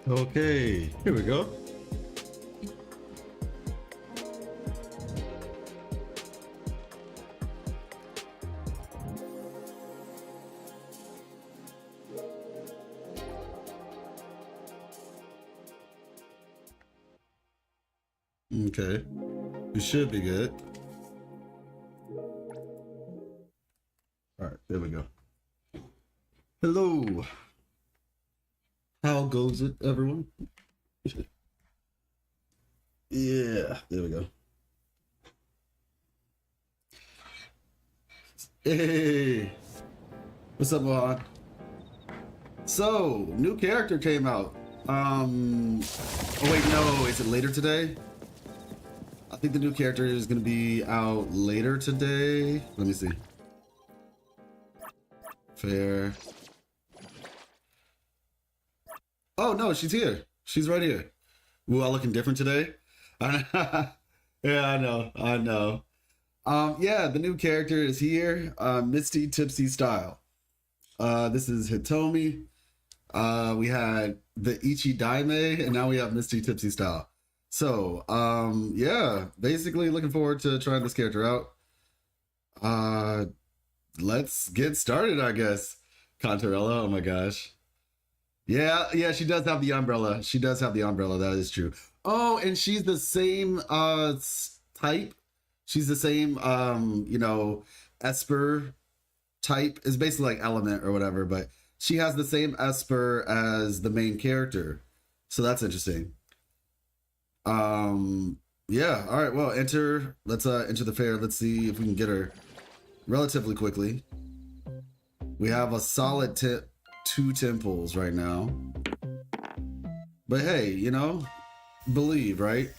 Okay, here we go. Okay, we should be good. All right, there we go. Hello. How goes it, everyone? Yeah, there we go. Hey, what's up, Mohan? So, new character came out. Oh wait, no, is it later today? I think the new character is gonna be out later today. Let me see. Fair. Oh no, she's here. She's right here. WUWA looking different today. Yeah, I know. Yeah, the new character is here. Misty Tipsy style. This is Hitomi. We had the Ichi Daime, and now we have Misty Tipsy style. So, yeah, basically looking forward to trying this character out. Let's get started, I guess. Contorella, oh my gosh. Yeah, she does have the umbrella. She does have the umbrella, that is true. Oh, and she's the same type. She's the same, you know, Esper type. It's basically like element or whatever, but she has the same Esper as the main character. So that's interesting. Yeah, all right, well, enter. Let's enter the fair. Let's see if we can get her relatively quickly. We have a solid 2 temples right now. But hey, you know, believe, right?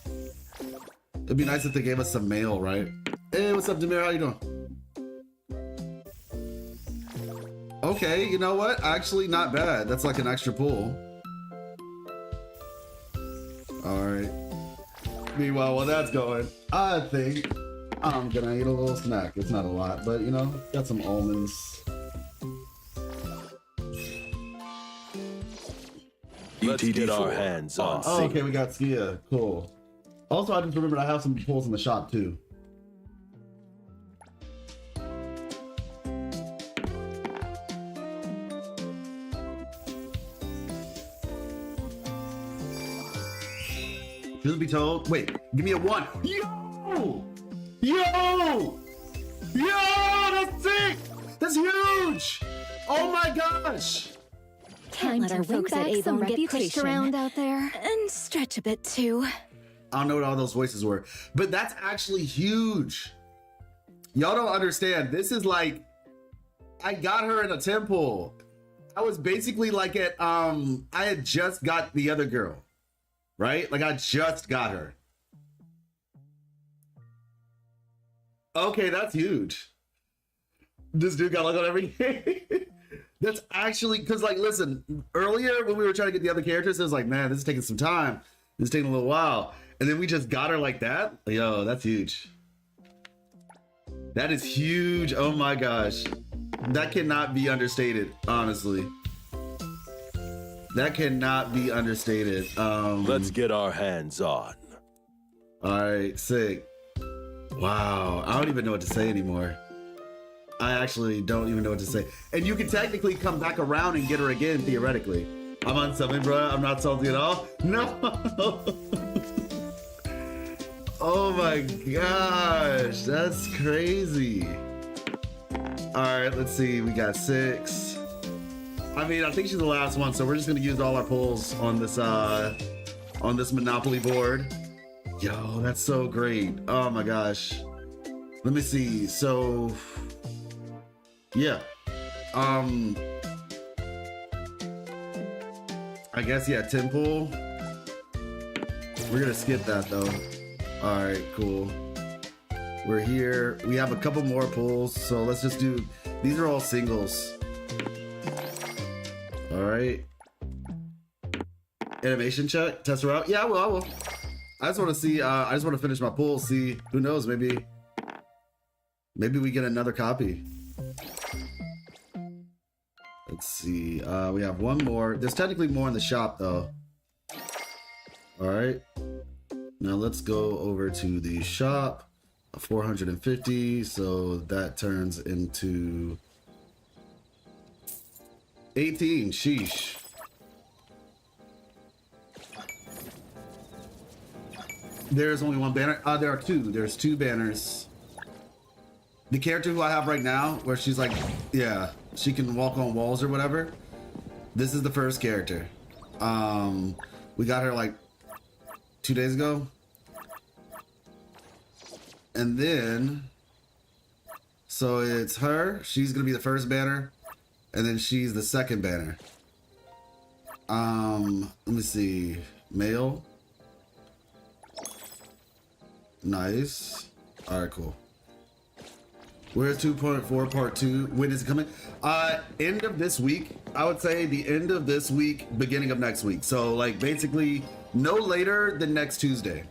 It'd be nice if they gave us some mail, right? Hey, what's up, Demir? How you doing? Okay, you know what? Actually, not bad. That's like an extra pull. All right. Meanwhile, while that's going, I think I'm gonna eat a little snack. It's not a lot, but you know, got some almonds. Let's get our hands on. Oh, okay, we got Skia. Cool. Also, I just remembered I have some pulls in the shop too. Truth be told, wait, give me a 1. Yo, that's sick. That's huge. Oh my gosh. Can't let our folks at Avon get pushed around out there. And stretch a bit too. I don't know what all those voices were, but that's actually huge. Y'all don't understand. This is like, I got her in a temple. I was basically like at, I had just got the other girl, right? Like I just got her. Okay, that's huge. This dude got like on everything. That's actually, because like, listen, earlier when we were trying to get the other characters, it was like, man, this is taking some time. This is taking a little while. And then we just got her like that. Yo, that's huge. That is huge. Oh my gosh. That cannot be understated, honestly. That cannot be understated. Let's get our hands on. All right, sick. Wow, I don't even know what to say anymore. I actually don't even know what to say. And you can technically come back around and get her again, theoretically. I'm on something, bro. I'm not salty at all. No. Oh my gosh, that's crazy. All right, let's see. We got 6. I mean, I think she's the last one, so we're just gonna use all our pulls on this Monopoly board. Yo, that's so great. Oh my gosh. Let me see. So, yeah. I guess, yeah, temple. We're gonna skip that though. All right, cool. We're here. We have a couple more pulls, so let's just do, these are all singles. All right. Animation check, test her out. Yeah, I will. I just want to see, I just want to finish my pull, see, who knows, maybe we get another copy. Let's see, we have one more. There's technically more in the shop though. All right. Now let's go over to the shop. 450. So that turns into 18. Sheesh. There's only one banner. There are two. There's two banners. The character who I have right now, where she's like, yeah, she can walk on walls or whatever. This is the first character. We got her like 2 days ago. And then, so it's her. She's gonna be the first banner, and then she's the second banner. Let me see. Male. Nice. All right, cool. Where's 2.4 part 2? When is it coming? End of this week. I would say the end of this week, beginning of next week. So like basically no later than next Tuesday.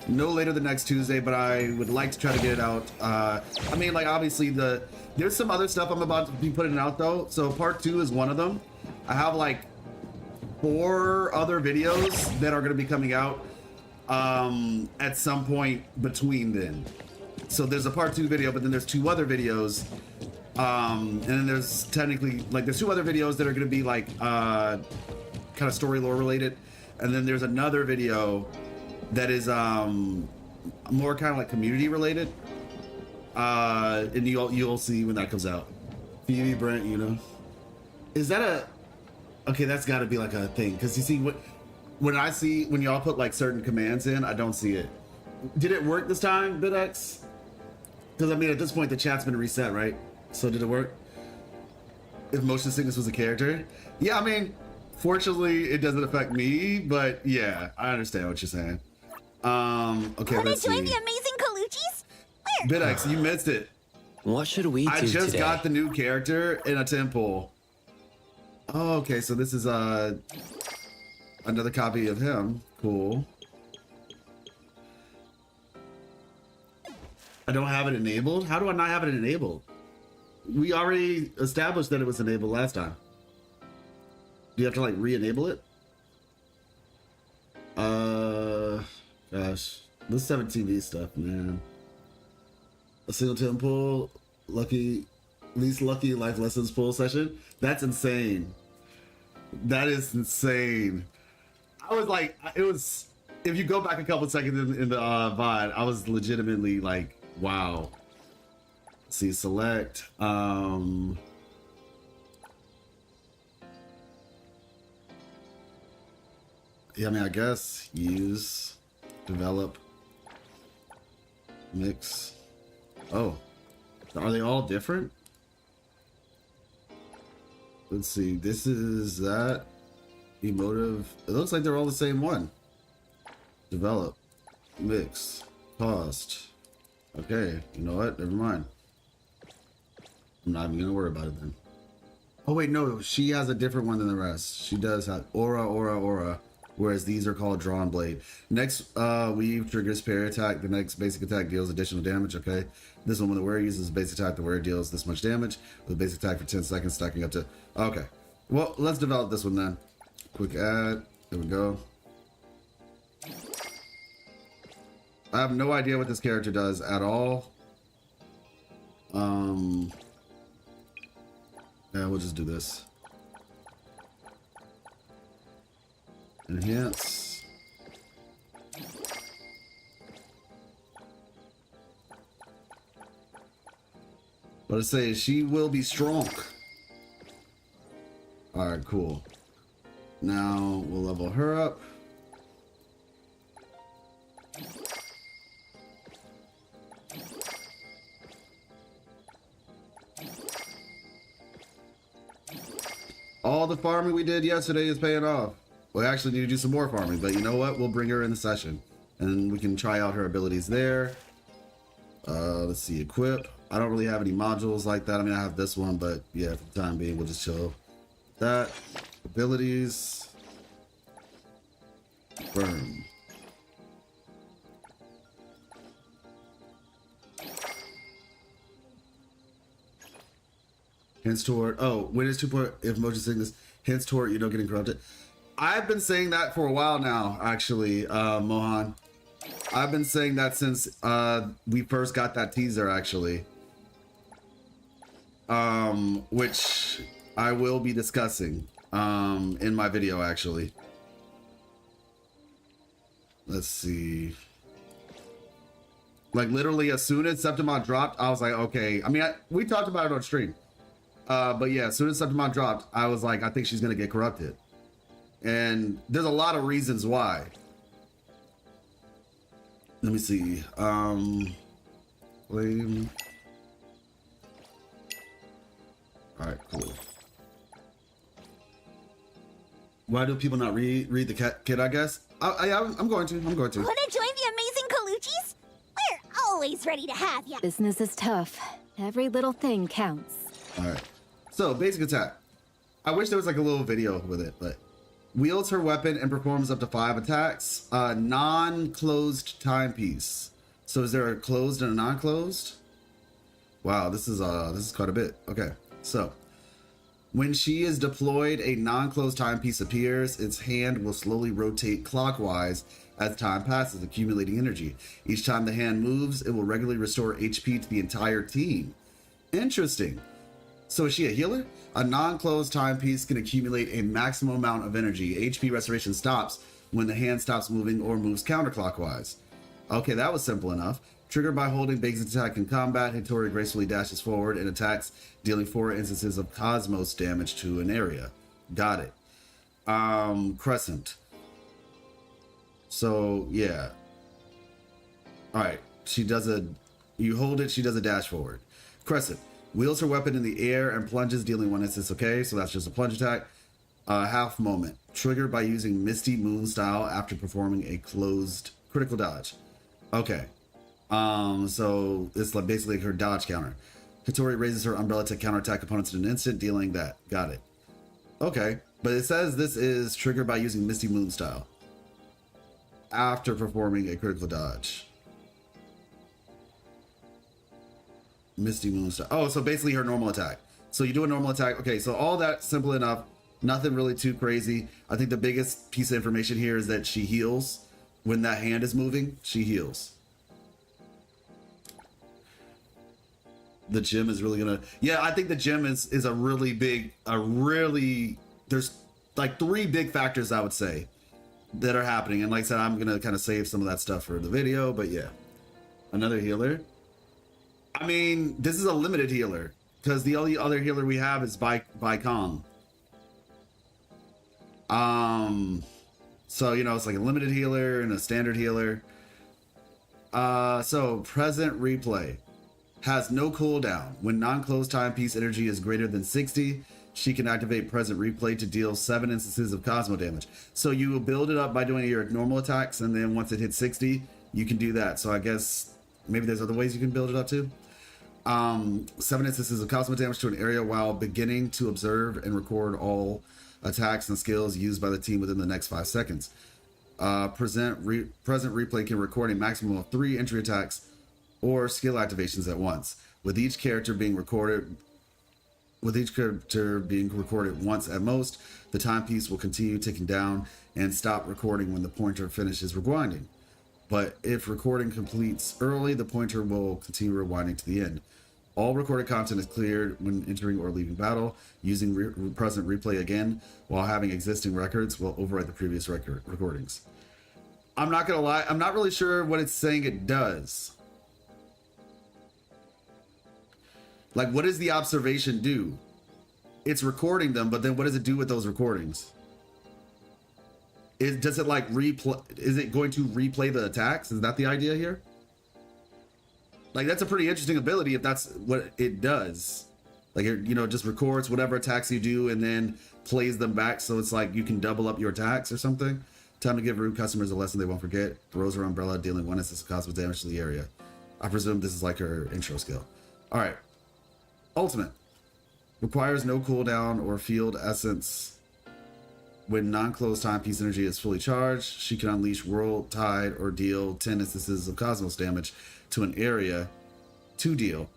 No later than next Tuesday, but I would like to try to get it out. I mean, like obviously there's some other stuff I'm about to be putting out though. So part 2 is one of them. I have like 4 other videos that are going to be coming out at some point between then. So there's a part 2 video, but then there's 2 other videos. And then there's technically like there's 2 other videos that are going to be like kind of story lore related. And then there's another video that is more kind of like community related. And you'll see when that comes out. Phoebe Brent, you know. Is that a okay, that's got to be like a thing cuz you see when y'all put like certain commands in, I don't see it. Did it work this time, BitX? Because I mean, at this point, the chat's been reset, right? So did it work? If motion sickness was a character? Yeah, I mean, fortunately, it doesn't affect me, but yeah, I understand what you're saying. Okay, let's see. Wanna join the amazing Colucci's? Where? BitX, you missed it. What should we do I just today? got the new character in a temple. Oh, okay, so this is another copy of him. Cool. I don't have it enabled? How do I not have it enabled? We already established that it was enabled last time. Do you have to like re-enable it? Gosh. This 17V stuff, man. A single temple, least lucky life lessons full session. That's insane. That is insane. I was like, it was, if you go back a couple seconds in the VOD, I was legitimately like, wow. Let's see, select. Yeah, I mean, I guess use, develop, mix. Oh, are they all different? Let's see. This is that emotive. It looks like they're all the same one. Develop, mix, cost. Okay, you know what? Never mind. I'm not even gonna worry about it then. Oh wait, no, she has a different one than the rest. She does have aura, whereas these are called drawn blade. Next weave triggers parry attack. The next basic attack deals additional damage. Okay, this one when the wearer uses basic attack, the wearer deals this much damage with basic attack for 10 seconds, stacking up to. Okay, well, let's develop this one then. Quick add. There we go. I have no idea what this character does at all. Yeah, we'll just do this. Enhance. But I say she will be strong. Alright, cool. Now we'll level her up. All the farming we did yesterday is paying off. We actually need to do some more farming, but you know what? We'll bring her in the session and we can try out her abilities there. Let's see, equip. I don't really have any modules like that. I mean, I have this one, but yeah, for the time being, we'll just chill. That. Abilities. Burn. Hints toward, oh, when is 2 point, if motion sickness hints toward, you know, getting corrupted. I've been saying that for a while now, actually, Mohan. I've been saying that since we first got that teaser, actually. Which I will be discussing in my video, actually. Let's see. Like, literally, as soon as Septimont dropped, I was like, okay. I mean, we talked about it on stream. But yeah, as soon as Septimont dropped, I was like, I think she's going to get corrupted. And there's a lot of reasons why. Let me see. Flame. All right, cool. Why do people not read the kit, I guess? I'm going to. Wanna join the amazing Colucci's? We're always ready to have ya. Business is tough. Every little thing counts. All right. So, basic attack. I wish there was like a little video with it, but wields her weapon and performs up to 5 attacks. Non-closed timepiece. So is there a closed and a non-closed? Wow, this is quite a bit. Okay, so when she is deployed, a non-closed timepiece appears. Its hand will slowly rotate clockwise as time passes, accumulating energy. Each time the hand moves, it will regularly restore HP to the entire team. Interesting. So is she a healer? A non-closed timepiece can accumulate a maximum amount of energy. HP restoration stops when the hand stops moving or moves counterclockwise. Okay, that was simple enough. Triggered by holding Big's attack in combat, Hattori gracefully dashes forward and attacks, dealing 4 instances of cosmos damage to an area. Got it. Crescent. So, yeah. Alright, you hold it, she does a dash forward. Crescent. Wields her weapon in the air and plunges, dealing 1 instance. Okay, so that's just a plunge attack. Half moment. Triggered by using Misty Moon style after performing a closed critical dodge. Okay. So it's like basically her dodge counter. Hattori raises her umbrella to counterattack opponents in an instant, dealing that. Got it. Okay, but it says this is triggered by using Misty Moon style after performing a critical dodge. Misty Moon style. Oh, so basically her normal attack. So you do a normal attack. Okay, so all that simple enough. Nothing really too crazy. I think the biggest piece of information here is that she heals. When that hand is moving, she heals. The gym is really gonna... Yeah, I think the gym is a really big... There's like 3 big factors, I would say, that are happening. And like I said, I'm gonna kind of save some of that stuff for the video. But yeah. Another healer. I mean, this is a limited healer. Because the only other healer we have is by Kong. So, you know, it's like a limited healer and a standard healer. So present replay has no cooldown. When non-closed timepiece energy is greater than 60, she can activate present replay to deal 7 instances of Cosmo damage. So you will build it up by doing your normal attacks, and then once it hits 60, you can do that. So I guess maybe there's other ways you can build it up too. 7 instances of Cosmo damage to an area while beginning to observe and record all attacks and skills used by the team within the next 5 seconds. Present replay can record a maximum of 3 entry attacks or skill activations at once, with each character being recorded once at most. The timepiece will continue ticking down and stop recording when the pointer finishes rewinding. But if recording completes early, the pointer will continue rewinding to the end. All recorded content is cleared when entering or leaving battle. Using present replay again while having existing records will overwrite the previous recordings. I'm not gonna lie, I'm not really sure what it's saying it does. Like, what does the observation do? It's recording them, but then what does it do with those recordings? Does it like replay? Is it going to replay the attacks? Is that the idea here? Like, that's a pretty interesting ability if that's what it does. Like, you know, it just records whatever attacks you do and then plays them back. So it's like you can double up your attacks or something. Time to give rude customers a lesson they won't forget. Throws her umbrella, dealing 1 instance of cosmic damage to the area. I presume this is like her intro skill. All right. Ultimate. Requires no cooldown or field essence. When non-closed timepiece energy is fully charged, she can unleash World Tide or deal 10 instances of cosmos damage to an area to deal,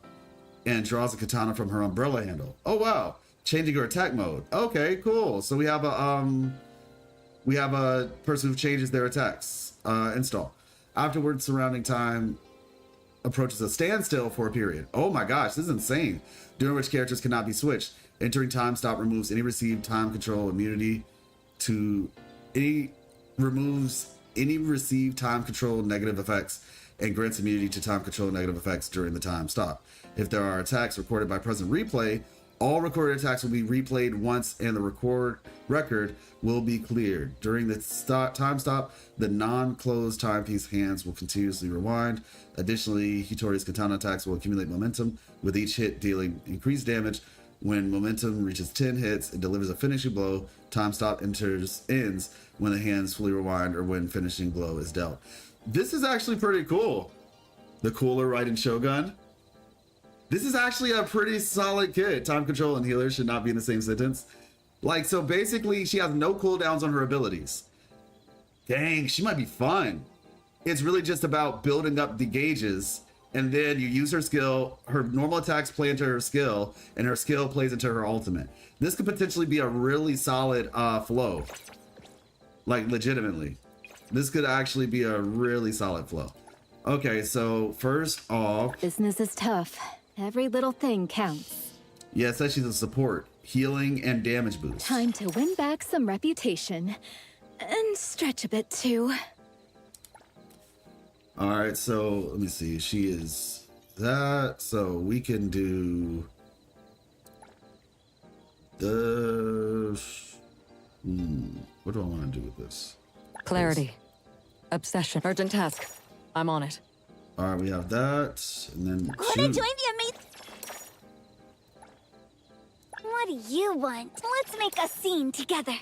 and draws a katana from her umbrella handle. Oh wow, changing her attack mode. Okay, cool. So we have a we have a person who changes their attacks. Install. Afterwards, surrounding time approaches a standstill for a period. Oh my gosh, this is insane. During which characters cannot be switched. Entering time stop removes any received time control immunity to removes any received time control negative effects and grants immunity to time control negative effects during the time stop. If there are attacks recorded by present replay, all recorded attacks will be replayed once and the record will be cleared. During the time stop, the non-closed timepiece hands will continuously rewind. Additionally, Hitori's katana attacks will accumulate momentum, with each hit dealing increased damage. When momentum reaches 10 hits, it delivers a finishing blow. Time stop ends when the hands fully rewind or when finishing blow is dealt. This is actually pretty cool. The cooler Raiden Shogun. This is actually a pretty solid kit. Time control and healer should not be in the same sentence. Like, so basically she has no cooldowns on her abilities. Dang, she might be fun. It's really just about building up the gauges, and then you use her skill, her normal attacks play into her skill, and her skill plays into her ultimate. This could potentially be a really solid flow. Like, legitimately. This could actually be a really solid flow. Okay, so first off... Business is tough. Every little thing counts. Yeah, it says she's a support. Healing and damage boost. Time to win back some reputation. And stretch a bit, too. Alright, so let me see. She is that. So we can do... the... what do I want to do with this? Clarity. Obsession. Urgent task. I'm on it. Alright, we have that. And then Want to join the amazing... What do you want? Let's make a scene together.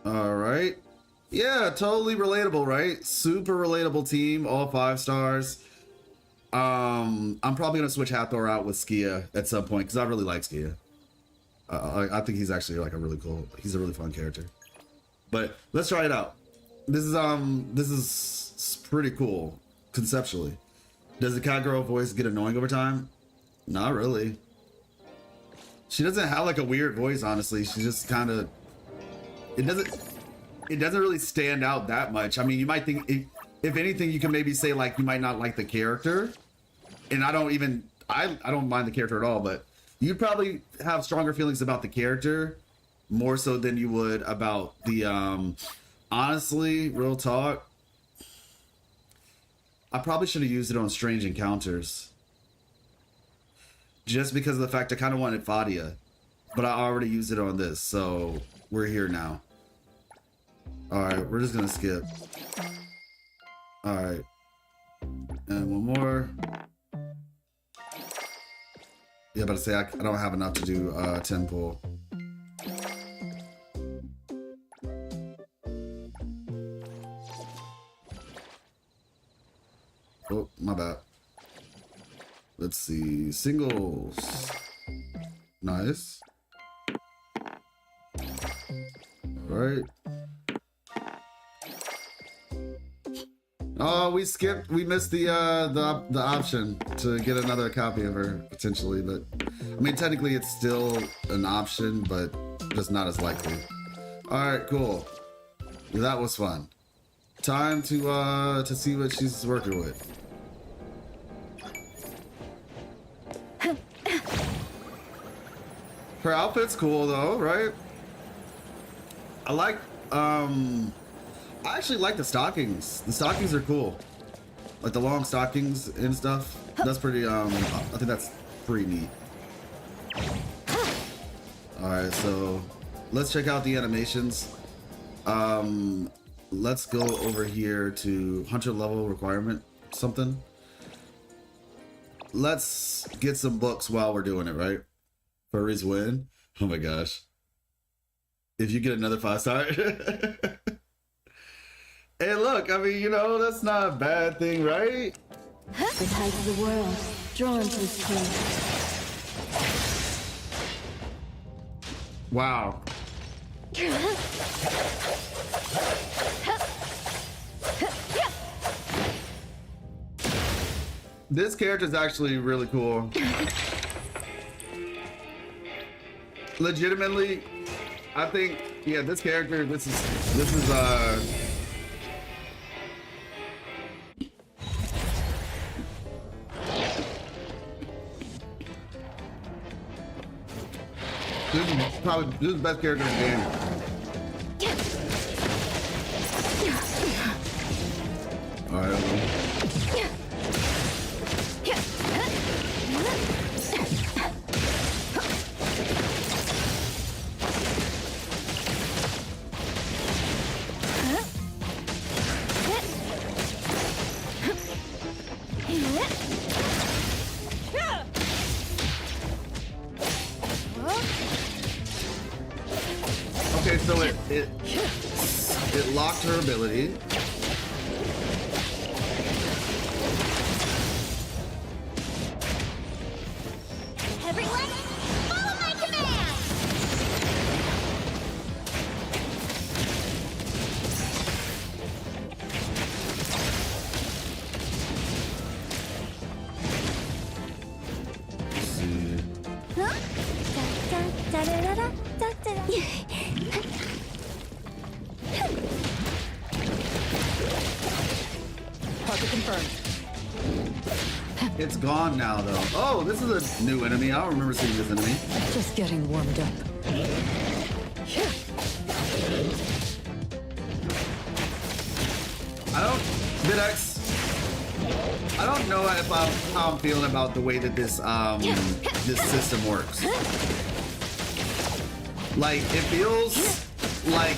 Alright. Yeah, totally relatable, right? Super relatable team, all 5 stars. I'm probably gonna switch Hathor out with Skia at some point because I really like Skia. I think he's actually like he's a really fun character. But let's try it out. This is pretty cool conceptually. Does the cat girl voice get annoying over time? Not really. She doesn't have like a weird voice, honestly. She just kind of, it doesn't really stand out that much. I mean, you might think, if anything, you can maybe say like you might not like the character, and I don't mind the character at all, but you'd probably have stronger feelings about the character more so than you would about the honestly, real talk, I probably should have used it on Strange Encounters just because of the fact I kind of wanted Fadia, but I already used it on this, so we're here now. All right, we're just gonna skip. All right, and one more. Yeah, but I say I don't have enough to do 10 pull. Oh, my bad. Let's see, singles. Nice. All right. Oh, we missed the option to get another copy of her potentially, but I mean technically it's still an option, but just not as likely. All right, cool. That was fun. Time to see what she's working with. Her outfit's cool though, right? I actually like the stockings. The stockings are cool. Like the long stockings and stuff. That's pretty, I think that's pretty neat. Alright, so let's check out the animations. Let's go over here to 100 level requirement something. Let's get some books while we're doing it, right? Furries win. Oh my gosh. If you get another 5-star. Hey, look, I mean, you know, that's not a bad thing, right? The tide of the world, drawn to this place. Wow. This character is actually really cool. Legitimately, I think, yeah, this character, this is this is the best character in the game. All right. Okay, so it locked her ability. Everyone, follow my command! Let's see. Huh? Da-da-da-da-da-da-da. Target confirmed. It's gone now, though. Oh, this is a new enemy. I don't remember seeing this enemy. Just getting warmed up. I don't know how I'm feeling about the way that this this system works. Like, it feels like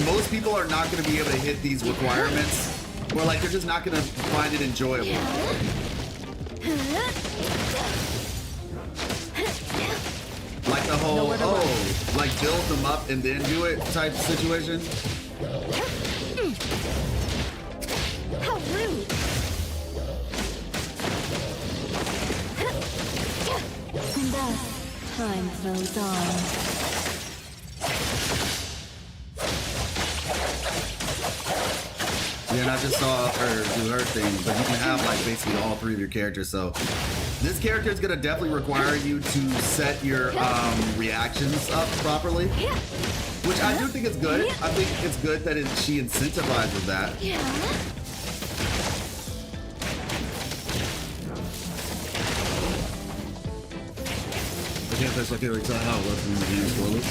most people are not going to be able to hit these requirements, or like they're just not going to find it enjoyable. Like the whole, like build them up and then do it type situation. How rude! And thus, time flows on. Yeah, and I just saw her do her thing, but you can have like basically all three of your characters. So this character is gonna definitely require you to set your reactions up properly, which I do think is good. I think it's good that she incentivizes that. Yeah. I can't like tell how it works in the game slowly.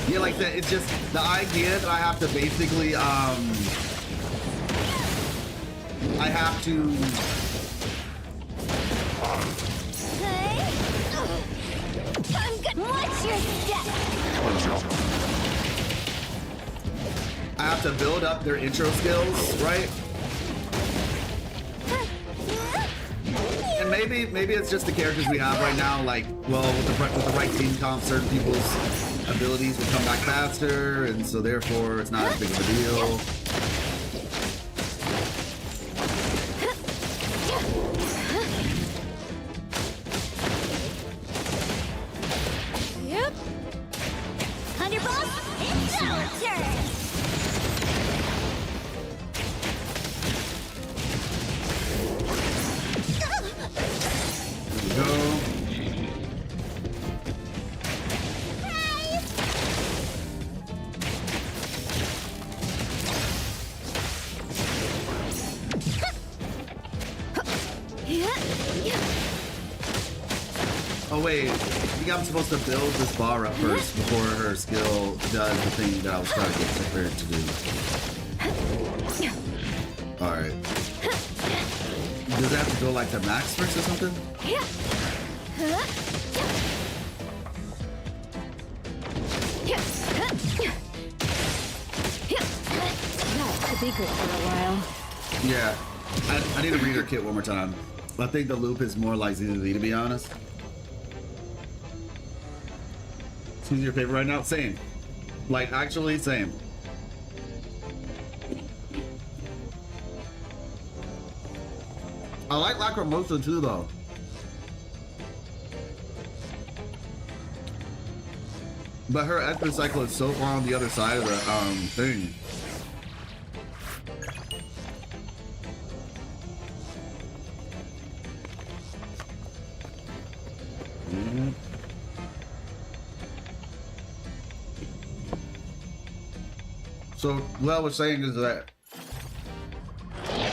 Yeah, like that. It's just the idea that I have to basically I have to. Hey. I'm good. Watch your step. I have to build up their intro skills, right? And maybe it's just the characters we have right now. Like, well, with the right team comp, certain people's abilities will come back faster, and so therefore it's not as big of a deal. Yep. Thunderbolt, it's our turn. Go. Oh wait, I think I'm supposed to build this bar up first before her skill does the thing that I was trying to get her to do. Alright. Does it have to go like to max first or something? That could be good for a while. Yeah. I need to read her kit one more time. I think the loop is more like ZZ, to be honest. Who's your favorite right now? Same. Like, actually, same. I like Lacrimosa too, though. But her Ether cycle is so far on the other side of the thing. So what I was saying is that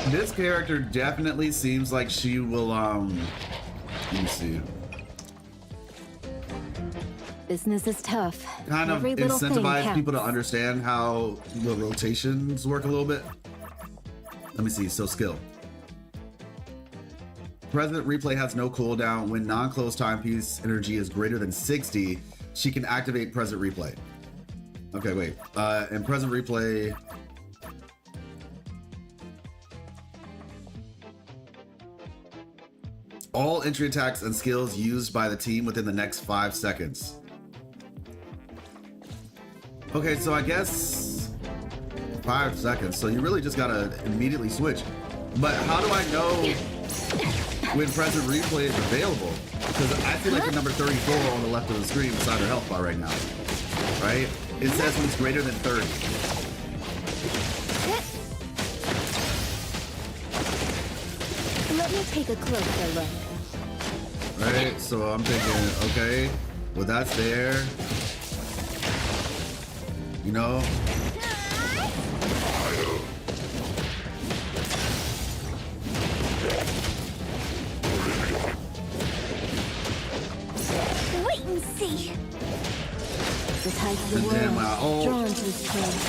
this character definitely seems like she will let me see. Business is tough. Kind of Every little thing incentivize people to counts. understand how the rotations work a little bit. Let me see. So skill. President Replay has no cooldown. When non-close timepiece energy is greater than 60, she can activate President Replay. Okay, wait. And President Replay. All entry attacks and skills used by the team within the next 5 seconds. Okay, so I guess 5 seconds. So you really just gotta immediately switch. But how do I know when present replay is available? Because I feel like the number 34 on the left of the screen beside her health bar right now. Right? It says when it's greater than 30. Let me take a closer look. Right? So I'm thinking, okay, well that's there. You know? Wait and see. The type of the And then world wow, drawn to this place.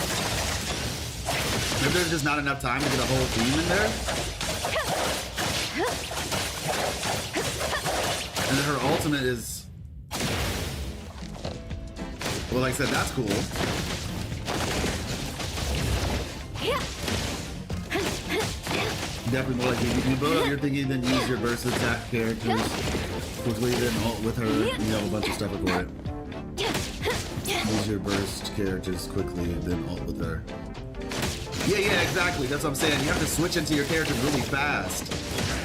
Maybe there's just not enough time to get a whole team in there. And then her ultimate is, well, like I said, that's cool. Definitely more like you blow up your thingy, then use your burst attack characters quickly, then ult with her. You have a bunch of stuff recorded. Use your burst characters quickly, then ult with her. Yeah, exactly. That's what I'm saying. You have to switch into your character really fast.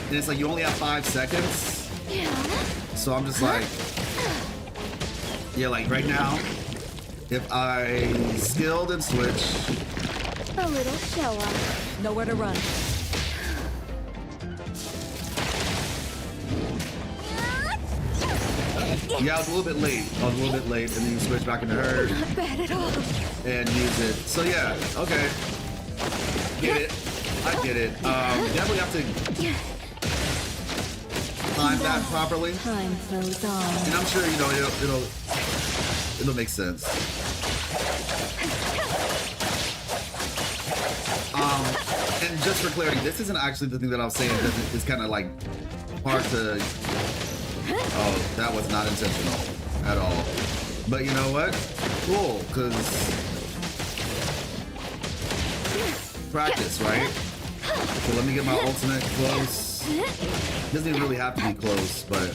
And it's like you only have 5 seconds. So I'm just like, yeah, like right now, if I skilled and switch. A little show off. Nowhere to run. Yeah, I was a little bit late. And then you switch back into her. Not bad at all. And use it. So yeah, okay. Get it. I get it. Definitely have to time that properly. Time flows on. And I'm sure, you know, it'll make sense. And just for clarity, this isn't actually the thing that I was saying. It's kind of like hard to. Oh, that was not intentional at all. But you know what? Cool, because practice, right? So let me get my ultimate close. Doesn't even really have to be close, but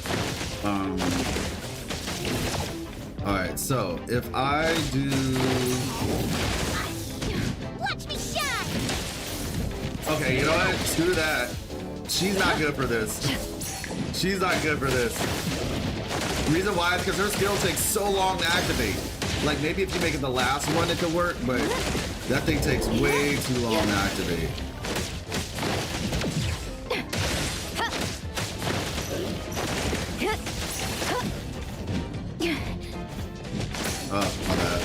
all right. So if I do, Watch me shine. okay, you know what? Screw that. She's not good for this. She's not good for this. The reason why is because her skill takes so long to activate. Like maybe if you make it the last one, it could work, but that thing takes way too long to activate. Oh, my bad.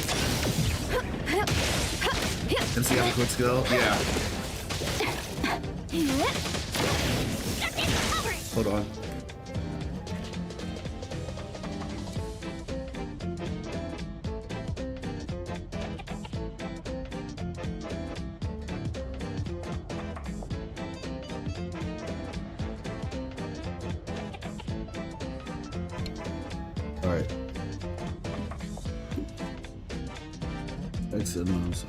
MC have a quick skill? Yeah. Hold on. All right. Exit mouse.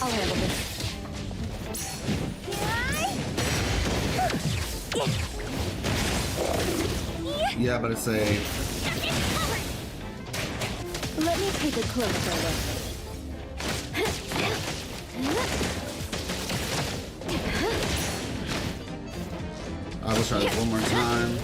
I'll handle this. Yeah, but it's a. Let me take a closer look. I will try this one more time.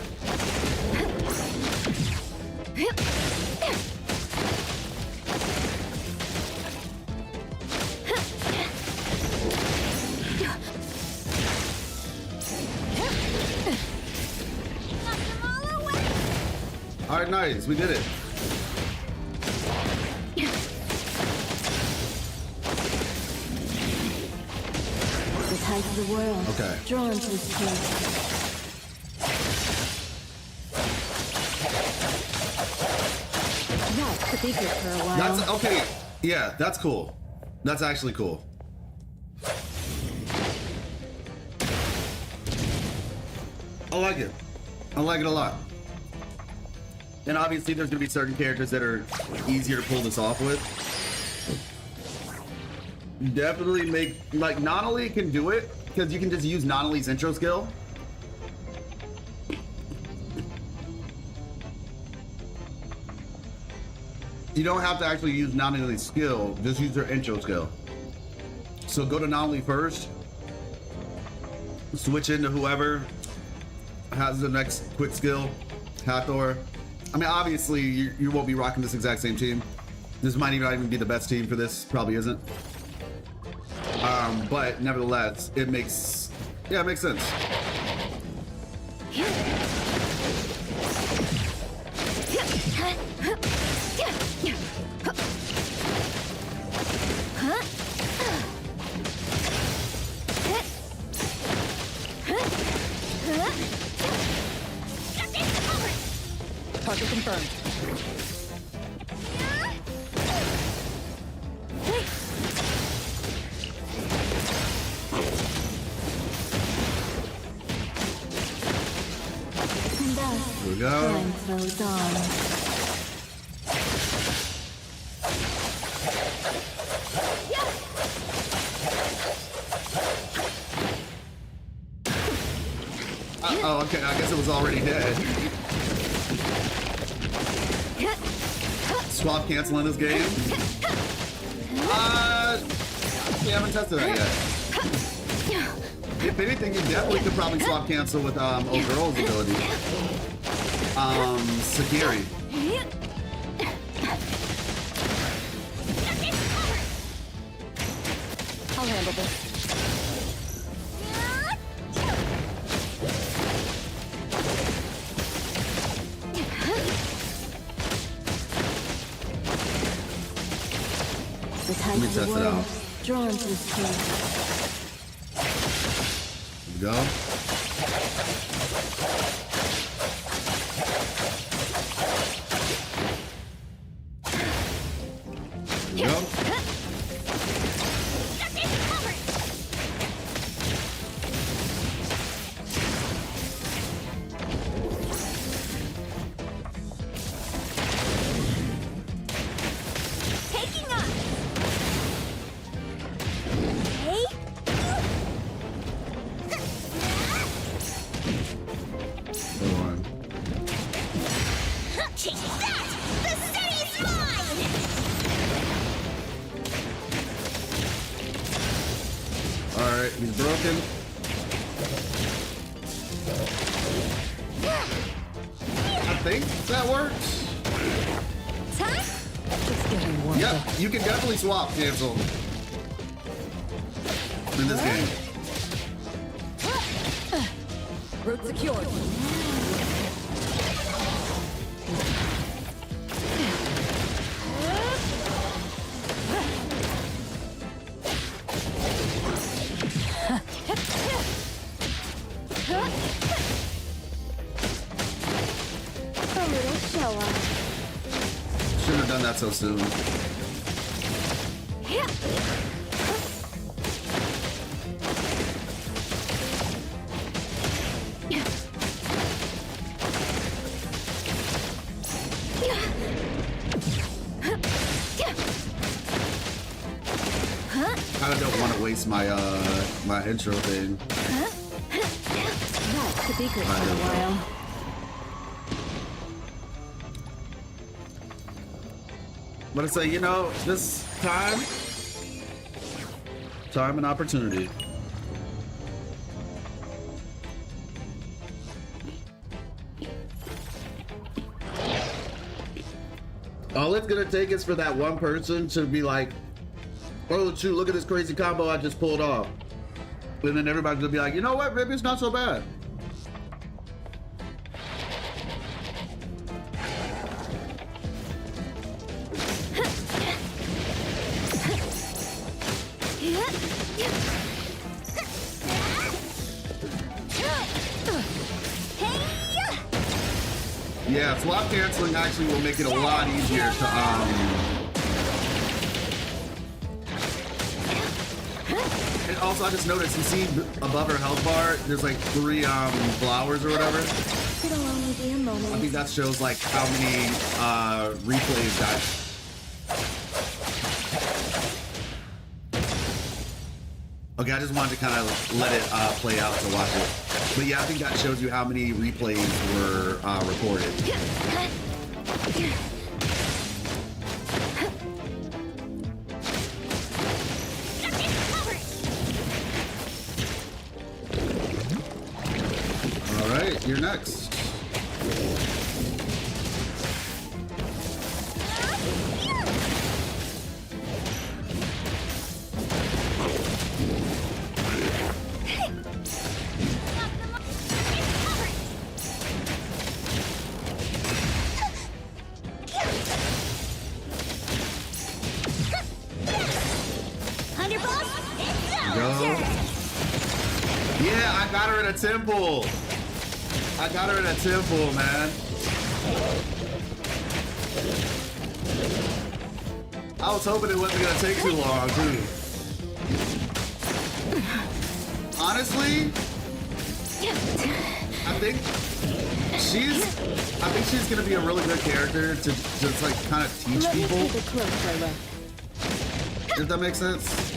All right, nice. We did it. ties of the world. Okay. Drawn to this place. That could be good for a while. That's okay. Yeah, that's cool. That's actually cool. I like it. I like it a lot. And obviously there's gonna be certain characters that are easier to pull this off with. Definitely make, like, Nonali can do it, because you can just use Nonali's intro skill. You don't have to actually use Nonali's skill, just use her intro skill. So go to Nonali first, switch into whoever has the next quick skill, Hathor. I mean, obviously you won't be rocking this exact same team. This might not even be the best team for this, probably isn't. But nevertheless, it makes sense. Target confirmed. And thus, Here we go. time flows on. Oh, okay, I guess it was already dead. Swap cancel in this game? We haven't tested that yet. If anything, you definitely could probably swap cancel with old girl's ability. Sakiri. I'll handle this. The ties of the test it world. out. Drawn to this place. Here we go. Here we go. Taking up. Hey. Hold on. Take that! The city's mine! Alright, he's broken. I think that works. Just getting warmed Yep, up. you can definitely swap cancel in this game. Route secured. A little show off. Shouldn't have done that so soon. I don't want to waste my my intro thing. That could be good for a while. But I say, you know, this time and opportunity. All it's gonna take is for that one person to be like, oh shoot, look at this crazy combo I just pulled off. And then everybody's gonna be like, you know what, maybe it's not so bad. Yeah, swap canceling actually will make it a lot easier to And also, I just noticed, you see above her health bar, there's like 3 flowers or whatever. It'll only be a moment. I think that shows like how many replays that. Okay, I just wanted to kind of let it play out to watch it. But yeah, I think that shows you how many replays were recorded. All right, you're next. Yeah, I got her in a temple. I got her in a temple, man. I was hoping it wasn't gonna take too long, too. Honestly, I think she's gonna be a really good character to just like kind of teach people. If that makes sense.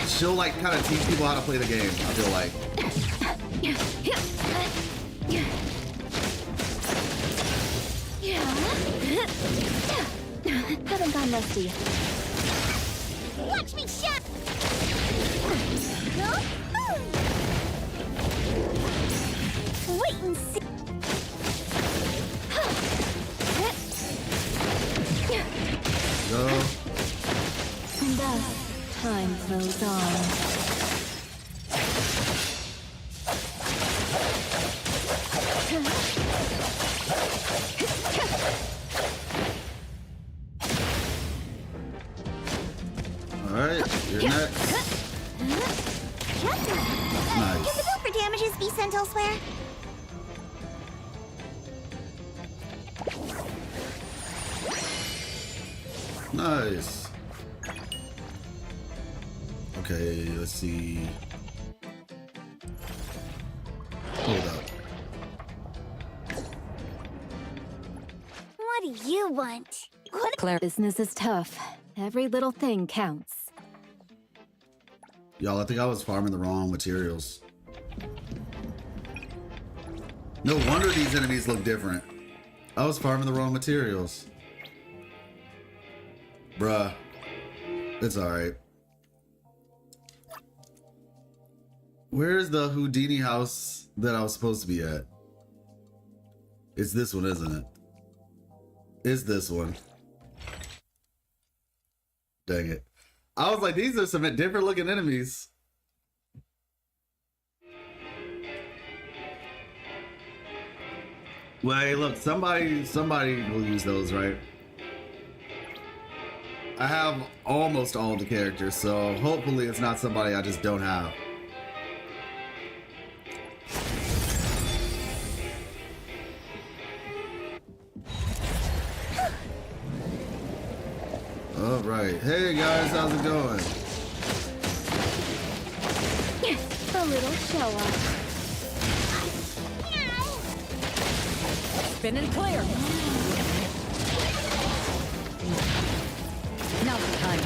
She'll like kind of teach people how to play the game, I feel like. Haven't gone rusty yet. Watch me shot! Wait and see. Go. And thus, time flows on. Alright, you're next. Nice. Can the bill for damages be sent elsewhere? Nice. Okay, let's see. Hold up. What do you want? What? Claire. Business is tough. Every little thing counts. Y'all, I think I was farming the wrong materials. No wonder these enemies look different. I was farming the wrong materials. Bruh. It's alright. Where's the Houdini house that I was supposed to be at? It's this one, isn't it? It's this one. Dang it. I was like, these are some different looking enemies. Well, hey, look, somebody will use those, right? I have almost all the characters, so hopefully it's not somebody I just don't have. All right. Hey guys, how's it going? A little show off. Spin and clear. Now's the time.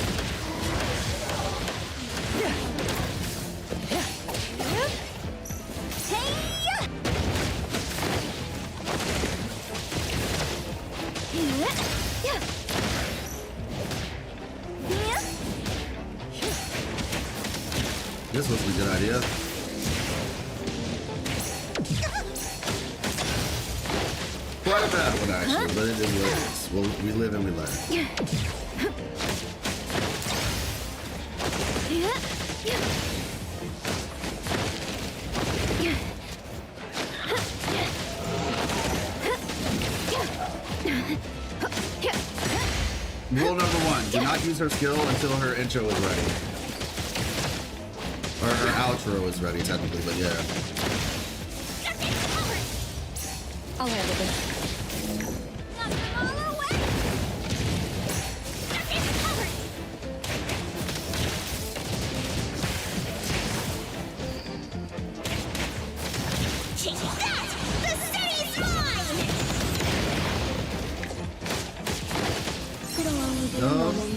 This was a good idea. Quite a bad one, actually, but it is what it is. Well, we live and we learn. Rule number 1, do not use her skill until her intro is ready. Or her outro is ready, technically, but yeah. I'll handle this. Knock them all away. Target's covered. Take that! The city's mine! It'll only be a No. moment.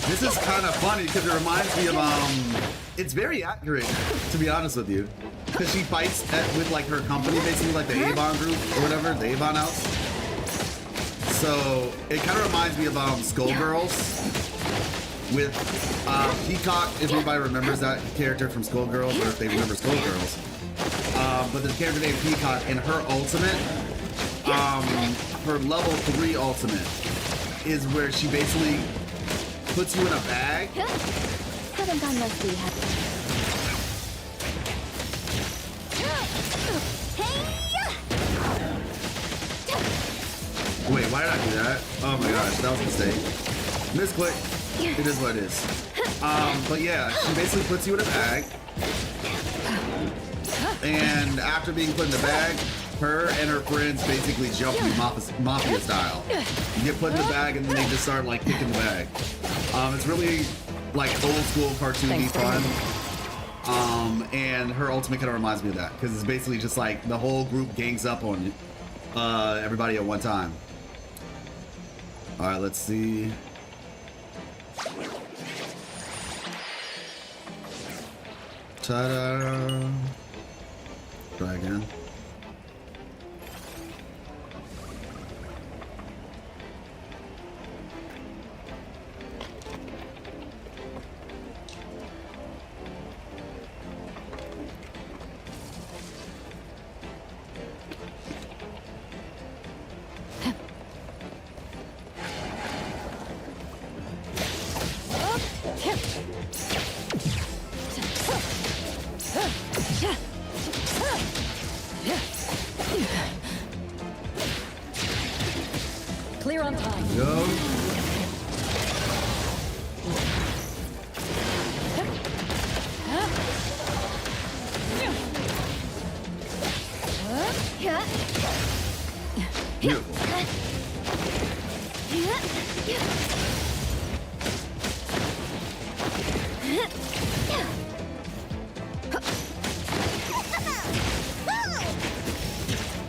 This is kind of funny because it reminds me of it's very accurate, to be honest with you, because she fights with like her company, basically like the Avon group or whatever, the Avon House. So it kind of reminds me of Skullgirls with Peacock, if anybody remembers that character from Skullgirls, or if they remember Skullgirls. But there's a character named Peacock, and her ultimate, her level 3 ultimate, is where she basically puts you in a bag. Haven't gone rusty yet. Wait, why did I do that? Oh my gosh, that was a mistake. Misclick. It is what it is. But yeah, she basically puts you in a bag. And after being put in the bag, her and her friends basically jump you mafia style. You get put in the bag and then they just start like kicking the bag. It's really like old school cartoony fun. And her ultimate kind of reminds me of that because it's basically just like the whole group gangs up on everybody at one time. All right, let's see. Ta-da! Try again. Clear on time. Go.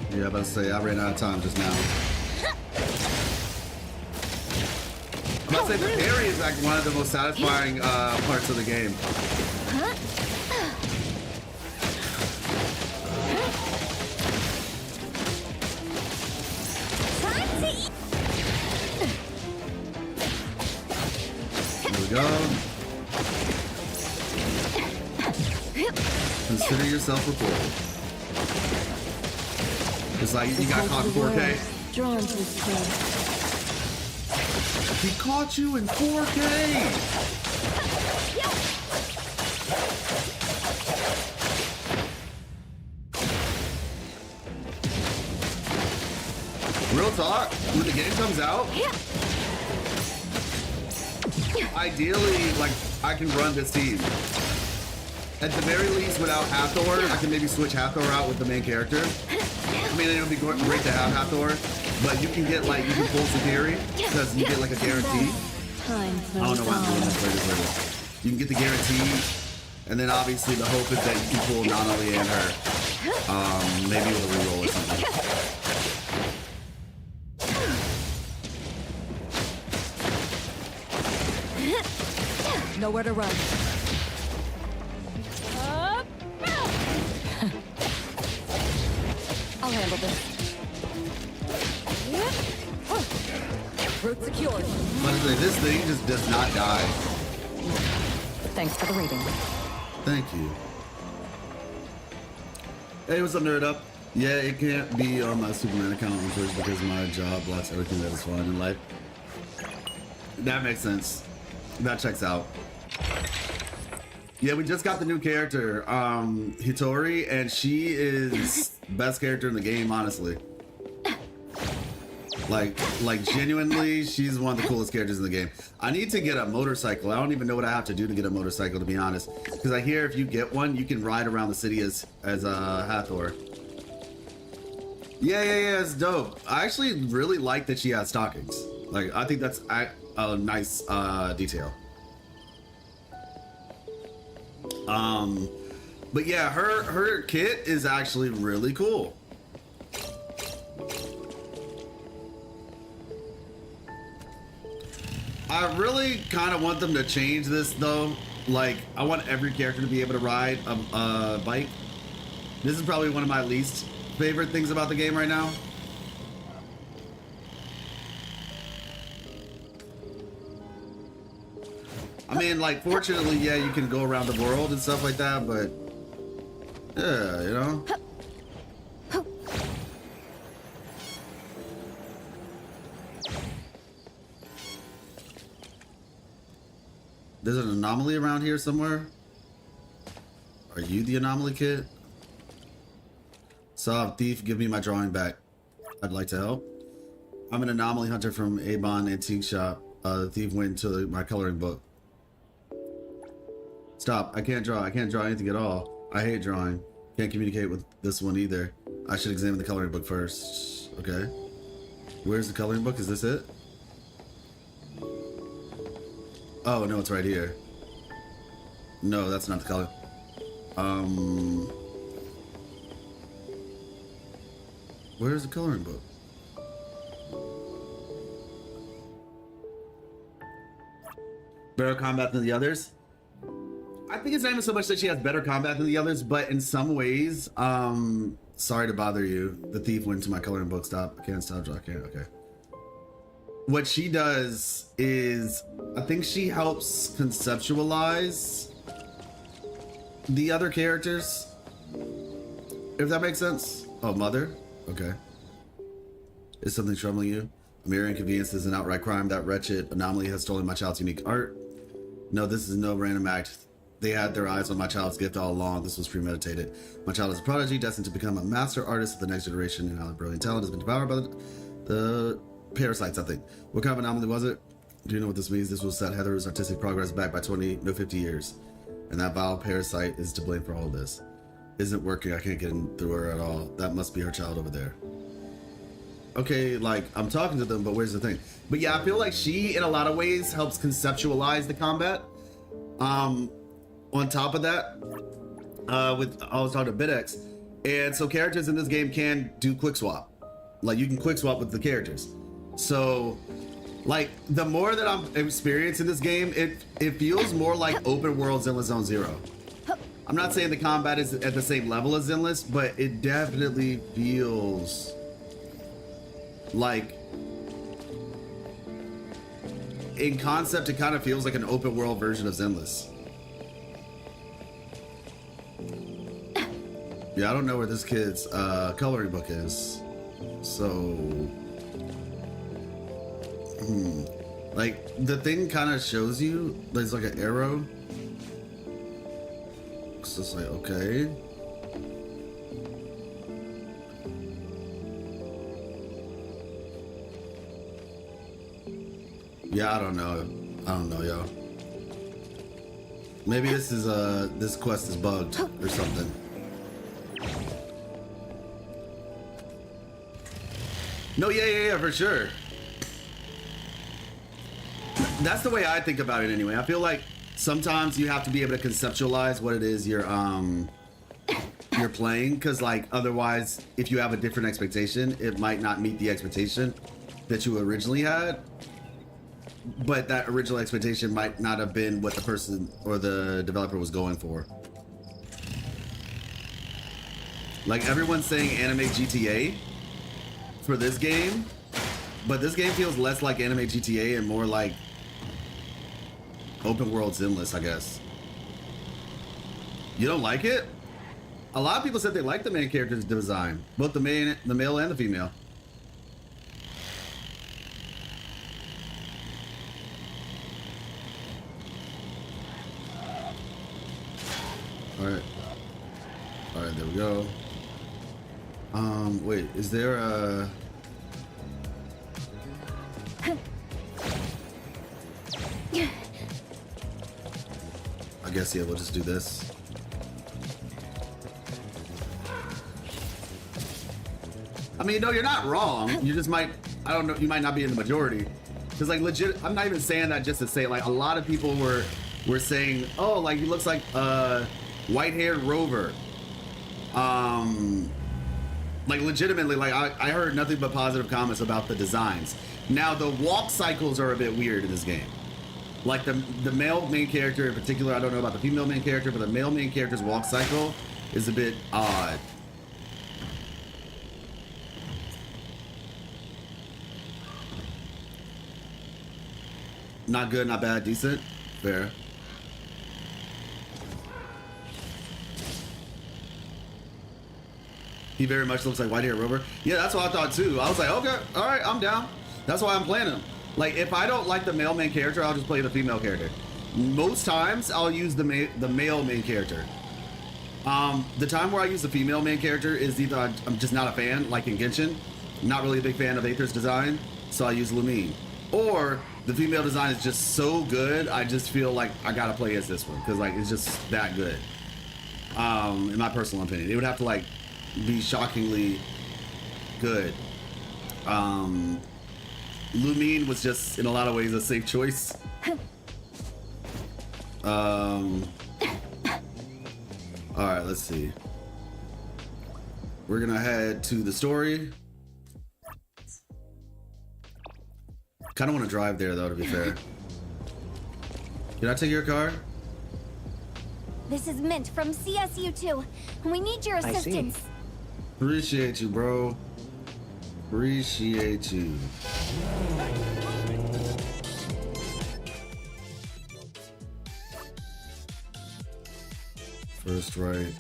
Yeah, I about to say I ran out of time just now. I'm about to say the parry is like one of the most satisfying parts of the game. Here we go. Consider yourself reported. It's like you got caught in 4K. Drawn to his kill. He caught you in 4K! Real talk, when the game comes out, ideally, like, I can run this team. At the very least, without Hathor, I can maybe switch Hathor out with the main character. I mean, it'll be great to have Hathor, but you can get, like, you can pull Superi, because you get, like, a guarantee. I don't know why I'm doing this later. You can get the guarantee, and then obviously the hope is that you can pull Nanali and her, maybe with a reroll or something. Nowhere to run. I'll handle this. Route secured. But this thing just does not die. Thanks for the rating. Thank you. Hey, what's up, Nerd Up? Yeah, it can't be on my Superman account on Twitch because my job blocks everything that is fun in life. That makes sense. That checks out. Yeah, we just got the new character, Hitori, and she is best character in the game, honestly. Like genuinely, she's one of the coolest characters in the game. I need to get a motorcycle. I don't even know what I have to do to get a motorcycle, to be honest. Because I hear if you get one, you can ride around the city as Hathor. Yeah, it's dope. I actually really like that she has stockings. Like, I think that's a nice detail. But yeah, her kit is actually really cool. I really kind of want them to change this though. Like, I want every character to be able to ride a bike. This is probably one of my least favorite things about the game right now. I mean, like, fortunately, yeah, you can go around the world and stuff like that, but yeah, you know. There's an anomaly around here somewhere. Are you the anomaly kid? Saw a thief, give me my drawing back. I'd like to help. I'm an anomaly hunter from Avon Antique Shop. The thief went into my coloring book. Stop, I can't draw. I can't draw anything at all. I hate drawing. Can't communicate with this one either. I should examine the coloring book first. Okay. Where's the coloring book? Is this it? Oh, no, it's right here. No, that's not the color. Where's the coloring book? Better combat than the others? I think it's not even so much that she has better combat than the others, but in some ways, sorry to bother you. The thief went to my coloring book. Stop. I can't stop. I can't. Okay. What she does is, I think she helps conceptualize the other characters, if that makes sense. Oh, mother? Okay. Is something troubling you? A mere inconvenience is an outright crime. That wretched anomaly has stolen my child's unique art. No, this is no random act. They had their eyes on my child's gift all along. This was premeditated. My child is a prodigy, destined to become a master artist of the next generation, and our brilliant talent has been devoured by the parasites, I think. What kind of anomaly was it? Do you know what this means? This will set Heather's artistic progress back by 50 years. And that vile parasite is to blame for all of this. Isn't working. I can't get in through her at all. That must be her child over there. Okay, like, I'm talking to them, but where's the thing? But yeah, I feel like she, in a lot of ways, helps conceptualize the combat. On top of that, I was talking to BitX, and so characters in this game can do quick swap. Like, you can quick swap with the characters. So, like, the more that I'm experienced in this game, it feels more like open world Zenless Zone Zero. I'm not saying the combat is at the same level as Zenless, but it definitely feels like, in concept, it kind of feels like an open world version of Zenless. Yeah, I don't know where this kid's coloring book is. So, like, the thing kind of shows you, there's like an arrow. It's just like, okay. Yeah, I don't know, yo. Maybe this is this quest is bugged or something. No, yeah, for sure. That's the way I think about it anyway. I feel like sometimes you have to be able to conceptualize what it is you're playing, because like otherwise, if you have a different expectation, it might not meet the expectation that you originally had. But that original expectation might not have been what the person or the developer was going for. Like, everyone's saying anime GTA for this game, but this game feels less like anime GTA and more like open world Zenless, I guess. You don't like it? A lot of people said they like the main character's design, both the male and the female. All right, there we go. Wait, is there a... I guess, yeah, we'll just do this. I mean, no, you're not wrong. You just might, I don't know, you might not be in the majority. Because, like, legit, I'm not even saying that just to say, like, a lot of people were saying, oh, like, he looks like a white-haired rover. Like, legitimately, like, I heard nothing but positive comments about the designs. Now, the walk cycles are a bit weird in this game. Like, the male main character in particular, I don't know about the female main character, but the male main character's walk cycle is a bit odd. Not good, not bad, decent. Fair. He very much looks like white-haired rover. Yeah, that's what I thought too. I was like, okay, all right, I'm down. That's why I'm playing him. Like, if I don't like the male main character, I'll just play the female character. Most times, I'll use the male main character. The time where I use the female main character is either I'm just not a fan, like in Genshin. Not really a big fan of Aether's design, so I use Lumine. Or the female design is just so good, I just feel like I gotta play as this one because like it's just that good. In my personal opinion, it would have to like be shockingly good. Lumine was just in a lot of ways a safe choice. All right, let's see. We're gonna head to the story. Kind of want to drive there though, to be fair. Can I take your car? This is Mint from CSU2. We need your assistance. Appreciate you, bro. Appreciate you. First right.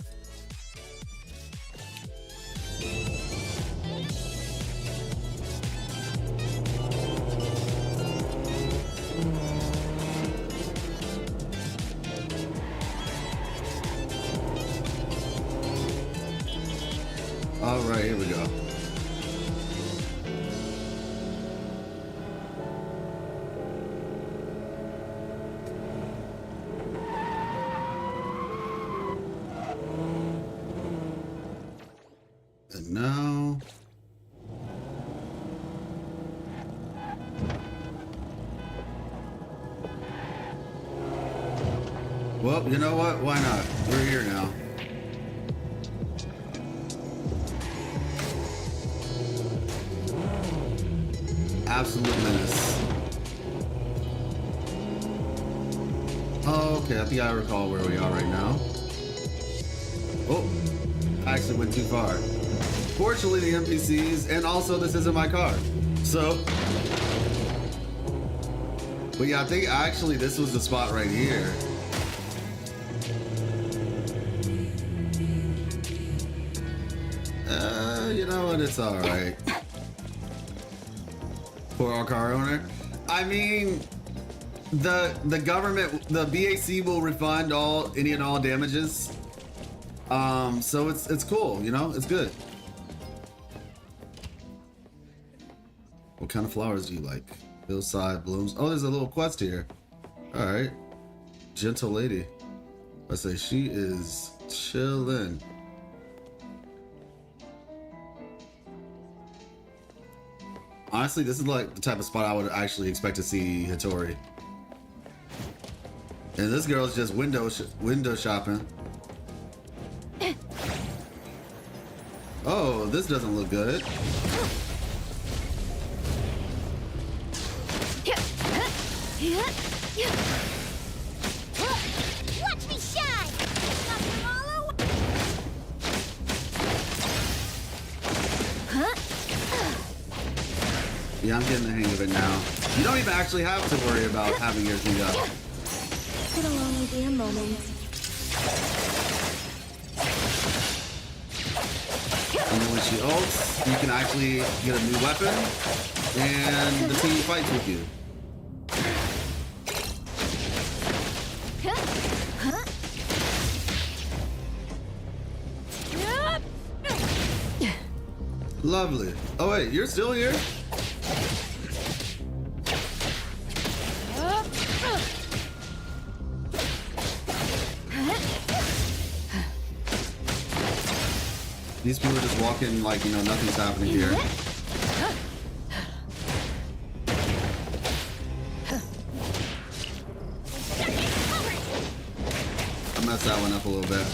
All right, here we go. And now, well, you know what? Why not? We're here now. Absolute menace. Oh, okay. I think I recall where we are right now. Oh, I actually went too far. Fortunately, the NPCs, and also this isn't my car. So, but yeah, I think actually this was the spot right here. You know what? It's all right. For our car owner. I mean, the government, the BAC will refund any and all damages. So it's cool, you know, it's good. What kind of flowers do you like? Hillside blooms. Oh, there's a little quest here. All right, gentle lady. I say she is chilling. Honestly, this is like the type of spot I would actually expect to see Hattori. And this girl's just window shopping. Oh, this doesn't look good. Watch me shine! Yeah, I'm getting the hang of it now. You don't even actually have to worry about having your thing up. It'll only be a moment. And then when she ults, you can actually get a new weapon, and the team fights with you. Lovely. Oh wait, you're still here? These people are just walking like, you know, nothing's happening here. I messed that one up a little bit.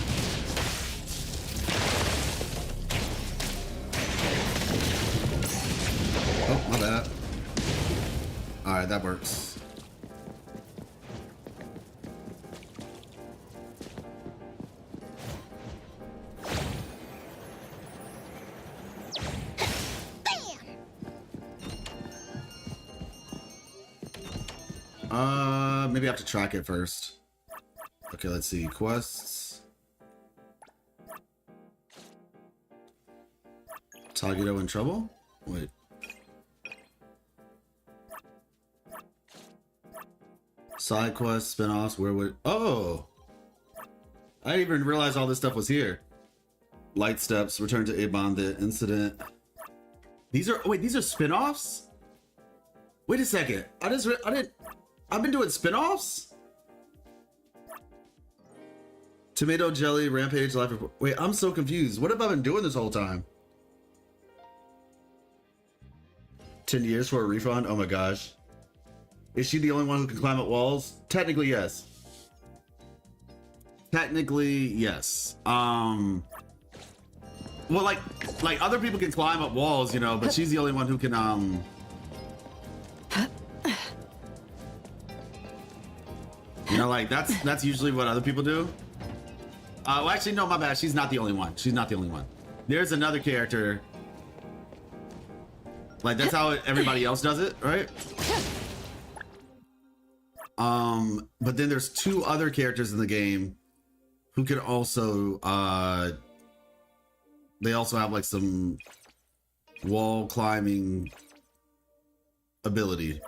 Oh, my bad. Alright, that works. Maybe I have to track it first. Okay, let's see. Quests. Tagito in trouble? Wait. Side quests, spin-offs, where would... Oh! I didn't even realize all this stuff was here. Light Steps, Return to Avon, the incident. These are... Wait, these are spin-offs? Wait a second. I've been doing spin-offs? Tomato Jelly, Rampage, Life Report. Wait, I'm so confused. What have I been doing this whole time? 10 years for a refund? Oh my gosh. Is she the only one who can climb up walls? Technically, yes. Technically, yes. Well, like other people can climb up walls, you know, but she's the only one who can, you know, like that's usually what other people do. Well, actually, no, my bad. She's not the only one. She's not the only one. There's another character. Like, that's how everybody else does it, right? But then there's two other characters in the game who can also, they also have like some wall climbing ability.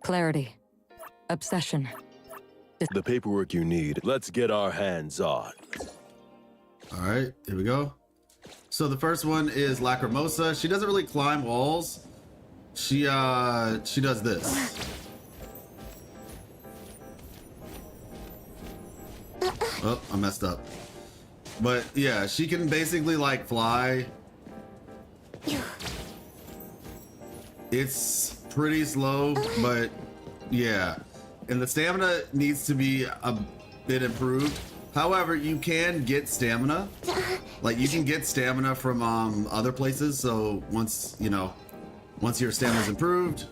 Clarity. Obsession. The paperwork you need. Let's get our hands on. All right, here we go. So the first one is Lacrimosa. She doesn't really climb walls. She does this. Oh, I messed up. But yeah, she can basically like fly. It's pretty slow, but yeah. And the stamina needs to be a bit improved. However, you can get stamina. Like, you can get stamina from other places. So once, you know, once your stamina's improved.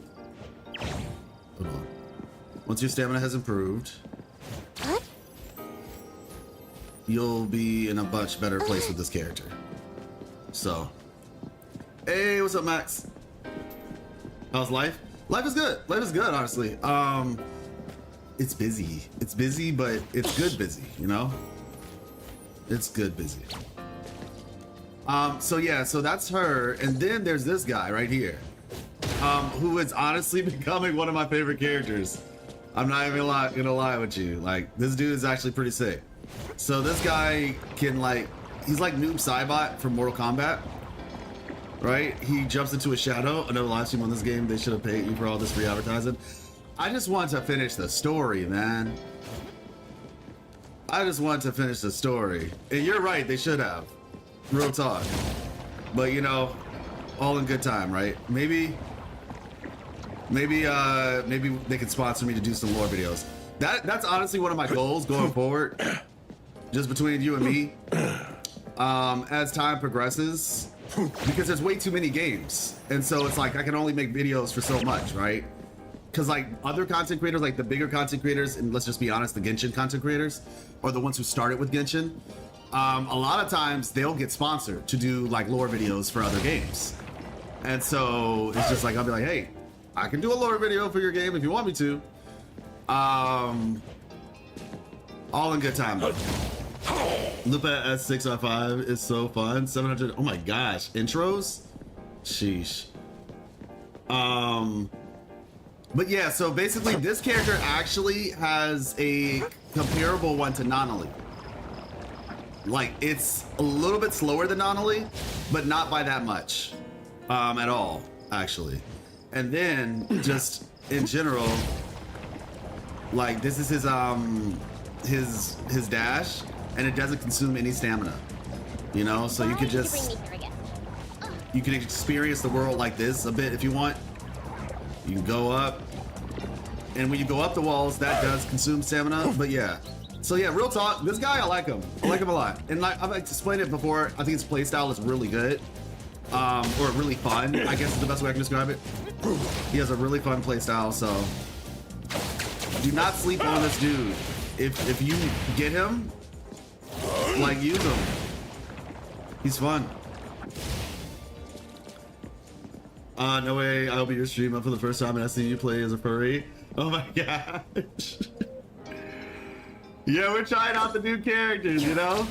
Hold on. Once your stamina has improved, you'll be in a much better place with this character. So, hey, what's up, Max? How's life? Life is good. Life is good, honestly. It's busy. It's busy, but it's good busy, you know? It's good busy. So yeah, so that's her. And then there's this guy right here, who is honestly becoming one of my favorite characters. I'm not even gonna lie with you. Like, this dude is actually pretty sick. So this guy can like, he's like Noob Saibot from Mortal Kombat, right? He jumps into a shadow. Another live stream on this game. They should have paid you for all this free advertising. I just want to finish the story, man. I just want to finish the story. And you're right, they should have. Real talk. But you know, all in good time, right? Maybe they could sponsor me to do some lore videos. That's honestly one of my goals going forward. Just between you and me. As time progresses. Because there's way too many games. And so it's like I can only make videos for so much, right? Because like other content creators, like the bigger content creators, and let's just be honest, the Genshin content creators, or the ones who started with Genshin, a lot of times they'll get sponsored to do like lore videos for other games. And so it's just like, I'll be like, hey, I can do a lore video for your game if you want me to. All in good time though. Lupa S605 is so fun. 700, oh my gosh, intros? Sheesh. But yeah, so basically this character actually has a comparable one to Nonali. Like, it's a little bit slower than Nonali, but not by that much at all, actually. And then just in general, like this is his dash, and it doesn't consume any stamina. You know, so you could Why did just you bring me here again? you can experience the world like this a bit if you want. You can go up, and when you go up the walls, that does consume stamina. But yeah, so yeah, real talk. This guy, I like him. I like him a lot, and like I've explained it before. I think his playstyle is really good, or really fun. I guess is the best way I can describe it. He has a really fun playstyle, so do not sleep on this dude. If you get him, like, use him. He's fun. No way. I'll be your stream up for the first time and I see you play as a furry. Oh my gosh. Yeah, we're trying out the new characters, you know?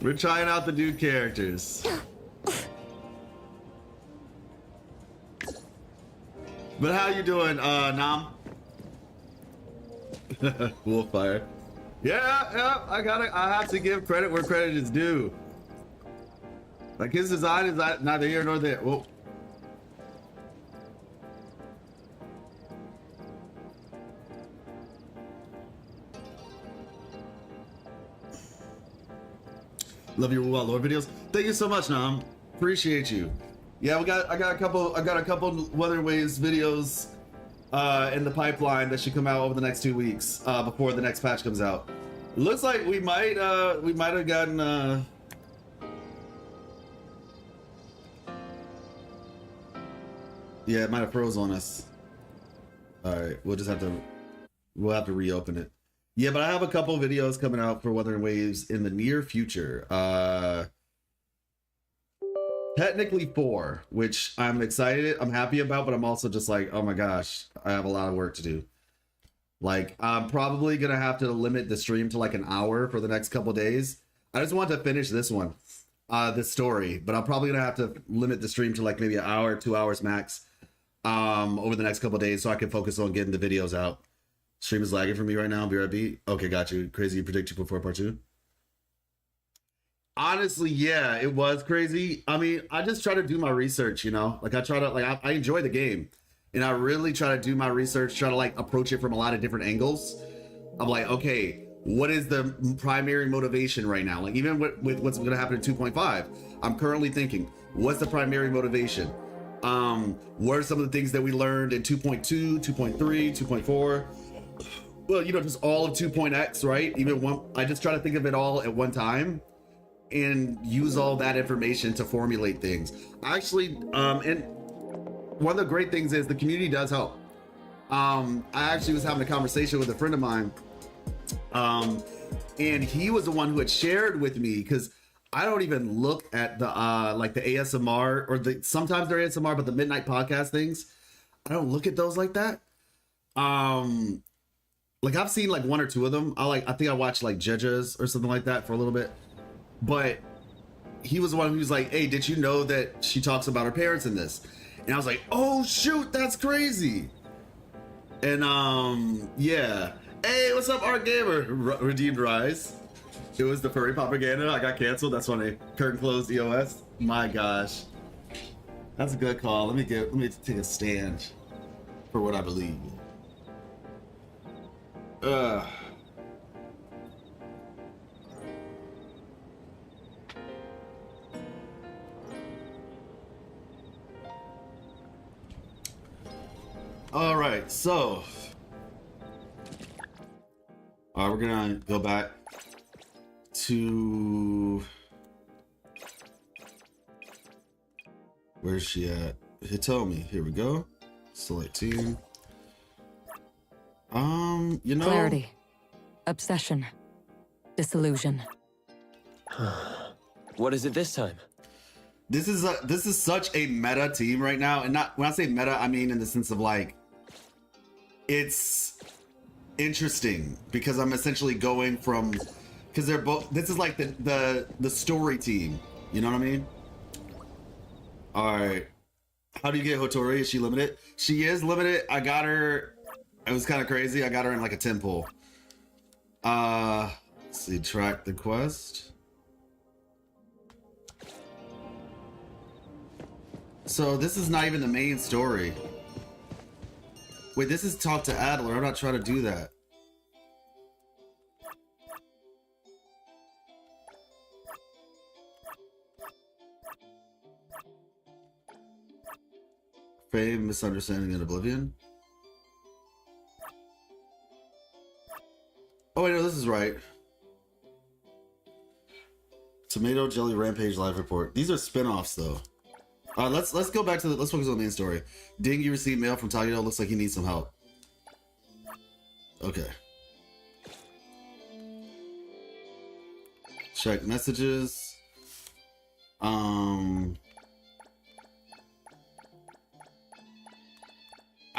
We're trying out the new characters. But how you doing, Nam? Wolfire. Yeah, I have to give credit where credit is due. Like, his design is neither here nor there. Whoa. Love your WUWA lore videos. Thank you so much, Nam. Appreciate you. Yeah, I got a couple Weather Waves videos in the pipeline that should come out over the next 2 weeks before the next patch comes out. Looks like we might have gotten yeah, it might have froze on us. All right, we'll have to reopen it. Yeah, but I have a couple videos coming out for Weather and Waves in the near future. Technically 4, which I'm excited, I'm happy about, but I'm also just like, oh my gosh, I have a lot of work to do. Like, I'm probably gonna have to limit the stream to like an hour for the next couple days. I just want to finish this one, this story, but I'm probably gonna have to limit the stream to like maybe an hour, 2 hours max, over the next couple days so I can focus on getting the videos out. Stream is lagging for me right now. BRB. Okay, got you. Crazy. You predict you before part 2. Honestly, yeah, it was crazy. I mean, I just try to do my research, you know? Like, I enjoy the game. And I really try to do my research, try to, like, approach it from a lot of different angles. I'm like, okay, what is the primary motivation right now? Like, even with what's going to happen in 2.5, I'm currently thinking, what's the primary motivation? What are some of the things that we learned in 2.2, 2.3, 2.4? Well, you know, just all of 2.x, right? Even one, I just try to think of it all at one time and use all that information to formulate things. Actually, and one of the great things is the community does help. I actually was having a conversation with a friend of mine, and he was the one who had shared with me, because I don't even look at the like the ASMR or sometimes they're ASMR, but the midnight podcast things, I don't look at those like that. Like, I've seen like 1 or 2 of them. I think I watched like Jeja's or something like that for a little bit. But he was the one who was like, hey, did you know that she talks about her parents in this? And I was like, oh shoot, that's crazy. And yeah. Hey, what's up, Art Gamer? Redeemed Rise. It was the furry propaganda. I got canceled. That's when I curtain closed EOS. My gosh. That's a good call. Let me take a stand for what I believe. All right, so we're gonna go back to where's she at? Hitomi. Here we go. Select team. You know, Clarity. Obsession. Disillusion. What is it this time? this is such a meta team right now, and not when I say meta, I mean in the sense of like it's interesting because I'm essentially going from, because they're both, this is like the story team, you know what I mean? All right, how do you get Hotori? Is she limited? She is limited. I got her, it was kind of crazy, I got her in like a 10 pull. Let's see, track the quest. So this is not even the main story. Wait, this is talk to Adler. I'm not trying to do that. misunderstanding and oblivion. Oh wait, no, this is right. Tomato Jelly Rampage live report. These are spin-offs though. Let's go back to let's focus on the main story. Ding, you received mail from Tagudo. Looks like he needs some help. Okay. Check messages. I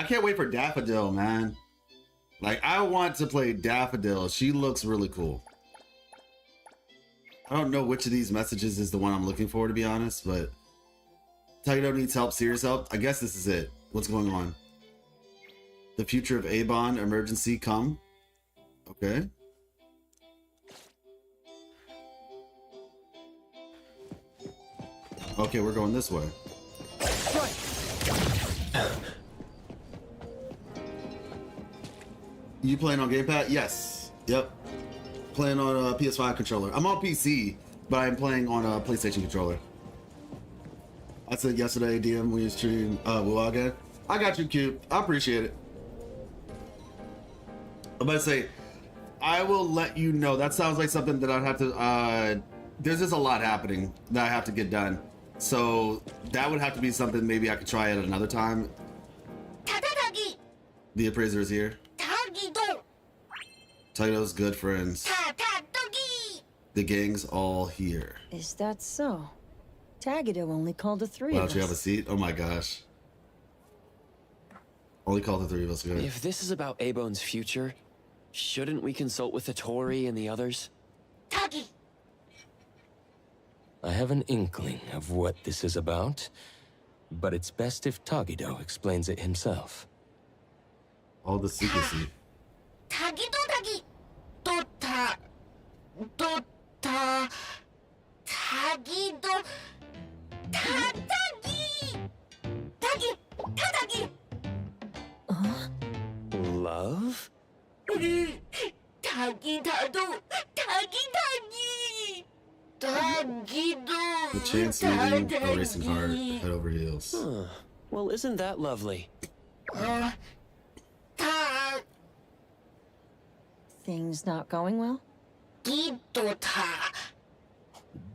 can't wait for Daffodil, man. Like, I want to play Daffodil. She looks really cool. I don't know which of these messages is the one I'm looking for, to be honest, but Tagudo needs help, serious help. I guess this is it. What's going on? The future of Avon, emergency, come. Okay. Okay, we're going this way. You playing on gamepad? Yes. Yep. Playing on a PS5 controller. I'm on PC, but I'm playing on a PlayStation controller. I said yesterday, DM, when you stream WUWA again. I got you, Cube. I appreciate it. I'm about to say, I will let you know. That sounds like something that I'd have to, there's just a lot happening that I have to get done. So that would have to be something maybe I could try at another time. The appraiser is here. Tagudo's good friends. The gang's all here. Is that so? Tagudo only called the three Why of don't you have a us. seat? Oh my gosh. Only called the three of us. Good. If this is about Abone's future, shouldn't we consult with the Tori and the others? I have an inkling of what this is about, but it's best if Tagudo explains it himself. All the secrecy. Love? The chance leading a racing heart, head over heels. Huh. Well, isn't that lovely? Things not going well?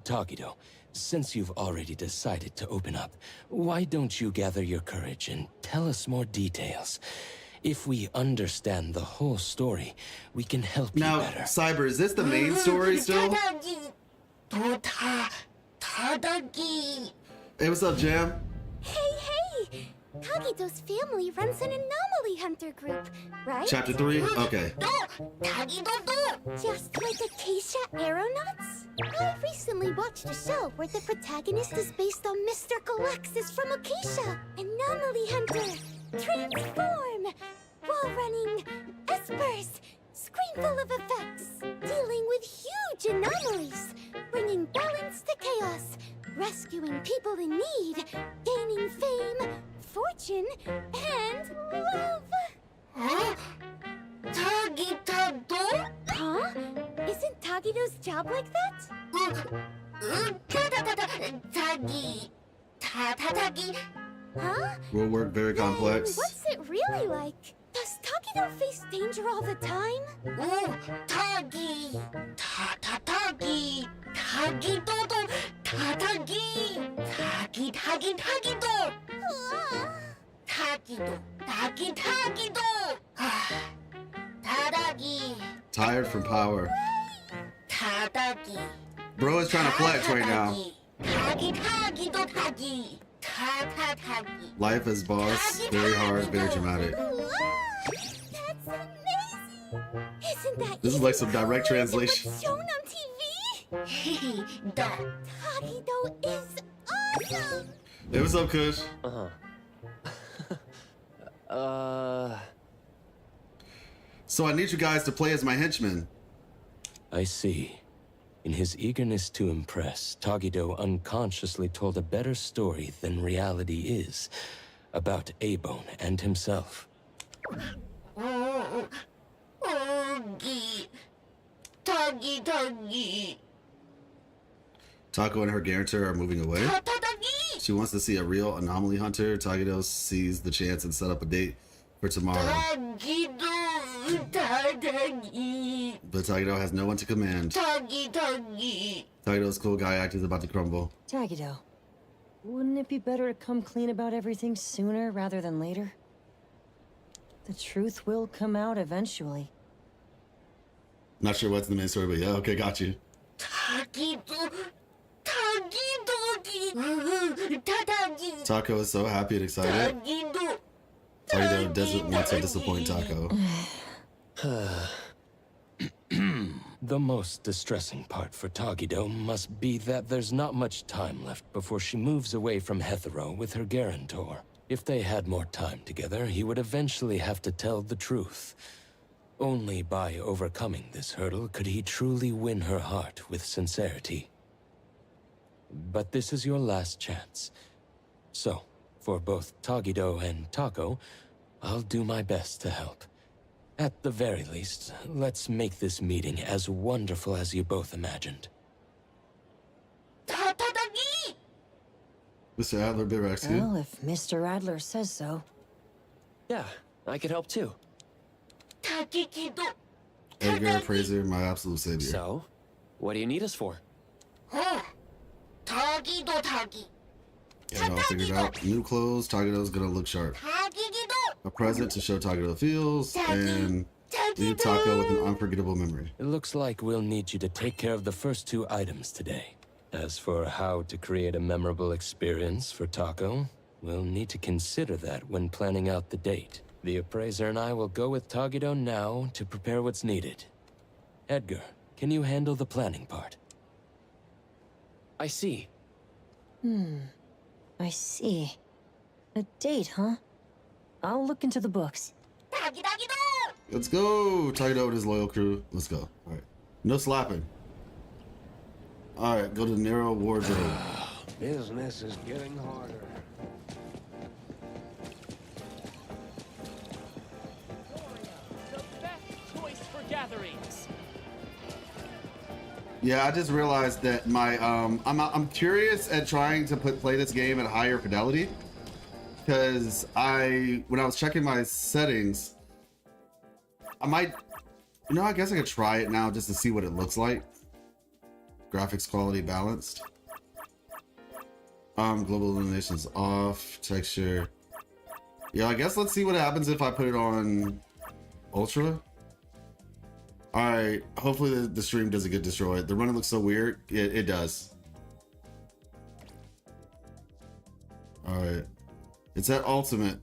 Tagudo, since you've already decided to open up, why don't you gather your courage and tell us more details? If we understand the whole story, we can help Now, you better. Cyber, is this the main story still? Hey, what's up, Jam? Hey! Tagido's family runs an anomaly hunter group, right? Chapter 3? Okay. Just like Acacia Aeronauts? I recently watched a show where the protagonist is based on Mr. Galexis from Acacia, Anomaly Hunter. Transform! While running espers, screen full of effects, dealing with huge anomalies, bringing balance to chaos, rescuing people in need, gaining fame, fortune, and love. Huh? Isn't Tagido's job like that? Huh? Will work very complex. What's it really like? Does Tagido face danger all the time? Tired from power. Bro is trying to flex right now. Life as boss, very hard, very dramatic. That's amazing! Isn't that This is like some direct translation. what's shown on TV? Tagido is awesome! Hey, what's up, Kush? So I need you guys to play as my henchmen. I see. In his eagerness to impress, Tagudo unconsciously told a better story than reality is about Abone and himself. Taco and her guarantor are moving away. She wants to see a real anomaly hunter. Tagido sees the chance and set up a date for tomorrow. But Tagido has no one to command. Tagido's cool guy act is about to crumble. Tagido, wouldn't it be better to come clean about everything sooner rather than later? The truth will come out eventually. Not sure what's the main story, but yeah, okay, got you. Taco is so happy and excited. Tagido doesn't want to disappoint Taco. The most distressing part for Tagido must be that there's not much time left before she moves away from Hetero with her guarantor. If they had more time together, he would eventually have to tell the truth. Only by overcoming this hurdle could he truly win her heart with sincerity. But this is your last chance. So, for both Tagido and Taco, I'll do my best to help. At the very least, let's make this meeting as wonderful as you both imagined. Mr. Adler bid rescue. Well, if Mr. Adler says so. Yeah, I could help too. Edgar Appraiser, my absolute savior. So, what do you need us for? Yeah, it all figured out. New clothes, Tagido's gonna look sharp. A present to show Tagido feels, and leave Taco with an unforgettable memory. It looks like we'll need you to take care of the first two items today. As for how to create a memorable experience for Taco, we'll need to consider that when planning out the date. The appraiser and I will go with Tagido now to prepare what's needed. Edgar, can you handle the planning part? I see. I see. A date, huh? I'll look into the books. Let's go! Tagido with his loyal crew. Let's go. Alright. No slapping. Alright, go to the narrow wardrobe. Business is getting harder. The best choice for gatherings. Yeah, I just realized that my I'm curious at trying to play this game at higher fidelity, because when I was checking my settings, I might, I guess I could try it now just to see what it looks like. Graphics quality balanced. Global illumination's off. Texture. Yeah, I guess let's see what happens if I put it on Ultra. Alright, hopefully the stream doesn't get destroyed. The running looks so weird. It does. Alright. It's at ultimate.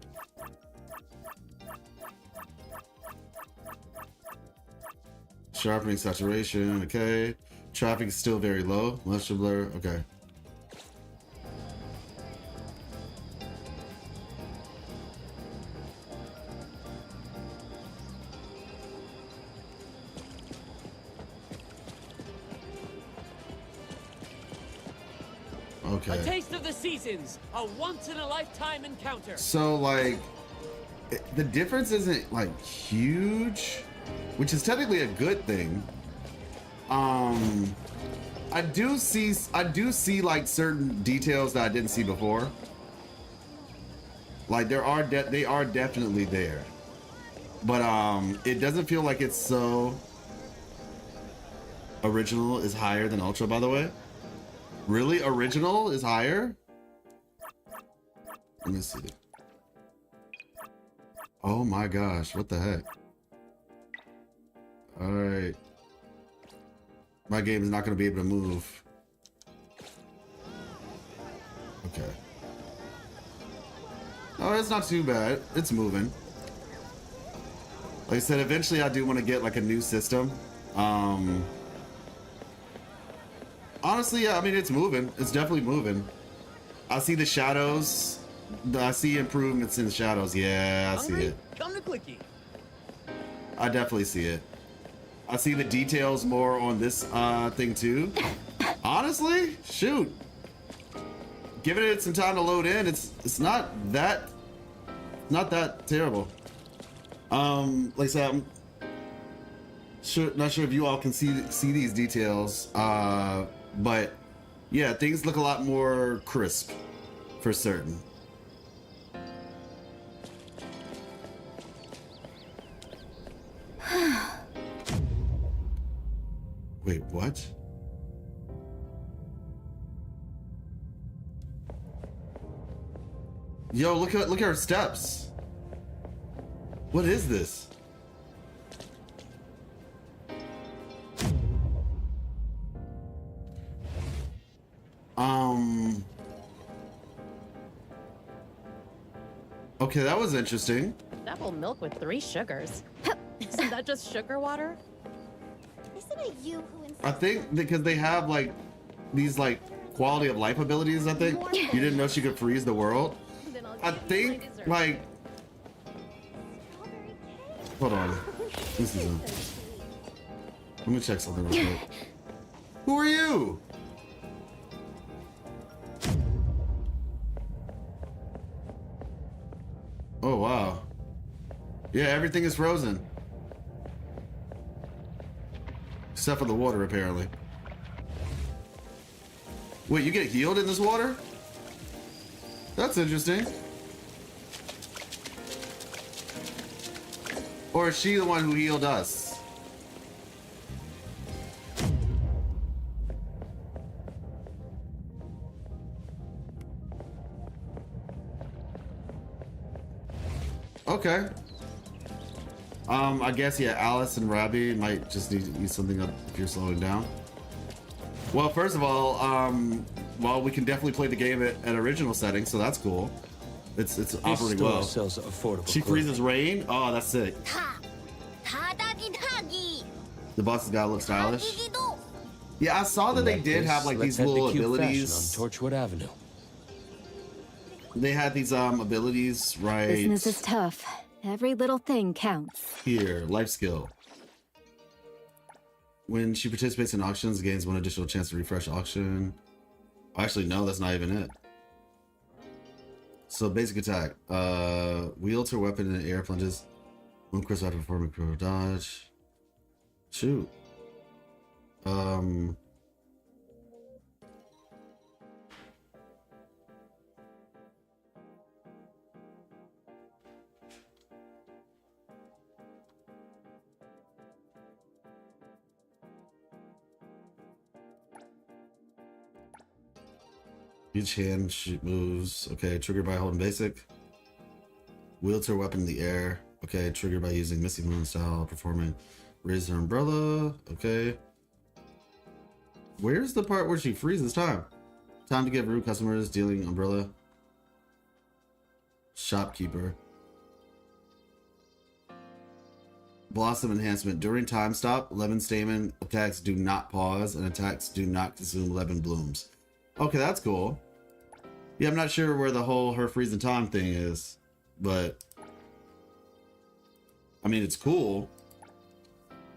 Sharpening saturation, okay. Traffic is still very low. Moisture blur, okay. Okay. A taste of the seasons, a once-in-a-lifetime encounter. So, like, the difference isn't, like, huge, which is technically a good thing. I do see like certain details that I didn't see before. Like they are definitely there, but it doesn't feel like it's so. Original is higher than Ultra, by the way. Really, original is higher? Let me see. Oh my gosh, what the heck? All right. My game is not going to be able to move. Okay. Oh, it's not too bad. It's moving. Like I said, eventually I do want to get like a new system. Honestly, yeah, I mean, it's moving. It's definitely moving. I see the shadows. I see improvements in the shadows. Yeah, I see it. Come to Clicky. I definitely see it. I see the details more on this thing too. Honestly, shoot. Giving it some time to load in, it's not that terrible. Like I said, I'm not sure if you all can see these details, but yeah, things look a lot more crisp. for certain. Wait, what? Yo, look at her steps. What is this? Okay, that was interesting. Double milk with 3 sugars. Isn't that just sugar water? Isn't it you who I think because they have like these like quality of life abilities, I think. You didn't know she could freeze the world? I think like hold on. This is let me check something real quick. Who are you? Oh wow. Yeah, everything is frozen. Except for the water, apparently. Wait, you get healed in this water? That's interesting. Or is she the one who healed us? Okay. I guess, yeah, Alice and Robbie might just need to use something up if you're slowing down. Well, first of all, well, we can definitely play the game at original settings, so that's cool. It's operating well. Sells affordable she freezes rain? Oh, that's sick. The boss has gotta look stylish. Yeah, I saw that they did have like these little abilities on Torchwood Avenue. They had these abilities, right? Business is tough. Every little thing counts. Here, life skill. When she participates in auctions, gains 1 additional chance to refresh auction. Actually, no, that's not even it. So basic attack. Wields her weapon in the air, plunges. One crystal after performing pro dodge. Shoot. Each hand she moves. Okay, triggered by holding basic. Wields her weapon in the air. Okay, triggered by using Misty Moon style, performing raise her umbrella. Okay. Where's the part where she freezes time? Time to give rude customers, dealing umbrella. Shopkeeper. Blossom enhancement. During time stop, lemon stamen attacks do not pause and attacks do not consume lemon blooms. Okay, that's cool. Yeah, I'm not sure where the whole her freezing time thing is, but I mean, it's cool.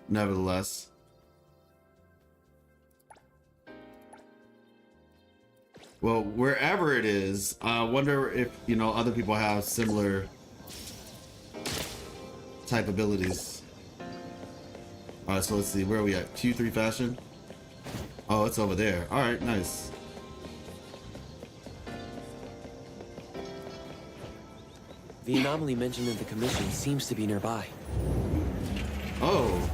Nevertheless. Well, wherever it is, I wonder if, you know, other people have similar type abilities. All right, so let's see, where are we at? Q3 fashion? Oh, it's over there. All right, nice. The anomaly mentioned in the commission seems to be nearby. Oh.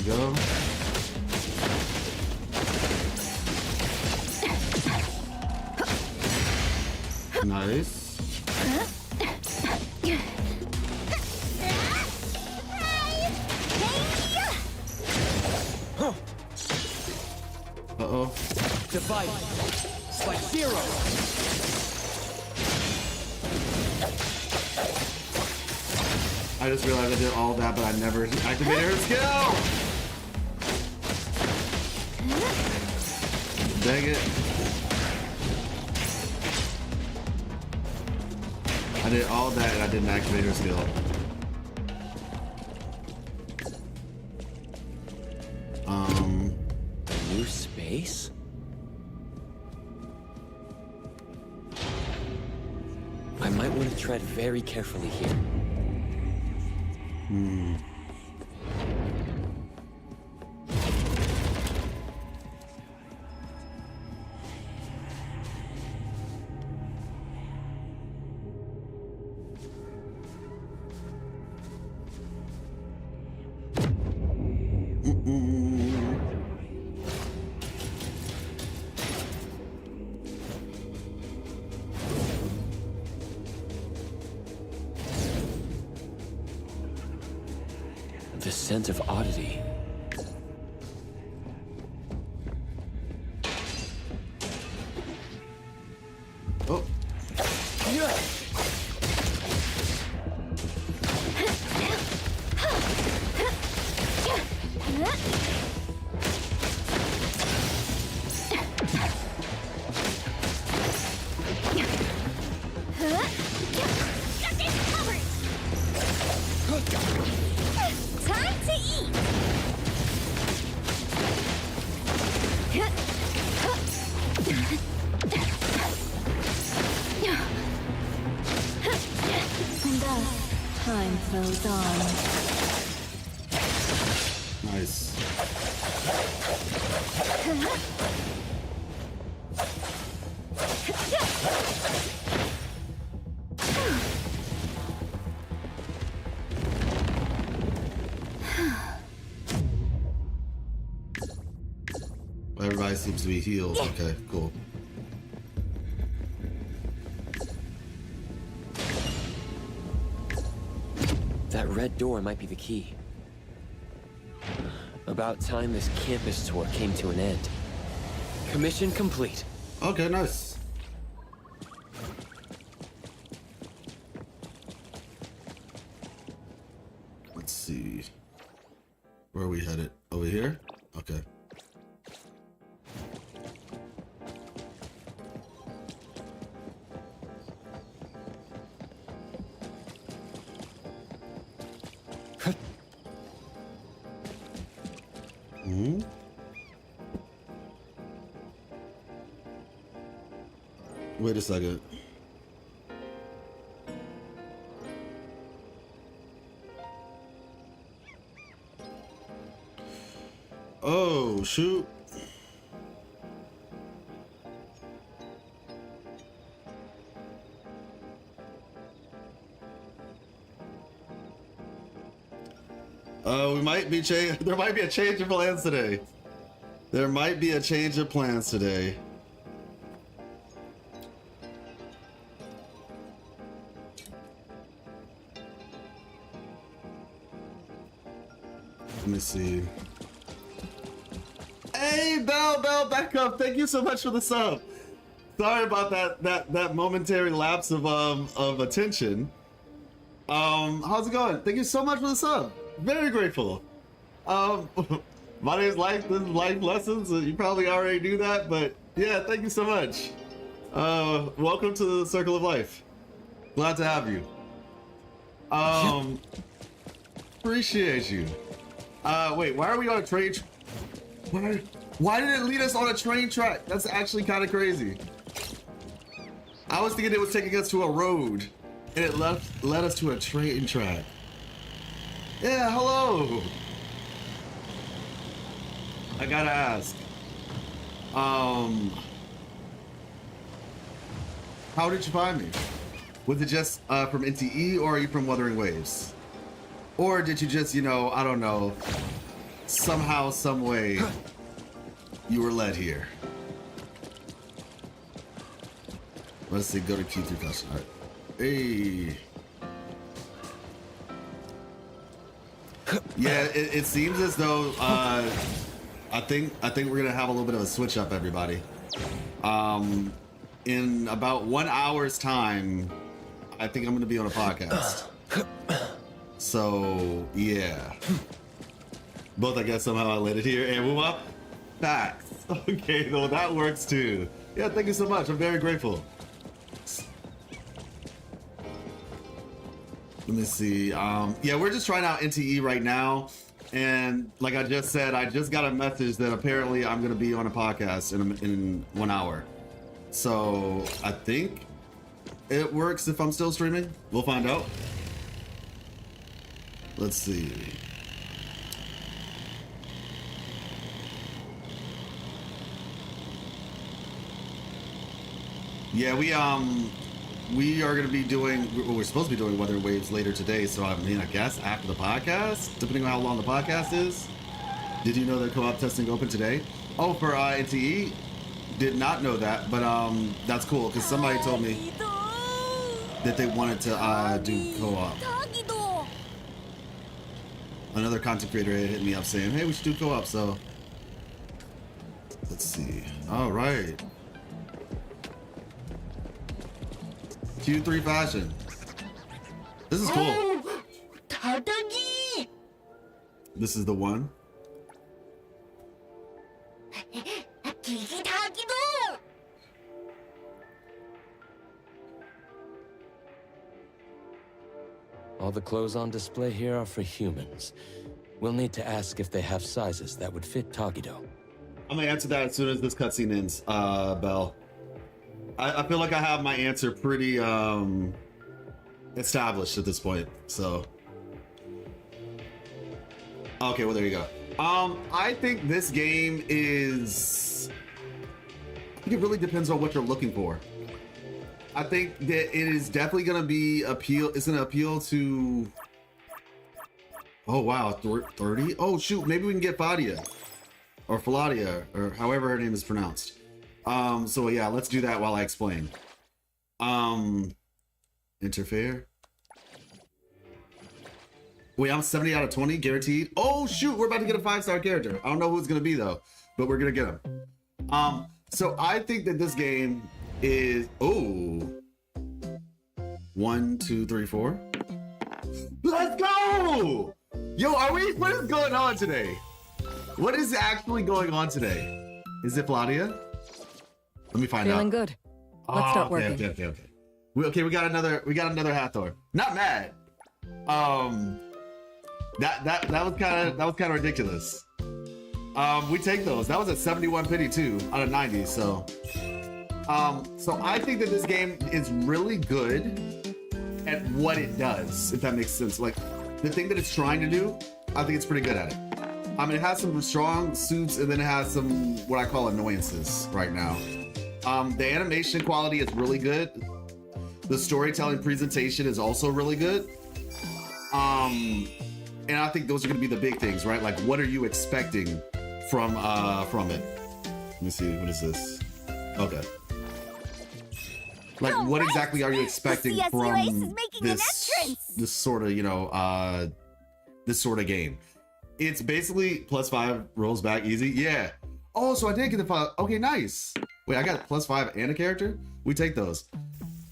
Go. Nice. Uh-oh. Divide. Spike 0. I just realized I did all that, but I never activated her skill! Dang it. I did all that and I didn't activate her skill. new space? I might want to tread very carefully here. The scent of oddity. Oh. Time to eat! And thus, time flows on. Nice. Everybody seems to be healed. Okay, cool. That red door might be the key. About time this campus tour came to an end. Commission complete. Okay, nice. Let's see. Where are we headed? Over here? Okay. Wait a second. Oh, shoot. We might be there might be a change of plans today. There might be a change of plans today. Let me see. Hey, Bell, back up. Thank you so much for the sub. Sorry about that momentary lapse of attention. How's it going? Thank you so much for the sub. Very grateful. My name's Life. This is Life Lessons. You probably already knew that, but yeah, thank you so much. Welcome to the Circle of Life. Glad to have you. Appreciate you. Wait, why are we on a train? Why did it lead us on a train track? That's actually kind of crazy. I was thinking it was taking us to a road, and it led us to a train track. Yeah, hello. I gotta ask. How did you find me? Was it just from NTE, or are you from Wuthering Waves? Or did you just, I don't know, somehow, some way, you were led here? Let's see, go to Q3 question. All right. Hey. Yeah, it seems as though I think we're gonna have a little bit of a switch up, everybody. In about 1 hour's time, I think I'm gonna be on a podcast. So yeah. Both, I guess somehow I landed here. And WUWA, facts. Okay, though that works too. Yeah, thank you so much. I'm very grateful. Let me see. Yeah, we're just trying out NTE right now. And like I just said, I just got a message that apparently I'm going to be on a podcast in 1 hour. So I think it works if I'm still streaming. We'll find out. Let's see. Yeah, we are going to be doing, we're supposed to be doing Weather Waves later today. So I mean, I guess after the podcast, depending on how long the podcast is. Did you know that co-op testing open today? Oh, for NTE? Did not know that, but that's cool because somebody told me that they wanted to do co-op. Another content creator hit me up saying, hey, we should do co-op, so let's see. All right. Q3 fashion. This is cool. This is the one. All the clothes on display here are for humans. We'll need to ask if they have sizes that would fit Tagido. I'm gonna answer that as soon as this cutscene ends, Belle. I feel like I have my answer pretty established at this point, so. Okay, well there you go. I think this game is, I think it really depends on what you're looking for. I think that it is definitely gonna be it's gonna appeal to, oh wow, 30? Oh shoot, maybe we can get Fadia or Faladia or however her name is pronounced. So yeah, let's do that while I explain. Interfere. Wait, I'm 70 out of 20 guaranteed. Oh shoot, we're about to get a 5-star character. I don't know who it's gonna be though, but we're gonna get him. So I think that this game is, oh, 1, 2, 3, 4. Let's go! Yo, what is going on today? What is actually going on today? Is it Fladia? Let me find out. Feeling good. Let's start working. Okay, we got another Hathor. Not mad. That was kind of ridiculous. We take those. That was a 71 pity too out of 90. So I think that this game is really good at what it does, if that makes sense. Like the thing that it's trying to do, I think it's pretty good at it. I mean, it has some strong suits and then it has some what I call annoyances right now. The animation quality is really good. The storytelling presentation is also really good. And I think those are going to be the big things, right? Like, what are you expecting from it? Let me see. What is this? Okay. Like, what exactly are you expecting from this sort of, this sort of game? It's basically +5 rolls back easy. Yeah. Oh, so I did get the 5. Okay, nice. Wait, I got +5 and a character? We take those.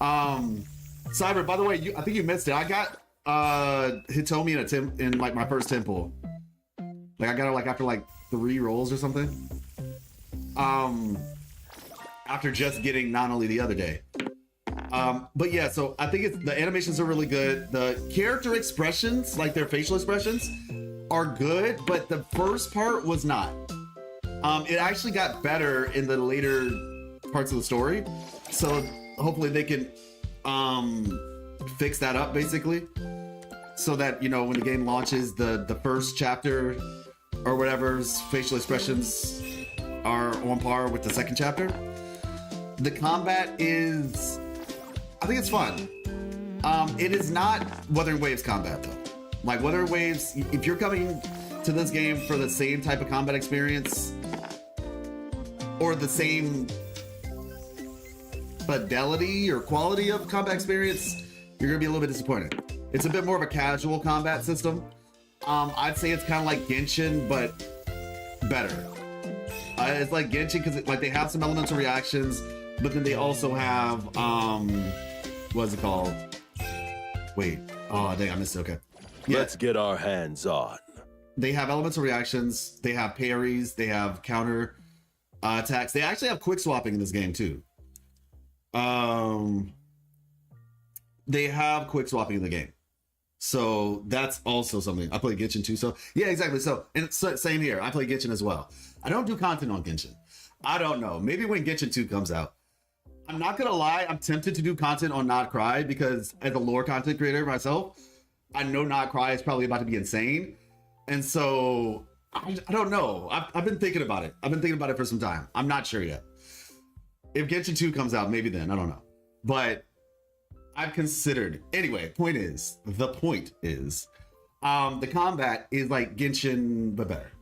Cyber, by the way, I think you missed it. I got Hitomi in like my first 10 pull. Like I got her like after like 3 rolls or something. After just getting Nanoli the other day. But yeah, so I think the animations are really good. The character expressions, like their facial expressions, are good, but the first part was not. It actually got better in the later parts of the story. So hopefully they can fix that up basically. So that, when the game launches, the first chapter or whatever's facial expressions are on par with the second chapter. The combat is, I think it's fun. It is not Wuthering Waves combat though. Like Wuthering Waves, if you're coming to this game for the same type of combat experience or the same fidelity or quality of combat experience, you're gonna be a little bit disappointed. It's a bit more of a casual combat system. I'd say it's kind of like Genshin, but better. It's like Genshin because like they have some elements of reactions, but then they also have what's it called? Wait, oh dang, I missed it. Okay. Yeah. Let's get our hands on. They have elements of reactions. They have parries. They have counter attacks. They actually have quick swapping in this game too. They have quick swapping in the game. So that's also something. I play Genshin too. So yeah, exactly. So, and so, same here. I play Genshin as well. I don't do content on Genshin. I don't know. Maybe when Genshin 2 comes out. I'm not gonna lie, I'm tempted to do content on Not Cry because as a lore content creator myself, I know Not Cry is probably about to be insane. And so I don't know. I've been thinking about it. I've been thinking about it for some time. I'm not sure yet. If Genshin 2 comes out, maybe then. I don't know. But I've considered. Anyway, the point is, the combat is like Genshin, but better.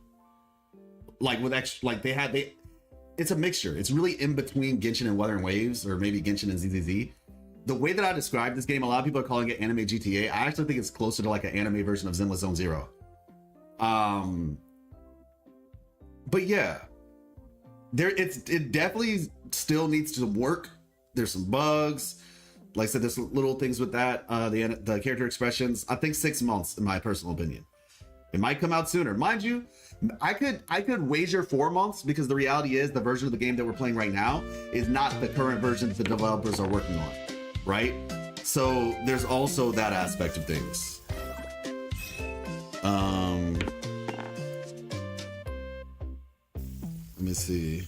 Like with extra, like it's a mixture. It's really in between Genshin and Wuthering Waves, or maybe Genshin and ZZZ. The way that I describe this game, a lot of people are calling it anime GTA. I actually think it's closer to like an anime version of Zenless Zone Zero. But yeah, it definitely still needs to work. There's some bugs. Like I said, there's little things with that. The character expressions. I think 6 months, in my personal opinion. It might come out sooner, mind you. I could wager 4 months, because the reality is the version of the game that we're playing right now is not the current version the developers are working on, right? So there's also that aspect of things. Let me see.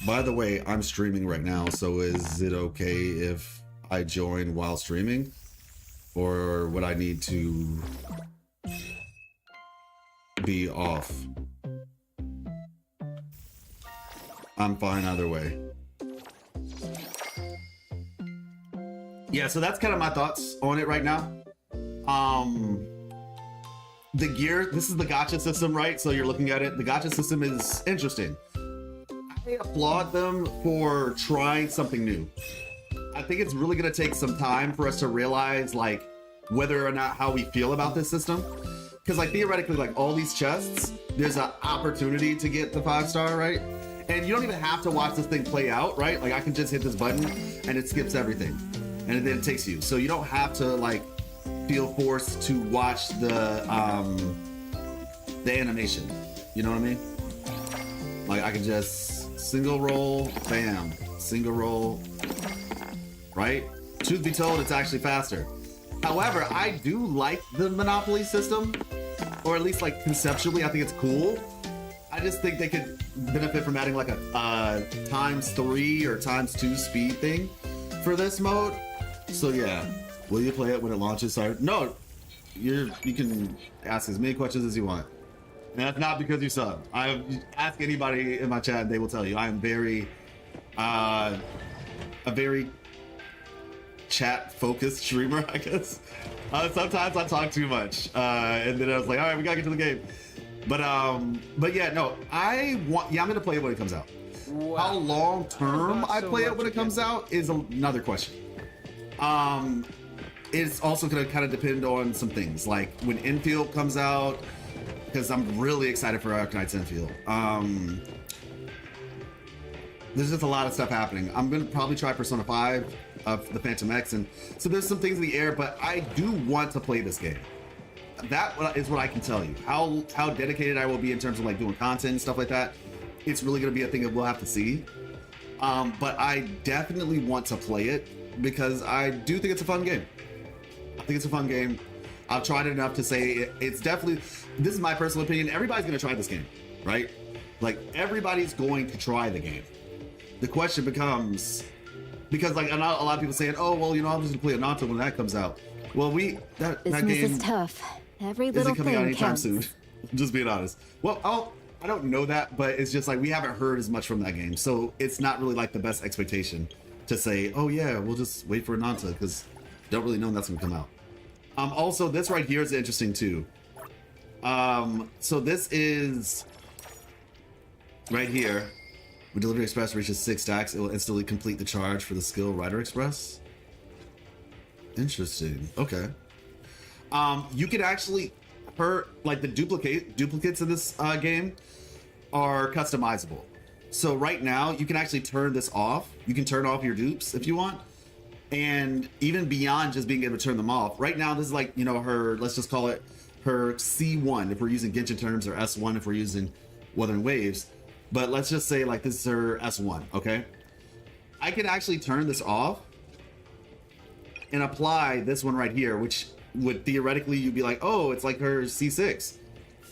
By the way, I'm streaming right now, so is it okay if I join while streaming? Or would I need to be off? I'm fine either way. Yeah, so that's kind of my thoughts on it right now. The gear, this is the gacha system, right? So you're looking at it. The gacha system is interesting. I applaud them for trying something new. I think it's really gonna take some time for us to realize like whether or not how we feel about this system. Because like theoretically, like all these chests, there's an opportunity to get the 5-star, right? And you don't even have to watch this thing play out, right? Like I can just hit this button and it skips everything. And then it takes you. So you don't have to like feel forced to watch the animation. You know what I mean? Like I can just single roll, bam, single roll, right? Truth be told, it's actually faster. However, I do like the Monopoly system, or at least like conceptually, I think it's cool. I just think they could benefit from adding like a ×3 or ×2 speed thing for this mode. So yeah, will you play it when it launches? Sorry, no, you can ask as many questions as you want. And that's not because you sub. Ask anybody in my chat and they will tell you. I am very, a very chat-focused streamer, I guess. Sometimes I talk too much. And then I was like, all right, we gotta get to the game. But yeah, no, I'm gonna play it when it comes out. Wow. How long term I play it when it comes out is another question. It's also gonna kind of depend on some things, like when Enfield comes out, because I'm really excited for Arknights Enfield. There's just a lot of stuff happening. I'm gonna probably try Persona 5 of the Phantom X, and so there's some things in the air, but I do want to play this game. That is what I can tell you. How dedicated I will be in terms of like doing content and stuff like that, it's really gonna be a thing that we'll have to see. But I definitely want to play it because I do think it's a fun game. I think it's a fun game. I've tried it enough to say it's definitely, this is my personal opinion, everybody's gonna try this game, right? Like everybody's going to try the game. The question becomes, because like a lot of people saying, oh, well, you know, I'm just gonna play Ananta when that comes out. Well, that game is tough. Every little isn't coming out thing anytime counts. soon. Just being honest. Well, I don't know that, but it's just like we haven't heard as much from that game, so it's not really like the best expectation to say, oh yeah, we'll just wait for Ananta because don't really know when that's gonna come out. Also, this right here is interesting too. So this is right here. When Delivery Express reaches 6 stacks, it will instantly complete the charge for the skill Rider Express. Interesting. Okay. You can actually, like the duplicates in this game are customizable. So right now, you can actually turn this off. You can turn off your dupes if you want. And even beyond just being able to turn them off, right now this is like, you know, her, let's just call it her C1 if we're using Genshin terms, or S1 if we're using Wuthering Waves. But let's just say like this is her S1, okay? I can actually turn this off and apply this one right here, which would theoretically you'd be like, oh, it's like her C6.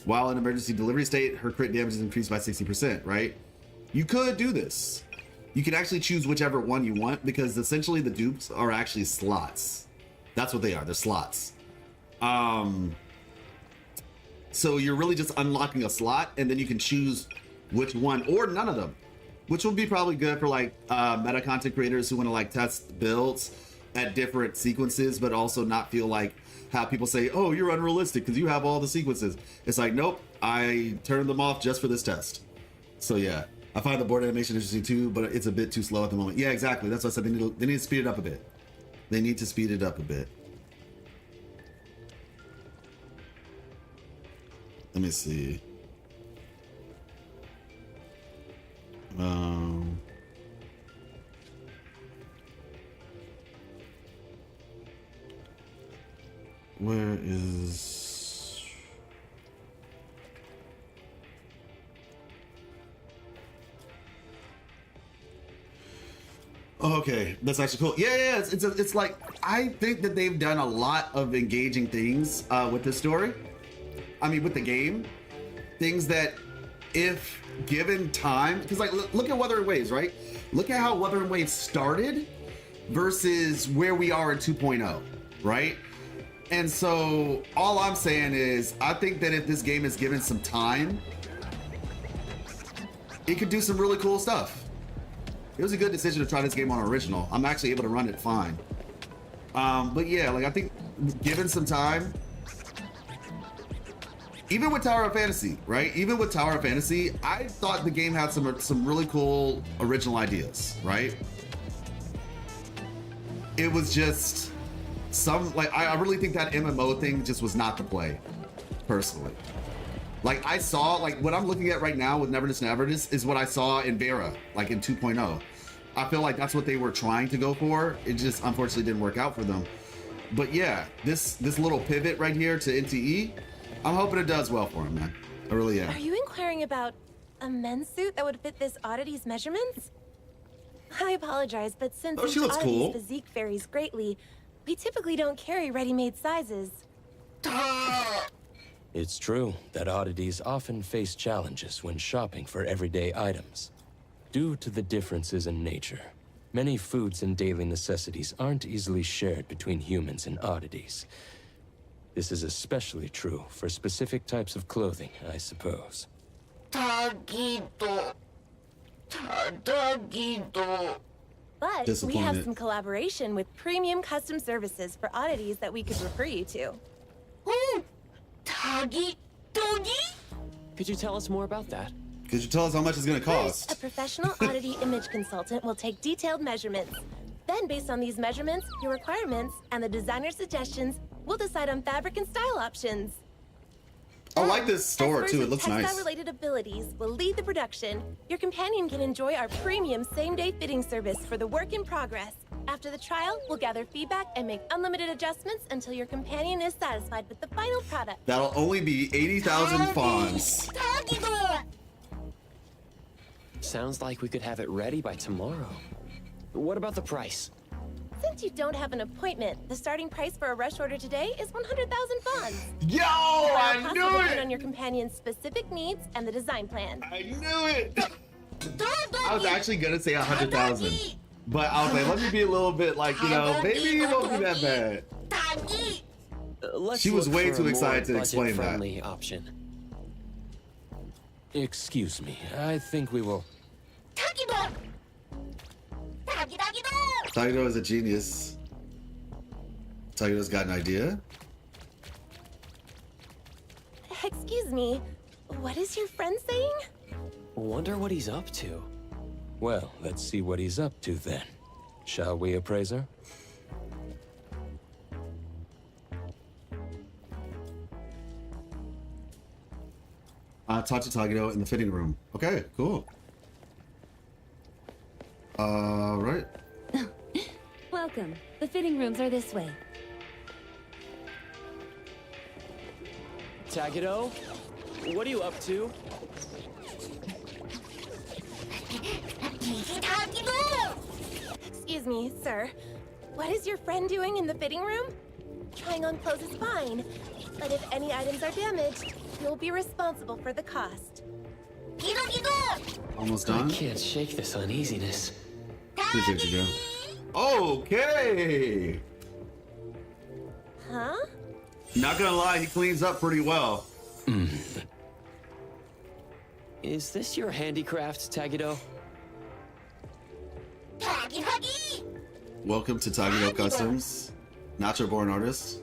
While in emergency delivery state, her crit damage is increased by 60%, right? You could do this. You can actually choose whichever one you want because essentially the dupes are actually slots. That's what they are, they're slots. So you're really just unlocking a slot and then you can choose which one or none of them, which will be probably good for like meta content creators who want to like test builds at different sequences, but also not feel like how people say, oh, you're unrealistic because you have all the sequences. It's like, nope, I turned them off just for this test. So yeah, I find the board animation interesting too, but it's a bit too slow at the moment. Yeah, exactly. That's what I said. They need to speed it up a bit. They need to speed it up a bit. Let me see. Where is... Okay, that's actually cool. Yeah, it's like, I think that they've done a lot of engaging things with this story. I mean, with the game. Things that, if given time, because like, look at Wuthering Waves, right? Look at how Wuthering Waves started versus where we are in 2.0, right? And so all I'm saying is, I think that if this game is given some time, it could do some really cool stuff. It was a good decision to try this game on original. I'm actually able to run it fine. But yeah, like I think given some time, even with Tower of Fantasy, right? Even with Tower of Fantasy, I thought the game had some really cool original ideas, right? It was just I really think that MMO thing just was not the play, personally. Like I saw, like what I'm looking at right now with Never is what I saw in Vera, like in 2.0. I feel like that's what they were trying to go for. It just unfortunately didn't work out for them. But yeah, this little pivot right here to NTE, I'm hoping it does well for him, man. I really am. Are you inquiring about a men's suit that would fit this oddity's measurements? I apologize, but since she looks oddity's cool. physique varies greatly, we typically don't carry ready-made sizes. It's true that oddities often face challenges when shopping for everyday items. Due to the differences in nature, many foods and daily necessities aren't easily shared between humans and oddities. This is especially true for specific types of clothing, I suppose. But we have some collaboration with premium custom services for oddities that we could refer you to. Could you tell us more about that? Could you tell us how much it's gonna cost? First, a professional oddity image consultant will take detailed measurements. Then, based on these measurements, your requirements, and the designer's suggestions, we'll decide on fabric and style options. I like this store too, it looks nice. Textile-related abilities will lead the production. Your companion can enjoy our premium same-day fitting service for the work in progress. After the trial, we'll gather feedback and make unlimited adjustments until your companion is satisfied with the final product. That'll only be 80,000 fawns. Sounds like we could have it ready by tomorrow. What about the price? Since you don't have an appointment, the starting price for a rush order today is 100,000 fawns. Yo, I knew it! On your companion's specific needs and the design plan. I knew it! I was actually gonna say 100,000, but I was like, let me be a little bit like, you know, maybe it won't be that bad. She was way too excited to explain that. Option. Excuse me, I think we will... Tagido is a genius. Tagido's got an idea. Excuse me, what is your friend saying? Wonder what he's up to. Well, let's see what he's up to then. Shall we, Appraiser? Talk to Tagido in the fitting room. Okay, cool. Right. Welcome. The fitting rooms are this way. Tagido, what are you up to? Excuse me, sir. What is your friend doing in the fitting room? Trying on clothes is fine, but if any items are damaged, you'll be responsible for the cost. Almost done. I can't shake this uneasiness. Appreciate you, Joe. Okay. Huh? Not gonna lie, he cleans up pretty well. Is this your handicraft, Tagido? Welcome to Tagido Customs. Natural born artist.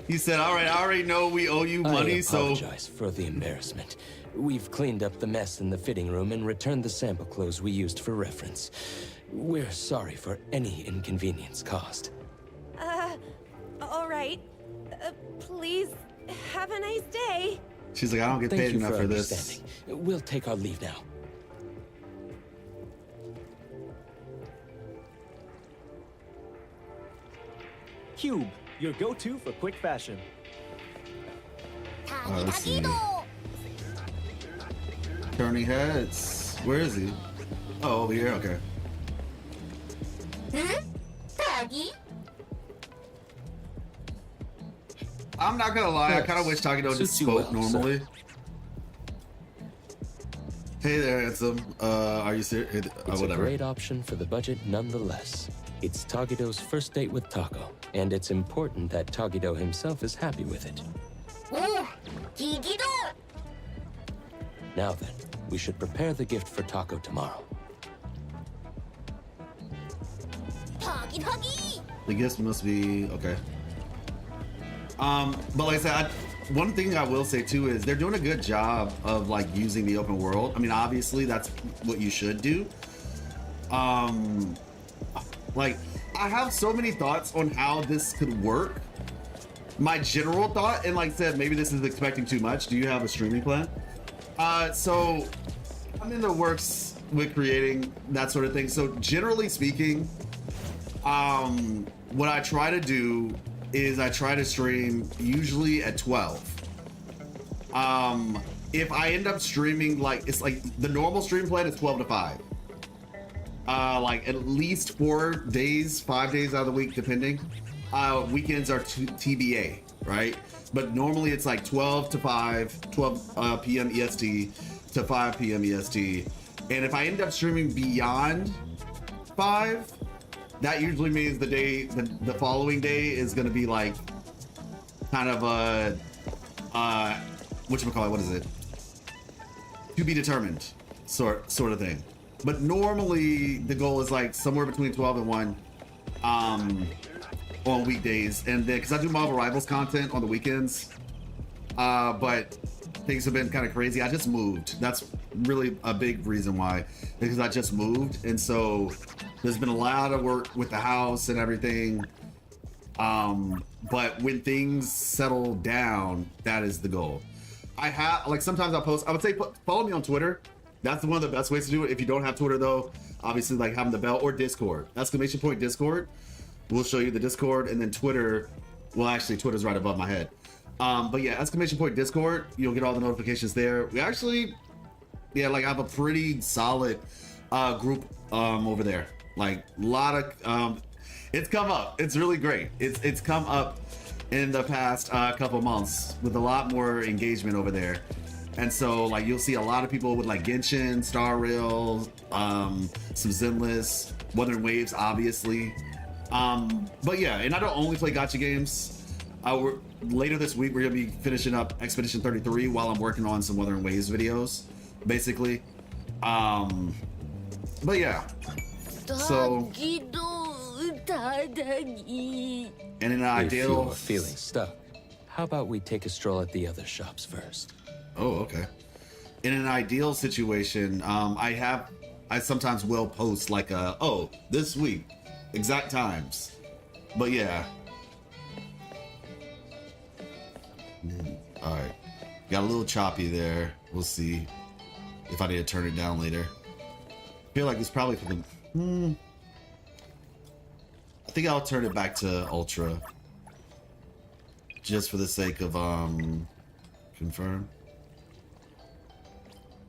He said, all right, I already know we owe you money, I apologize for the embarrassment. We've cleaned up the mess in the fitting room and returned the sample clothes we used for reference. We're sorry for any inconvenience caused. All right. Please, have a nice day. She's like, I don't get paid enough for this. Understanding. We'll take our leave now. Cube, your go-to for quick fashion. Let's see. Turning heads. Where is he? Oh, over here. Okay. I'm not gonna lie. I kind of wish Tagido just spoke normally. Hey there, handsome. Are you serious? It's a great option for the budget nonetheless. It's Tagido's first date with Taco, and it's important that Tagido himself is happy with it. Now then, we should prepare the gift for Taco tomorrow. The gifts must be okay. But like I said, one thing I will say too is they're doing a good job of like using the open world. I mean, obviously that's what you should do. Like I have so many thoughts on how this could work. My general thought, and like I said, maybe this is expecting too much. Do you have a streaming plan? So I'm in the works with creating that sort of thing. So generally speaking, what I try to do is I try to stream usually at 12. If I end up streaming, like it's like the normal stream plan is 12 to 5. Like at least 4 days, 5 days out of the week, depending. Weekends are TBA, right? But normally it's like 12 to 5, 12 p.m. EST to 5 p.m. EST. And if I end up streaming beyond 5, that usually means the following day is going to be like kind of a whatchamacallit, what is it? To be determined sort of thing. But normally the goal is like somewhere between 12 and 1 on weekdays, and then because I do Marvel Rivals content on the weekends, but things have been kind of crazy. I just moved. That's really a big reason why, because I just moved, and so there's been a lot of work with the house and everything. But when things settle down, that is the goal. I have like sometimes I'll post. I would say follow me on Twitter. That's one of the best ways to do it. If you don't have Twitter though, obviously like having the bell or Discord. Exclamation point Discord. We'll show you the Discord, and then Twitter. Well, actually, Twitter's right above my head. But yeah, exclamation point Discord. You'll get all the notifications there. We actually, yeah, like I have a pretty solid group over there. Like a lot of, it's come up. It's really great. It's come up in the past couple months with a lot more engagement over there. And so like you'll see a lot of people with like Genshin, Star Rail, some Zenless, Wuthering Waves, obviously. But yeah, and I don't only play gacha games. Later this week, we're gonna be finishing up Expedition 33 while I'm working on some Wuthering Waves videos, basically. But yeah. So, and in an ideal, if you're feeling stuck, how about we take a stroll at the other shops first? Oh, okay. In an ideal situation, I sometimes will post like this week, exact times. But yeah. All right. Got a little choppy there. We'll see if I need to turn it down later. I feel like it's probably for the... I think I'll turn it back to Ultra. just for the sake of confirm.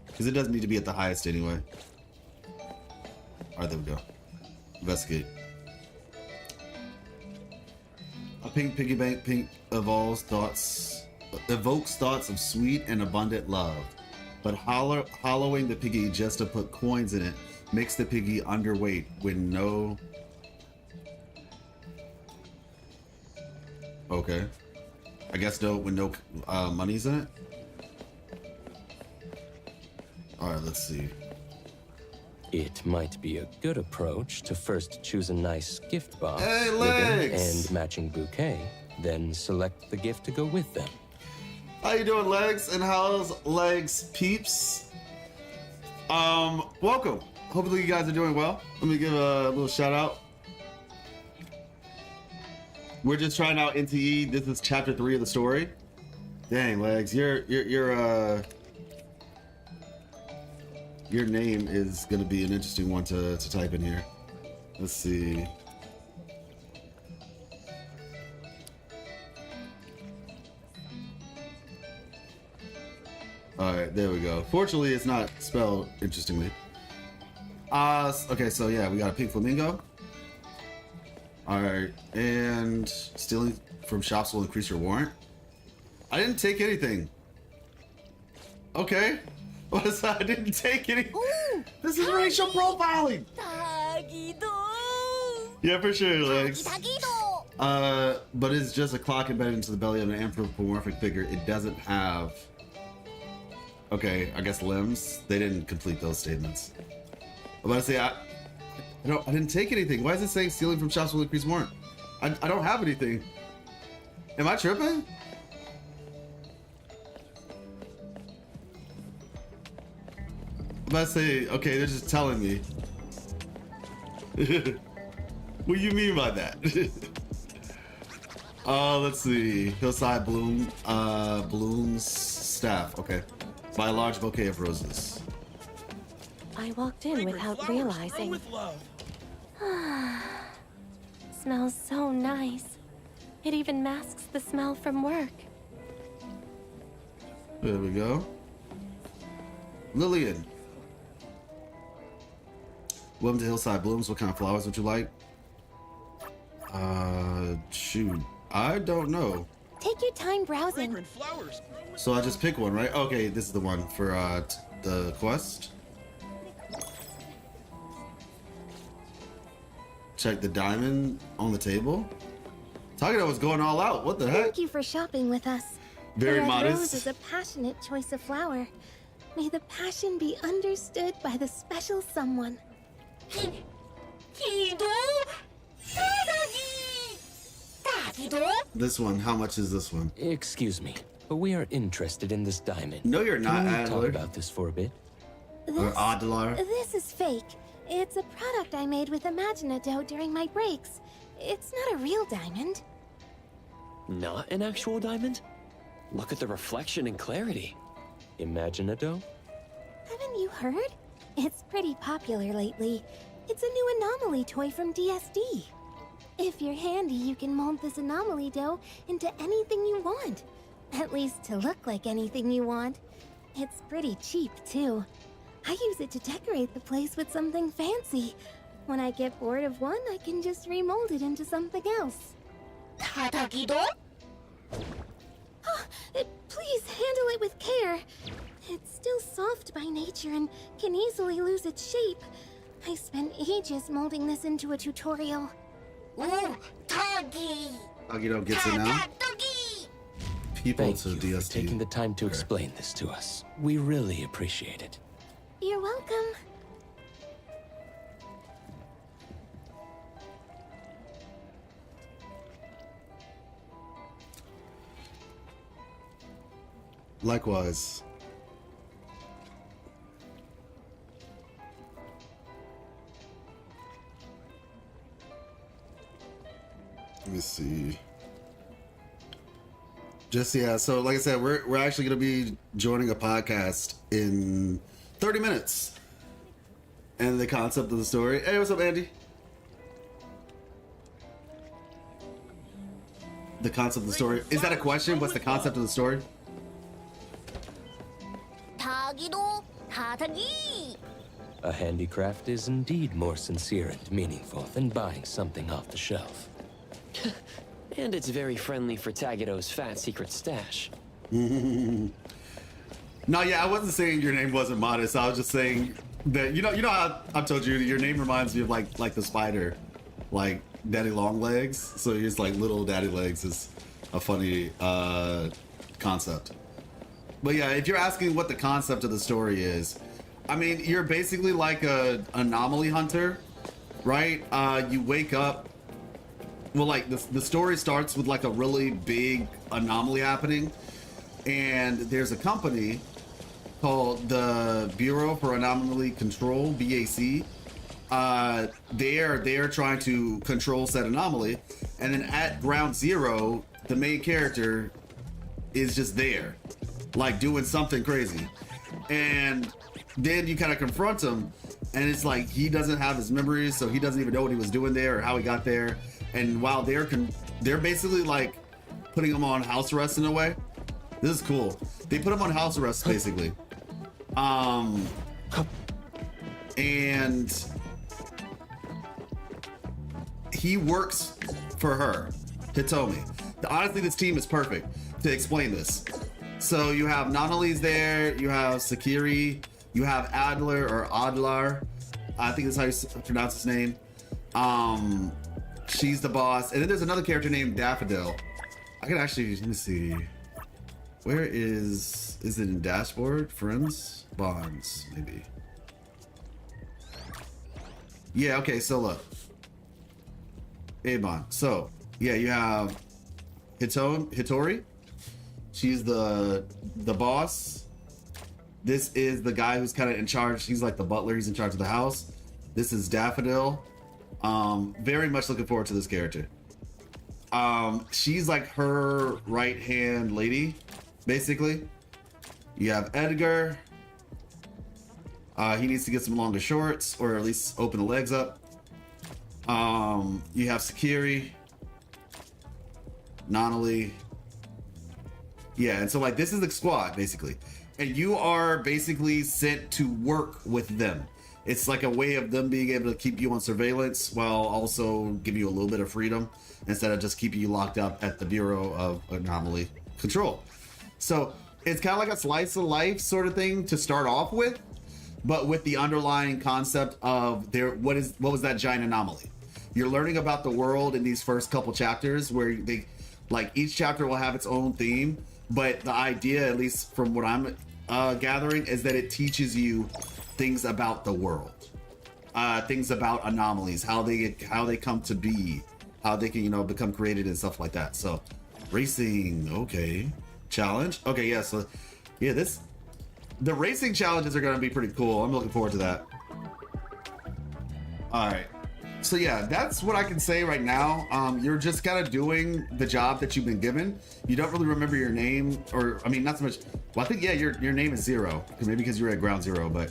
Because it doesn't need to be at the highest anyway. Alright, there we go. Investigate. A pink piggy bank evokes thoughts of sweet and abundant love. But hollowing the piggy just to put coins in it makes the piggy underweight when no... Okay. I guess when no money's in it? Alright, let's see. It might be a good approach to first choose a nice gift box, hey, ribbon, and matching bouquet, then select the gift to go with them. How you doing, Legs? And how's Legs, peeps? Welcome. Hopefully you guys are doing well. Let me give a little shout out. We're just trying out NTE. This is chapter 3 of the story. Dang, Legs, your name is gonna be an interesting one to type in here. Let's see. All right, there we go. Fortunately, it's not spelled interestingly. Okay, so yeah, we got a pink flamingo. All right, and stealing from shops will increase your warrant. I didn't take anything. Okay. What is that? I didn't take any. Ooh, this is racial profiling. Yeah, for sure, Legs. But it's just a clock embedded into the belly of an anthropomorphic figure. It doesn't have. Okay, I guess limbs. They didn't complete those statements. I'm about to say I didn't take anything. Why is it saying stealing from shops will increase warrant? I don't have anything. Am I tripping? I'm about to say, okay, they're just telling me. What do you mean by that? Let's see. Hillside Bloom's staff. Okay. Buy a large bouquet of roses. I walked in without realizing. Smells so nice. It even masks the smell from work. There we go. Lillian. Welcome to Hillside Blooms. What kind of flowers would you like? Shoot. I don't know. Take your time browsing. So I just pick one, right? Okay, this is the one for the quest. Check the diamond on the table. Takeda was going all out. What the heck? Thank you for shopping with us. Very the red modest. Rose is a passionate choice of flower. May the passion be understood by the special someone. This one, how much is this one? Excuse me, but we are interested in this diamond. No, you're not, Can we Adler. talk about this for a bit? Or Adler. This is fake. It's a product I made with Imaginado during my breaks. It's not a real diamond. Not an actual diamond? Look at the reflection and clarity. Imaginado? Haven't you heard? It's pretty popular lately. It's a new anomaly toy from DSD. If you're handy, you can mold this anomaly dough into anything you want. At least to look like anything you want. It's pretty cheap, too. I use it to decorate the place with something fancy. When I get bored of one, I can just remold it into something else. Please handle it with care. It's still soft by nature and can easily lose its shape. I spent ages molding this into a tutorial. Agito gets it now. People Thank to you DSD. for taking the time to explain this to us. We really appreciate it. You're welcome. Likewise. Let me see. Just yeah, so like I said, we're actually gonna be joining a podcast in 30 minutes. And the concept of the story. Hey, what's up, Andy? The concept of the story. Is that a question? What's the concept of the story? 타기도 타타기. A handicraft is indeed more sincere and meaningful than buying something off the shelf. And it's very friendly for Tagido's fat secret stash. No, yeah, I wasn't saying your name wasn't modest. I was just saying that you know how I've told you your name reminds me of like the spider, like Daddy Long Legs. So he's like little Daddy Legs is a funny concept. But yeah, if you're asking what the concept of the story is, I mean, you're basically like a anomaly hunter, right? You wake up. Well, like the story starts with like a really big anomaly happening, and there's a company called the Bureau for Anomaly Control, BAC. They're trying to control said anomaly, and then at ground zero, the main character is just there, like doing something crazy, and then you kind of confront him, and it's like he doesn't have his memories, so he doesn't even know what he was doing there or how he got there. And while they're basically like putting him on house arrest in a way. This is cool. They put him on house arrest basically. And he works for her, Hitomi. Honestly, this team is perfect to explain this. So you have Nanali's there, you have Sakiri, you have Adler, I think that's how you pronounce his name. She's the boss, and then there's another character named Daffodil. I can actually, let me see. Where is it in dashboard? Friends? Bonds, maybe. Yeah, okay, so look. A-Bond. So, yeah, you have Hitori. She's the boss. This is the guy who's kind of in charge. He's like the butler. He's in charge of the house. This is Daffodil. Very much looking forward to this character. She's like her right-hand lady, basically. You have Edgar. He needs to get some longer shorts, or at least open the legs up. You have Sakiri. Nanali. Yeah, and so like this is the squad, basically. And you are basically sent to work with them. It's like a way of them being able to keep you on surveillance while also give you a little bit of freedom instead of just keeping you locked up at the Bureau of Anomaly Control. So it's kind of like a slice of life sort of thing to start off with, but with the underlying concept of what was that giant anomaly? You're learning about the world in these first couple chapters where they like each chapter will have its own theme, but the idea, at least from what I'm gathering, is that it teaches you things about the world, things about anomalies, how they come to be, how they can become created and stuff like that. So racing, okay, challenge, okay, yeah. So yeah, the racing challenges are going to be pretty cool. I'm looking forward to that. All right, so yeah, that's what I can say right now. You're just kind of doing the job that you've been given. You don't really remember your name, or I mean, not so much. Well, I think yeah, your name is Zero, maybe because you're at ground zero, but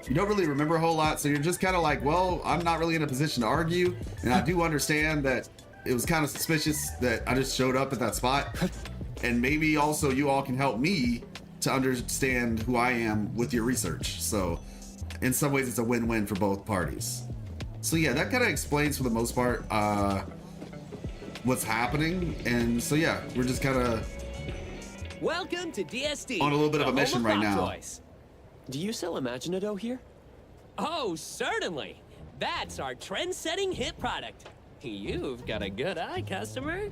you don't really remember a whole lot. So you're just kind of like, well, I'm not really in a position to argue, and I do understand that it was kind of suspicious that I just showed up at that spot, and maybe also you all can help me to understand who I am with your research. So in some ways, it's a win-win for both parties. So yeah, that kind of explains for the most part what's happening. And so yeah, we're just kind of welcome to DSD on a little bit of a mission right now. Toys. Do you sell Imaginado here? Oh, certainly. That's our trend-setting hit product. You've got a good eye, customer.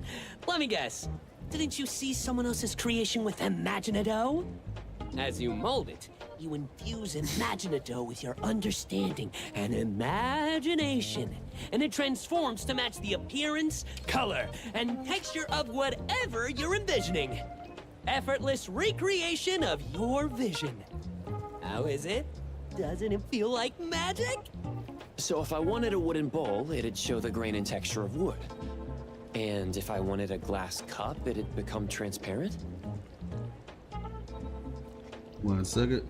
Let me guess. Didn't you see someone else's creation with Imaginado? As you mold it, you infuse Imaginado with your understanding and imagination, and it transforms to match the appearance, color, and texture of whatever you're envisioning. Effortless recreation of your vision. How is it? Doesn't it feel like magic? So if I wanted a wooden bowl, it'd show the grain and texture of wood. And if I wanted a glass cup, it'd become transparent? 1 second.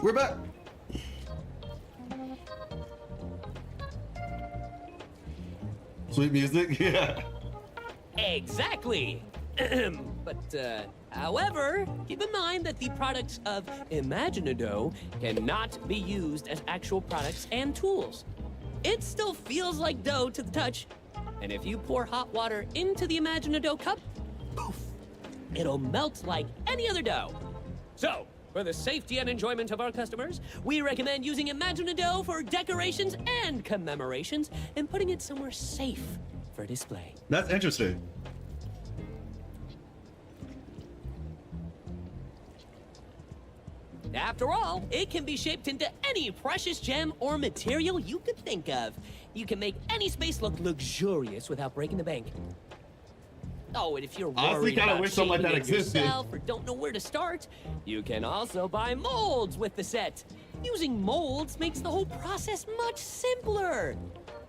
we're back. Sweet music, yeah. Exactly. But, however, keep in mind that the products of Imaginado cannot be used as actual products and tools. It still feels like dough to the touch, and if you pour hot water into the Imaginado cup, poof, it'll melt like any other dough. So, for the safety and enjoyment of our customers, we recommend using Imaginado for decorations and commemorations and putting it somewhere safe for display. That's interesting. After all, it can be shaped into any precious gem or material you could think of. You can make any space look luxurious without breaking the bank. Oh, and if you're Honestly, worried kinda about wish something like shaping that it existed. yourself or don't know where to start, you can also buy molds with the set. Using molds makes the whole process much simpler.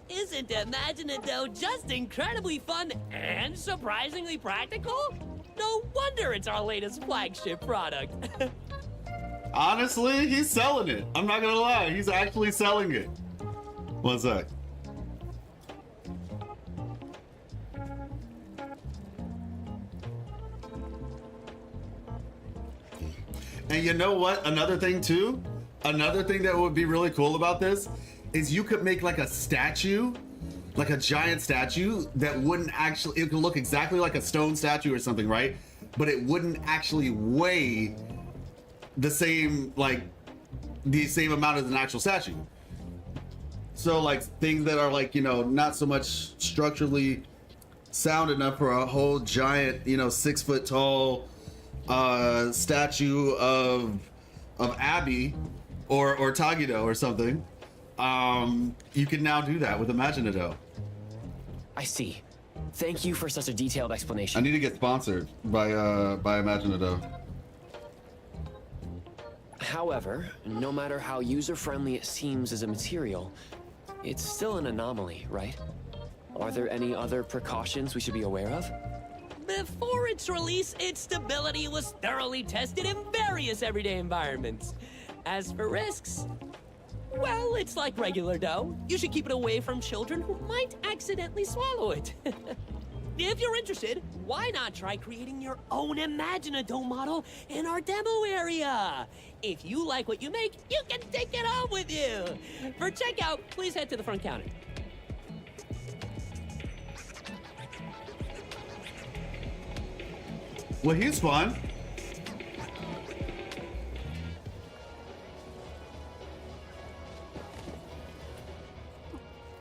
Isn't Imaginado just incredibly fun and surprisingly practical? No wonder it's our latest flagship product. Honestly, he's selling it. I'm not gonna lie, he's actually selling it. One sec. And you know what? Another thing too, another thing that would be really cool about this is you could make like a statue, like a giant statue that wouldn't actually, it could look exactly like a stone statue or something, right? But it wouldn't actually weigh the same, like the same amount as an actual statue. So like things that are like, you know, not so much structurally sound enough for a whole giant, you know, 6 foot tall statue of Abby or Tagido or something. You can now do that with Imaginado. I see. Thank you for such a detailed explanation. I need to get sponsored by Imaginado. However, no matter how user-friendly it seems as a material, it's still an anomaly, right? Are there any other precautions we should be aware of? Before its release, its stability was thoroughly tested in various everyday environments. As for risks, well, it's like regular dough. You should keep it away from children who might accidentally swallow it. If you're interested, why not try creating your own Imaginado model in our demo area? If you like what you make, you can take it home with you. For checkout, please head to the front counter. Well, he's fun.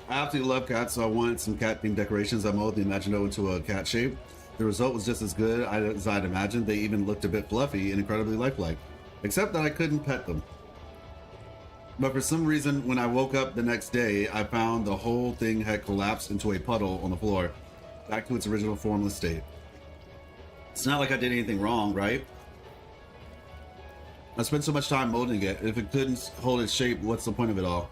I absolutely love cats, so I wanted some cat-themed decorations. I molded the Imaginado into a cat shape. The result was just as good as I'd imagined. They even looked a bit fluffy and incredibly lifelike, except that I couldn't pet them. But for some reason, when I woke up the next day, I found the whole thing had collapsed into a puddle on the floor, back to its original formless state. It's not like I did anything wrong, right? I spent so much time molding it. If it couldn't hold its shape, what's the point of it all?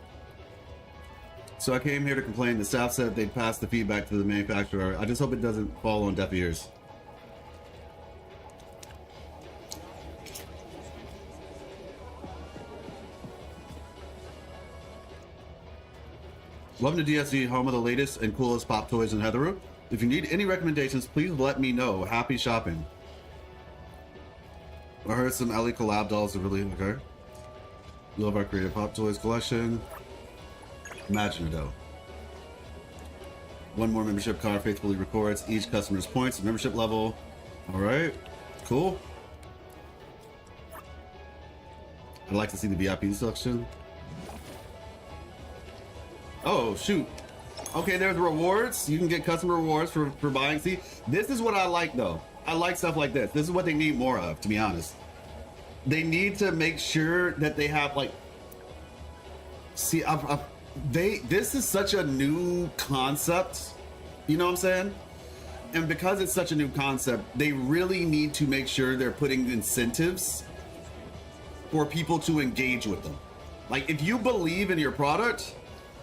So I came here to complain. The staff said they'd pass the feedback to the manufacturer. I just hope it doesn't fall on deaf ears. Welcome to DSD, home of the latest and coolest pop toys in Heatheroo. If you need any recommendations, please let me know. Happy shopping. I heard some Ellie collab dolls are really okay. Love our creative pop toys collection. Imaginado. One more membership card faithfully records each customer's points and membership level. All right, cool. I'd like to see the VIP section. Oh, shoot. Okay, there's rewards. You can get customer rewards for buying. See, this is what I like, though. I like stuff like this. This is what they need more of, to be honest. They need to make sure that they have, like... See, this is such a new concept. You know what I'm saying? And because it's such a new concept, they really need to make sure they're putting incentives for people to engage with them. Like, if you believe in your product,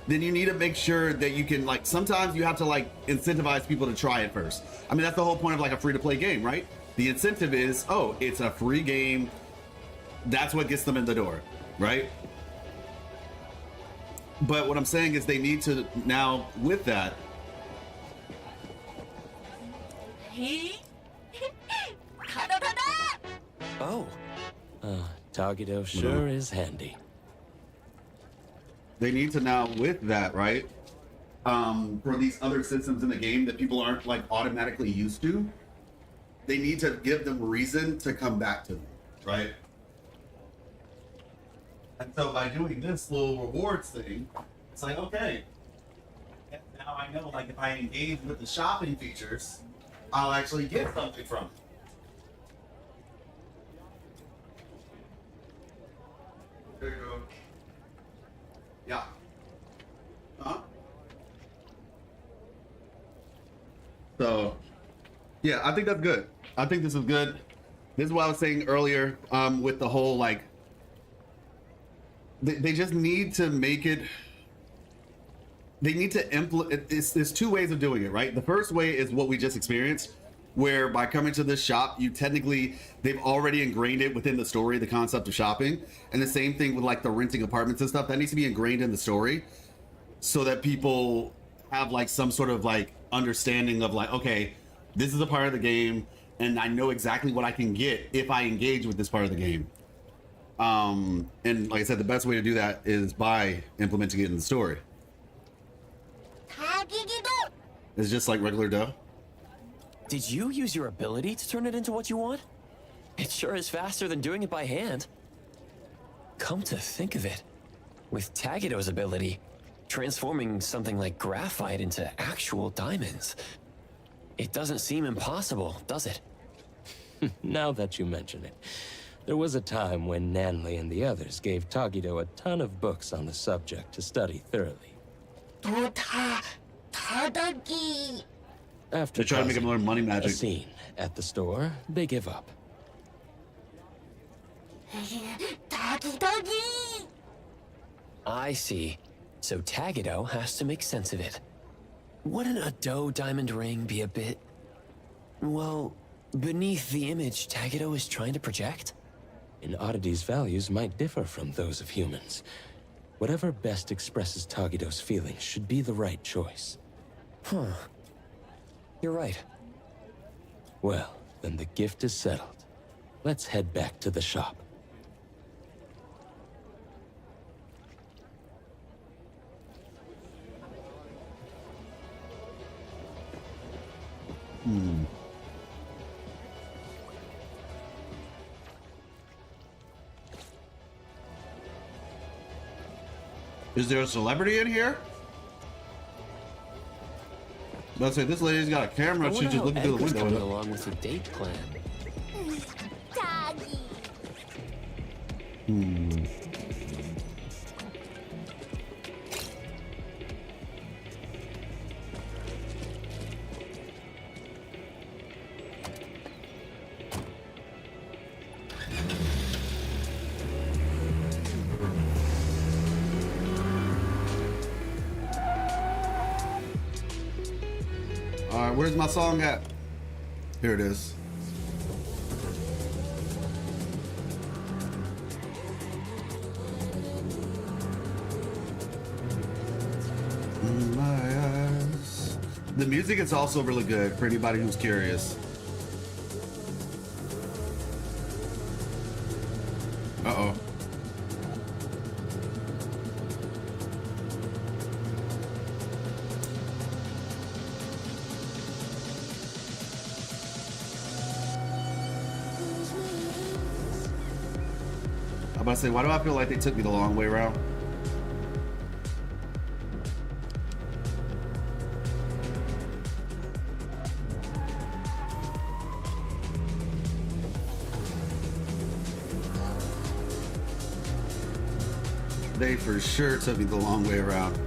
then you need to make sure that you can, like, sometimes you have to, like, incentivize people to try it first. I mean, that's the whole point of, like, a free-to-play game, right? The incentive is, oh, it's a free game. That's what gets them in the door. right? But what I'm saying is they need to now, with that, Oh. Tagido sure is handy. they need to now, with that, right? For these other systems in the game that people aren't like automatically used to, they need to give them reason to come back to them, right? And so by doing this little rewards thing, it's like, okay, now I know, like, if I engage with the shopping features, I'll actually get something from it. There you go. Yeah. Huh? So, yeah, I think that's good. I think this is good. This is what I was saying earlier with the whole, like, they just need to make it, they need to implement, there's two ways of doing it, right? The first way is what we just experienced, where by coming to this shop, you technically, they've already ingrained it within the story, the concept of shopping. And the same thing with like the renting apartments and stuff, that needs to be ingrained in the story so that people have like some sort of like understanding of like, okay, this is a part of the game and I know exactly what I can get if I engage with this part of the game. And like I said, the best way to do that is by implementing it in the story. It's just like regular dough. Did you use your ability to turn it into what you want? It sure is faster than doing it by hand. Come to think of it, with Tagido's ability, transforming something like graphite into actual diamonds, it doesn't seem impossible, does it? Now that you mention it, there was a time when Nanley and the others gave Tagido a ton of books on the subject to study thoroughly. After they try to make him learn money magic. A scene at the store, they give up. I see. So Tagido has to make sense of it. Wouldn't a dough diamond ring be a bit, well, beneath the image Tagido is trying to project? An oddity's values might differ from those of humans. Whatever best expresses Tagido's feelings should be the right choice. Huh. You're right. Well, then the gift is settled. Let's head back to the shop. Is there a celebrity in here? Let's say this lady's got a camera. She's just looking through the window. Coming along with the date plan. Alright, where's my song at? Here it is. In my eyes. The music is also really good for anybody who's curious. Uh-oh. I'm about to say, why do I feel like they took me the long way around? They for sure took me the long way around.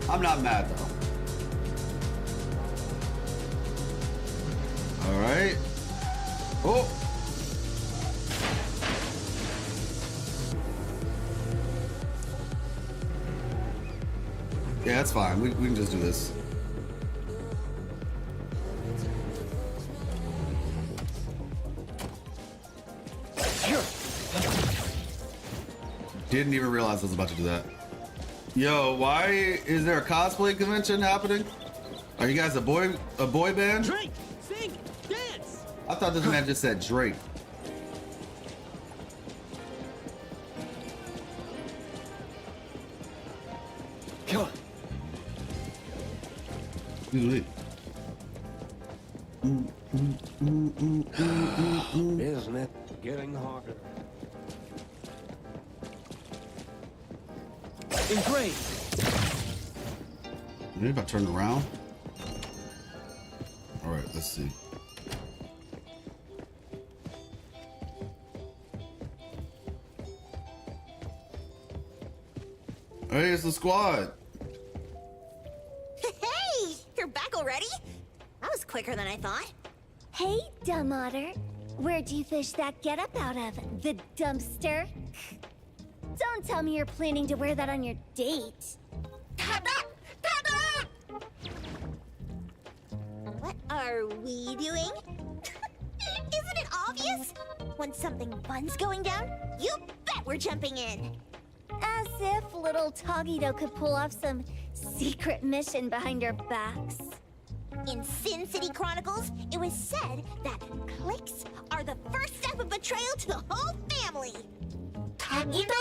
I'm not mad though. All right. Oh. Yeah, that's fine. We can just do this. Didn't even realize I was about to do that. Yo, why is there a cosplay convention happening? Are you guys a boy band? Drink, sing, dance. I thought this man just said Drake. Come on. Isn't it getting harder? Great. Maybe if I turn around. All right, let's see. Hey, it's the squad. Hey, you're back already? That was quicker than I thought. Hey, dumb otter. Where'd you fish that getup out of? The dumpster? Don't tell me you're planning to wear that on your date. What are we doing? Isn't it obvious? When something fun's going down, you bet we're jumping in. As if little Togito could pull off some secret mission behind our backs. In Sin City Chronicles, it was said that clicks are the first step of betrayal to the whole family. Togito!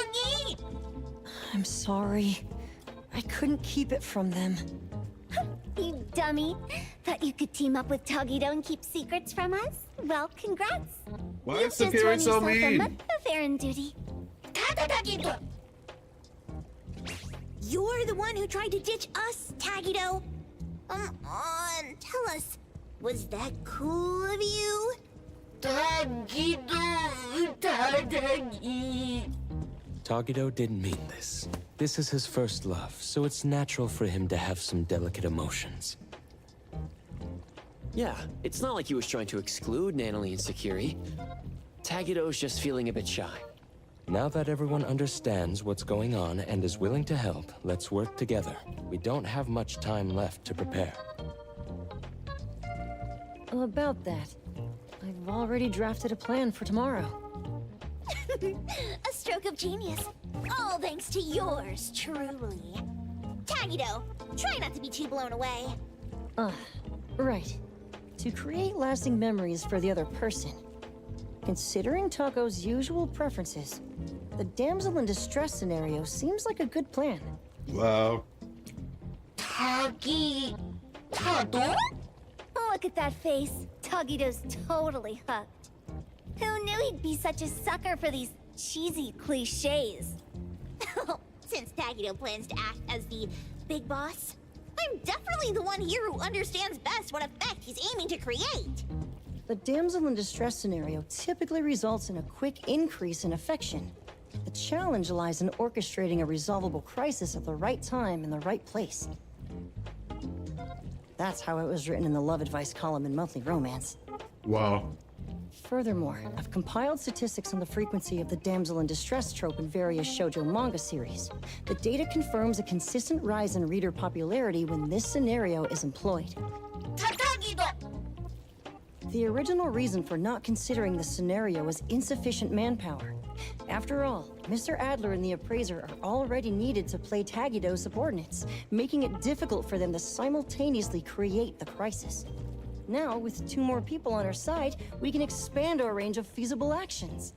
I'm sorry. I couldn't keep it from them. You dummy. Thought you could team up with Togito and keep secrets from us? Well, congrats. Why You've is just Superior run so yourself a mean? month of errand duty. You're the one who tried to ditch us, Tagito. Come on, tell us. Was that cool of you? Togito didn't mean this. This is his first love, so it's natural for him to have some delicate emotions. Yeah, it's not like he was trying to exclude Natalie and Sakiri. Tagito's just feeling a bit shy. Now that everyone understands what's going on and is willing to help, let's work together. We don't have much time left to prepare. About that, I've already drafted a plan for tomorrow. A stroke of genius. All thanks to yours, truly. Tagito, try not to be too blown away. Right. To create lasting memories for the other person. Considering Taco's usual preferences, the damsel in distress scenario seems like a good plan. Wow. Look at that face. Togito's totally hooked. Who knew he'd be such a sucker for these cheesy cliches? Since Tagito plans to act as the big boss, I'm definitely the one here who understands best what effect he's aiming to create. The damsel in distress scenario typically results in a quick increase in affection. The challenge lies in orchestrating a resolvable crisis at the right time in the right place. That's how it was written in the love advice column in Monthly Romance. Wow. Furthermore, I've compiled statistics on the frequency of the damsel in distress trope in various shoujo manga series. The data confirms a consistent rise in reader popularity when this scenario is employed. The original reason for not considering this scenario was insufficient manpower. After all, Mr. Adler and the Appraiser are already needed to play Tagito's subordinates, making it difficult for them to simultaneously create the crisis. Now, with 2 more people on our side, we can expand our range of feasible actions.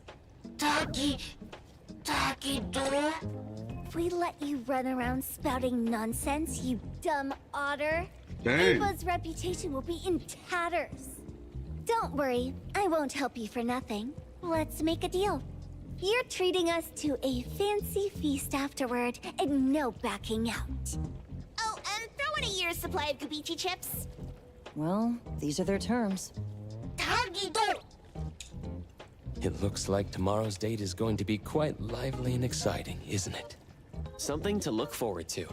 If we let you run around spouting nonsense, you dumb otter, Dang. Ava's reputation will be in tatters. Don't worry, I won't help you for nothing. Let's make a deal. You're treating us to a fancy feast afterward, and no backing out. Oh, and throw in a year's supply of Gubichi chips. Well, these are their terms. It looks like tomorrow's date is going to be quite lively and exciting, isn't it? Something to look forward to.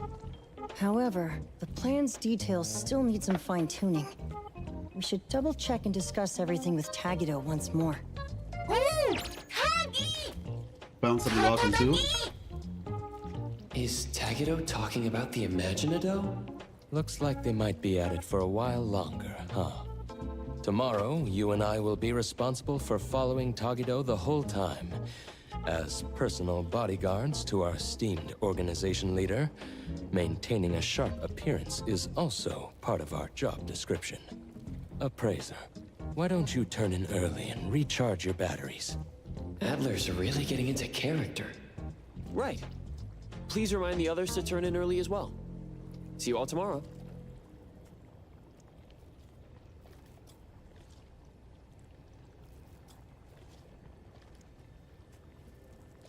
However, the plan's details still need some fine-tuning. We should double-check and discuss everything with Tagito once more. Found something welcome too. Is Tagito talking about the Imaginado? Looks like they might be at it for a while longer, huh? Tomorrow, you and I will be responsible for following Togito the whole time. As personal bodyguards to our esteemed organization leader, maintaining a sharp appearance is also part of our job description. Appraiser, why don't you turn in early and recharge your batteries? Adler's really getting into character. Right. Please remind the others to turn in early as well. See you all tomorrow.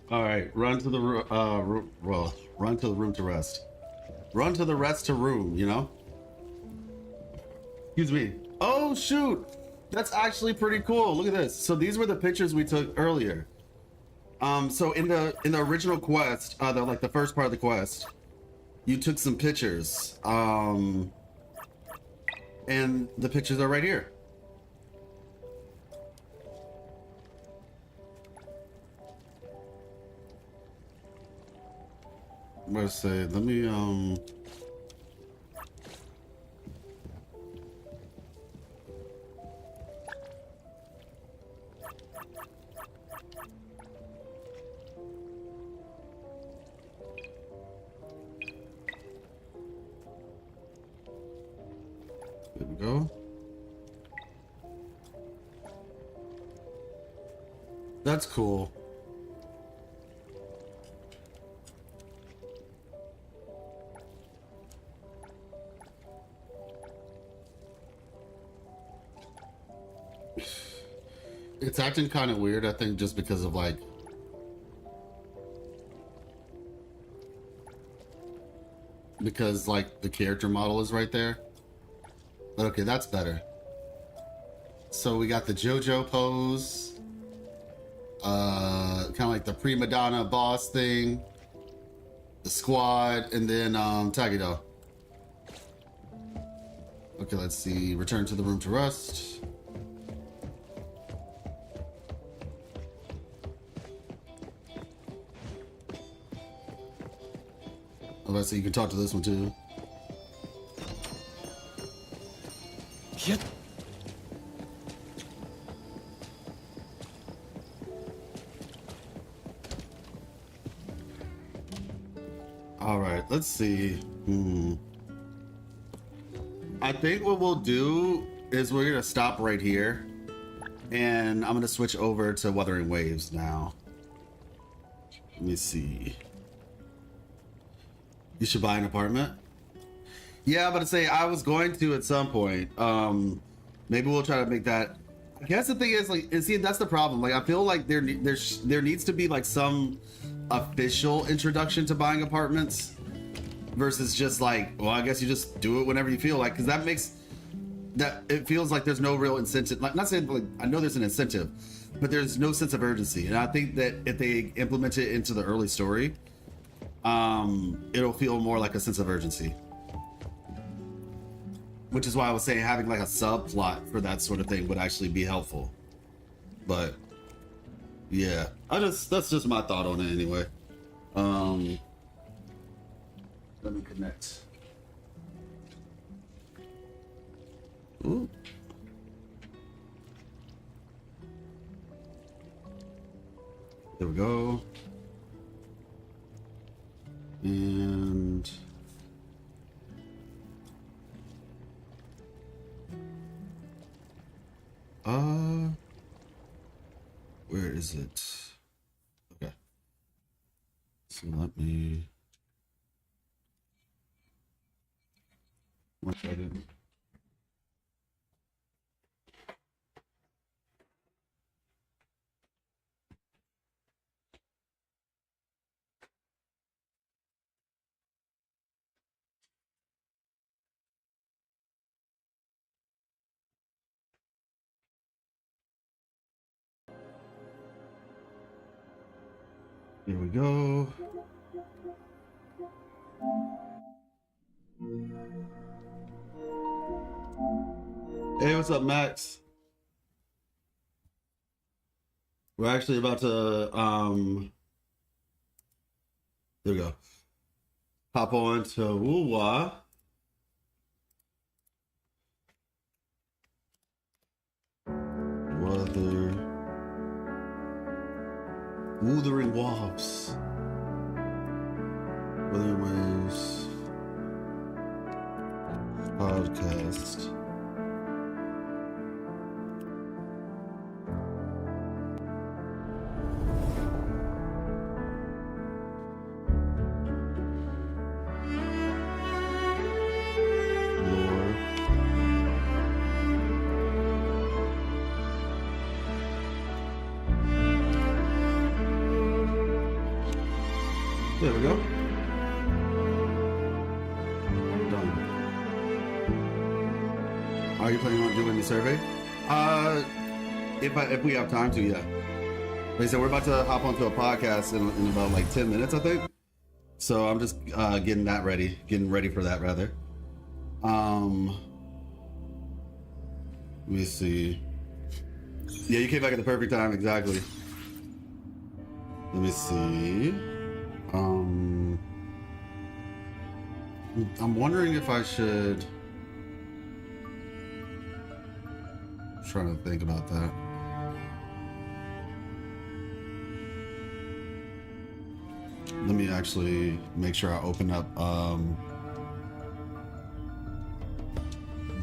All right, run to the run to the room to rest. Run to the rest to room, you know? Excuse me. Oh shoot! That's actually pretty cool. Look at this. So these were the pictures we took earlier. So in the original quest, the first part of the quest, you took some pictures. And the pictures are right here. Let's say, let me there we go. That's cool. It's acting kind of weird, I think, just because of like the character model is right there. But okay, that's better. So we got the JoJo pose, kind of like the prima donna boss thing, the squad, and then Tagido. Okay, let's see. Return to the room to rest. Oh, let's see. You can talk to this one too. Yep. All right, let's see. I think what we'll do is we're gonna stop right here, and I'm gonna switch over to Wuthering Waves now. Let me see. You should buy an apartment. Yeah, but to say I was going to at some point. Maybe we'll try to make that. I guess the thing is, like, and see, that's the problem. Like, I feel like there needs to be like some official introduction to buying apartments versus just like, well, I guess you just do it whenever you feel like, because that makes that it feels like there's no real incentive. Like, not saying like I know there's an incentive, but there's no sense of urgency. And I think that if they implement it into the early story, it'll feel more like a sense of urgency. Which is why I was saying having like a subplot for that sort of thing would actually be helpful. But yeah, that's just my thought on it anyway. Let me connect. Ooh. There we go. And where is it? Okay. So let me 1 second. Here we go. Hey, what's up, Max? We're actually about to there we go. Hop on to WUWA. Wuthering Wasps. Wuthering Waves. Podcast. Lore. There we go. Done. Are you planning on doing the survey? If we have time to, yeah. Like I said, we're about to hop onto a podcast in about like 10 minutes, I think. So I'm just getting ready for that rather. Let me see. Yeah, you came back at the perfect time, exactly. Let me see. I'm wondering if I should. I'm trying to think about that. Let me actually make sure I open up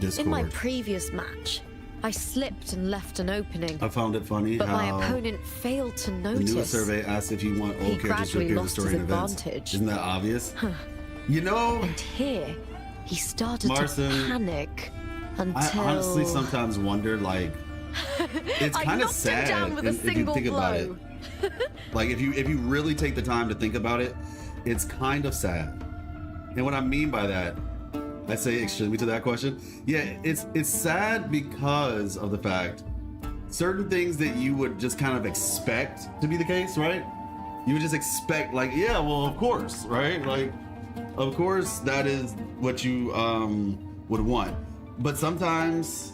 Discord. In my previous match, I slipped and left an opening. I found it funny but how my opponent failed to the notice. newest survey asks if you want old He characters to gradually appear in the lost story his and events. advantage. Isn't that obvious? Huh. You know, And here, he started Marcin, to panic until. I honestly sometimes wonder, like, it's I kind of knocked him sad down with a if you single think about it. blow. Like, if you really take the time to think about it, it's kind of sad. And what I mean by that, I say extremely to that question. Yeah, it's sad because of the fact certain things that you would just kind of expect to be the case, right? You would just expect, like, yeah, well, of course, right? Like, of course, that is what you would want. But sometimes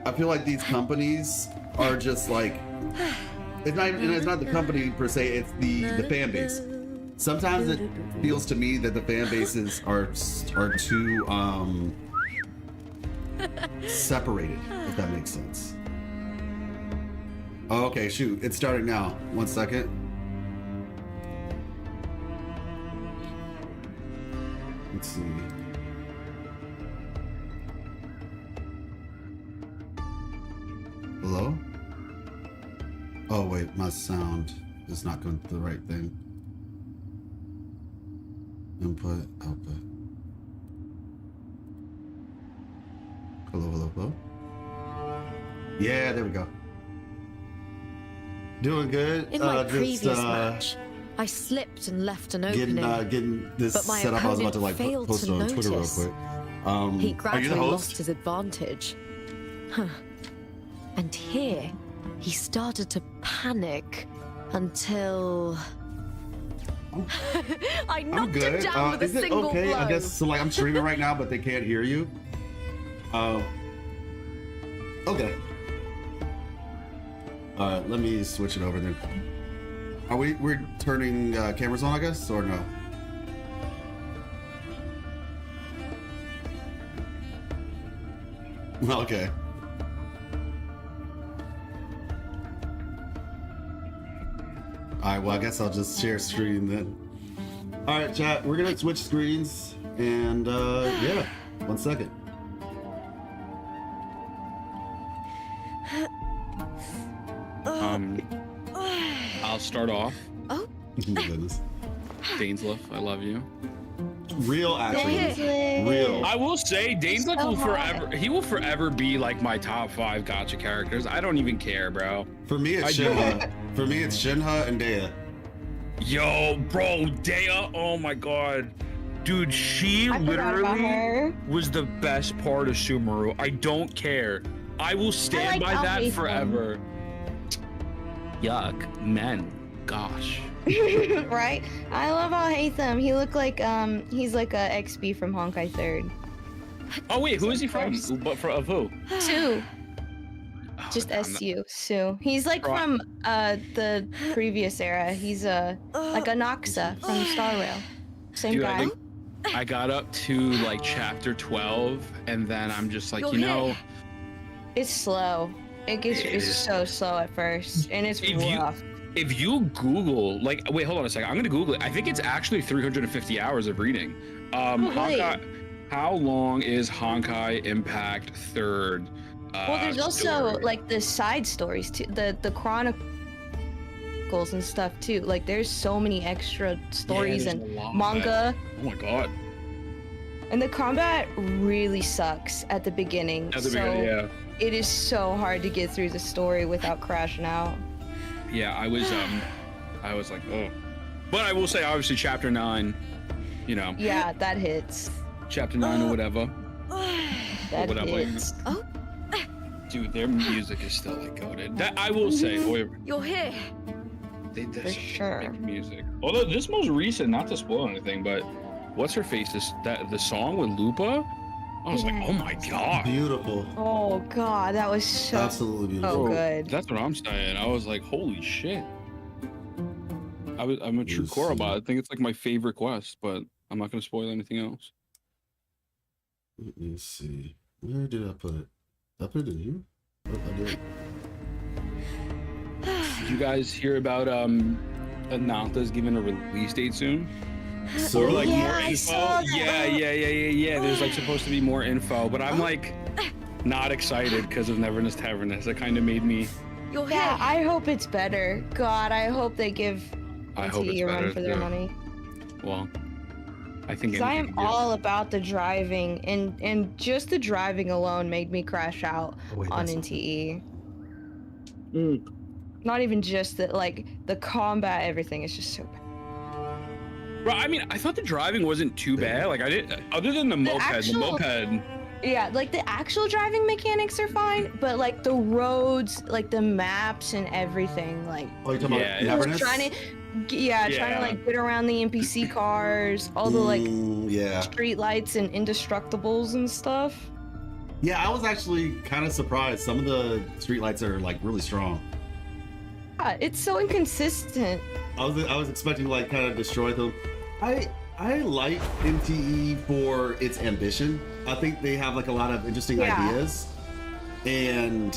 I feel like these companies are just like, it's not the company per se, it's the fan base. Sometimes it feels to me that the fan bases are too separated, if that makes sense. Oh, okay, shoot, it's starting now. 1 second. Let's see. Hello? Oh wait, my sound is not going to the right thing. Input, output. Hello. Yeah, there we go. Doing good. In my previous match, I slipped and left an opening. Getting this but my set up. I was about to like failed post it to on Twitter real notice. quick. He Are you the gradually host? lost his advantage. Huh. And here, he started to panic until. I I'm knocked him good. down with a Is it single okay? blow. I guess so. Like I'm streaming right now, but they can't hear you. Okay. All right, let me switch it over then. Are we're turning cameras on, I guess, or no? Okay. All right, well, I guess I'll just share screen then. All right, chat, we're gonna switch screens and yeah, 1 second. I'll start off. Oh. Goodness. Dainsleif, I love you. Real, actually. Dainsleif. Real. I will say, Dainsleif So will hot. forever. He will forever be like my top 5 gacha characters. I don't even care, bro. For me, it's I do. Shinha. For me, it's Shinha and Dea. Yo, bro, Dea. Oh my god. Dude, she I forgot about her. literally was the best part of Sumeru. I don't care. I will stand by that Alhaitham. forever. Yuck, men. Gosh. Right? I love Alhaitham. He looked like he's like a XP from Honkai 3rd. Oh wait, who is he from? But of who? Sue. Just SU. Sue. He's like Bro, from the previous era. He's like a Noxa from Star Rail. Same Dude, guy. I think I got up to like chapter 12, and then I'm just like, you know, It's slow. It's so slow at first, and it's rough. If you Google, like, wait, hold on a second. I'm gonna Google it. I think it's actually 350 hours of reading. How long is Honkai Impact Third? Well, there's also like the side stories too, the chronicles and stuff too. Like, there's so many extra stories and manga. Oh my god. And the combat really sucks at the beginning. Beginning, yeah. It is so hard to get through the story without crashing out. Yeah, I was like, oh. But I will say, obviously, Chapter 9, you know. Yeah, that hits. Chapter 9 or whatever. That hits. Oh. Dude, their music is still like goated. That I will say, boy. You're here. For sure. Music. Although this most recent, not to spoil anything, but what's her face? The song with Lupa. I was like, oh my god. Beautiful. Oh god, that was so absolutely beautiful. Good. That's what I'm saying. I was like, holy shit. I'm a true Korobot. I think it's like my favorite quest, but I'm not gonna spoil anything else. Let me see. Where did I put it? Did I put it in here? Oh, I did. Did you guys hear about Ananta's giving a release date soon? So or like yeah, more I info? saw that. Yeah. There's like supposed to be more info, but I'm like not excited because of Neverness Taverness. It kind of made me. Yeah, I hope it's better. God, I hope they give NTE a run for their money. Well, I think. Because I am all about the driving, and just the driving alone made me crash out on NTE. Not even just that, like the combat, everything is just so bad. Bro, I mean, I thought the driving wasn't too bad. Like I didn't, other than the moped. Yeah, like the actual driving mechanics are fine, but like the roads, like the maps and everything, like. Oh, you're talking about Neverness? Trying to like get around the NPC cars, all the like street lights and indestructibles and stuff. Yeah, I was actually kind of surprised. Some of the street lights are like really strong. Yeah, it's so inconsistent. I was expecting to like kind of destroy them. I like NTE for its ambition. I think they have like a lot of interesting ideas, and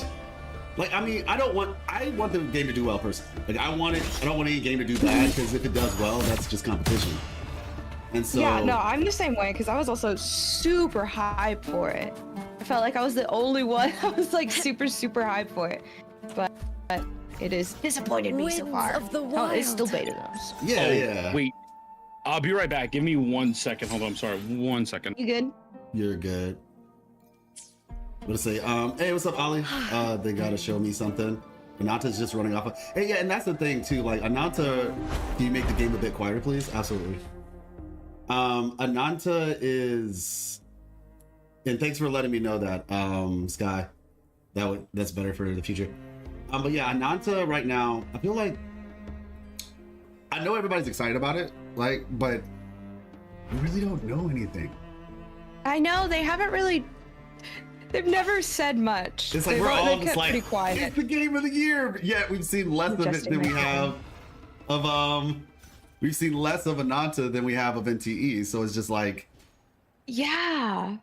like I mean I want the game to do well personally. Like I don't want any game to do bad, because if it does well, that's just competition. And so yeah, no, I'm the same way, because I was also super hyped for it. I felt like I was the only one that was like super hyped for it, but it has disappointed me so far. Oh, it's still beta though. Yeah. Wait, I'll be right back. Give me 1 second. Hold on. I'm sorry. 1 second. You good? You're good. Let's say, hey, what's up, Ollie? They gotta show me something. Ananta's just running off. Hey, yeah, and that's the thing too. Like Ananta, can you make the game a bit quieter, please? Absolutely. Ananta is, and thanks for letting me know that, Sky. That's better for the future. But yeah, Ananta right now, I feel like I know everybody's excited about it, like, but we really don't know anything. I know they haven't really. They've never said much. It's like we're all just like, it's the game of the year. Yet we've seen less of it than we have of We've seen less of Ananta than we have of NTE. So it's just like, yeah,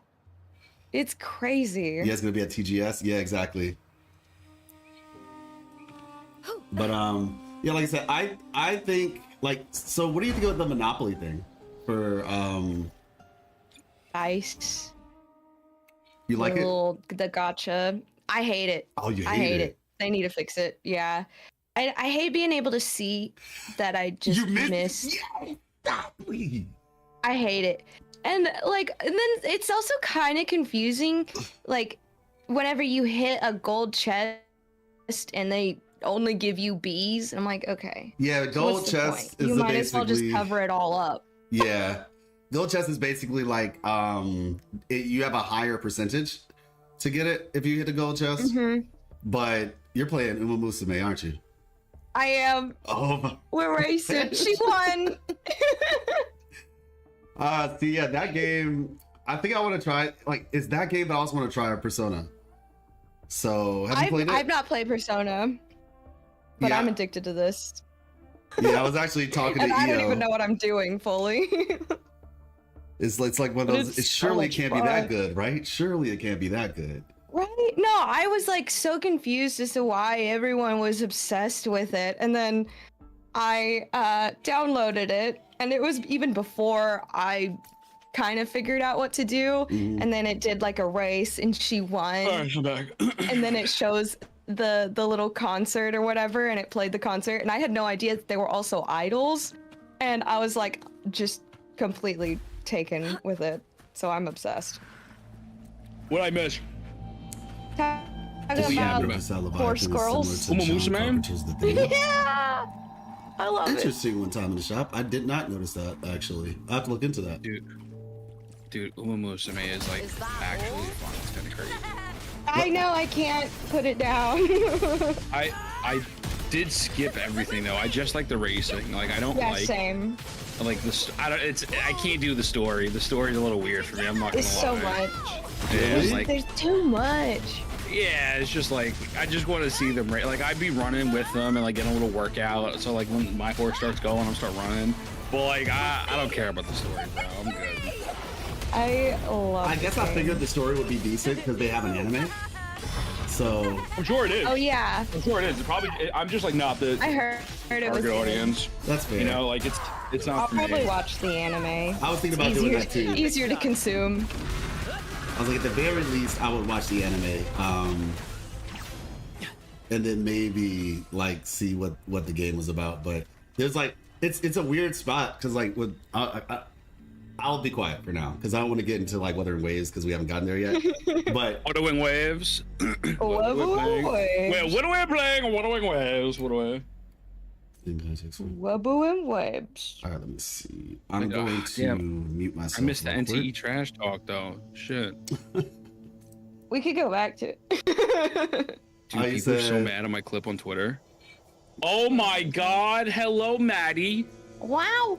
it's crazy. Yeah, it's gonna be at TGS. Yeah, exactly. But yeah, like I said, I think like, so what do you think about the Monopoly thing for Ice? You like it? The gotcha. I hate it. Oh, you hate I hate it. They need to fix it. Yeah. I hate being able to see that I just missed. Yeah, exactly. I hate it. And like, and then it's also kind of confusing, like whenever you hit a gold chest and they only give you Bs. I'm like, okay. Yeah, gold chest is you might basically, as well just cover it all up. Yeah. Gold chest is basically like you have a higher percentage to get it if you hit the gold chest. Mm-hmm. But you're playing Uma Musume, aren't you? I am. Oh, we're racing. She won. See, yeah, that game. I think I want to try. Like, it's that game that I also want to try Persona. So, have you played it? I've not played Persona, but I'm addicted to this. Yeah, I was actually talking to and I don't EO. even know what I'm doing fully. It's like one of those. It surely can't be that good, right? Surely it can't be that good. Right? I was like so confused as to why everyone was obsessed with it, and then I downloaded it, and it was even before I kind of figured out what to do, and then it did like a race, and she won. Alright, I'm back. And then it shows the little concert or whatever, and it played the concert, and I had no idea that they were also idols, and I was like just completely taken with it. So I'm obsessed. What I miss? Talking about horse girls. Yeah, I love it. Interesting one time in the shop. I did not notice that, actually. I have to look into that. Dude, Uma Musume is like actually fun. It's kind of crazy. I know, I can't put it down. I did skip everything though. I just like the racing. Like I don't like. Same. Like this, I can't do the story. The story's a little weird for me. I'm not gonna lie. It's so much. Yeah, there's too much. Yeah, it's just like I just want to see them. Like I'd be running with them and like getting a little workout. So like when my horse starts going, I'm start running. But like I don't care about the story, bro. I'm good. I guess I figured the story would be decent because they have an anime. So I'm sure it is. Oh yeah. I'm sure it is. I'm just like not the. I heard it was target audience. That's fair. You know, like it's not. I'll for me. probably watch the anime. I was thinking about doing that too. Easier to consume. I was like, at the very least, I would watch the anime, and then maybe like see what the game was about. But there's like, it's a weird spot because like with I'll be quiet for now because I don't want to get into like Wuthering Waves because we haven't gotten there yet. But Wuthering Waves. Wuthering Waves. Well, what are we playing? Wuthering Waves. What do we? Wubbo and Webs. All right, let me see. I'm going to mute myself. I missed the NTE trash talk though. Shit. We could go back to it. Dude, people are so mad at my clip on Twitter. Oh my god. Hello, Maddie. Wow.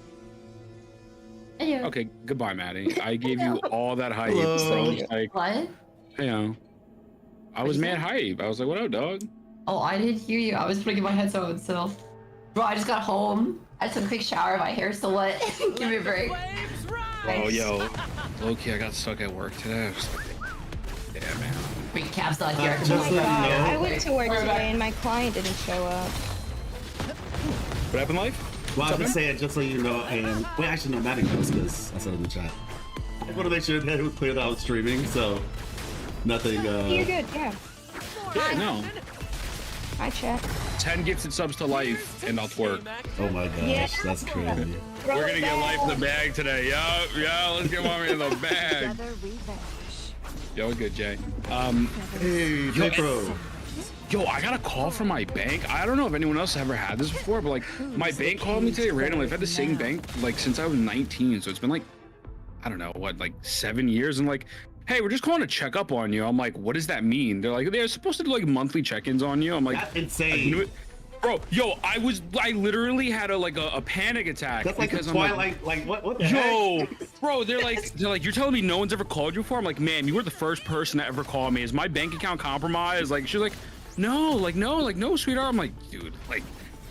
Okay, goodbye, Maddie. I gave you all that hype. Bro. Like, what? You know, I was mad hype. I was like, what up, dog? Oh, I didn't hear you. I was putting in my headphones, so. Bro, I just got home. I took a quick shower. My hair's still wet. Give me a break. Oh, yo. Low-key, I got stuck at work today. I was like, yeah, man. Wait, Cap's not here. I went to work today and my client didn't show up. What happened, Life? Well, I was just saying, just so you know, and wait, actually, no, Maddie knows because I said it in the chat. I want to make sure that it was clear that I was streaming, so nothing. You're good, yeah. Yeah, no. Hi, chat. 10 gifted subs to Life, and I'll twerk. Oh my gosh, that's crazy. We're gonna get Life in the bag today. Yo, let's get Mommy in the bag. Yo, good, Jay. Hey, J-Pro. Yo, I got a call from my bank. I don't know if anyone else ever had this before, but like my bank called me today randomly. I've had the same bank like since I was 19, so it's been like, I don't know, what, like 7 years, and like, hey, we're just calling to check up on you. I'm like, what does that mean? They're like, they're supposed to do like monthly check-ins on you. I'm like, that's insane. Bro, yo, I literally had a panic attack. That's like because a Twilight, like what the yo, heck? bro, they're like, you're telling me no one's ever called you before? I'm like, man, you were the first person to ever call me. Is my bank account compromised? Like, she's like, no, sweetheart. I'm like, dude, like,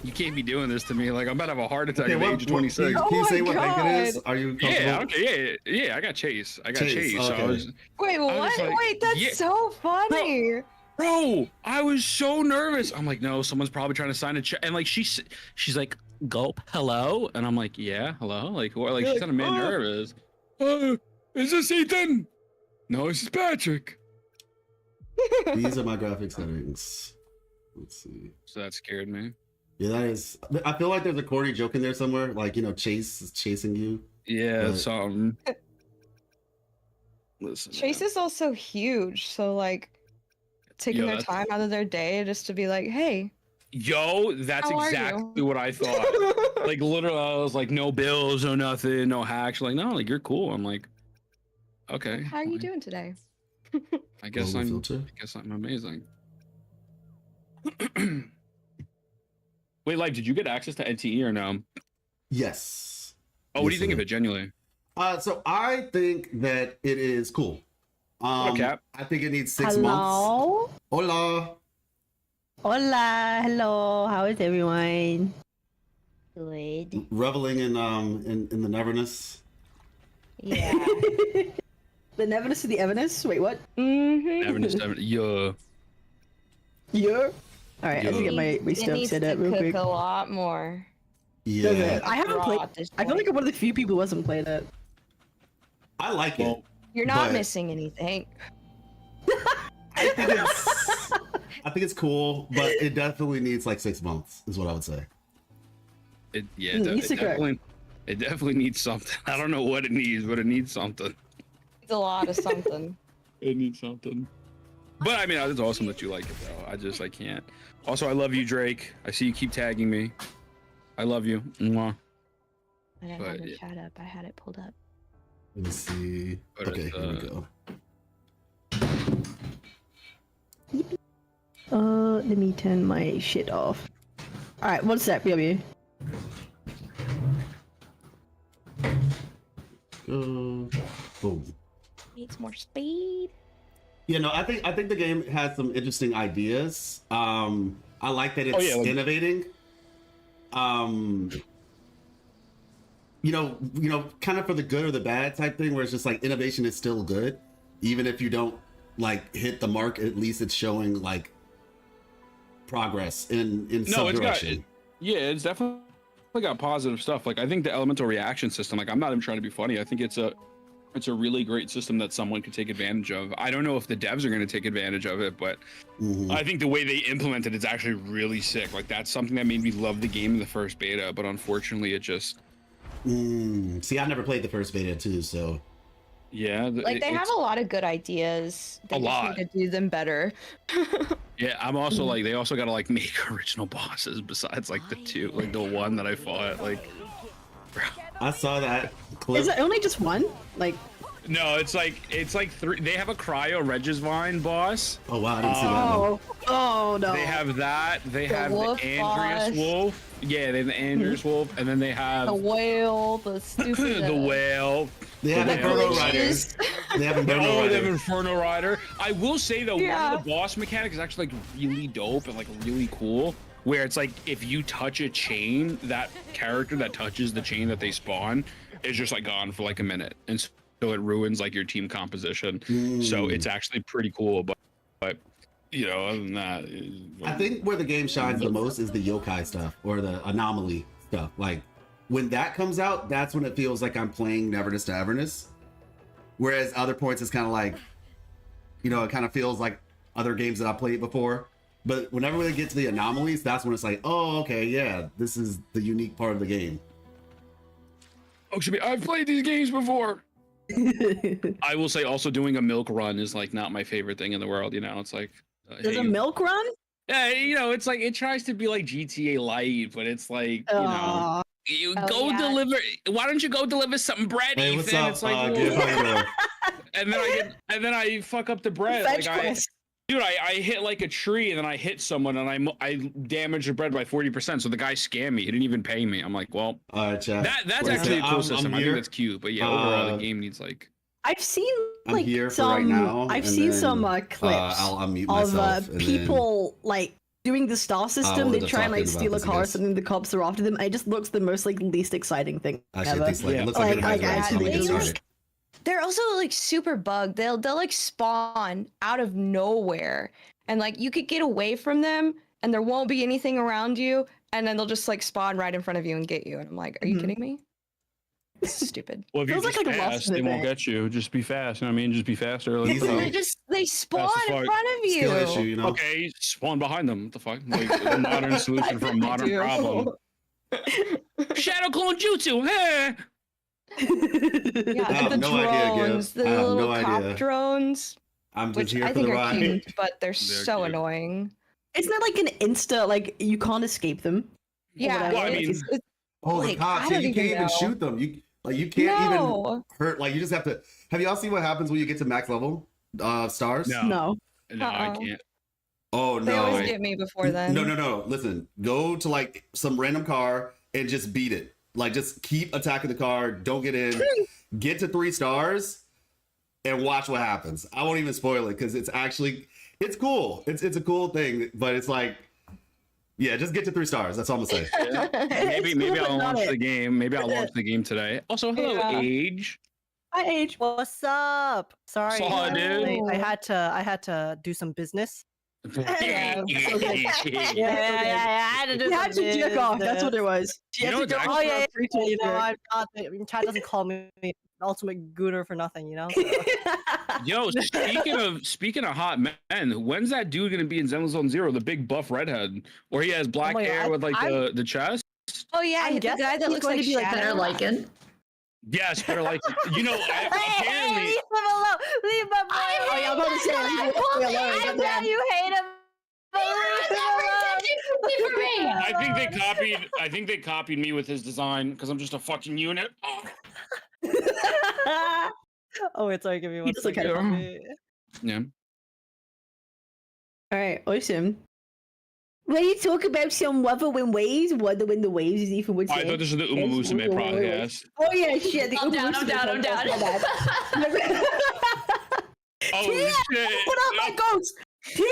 you can't be doing this to me. Like, I'm about to have a heart attack at the age of 26. Can you say what bank it is? Are you comfortable? Yeah, okay, yeah, I got Chase. I got Chase. Okay. So I was, Wait, what? like, Wait, that's so funny. Bro, I was so nervous. I'm like, no, someone's probably trying to sign a check. And like, she's like, gulp, hello? And I'm like, yeah, hello? Like, what? Like, she's kind of made nervous. Is this Ethan? No, this is Patrick. These are my graphic settings. Let's see. So that scared me. Yeah, that is. I feel like there's a corny joke in there somewhere. Like, you know, Chase is chasing you. Yeah, but... something. Listen. Chase is also huge, so like taking their time out of their day just to be like, hey. Yo, that's exactly what I thought. Like, literally, I was like, no bills, no nothing, no hacks. Like, no, like, you're cool. I'm like, okay. How are you doing today? I guess I'm amazing. Wait, Life, did you get access to NTE or no? Yes. Oh, what do you think of it, genuinely? So I think that it is cool. Okay. I think it needs 6 months. Hola. Hola. Hello. How is everyone? Good. Reveling in the neverness. Yeah. The neverness to the everness? Wait, what? Everness, yeah. Yeah. Alright, I need to get my It stuff needs set to up real cook quick. a lot more. Does Yeah. it? I haven't played. I feel like I'm one of the few people who hasn't played it. I like it. You're not but missing anything. I think it's cool, but it definitely needs like 6 months, is what I would say. It definitely needs something. I don't know what it needs, but it needs something. It's a lot of something. It needs something. But I mean, it's awesome that you like it, though. I can't. Also, I love you, Drake. I see you keep tagging me. I love you. Mwah. I didn't have the chat up. I had it pulled up. Let me see. But Okay, here we go. Let me turn my shit off. Alright, one sec, BW. Boom. Needs more speed. Yeah, no, I think the game has some interesting ideas. I like that it's innovating. You know, kind of for the good or the bad type thing, where it's just like innovation is still good, even if you don't like hit the mark. At least it's showing like progress in some direction. It's definitely got positive stuff. Like I think the elemental reaction system. Like I'm not even trying to be funny. I think it's a really great system that someone could take advantage of. I don't know if the devs are going to take advantage of it, but I think the way they implement it is actually really sick. Like that's something that made me love the game in the first beta, but unfortunately it just... See, I never played the first beta too, so... Yeah. Like they have a lot of good ideas. They just need to do them better. Yeah, I'm also like, they also got to like make original bosses besides like the two, like the one that I fought, like... I saw that clip. Is it only just one? Like... No, it's like three. They have a Cryo Regisvine boss. Oh wow, I didn't see that one. Oh no. They have that. They have the wolf Andreas boss. Wolf. Yeah, they have the Andreas Wolf, and then they have The whale, the stupid. the whale. They have Inferno Riders. They have Inferno Rider. They have Inferno Rider. I will say though, one of the boss mechanics is actually like really dope and like really cool. Where it's like if you touch a chain, that character that touches the chain that they spawn is just like gone for like a minute, and so it ruins like your team composition. So it's actually pretty cool. But you know, other than that, I think where the game shines the most is the yokai stuff or the anomaly stuff. Like when that comes out, that's when it feels like I'm playing Neverness to Everness. Whereas other points, it's kind of like, you know, it kind of feels like other games that I played before. But whenever they get to the anomalies, that's when it's like, oh, okay, yeah, this is the unique part of the game. Oh, I've played these games before. I will say also doing a milk run is like not my favorite thing in the world. You know, it's like There's a milk run? Yeah, you know, it's like it tries to be like GTA Light, but it's like you know, you deliver. Why don't you go deliver some bread, Hey, Ethan? what's up? It's like, Good, how you doing? and then I fuck up the bread. Fetch Like quest. Dude, I hit like a tree and then I hit someone and I damaged the bread by 40%. So the guy scammed me. He didn't even pay me. I'm like, well, that's actually a cool system. I think that's cute. But yeah, overall the game needs like. I've seen I'm like here for some. right now, I've and seen then, some clips I'll unmute of myself, and people like doing the star system. we'll They end up try and like talking steal about a this, I car or guess. something. The cops are after them. It just looks the most like least exciting thing Actually, ever. it looks like it has actually get does. started. They're also like super bugged. They'll like spawn out of nowhere, and like you could get away from them, and there won't be anything around you, and then they'll just like spawn right in front of you and get you. And I'm like, are you kidding me? This is stupid. Well, if you're Feels just like a lost fast, they won't thing. get you. Just be fast. You know what I mean? Just be faster. Like, They spawn Fast as in fuck. front of you. Skill issue, you know. Okay, spawn behind them. What the fuck? Like a modern solution for a modern do. problem. Shadow clone jutsu. Hey. Yeah, I have the no idea, Gil. drones, the I have little no cop idea. drones, I'm just which here I for think the are ride. cute, but they're so cute. annoying. Isn't that like an insta? Like you can't escape them. or Yeah, whatever? Well, I mean- it's Oh, the like, cops! I Yeah, don't you can't even know. shoot them. You can't even No. hurt. Like you just have to. Have y'all seen what happens when you get to max level stars? No. No. No, I Uh-oh. can't. Oh They no! always get me before then. No. Listen, go to like some random car and just beat it. Like just keep attacking the car. Don't get in. Get to 3 stars and watch what happens. I won't even spoil it because it's cool. It's a cool thing, but it's like, yeah, just get to 3 stars. That's all I'm gonna say. Maybe It's cool, I'll but not launch it. the game. Maybe I'll launch the game today. Also, hello, Yeah. Age. Hi, H. What's up? Sorry, Saw, dude. I had to do some business. Yeah, okay. I had to do You some had to jerk off. That's what it was. You know what's Oh yeah, Appreciate no, it. I'm not. Chad doesn't call me ultimate gooner for nothing, you know. Yo, speaking of hot men, when's that dude gonna be in Zenless Zone Zero? The big buff redhead, where he has black hair with like the chest. Oh yeah, the guy that looks like Shadow Lycan. Yes, better like you know. Apparently, leave him alone. Leave my boy. Oh yeah, I'm about to say. I know you hate him. I think they copied me with his design because I'm just a fucking unit. Oh, wait, sorry, give me one He does look second. kind Yeah. All right, awesome. When you talk about some weather wind waves, whether when the waves is even what's I thought this was the Uma Musume podcast. Oh yeah, shit. The I'm down. Oh shit! Open up my goats. TM,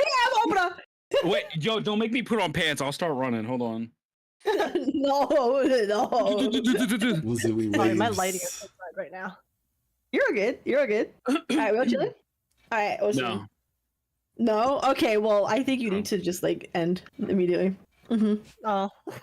open up. Wait, yo, don't make me put on pants. I'll start running. Hold on. No. Sorry, my lighting is outside right now. You're good. All right, we're chilling. All right, awesome. No. Okay. Well, I think you need to just like end immediately. Oh. What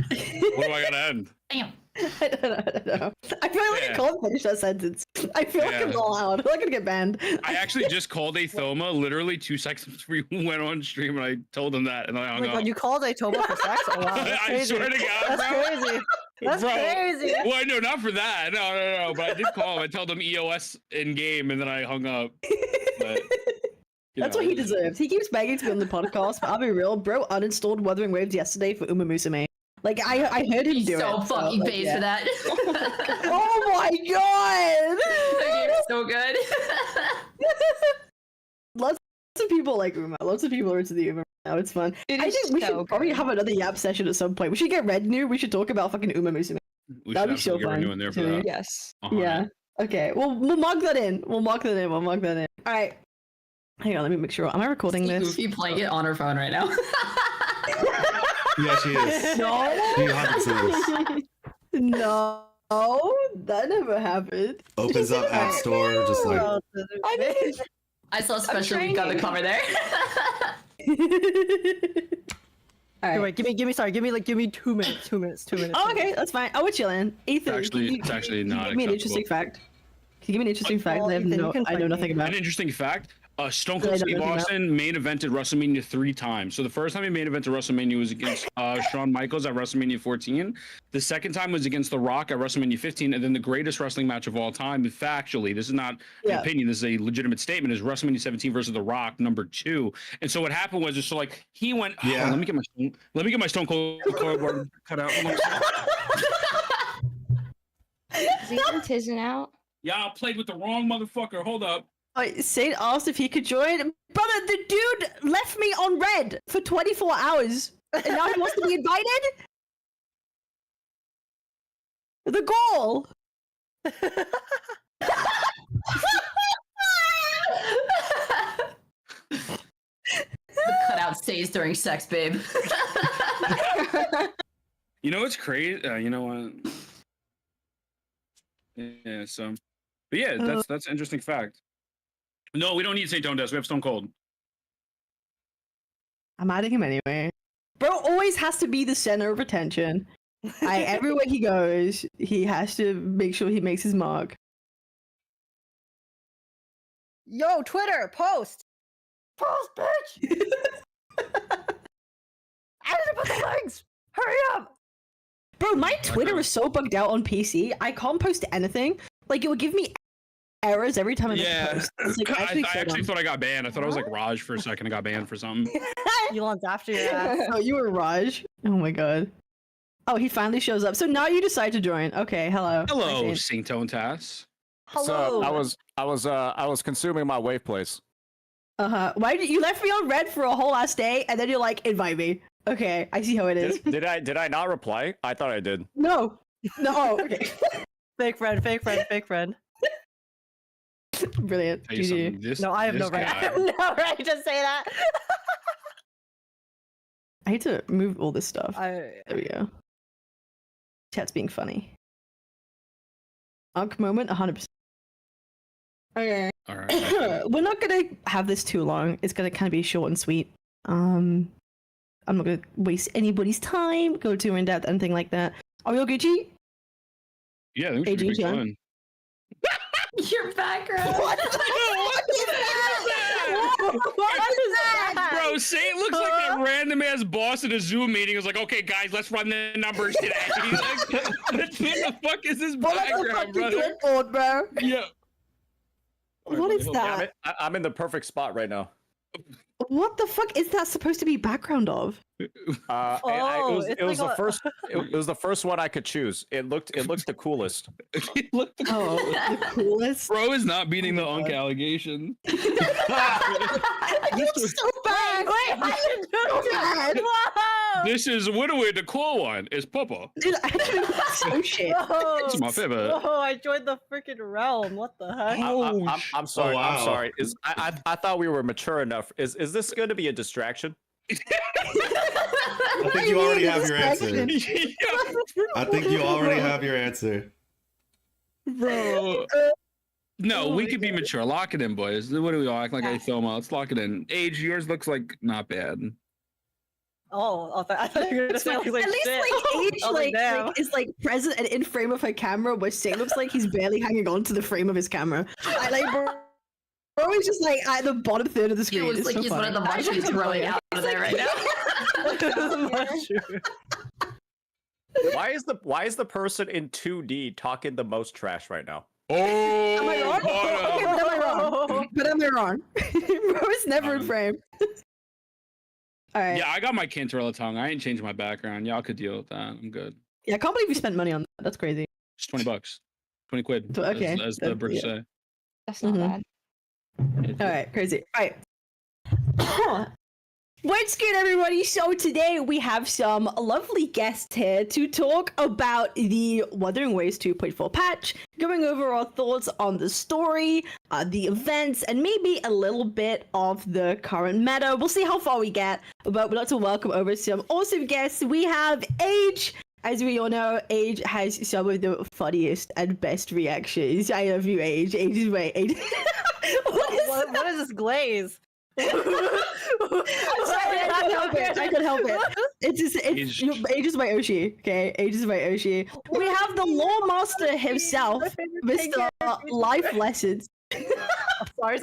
do I gotta end? Damn. I don't know. I feel like I can't finish that sentence. I feel like it's all out. I feel like I'm gonna get banned. I actually just called a Thoma literally 2 seconds before we went on stream, and I told him that, and I hung up. You called a Toma for sex? Oh wow, that's I crazy. swear to God, That's bro. crazy. That's crazy. Well, no, not for that. No. But I did call him. I told him EOS in game, and then I hung up. But, That's what he deserves. He keeps begging to be on the podcast, but I'll be real, bro. Uninstalled Wuthering Waves yesterday for Uma Musume. Like I heard him do it. So fucking pays for that. Oh my god! That game's so good. Lots of people like Uma. Lots of people are into the Uma now. It's fun. I think we should probably have another Yap session at some point. We should get Red New. We should talk about fucking Uma Musume. That'd be so fun. New in there for that. Yes. Uh-huh. Yeah. Okay. We'll mark that in. We'll mark that in. All right. Hang on. Let me make sure. Am I recording this? Goofy playing it on her phone right now. Yeah, she is. No. She 100% is. No, that never happened. Opens up App Store, just like. I saw a special week on the cover there. All right. Wait, give me 2 minutes. 2 minutes. Oh, okay, that's fine. Oh, we're chilling. Ethan, It's actually not. Give me an interesting fact. Can you give me an interesting fact? I know nothing about. An interesting fact. Stone I Cold know Steve nothing about. Austin main evented WrestleMania 3 times. So the first time he main evented WrestleMania was against Shawn Michaels at WrestleMania 14. The second time was against The Rock at WrestleMania 15, and then the greatest wrestling match of all time, factually, this is not an opinion, this is a legitimate statement, is WrestleMania 17 versus The Rock, number 2. And so what happened was, so like he went, let me get my Stone Cold cardboard cut out. Is Ethan Tizen out? Y'all played with the wrong motherfucker. Hold up. Saint asked if he could join. Brother, the dude left me on red for 24 hours. And now he wants to be invited? The goal! The cutout stays during sex, babe. You know what's crazy? You know what? Yeah, so. But yeah, that's an interesting fact. No, we don't need St. Desk. We have Stone Cold. I'm adding him anyway. Bro always has to be the center of attention. Everywhere he goes, he has to make sure he makes his mark. Yo, Twitter, post, bitch. I didn't put the links. Hurry up. Bro, my Twitter is so bugged out on PC. I can't post anything. Like, it would give me errors every time I make a post. It's like, I actually thought I got banned. I thought I was like Raj for a second. I got banned for something. Elon's after your ass. Oh, you were Raj? Oh my god. Oh, he finally shows up. So now you decide to join. Okay, hello. Hello, Saint Tass. So I was consuming my wave place. Why did you left me on red for a whole last day and then you're like, invite me? Okay, I see how it is. Did I not reply? I thought I did. No. Okay. Fake friend. Brilliant. GG. No, I have no right. I have no right to say that. I hate to move all this stuff. There we go. Chat's being funny. Unk moment, 100%. Okay. All right. We're not gonna have this too long. It's gonna kind of be short and sweet. I'm not gonna waste anybody's time, go too in depth, anything like that. Are we all Gucci? Yeah, I think we should be fun. Your background. What the fuck is that? What is that? Bro, say it looks like that random ass boss at a Zoom meeting was like, okay, guys, let's run the numbers today. He's like, what the fuck is this background, brother? Clipboard, bro. Yeah. What is that? I'm in the perfect spot right now. What the fuck is that supposed to be background of? It was the first one I could choose. It looked the coolest. It looked the the coolest. Bro is not beating the Unk allegation. You're so bad. Wait, I am so bad. Whoa! This is WUWA, the cool one. It's Papa. Dude, actually, so shit. Whoa. It's my favorite. Whoa, I joined the freaking realm. What the heck? I'm sorry. Oh, wow. I'm sorry. I thought we were mature enough. Is this going to be a distraction? I think you already have your answer. I think you already have your answer. Bro. No, we could be mature. Lock it in, boys. What do we all act like I Thoma? Let's lock it in. Age, yours looks like not bad. Oh, I thought you were gonna say At least shit. like Age is like present and in frame of her camera, where Say looks like he's barely hanging on to the frame of his camera. Bro is just like at the bottom third of the screen. It looks like so he's funny. one of the mushrooms growing out of there right now. Why is the person in 2D talking the most trash right now? Oh, am I wrong? Okay, but am I wrong? But am I wrong? Bro is never in frame. All right. Yeah, I got my Cantarella tongue. I ain't changed my background. Y'all could deal with that. I'm good. Yeah, I can't believe you spent money on that. That's crazy. Just $20. 20 quid. Okay. As the British say. That's not bad. All right, crazy. All right. What's good, everybody? So today we have some lovely guests here to talk about the Wuthering Waves 2.4 patch, going over our thoughts on the story, the events, and maybe a little bit of the current meta. We'll see how far we get, but we'd like to welcome over some awesome guests. We have Age. As we all know, Age has some of the funniest and best reactions. I love you, Age. Age is my Age. What is this glaze? I'm sorry, I could help it. I could help it. Age is my Oshi. Okay, Age is my Oshi. We have the lore master himself, Mr. Life Lessons. Sorry.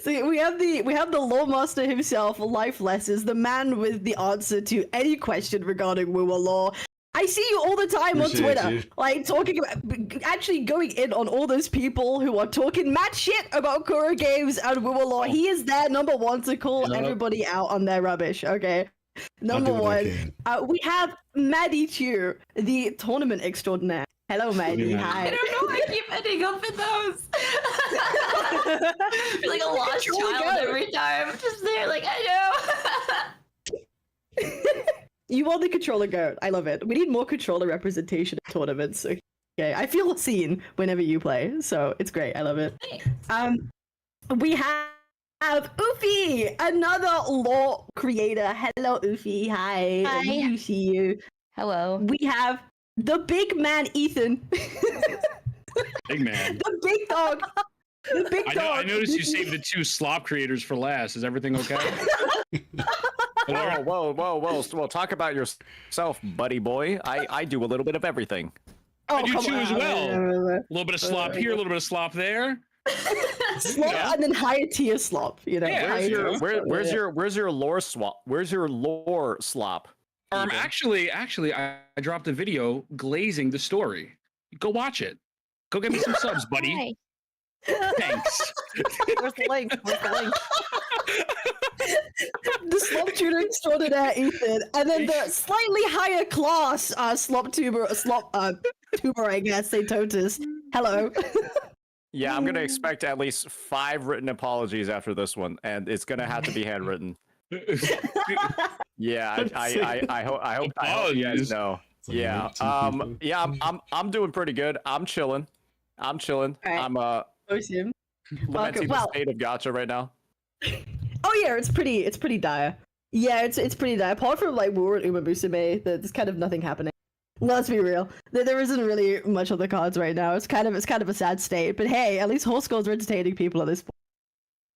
So we have the lore master himself, Life Lessons, the man with the answer to any question regarding WUWA lore. I see you all the time on Twitter, like talking about, actually going in on all those people who are talking mad shit about Kuro games and WUWA lore. He is there, number one, to call everybody out on their rubbish. Okay, number one. We have Maddie Chu, the tournament extraordinaire. Hello, Maddie. Hi. I don't know why I keep ending up in those. I feel like a lost child every time. I'm just there, like, I know. You are the controller goat. I love it. We need more controller representation in tournaments. Okay, I feel seen whenever you play, so it's great. I love it. We have Ufi, another lore creator. Hello, Ufi. Hi. Hi. Lovely to see you. Hello. We have the big man, Ethan. Big man. The big dog. The big dog. I noticed you saved the two slop creators for last. Is everything okay? Whoa. Well, talk about yourself, buddy boy. I do a little bit of everything. I do too as well. A little bit of slop here, a little bit of slop there. Slop and then higher tier slop. You know. Yeah, where's your lore swap? Where's your lore slop? Actually, I dropped a video glazing the story. Go watch it. Go get me some subs, buddy. Hi. Thanks. Where's the link? The slop tutor extraordinaire, Ethan, and then the slightly higher class slop tuber, I guess, Saint Totus. Hello. Yeah, I'm gonna expect at least 5 written apologies after this one, and it's gonna have to be handwritten. Yeah, I hope you guys know. Yeah, I'm doing pretty good. I'm chilling. Right. I'm lamenting the state of gacha right now. Oh yeah, it's pretty dire. Yeah, it's pretty dire. Apart from like WUWA and Uma Musume, there's kind of nothing happening. Let's be real. There isn't really much on the cards right now. It's kind of a sad state. But hey, at least horse girls are entertaining people at this point.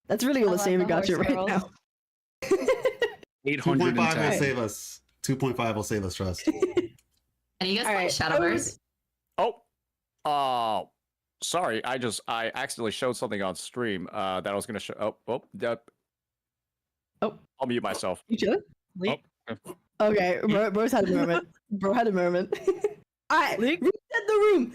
That's really all the saving gotcha right now. 810. 2.5 will save us. 2.5 will save us, trust. And you guys play Shadowverse? Sorry, I accidentally showed something on stream that I was gonna show. I'll mute myself. You should. Okay, bro's had a moment. Bro had a moment. All right, reset the room.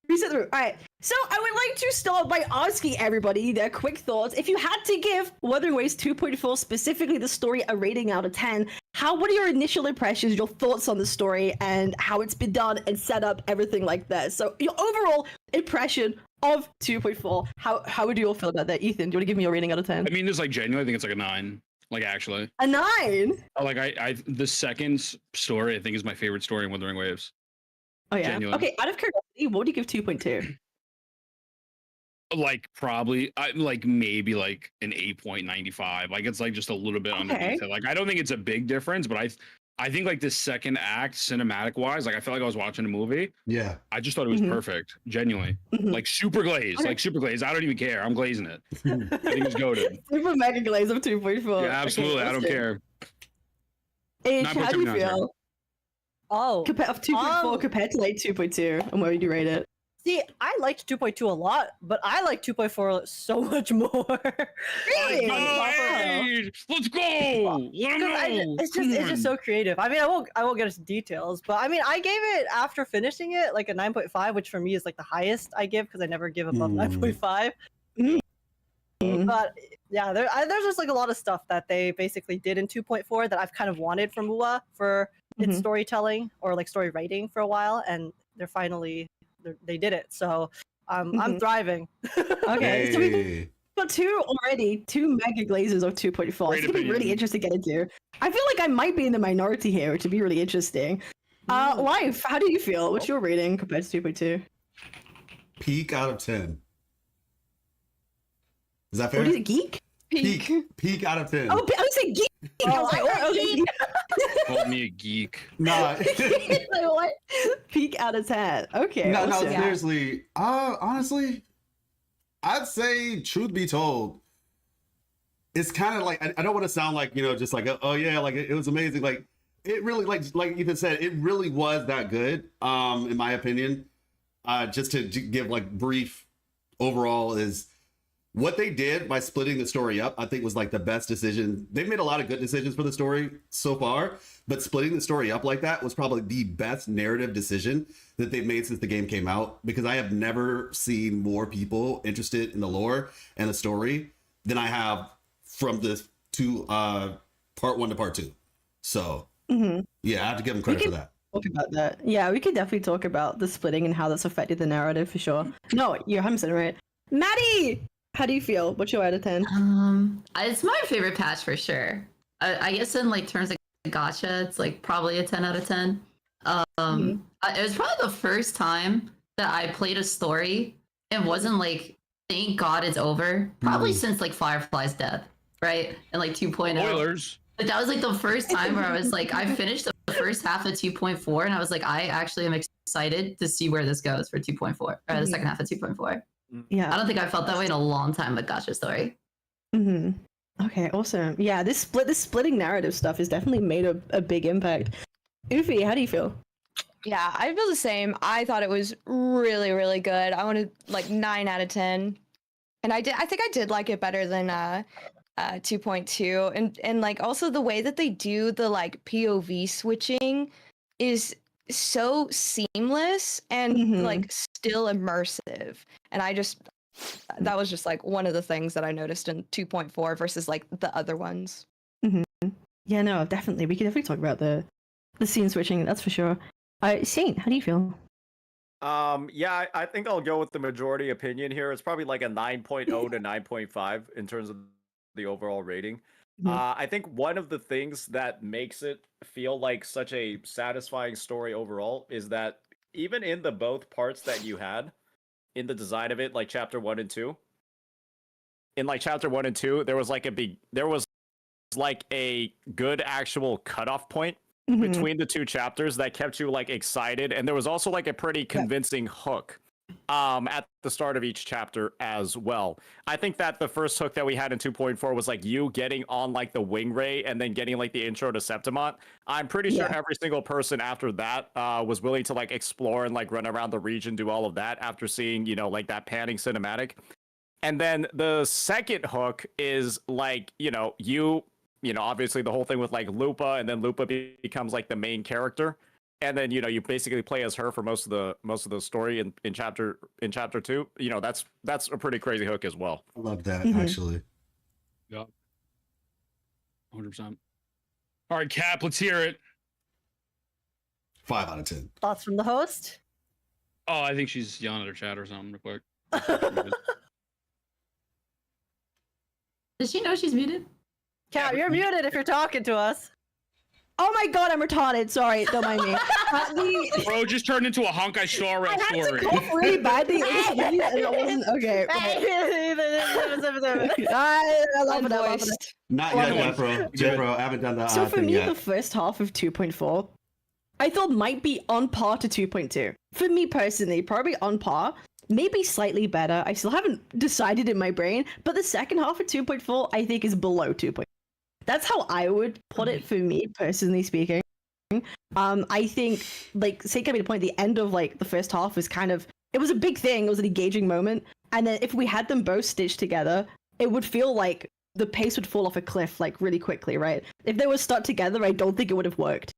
Reset the room. All right. So I would like to start by asking everybody their quick thoughts. If you had to give Wuthering Waves 2.4, specifically the story, a rating out of 10, what are your initial impressions, your thoughts on the story, and how it's been done and set up, everything like that? So your overall impression of 2.4. How would you all feel about that? Ethan, do you want to give me a rating out of 10? I mean, just like genuinely, I think it's like a 9. Like actually. A 9? Like the second story I think is my favorite story in Wuthering Waves. Oh yeah. Genuine. Okay, out of curiosity, what would you give 2.2? Like probably like maybe like an 8.95. Like it's like just a little bit underneath it. Like I don't think it's a big difference, but I think like the second act cinematic wise, like I felt like I was watching a movie. Yeah. I just thought it was perfect. Genuinely. Like super glazed. Like super glazed. I don't even care. I'm glazing it. I think it's goated. Super mega glaze of 2.4. Yeah, absolutely. Okay, I don't care. H, how do you 9.2, feel? Oh. Of 2.4 compared to like 2.2, and where would you rate it? See, I liked 2.2 a lot, but I like 2.4 so much more. Really? Let's go! It's just so creative. I mean, I won't get into details, but I mean, I gave it after finishing it like a 9.5, which for me is like the highest I give because I never give above 9.5. But yeah, there's just like a lot of stuff that they basically did in 2.4 that I've kind of wanted from WUWA for its storytelling or like story writing for a while, and they did it. So I'm thriving. Okay, so we got two mega glazes of 2.4. It's gonna be really interesting to get into. I feel like I might be in the minority here, which would be really interesting. Life, how do you feel? What's your rating compared to 2.2? Peak out of 10. Is that fair? What is it, geek? Peak out of 10. Oh, I was saying geek. I was like, oh, geek. Called me a geek. Nah. Like, what? Peak out of 10. Okay. No, awesome. seriously. Honestly, I'd say, truth be told, it's kind of like, I don't want to sound like, just like, oh yeah, like it was amazing. Like it really, like Ethan said, it really was that good, in my opinion. Just to give like brief overall is what they did by splitting the story up, I think was like the best decision. They've made a lot of good decisions for the story so far, but splitting the story up like that was probably the best narrative decision that they've made since the game came out, because I have never seen more people interested in the lore and the story than I have from this part 1 to part 2. So yeah, I have to give them credit for that. Talk about that. Yeah, we could definitely talk about the splitting and how that's affected the narrative for sure. No, you're 100% right. Maddie, how do you feel? What's your out of 10? It's my favorite patch for sure. I guess in like terms of gacha, it's like probably a 10 out of 10. It was probably the first time that I played a story and wasn't like, thank God it's over. Probably since like Firefly's death, right? And like 2.0. Spoilers. Like that was like the first time where I was like, I finished the first half of 2.4 and I was like, I actually am excited to see where this goes for 2.4 or the second half of 2.4. Yeah, I don't think I felt that way in a long time with gacha story. Okay, awesome. Yeah, this splitting narrative stuff has definitely made a big impact. Ufi, how do you feel? Yeah, I feel the same. I thought it was really, really good. I wanted like 9 out of 10. And I think I did like it better than 2.2. And like also the way that they do the like POV switching is so seamless and like still immersive. And that was just like one of the things that I noticed in 2.4 versus like the other ones. Yeah, no, definitely. We can definitely talk about the scene switching, that's for sure. Saint, how do you feel? Yeah, I think I'll go with the majority opinion here. It's probably like a 9.0 to 9.5 in terms of the overall rating. I think one of the things that makes it feel like such a satisfying story overall is that even in the both parts that you had in the design of it, like chapter 1 and 2, in like chapter 1 and 2, there was like like a good actual cutoff point between the two chapters that kept you like excited, and there was also like a pretty convincing hook at the start of each chapter as well. I think that the first hook that we had in 2.4 was like you getting on like the wing ray and then getting like the intro to Septimont. I'm pretty sure every single person after that was willing to like explore and like run around the region, do all of that after seeing, you know, like that panning cinematic. And then the second hook is like, you know, obviously the whole thing with like Lupa, and then Lupa becomes like the main character. And then, you know, you basically play as her for most of the story in chapter 2. You know, that's a pretty crazy hook as well. I love that actually. Yeah. 100%. All right, Cap, let's hear it. 5 out of 10. Thoughts from the host? Oh, I think she's yelling at her chat or something real quick. Does she know she's muted? Cat, you're muted if you're talking to us. Oh my god, I'm retarded. Sorry, don't mind me. Bro just turned into a honk I saw I rail had story. to cough really badly. It was really, and I wasn't okay. I love it. I love it. Not yet, Jeffro. I haven't done that. So for thing me, yet. the first half of 2.4, I thought might be on par to 2.2. For me personally, probably on par. Maybe slightly better. I still haven't decided in my brain, but the second half of 2.4, I think, is below 2.4. That's how I would put it for me, personally speaking. I think, like, say, coming to the point, the end of, like, the first half was kind of, it was a big thing, it was an engaging moment, and then if we had them both stitched together, it would feel like the pace would fall off a cliff, like, really quickly, right? If they were stuck together, I don't think it would have worked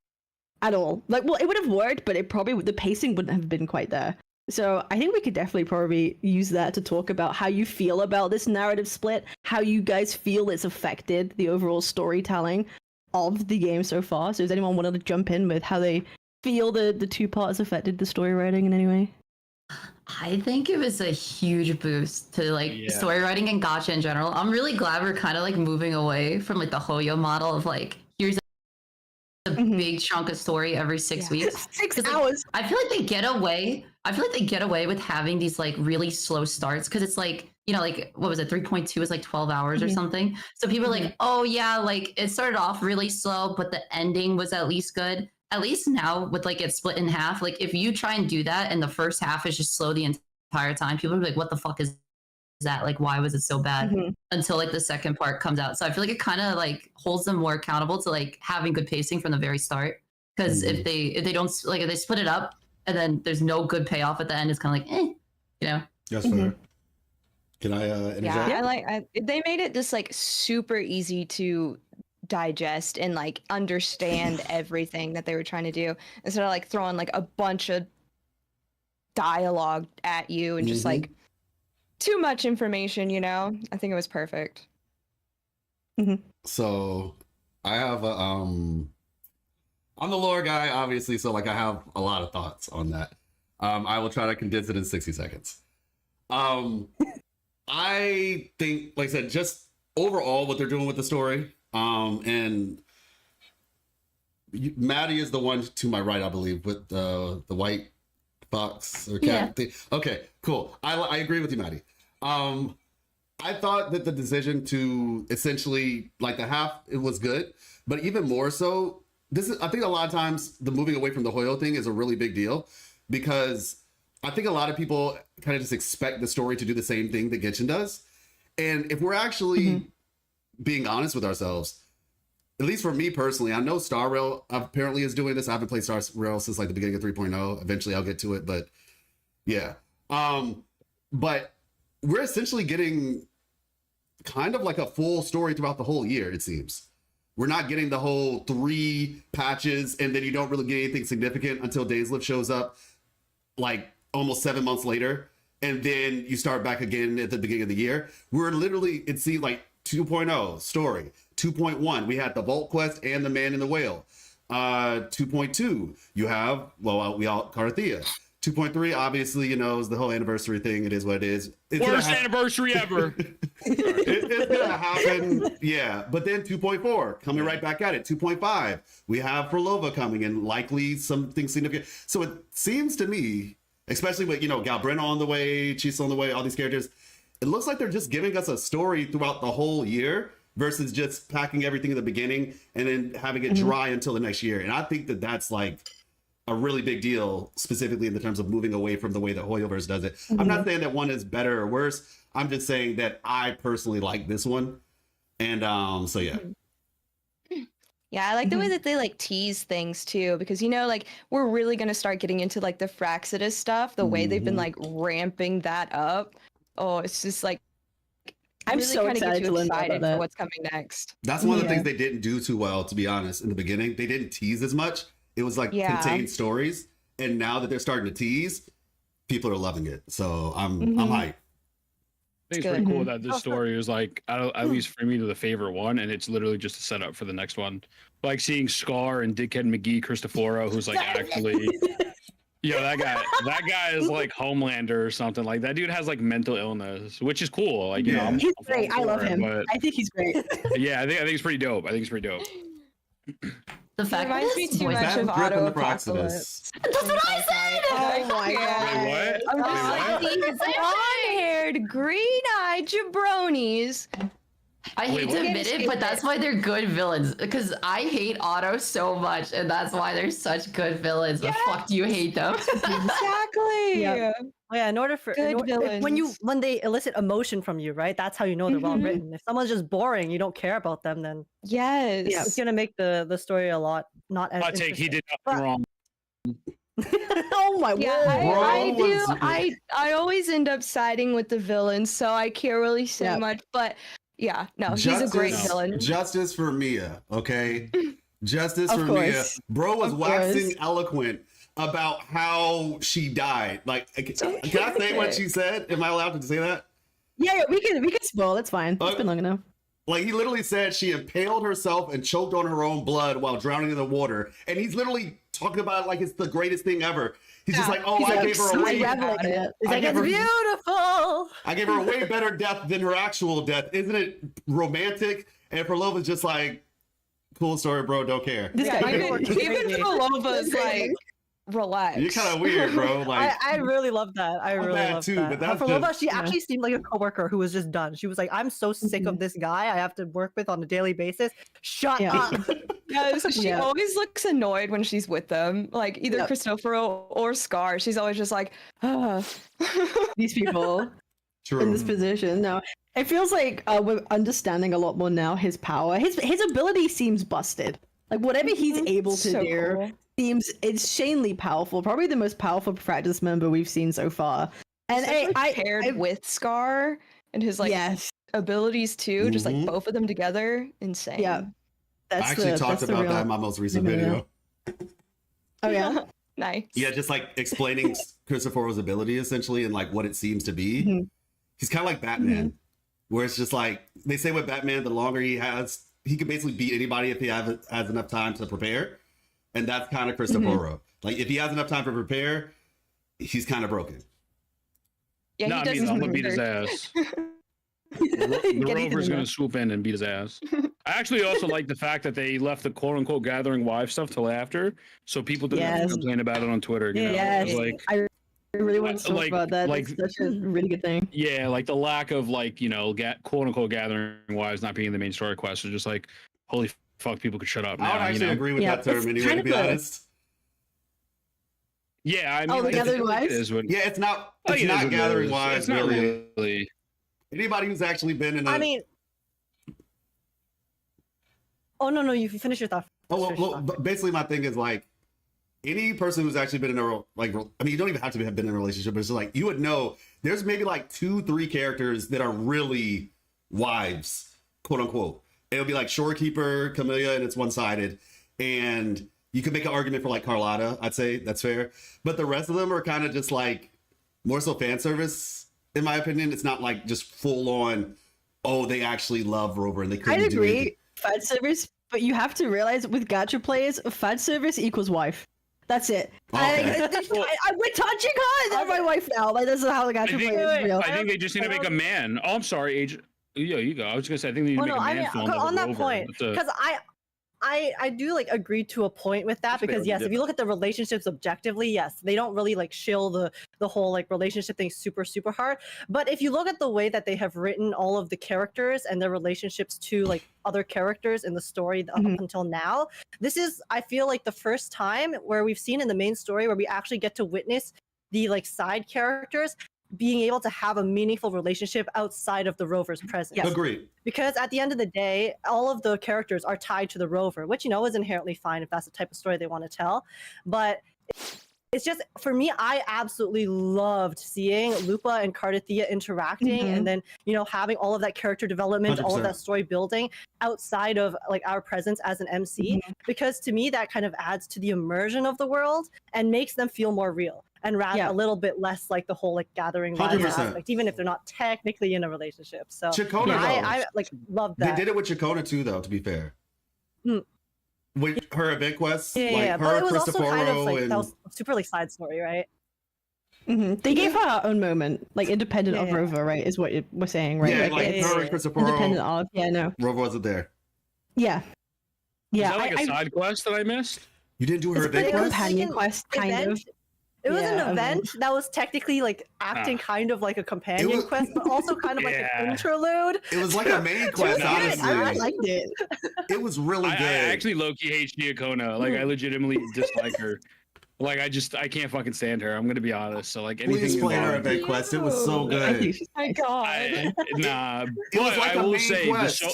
at all. Like, well, it would have worked, but it probably, the pacing wouldn't have been quite there. So I think we could definitely probably use that to talk about how you feel about this narrative split, how you guys feel it's affected the overall storytelling of the game so far. So does anyone want to jump in with how they feel the two parts affected the story writing in any way? I think it was a huge boost to like story writing and gacha in general. I'm really glad we're kind of like moving away from like the Hoyo model of like, here's a big chunk of story every 6 weeks. 6 hours. Like, I feel like they get away with having these like really slow starts because it's like, you know, like what was it, 3.2 was like 12 hours or something. So people are like, oh yeah, like it started off really slow, but the ending was at least good. At least now with like it split in half, like if you try and do that and the first half is just slow the entire time, people are like, what the fuck is that? Like, why was it so bad? Until like the second part comes out. So I feel like it kind of like holds them more accountable to like having good pacing from the very start. Because if they don't, like if they split it up and then there's no good payoff at the end, it's kind of like, you know. That's fair. Can I interject? Yeah, they made it just like super easy to digest and like understand everything that they were trying to do instead of like throwing like a bunch of dialogue at you and just like too much information, you know. I think it was perfect. So I have I'm the lore guy, obviously, so like I have a lot of thoughts on that. I will try to condense it in 60 seconds. I think, like I said, just overall what they're doing with the story, and Maddie is the one to my right, I believe, with the white fox or cat thing. Okay, cool. I agree with you, Maddie. I thought that the decision to essentially like the half, it was good, but even more so, I think a lot of times the moving away from the Hoyo thing is a really big deal because I think a lot of people kind of just expect the story to do the same thing that Genshin does. And if we're actually being honest with ourselves, at least for me personally, I know Star Rail apparently is doing this. I haven't played Star Rail since like the beginning of 3.0. Eventually I'll get to it, but yeah. But we're essentially getting kind of like a full story throughout the whole year, it seems. We're not getting the whole 3 patches and then you don't really get anything significant until Days Live shows up like almost 7 months later. And then you start back again at the beginning of the year. We're literally, it seemed like 2.0 story. 2.1, we had the Vault Quest and the Man in the Whale. 2.2, you have, Cartethiya. 2.3, obviously, you know, is the whole anniversary thing. It is what it is. It's worst anniversary ever. It's gonna happen, yeah. But then 2.4, coming right back at it. 2.5, we have Perlova coming and likely something significant. So it seems to me, especially with, you know, Galbrena on the way, Chisa on the way, all these characters, it looks like they're just giving us a story throughout the whole year versus just packing everything in the beginning and then having it dry until the next year. And I think that that's like a really big deal, specifically in the terms of moving away from the way that Hoyoverse does it. I'm not saying that one is better or worse. I'm just saying that I personally like this one. And so yeah. Yeah, I like the way that they like tease things too, because you know, like we're really gonna start getting into like the Fraxidus stuff, the way they've been like ramping that up. Oh, it's just like I'm really so kinda excited get you to learn more excited about for that. what's coming next. That's one of the things they didn't do too well, to be honest, in the beginning. They didn't tease as much. It was like contained stories. And now that they're starting to tease, people are loving it. So I'm hyped. I think it's pretty cool that this story is like, at least for me, the favorite one, and it's literally just a setup for the next one. Like seeing Scar and Dickhead McGee Cristoforo, who's like actually, that guy is like Homelander or something. Like that dude has like mental illness, which is cool. Like, he's great. I love him. I think he's great. Yeah, I think it's pretty dope. The fact that reminds me too much of Auto Apocalypse. That's what I said! Oh my god. Wait, what? I'm just like these blonde-haired, green-eyed jabronis. I hate to admit it, but that's why they're good villains. Because I hate Otto so much, and that's why they're such good villains. But fuck, do you hate them? Exactly. Yeah. Oh, yeah, in order for when they elicit emotion from you, right? That's how you know they're well written. If someone's just boring, you don't care about them, then it's gonna make the story a lot not as. I take he did nothing wrong. Oh my word! I always end up siding with the villain, so I can't really say much. But yeah, no, he's a great villain. Justice for Mia, okay? Justice for Mia. Bro was waxing eloquent about how she died. Like, can I say what she said? Am I allowed to say that? Yeah, we can spoil. It's fine. It's been long enough. Like, he literally said she impaled herself and choked on her own blood while drowning in the water. And he's literally talking about it like it's the greatest thing ever. He's just like, I gave her a way. It's like, it's beautiful. I gave her a way better death than her actual death. Isn't it romantic? And Perlova's just like, cool story, bro. Don't care. Even Perlova's like, relax. You're kind of weird, bro. Like, I really love that. I really love too, that. but that's Perlova, she actually seemed like a coworker who was just done. She was like, I'm so sick of this guy I have to work with on a daily basis. Shut up. She always looks annoyed when she's with them. Like either Cristoforo or Scar. She's always just like, these people in this position. No, it feels like we're understanding a lot more now his power. His ability seems busted. Like whatever he's able to do. Cool. Seems insanely powerful, probably the most powerful practice member we've seen so far. And I paired with Scar and his like abilities too, just like both of them together, insane. Yeah, I actually talked about that in my most recent video. Oh yeah, nice. Yeah, just like explaining Cristoforo's ability essentially and like what it seems to be. He's kind of like Batman, where it's just like they say with Batman, the longer he has, he can basically beat anybody if he has enough time to prepare. And that's kind of Cristoforo. Like, if he has enough time to prepare, he's kind of broken. Yeah, no, I'm gonna beat his ass. The Rover's gonna swoop in and beat his ass. I actually also like the fact that they left the quote-unquote gathering wife stuff till after, so people didn't have to complain about it on Twitter. You know? Like, I really want to talk about that. Like, it's such a really good thing. Yeah, like the lack of like quote-unquote gathering wives not being the main story quest is just like, holy fuck, people could shut up now. I would actually agree with that term anyway, to be honest. Yeah, I mean, the gathering wives? Yeah, it's not gathering wives, It's not really. Anybody who's actually been in a... I mean... Oh, no, you finish your thought. Well, basically my thing is like, any person who's actually been in a, like, I mean, you don't even have to have been in a relationship, but it's just like, you would know there's maybe like 2-3 characters that are really wives, quote unquote. It'll be like Shorekeeper, Camellia, and it's one-sided. And you could make an argument for like Carlotta, I'd say that's fair. But the rest of them are kind of just like more so fan service, in my opinion. It's not like just full on, oh, they actually love Rover and they couldn't I'd do agree, anything. fan service, but you have to realize with gacha players, fan service equals wife. That's it. Okay. We're touching her. They're my wife now. Like, this is how the gacha player is real. I think they just need to make a man. Oh, I'm sorry, Age. Yeah, you go. I was gonna say I think they need to make a man film. On that point, because I do like agree to a point with that, because yes, if you look at the relationships objectively, yes, they don't really like shill the whole like relationship thing super hard. But if you look at the way that they have written all of the characters and their relationships to like other characters in the story up until now, this is, I feel like, the first time where we've seen in the main story where we actually get to witness the like side characters being able to have a meaningful relationship outside of the rover's presence. Yes. Agreed. Because at the end of the day, all of the characters are tied to the rover, which, you know, is inherently fine if that's the type of story they want to tell. But it's just, for me, I absolutely loved seeing Lupa and Cartethiya interacting, and then, you know, having all of that character development, all of 100%. that story building outside of like our presence as an MC, because to me that kind of adds to the immersion of the world and makes them feel more real. And rather a little bit less like the whole like gathering 100%. aspect, even if they're not technically in a relationship. So Chakotay, I like love that. They did it with Chakotay too, though. To be fair, with her event quests, Yeah, like yeah, her, but it was also Christopher, kind of like and that was a super like side story, right? They gave her her own moment, like independent of Rover, right? Is what we're saying, right? Yeah, like, like it's her and Christopher. independent of, Rover wasn't there. Yeah. Is that like a side quest that I missed? You didn't do her It's event like a quest? companion quest, kind of. It was an Yeah, event that was technically like acting kind of like a companion quest, but also kind of like an interlude. It was like a main quest, honestly. I liked it. It was really good. I actually low-key hate Shiakona. Like, I legitimately dislike her. Like, I can't fucking stand her. I'm gonna be honest. So, like, Please anything play her involved- event quest. It was so good. My God. Nah, It but was like I a will main say quest. the show.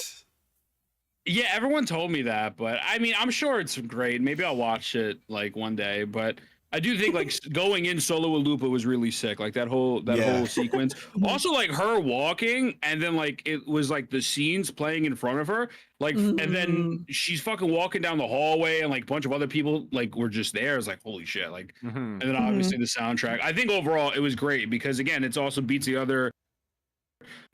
Yeah, everyone told me that, but I mean, I'm sure it's great. Maybe I'll watch it like one day. But I do think like going in solo with Lupa was really sick. Like that whole sequence. Also, like her walking, and then like it was like the scenes playing in front of her. Like, and then she's fucking walking down the hallway, and like a bunch of other people like were just there. It's like holy shit. Like, and then obviously the soundtrack. I think overall it was great because again, it's also beats the other.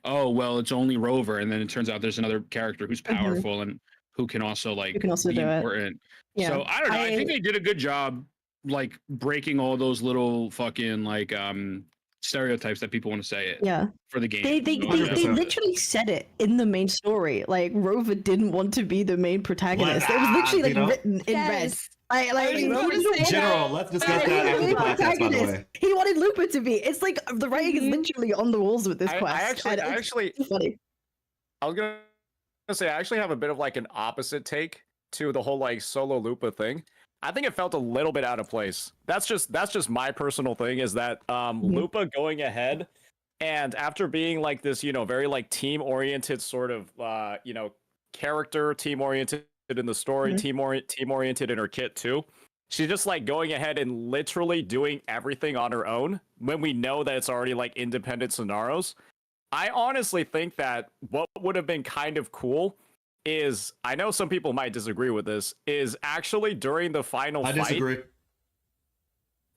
Oh well, it's only Rover, and then it turns out there's another character who's powerful and who can also like can also be do it. important. Yeah. So I don't know. I think they did a good job, like breaking all those little fucking like stereotypes that people want to say it. Yeah. For the game. They So I don't know. literally said it in the main story. Like Rover didn't want to be the main protagonist. It was literally like written in red. Like General, let's discuss that after the podcast, by the way. He wanted Lupa to be. It's like the writing is literally on the walls with this quest. I actually, funny. I was gonna say I actually have a bit of like an opposite take to the whole like solo Lupa thing. I think it felt a little bit out of place. That's just my personal thing. Is that Lupa going ahead and after being like this, you know, very like team oriented sort of you know, character, team oriented in the story, team oriented in her kit too. She's just like going ahead and literally doing everything on her own when we know that it's already like independent scenarios. I honestly think that what would have been kind of cool is, I know some people might disagree with this, is actually during the final fight. I disagree.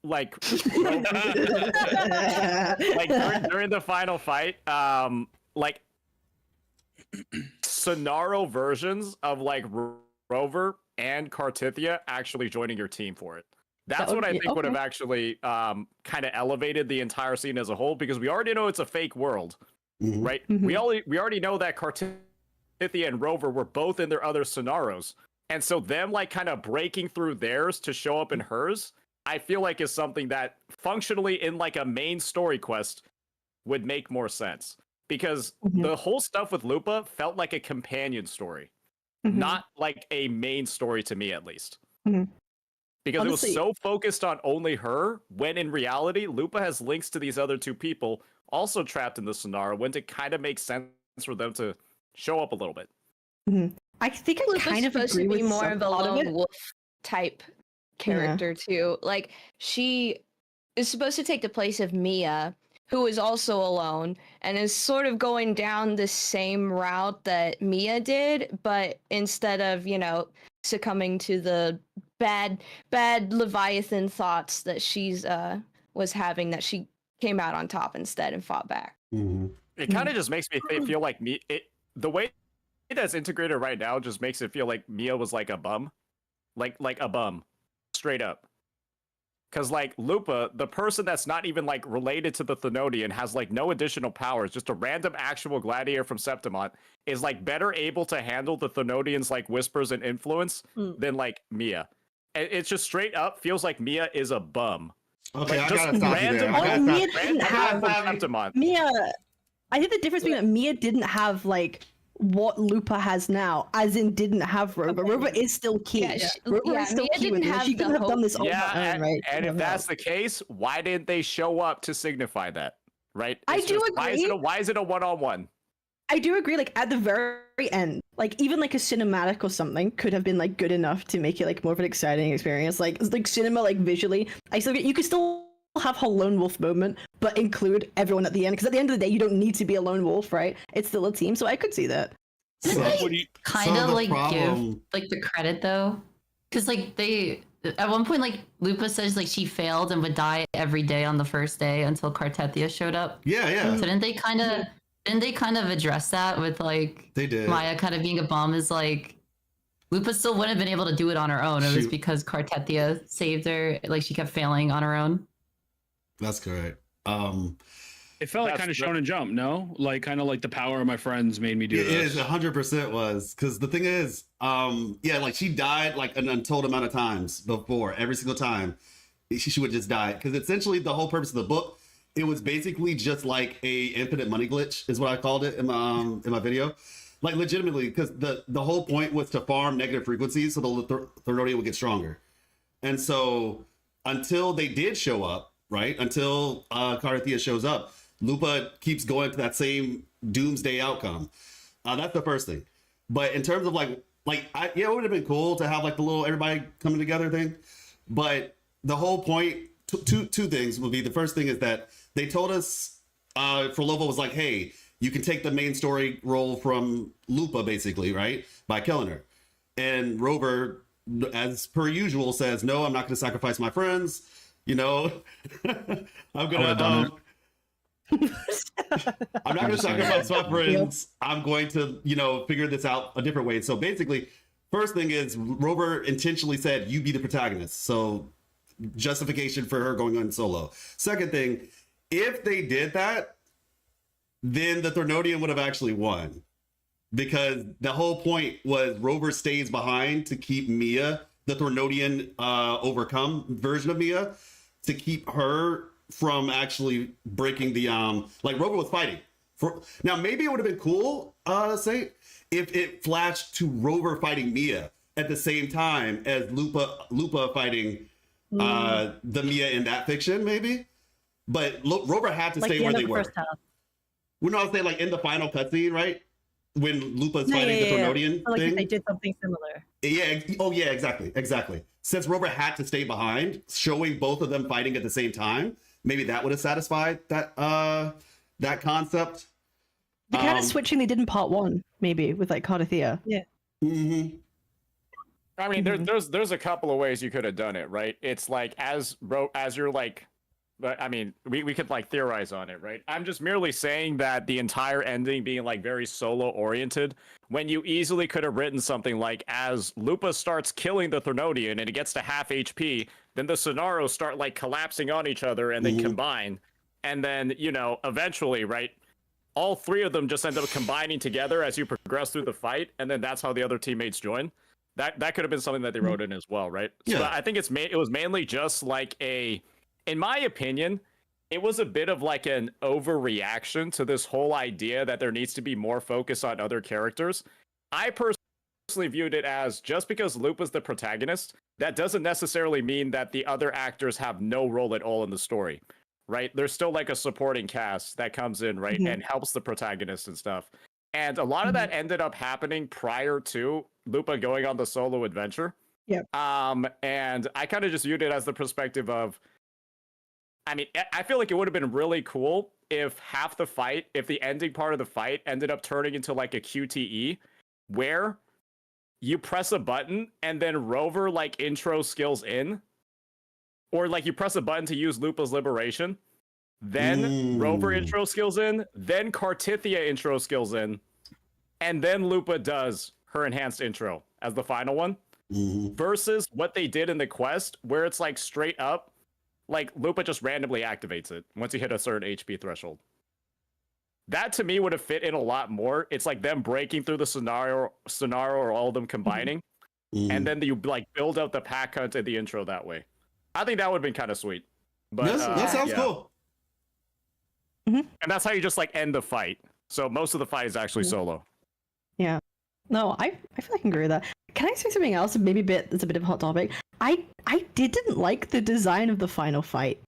Like, during the final fight, like scenario versions of like Rover and Cartethiya actually joining your team for it. That's what I think would have actually kind of elevated the entire scene as a whole, because we already know it's a fake world, right? We already know that Cartethiya and Rover were both in their other scenarios, and so them like kind of breaking through theirs to show up in hers, I feel like is something that functionally in like a main story quest would make more sense, because the whole stuff with Lupa felt like a companion story, not like a main story to me, at least. Because Honestly, it was so focused on only her, when in reality, Lupa has links to these other two people also trapped in the scenario, when it kind of makes sense for them to show up a little bit. I think I kind of supposed agree to be with more of a lot lone it. wolf type character too. Like she is supposed to take the place of Mia, who is also alone and is sort of going down the same route that Mia did, but instead of, you know, succumbing to the bad Leviathan thoughts that she's was having, that she came out on top instead and fought back. It kind of just makes me feel like the way that's integrated right now just makes it feel like Mia was like a bum, like a bum, straight up. Because like Lupa, the person that's not even like related to the Thenodian has like no additional powers, just a random actual gladiator from Septimont, is like better able to handle the Thenodian's like whispers and influence than like Mia. It's just straight up feels like Mia is a bum. Okay, like, I gotta stop you there. Mia didn't have Septimont. Mia. I think the difference being that Mia didn't have like what Lupa has now, as in didn't have Rover. Rover is still key. Rover is still key with her. She couldn't have done this on her own, right? And if that's the case, why didn't they show up to signify that? Right? I do agree. Why is it a one-on-one? I do agree. Like at the very end, like even like a cinematic or something could have been like good enough to make it like more of an exciting experience. Like cinema, like visually, I still get you could still have her lone wolf moment, but include everyone at the end. Because at the end of the day, you don't need to be a lone wolf, right? It's still a team. So I could see that. Kind of like give like the credit though, because like they at one point like Lupa says like she failed and would die every day on the first day until Cartethiya showed up. Yeah. So didn't they kind of address that with like they did Maya kind of being a bum is like Lupa still wouldn't have been able to do it on her own. It was because Cartethiya saved her. Like she kept failing on her own. That's correct. It felt like kind of Shonen Jump, no? Like kind of like the power of my friends made me do it. This. It is 100% was because the thing is, yeah, like she died like an untold amount of times before. Every single time, she would just die because essentially the whole purpose of the book, it was basically just like a infinite money glitch, is what I called it in my video. Like legitimately, because the whole point was to farm negative frequencies so the Thenodian would get stronger, and so until they did show up. Right until Cartethiya shows up, Lupa keeps going to that same doomsday outcome. That's the first thing. But in terms of it would have been cool to have like the little everybody coming together thing. But the whole point, two things would be the first thing is that they told us Frolova was like, hey, you can take the main story role from Lupa basically, right, by killing her. And Rover, as per usual, says, no, I'm not going to sacrifice my friends. You know, I'm gonna. I'm not gonna sacrifice my friends. I'm going to, figure this out a different way. So basically, first thing is Rover intentionally said, "You be the protagonist." So justification for her going on solo. Second thing, if they did that, then the Thenodian would have actually won, because the whole point was Rover stays behind to keep Mia, the Thenodian overcome version of Mia, to keep her from actually breaking the like Rover was fighting for. Now maybe it would have been cool, say, if it flashed to Rover fighting Mia at the same time as Lupa fighting the Mia in that fiction, maybe. But Rover had to stay where they were. We're not saying like in the final cutscene, right? When Lupa's fighting the Thenodian like thing. If they did something similar. Yeah. Oh, yeah. Exactly. Since Rover had to stay behind, showing both of them fighting at the same time, maybe that would have satisfied that concept. The kind of switching they did in part 1, maybe with like Cartethiya. Yeah. Mm-hmm. I mean, there's a couple of ways you could have done it, right? It's like as you're like. But I mean, we could like theorize on it, right? I'm just merely saying that the entire ending being like very solo oriented, when you easily could have written something like as Lupa starts killing the Thenodian and it gets to half HP, then the Sonaros start like collapsing on each other and they combine. And then, eventually, right, all three of them just end up combining together as you progress through the fight. And then that's how the other teammates join. That could have been something that they wrote in as well, right? Yeah. So I think it was mainly just like in my opinion, it was a bit of like an overreaction to this whole idea that there needs to be more focus on other characters. I personally viewed it as just because Lupa's the protagonist, that doesn't necessarily mean that the other actors have no role at all in the story, right? There's still like a supporting cast that comes in, right, and helps the protagonist and stuff. And a lot of that ended up happening prior to Lupa going on the solo adventure. Yeah. And I kind of just viewed it as the perspective of, I mean, I feel like it would have been really cool if if the ending part of the fight ended up turning into like a QTE, where you press a button and then Rover like intro skills in, or like you press a button to use Lupa's liberation, then Rover intro skills in, then Cartethiya intro skills in, and then Lupa does her enhanced intro as the final one, versus what they did in the quest, where it's like straight up like Lupa just randomly activates it once you hit a certain HP threshold. That to me would have fit in a lot more. It's like them breaking through the scenario or all of them combining, and then you like build out the pack hunt in the intro that way. I think that would have been kind of sweet. But that sounds cool. And that's how you just like end the fight. So most of the fight is actually solo. Yeah. No, I feel like I can agree with that. Can I say something else? Maybe it's a bit of a hot topic. I didn't like the design of the final fight.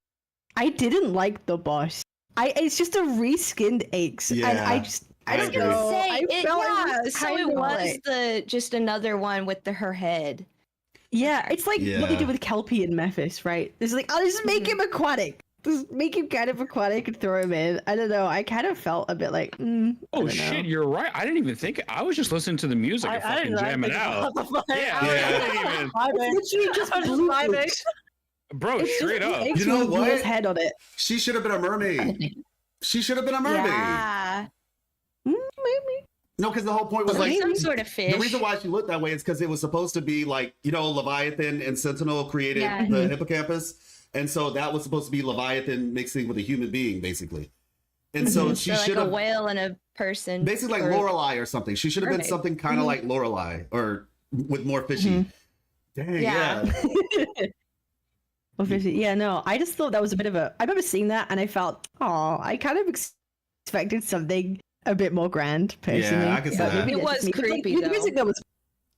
I didn't like the boss. It's just a reskinned Aches. Yeah. And I was don't gonna know. say, I it, felt yeah, it was so it kinda was just another one with her head. Yeah, it's like what they Yeah. did with Kelpie and Memphis, right? It's like, oh, just make him aquatic. Just make him kind of aquatic and throw him in. I don't know. I kind of felt a bit like, Oh shit, you're right. I didn't even think. I was just listening to the music and fucking jamming out. Yeah, I didn't even. It's literally just blue Aches. Bro, It's straight just up. Aches You know with Blue's what? head on it. She should have been a mermaid. She should have been a mermaid. Yeah. Maybe. No, because the whole point was like Some sort of fish. the reason why she looked that way is because it was supposed to be like, you know, Leviathan and Sentinel created Yeah. the hippocampus, and so that was supposed to be Leviathan mixing with a human being, basically. And so she So like should a have whale and a person. basically like or- Lorelei or something. She should have been Mermaid. something kind of like Lorelei or with more fishy. Dang, yeah. Yeah, no, I just thought that was a bit of a. I remember seeing that and I felt, oh, I kind of expected something a bit more grand, personally. I can see But that. maybe It that's was just me. creepy, The though. music that was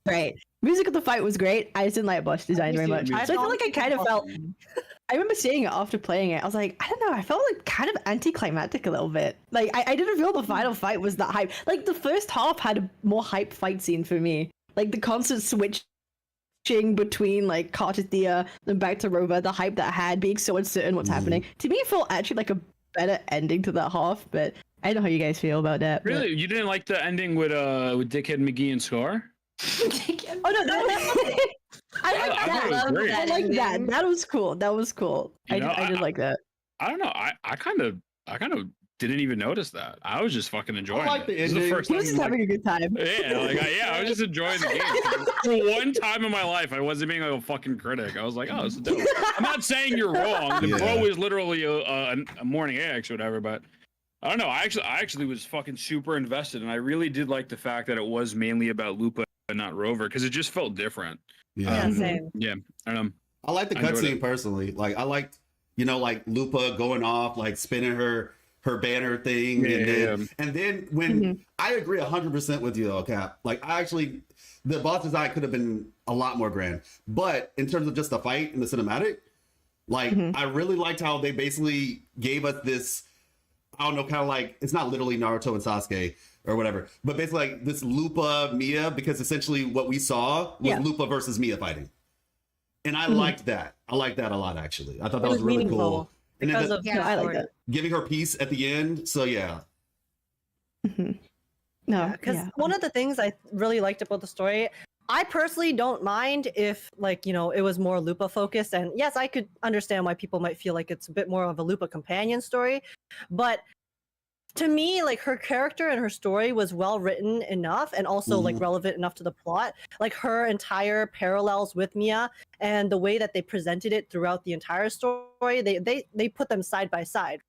great. Music of the fight was great. I just didn't like boss design very much. So I feel like I kind of felt. I remember seeing it after playing it. I was like, I don't know. I felt like kind of anticlimactic a little bit. Like I didn't feel the final fight was that hype. Like the first half had a more hype fight scene for me. Like the constant switching between like Cartethiya and back to Rover, the hype that I had, being so uncertain what's happening. To me, it felt actually like a better ending to that half. But I don't know how you guys feel about that. but- Really, you didn't like the ending with Dickhead McGee and Scar? Oh no, that was. I like I thought it was that. great. I like that. That was cool. That was cool. You know, I did like that. I don't know. I kind of didn't even notice that. I was just fucking enjoying like it. the This is the ending. first He time. was just having a good time. Yeah, I was just enjoying the game. For one time in my life, I wasn't being like a fucking critic. I was like, oh, this is dope. I'm not saying you're wrong. The bro is literally a morning AX or whatever, but I don't know. I actually was fucking super invested, and I really did like the fact that it was mainly about Lupa and not Rover, because it just felt different. Yeah. Same. Yeah, I don't know. I like the I enjoyed cutscene it. personally. Like I liked, you know, like Lupa going off, like spinning her banner thing, and then when I agree 100% with you though, Cap. Like I actually, the boss design could have been a lot more grand, but in terms of just the fight and the cinematic, like I really liked how they basically gave us this. I don't know, kind of like it's not literally Naruto and Sasuke or whatever, but basically like this Lupa Mia, because essentially what we saw was Lupa versus Mia fighting, and I liked that. I liked that a lot actually. I thought that was really cool. And then I like that. giving her peace at the end. So yeah. No, because one of the things I really liked about the story, I personally don't mind if, like, you know, it was more Lupa focused. And yes, I could understand why people might feel like it's a bit more of a Lupa companion story. But to me, like, her character and her story was well written enough and also like relevant enough to the plot. Like her entire parallels with Mia and the way that they presented it throughout the entire story, they put them side by side,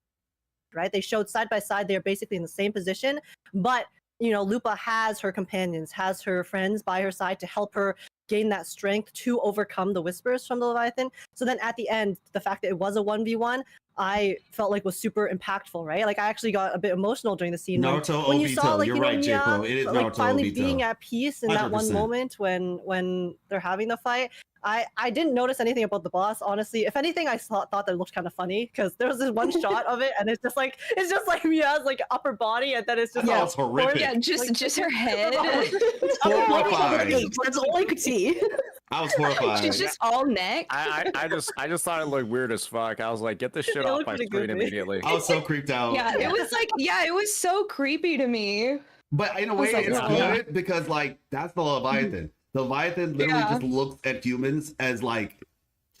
right? They showed side by side they're basically in the same position, but you know, Lupa has her companions, has her friends by her side to help her gain that strength to overcome the whispers from the Leviathan. So then at the end, the fact that it was a 1v1, I felt like was super impactful, right? Like I actually got a bit emotional during the scene Naruto when you Obito. saw, like, You're you know, right, Mia, J-Pro. It is like Naruto finally Obito. being at peace in that one 100%. moment when they're having the fight. I didn't notice anything about the boss, honestly. If anything, I thought that looked kind of funny because there was this one shot of it, and it's just like Mia's like upper body, and then it's just It's horrific. Yeah, just her head. Horrifying. That's all I could see. I was horrified. She's just all neck. I just thought it looked weird as fuck. I was like, get this shit It off looked my pretty screen goofy. immediately. I was so creeped out. Yeah, it was like, it was so creepy to me. But in a way, like, it's wow. good because like that's the Leviathan. The Leviathan literally just looks at humans as like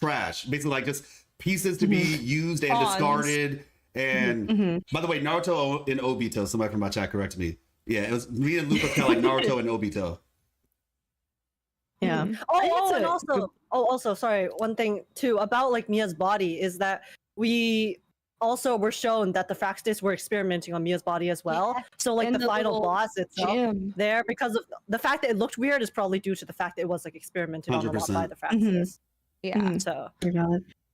trash, basically like just pieces to be used and Pawns. discarded. And by the way, Naruto and Obito. Somebody from my chat corrected me. Yeah, it was me and Lupa kind of like Naruto and Obito. Yeah. And also, sorry, one thing too about like Mia's body is that we also were shown that the Fraxtis were experimenting on Mia's body as well. Yeah. So like And the the final little boss itself gym. there, because of the fact that it looked weird, is probably due to the fact that it was like experimented on a lot by 100%. the Fraxtis. Yeah. So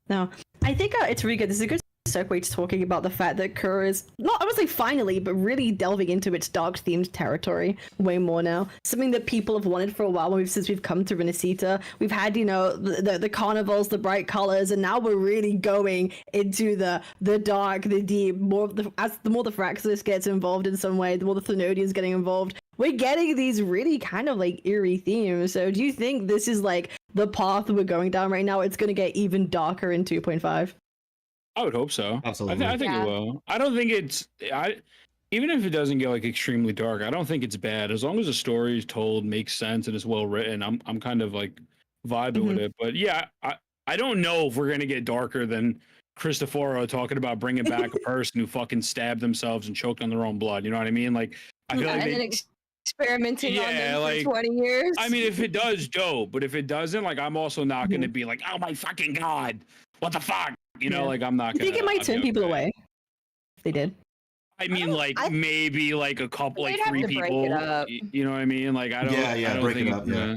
No, I think it's really good. This is a good segue to talking about the fact that Kura is not, I would say finally, but really delving into its dark themed territory way more now. Something that people have wanted for a while since we've come to Renacita. We've had, you know, the carnivals, the bright colors, and now we're really going into the dark, the deep. The more the Fraxis gets involved in some way, the more the Thenodian's getting involved. We're getting these really kind of like eerie themes. So do you think this is like the path we're going down right now? It's going to get even darker in 2.5? I would hope so. Absolutely. I think it will. I don't think it's. Even if it doesn't get like extremely dark, I don't think it's bad. As long as the story is told, makes sense, and is well written, I'm kind of like vibing with it. But yeah, I don't know if we're gonna get darker than Cristoforo talking about bringing back a person who fucking stabbed themselves and choked on their own blood. You know what I mean? Like I feel like and then experimenting on them like, for 20 years. I mean, if it does, dope. But if it doesn't, like, I'm also not gonna be like, oh my fucking god, what the fuck? You know, like I'm not I gonna. think it might turn people away. If they did. I mean, maybe like a couple, like 3 people. You know what I mean? Like I don't. Yeah, I don't break think it up. Yeah.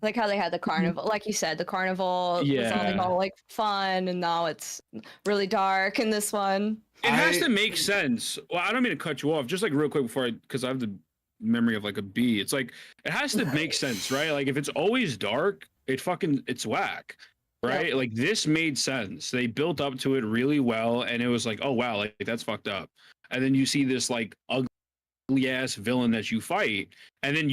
Like how they had the carnival, like you said, the carnival was all like fun, and now it's really dark in this one. It has to make sense. Well, I don't mean to cut you off. Just like real quick before because I have the memory of like a bee. It's like it has to make sense, right? Like if it's always dark, it's whack. Right? Like this made sense. They built up to it really well, and it was like, oh wow, like that's fucked up. And then you see this like ugly ass villain that you fight, and then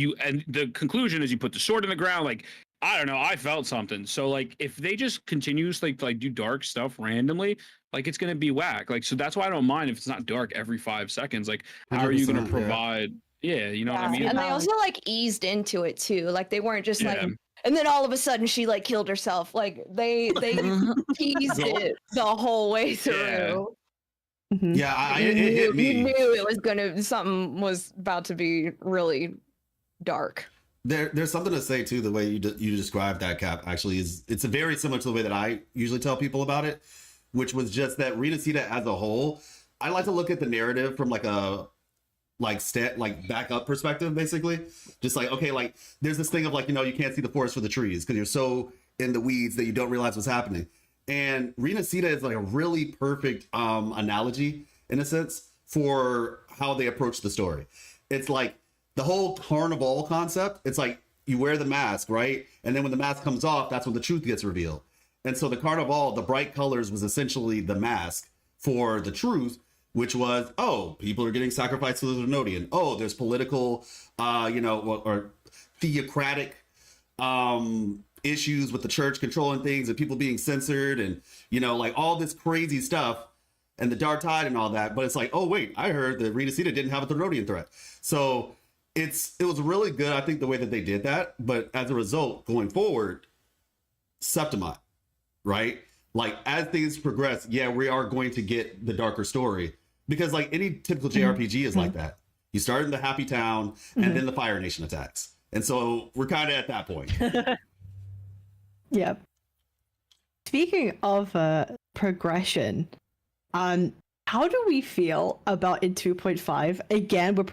the conclusion is you put the sword in the ground. Like I don't know, I felt something. So like if they just continuously like do dark stuff randomly, like it's gonna be whack. Like so that's why I don't mind if it's not dark every 5 seconds. Like how are you gonna provide? Yeah, you know what I mean. And they also like eased into it too. Like they weren't just like. And then all of a sudden she like killed herself. Like they teased it the whole way through. Yeah, it hit me. You knew it was something was about to be really dark. There's something to say too. The way you described that, Cap, actually it's very similar to the way that I usually tell people about it, which was just that Renacita as a whole. I like to look at the narrative from like a back up perspective, basically. Just like, okay, like there's this thing of like, you know, you can't see the forest for the trees because you're so in the weeds that you don't realize what's happening. And Renacita is like a really perfect analogy in a sense for how they approach the story. It's like the whole carnival concept. It's like you wear the mask, right? And then when the mask comes off, that's when the truth gets revealed. And so the carnival, the bright colors was essentially the mask for the truth, which was, oh, people are getting sacrificed to the Thenodian. Oh, there's political, or theocratic issues with the church controlling things and people being censored and, you know, like all this crazy stuff and the dark tide and all that. But it's like, oh, wait, I heard that Renacita didn't have a Thenodian threat. So it was really good, I think, the way that they did that. But as a result, going forward, septimont, right? Like as things progress, yeah, we are going to get the darker story. Because like any typical JRPG is like that. You start in the happy town and then the Fire Nation attacks. And so we're kind of at that point. Yeah. Speaking of progression, how do we feel about in 2.5? Again, we're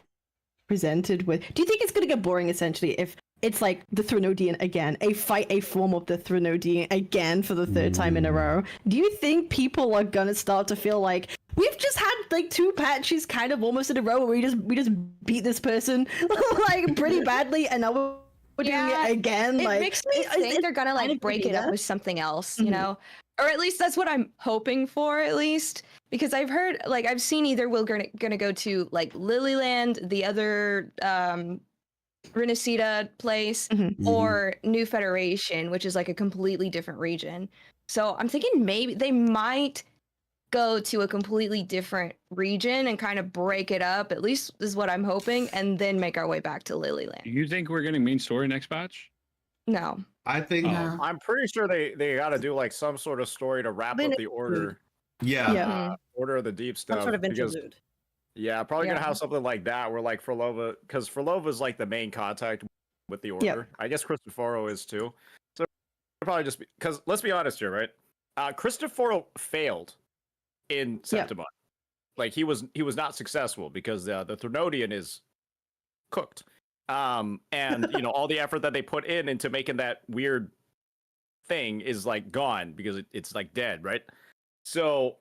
presented with... Do you think it's going to get boring, essentially, if it's like the Thenodian again, a form of the Thenodian again for the 3rd time in a row? Do you think people are going to start to feel like we've just had like 2 patches kind of almost in a row where we just beat this person like pretty badly, and now we're doing it again? It like, makes me think they're gonna like break it up with something else, you know? Or at least that's what I'm hoping for, at least. Because I've heard, like, I've seen either we're gonna go to like Lilyland, the other Renacita place, or New Federation, which is like a completely different region. So I'm thinking maybe they might go to a completely different region and kind of break it up, at least is what I'm hoping, and then make our way back to Lilyland. Do you think we're getting main story next patch? No. I think I'm pretty sure they got to do like some sort of story to wrap up the order. Order of the Deep stuff. Some sort of interlude. Yeah, probably gonna have something like that where like Frolova, because Frolova's like the main contact with the order. I guess Cristoforo is too. So probably just because let's be honest here, right? Cristoforo failed in Septimont. Like he was not successful because the Thrunodian is cooked. And all the effort that they put into making that weird thing is like gone because it's like dead, right? So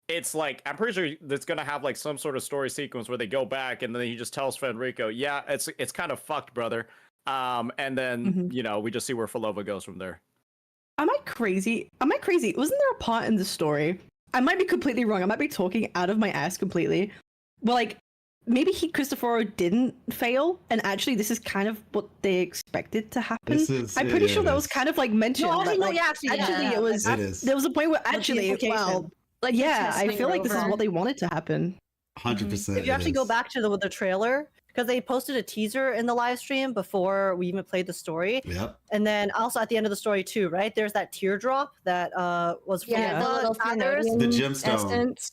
it's like I'm pretty sure that's gonna have like some sort of story sequence where they go back and then he just tells Fenrico, yeah, it's kind of fucked, brother. And then we just see where Falova goes from there. Am I crazy? Wasn't there a part in the story? I might be completely wrong. I might be talking out of my ass completely. Well, like maybe Cristoforo didn't fail, and actually this is kind of what they expected to happen. I'm pretty sure that was kind of like mentioned. No, but, like, actually, it was. There was a point where actually, well, like I feel like this is what they wanted to happen. 100%. If you actually go back to the trailer, because they posted a teaser in the live stream before we even played the story. Yep. And then also at the end of the story too, right? There's that teardrop that was from the little feathers. The gemstone. Essence.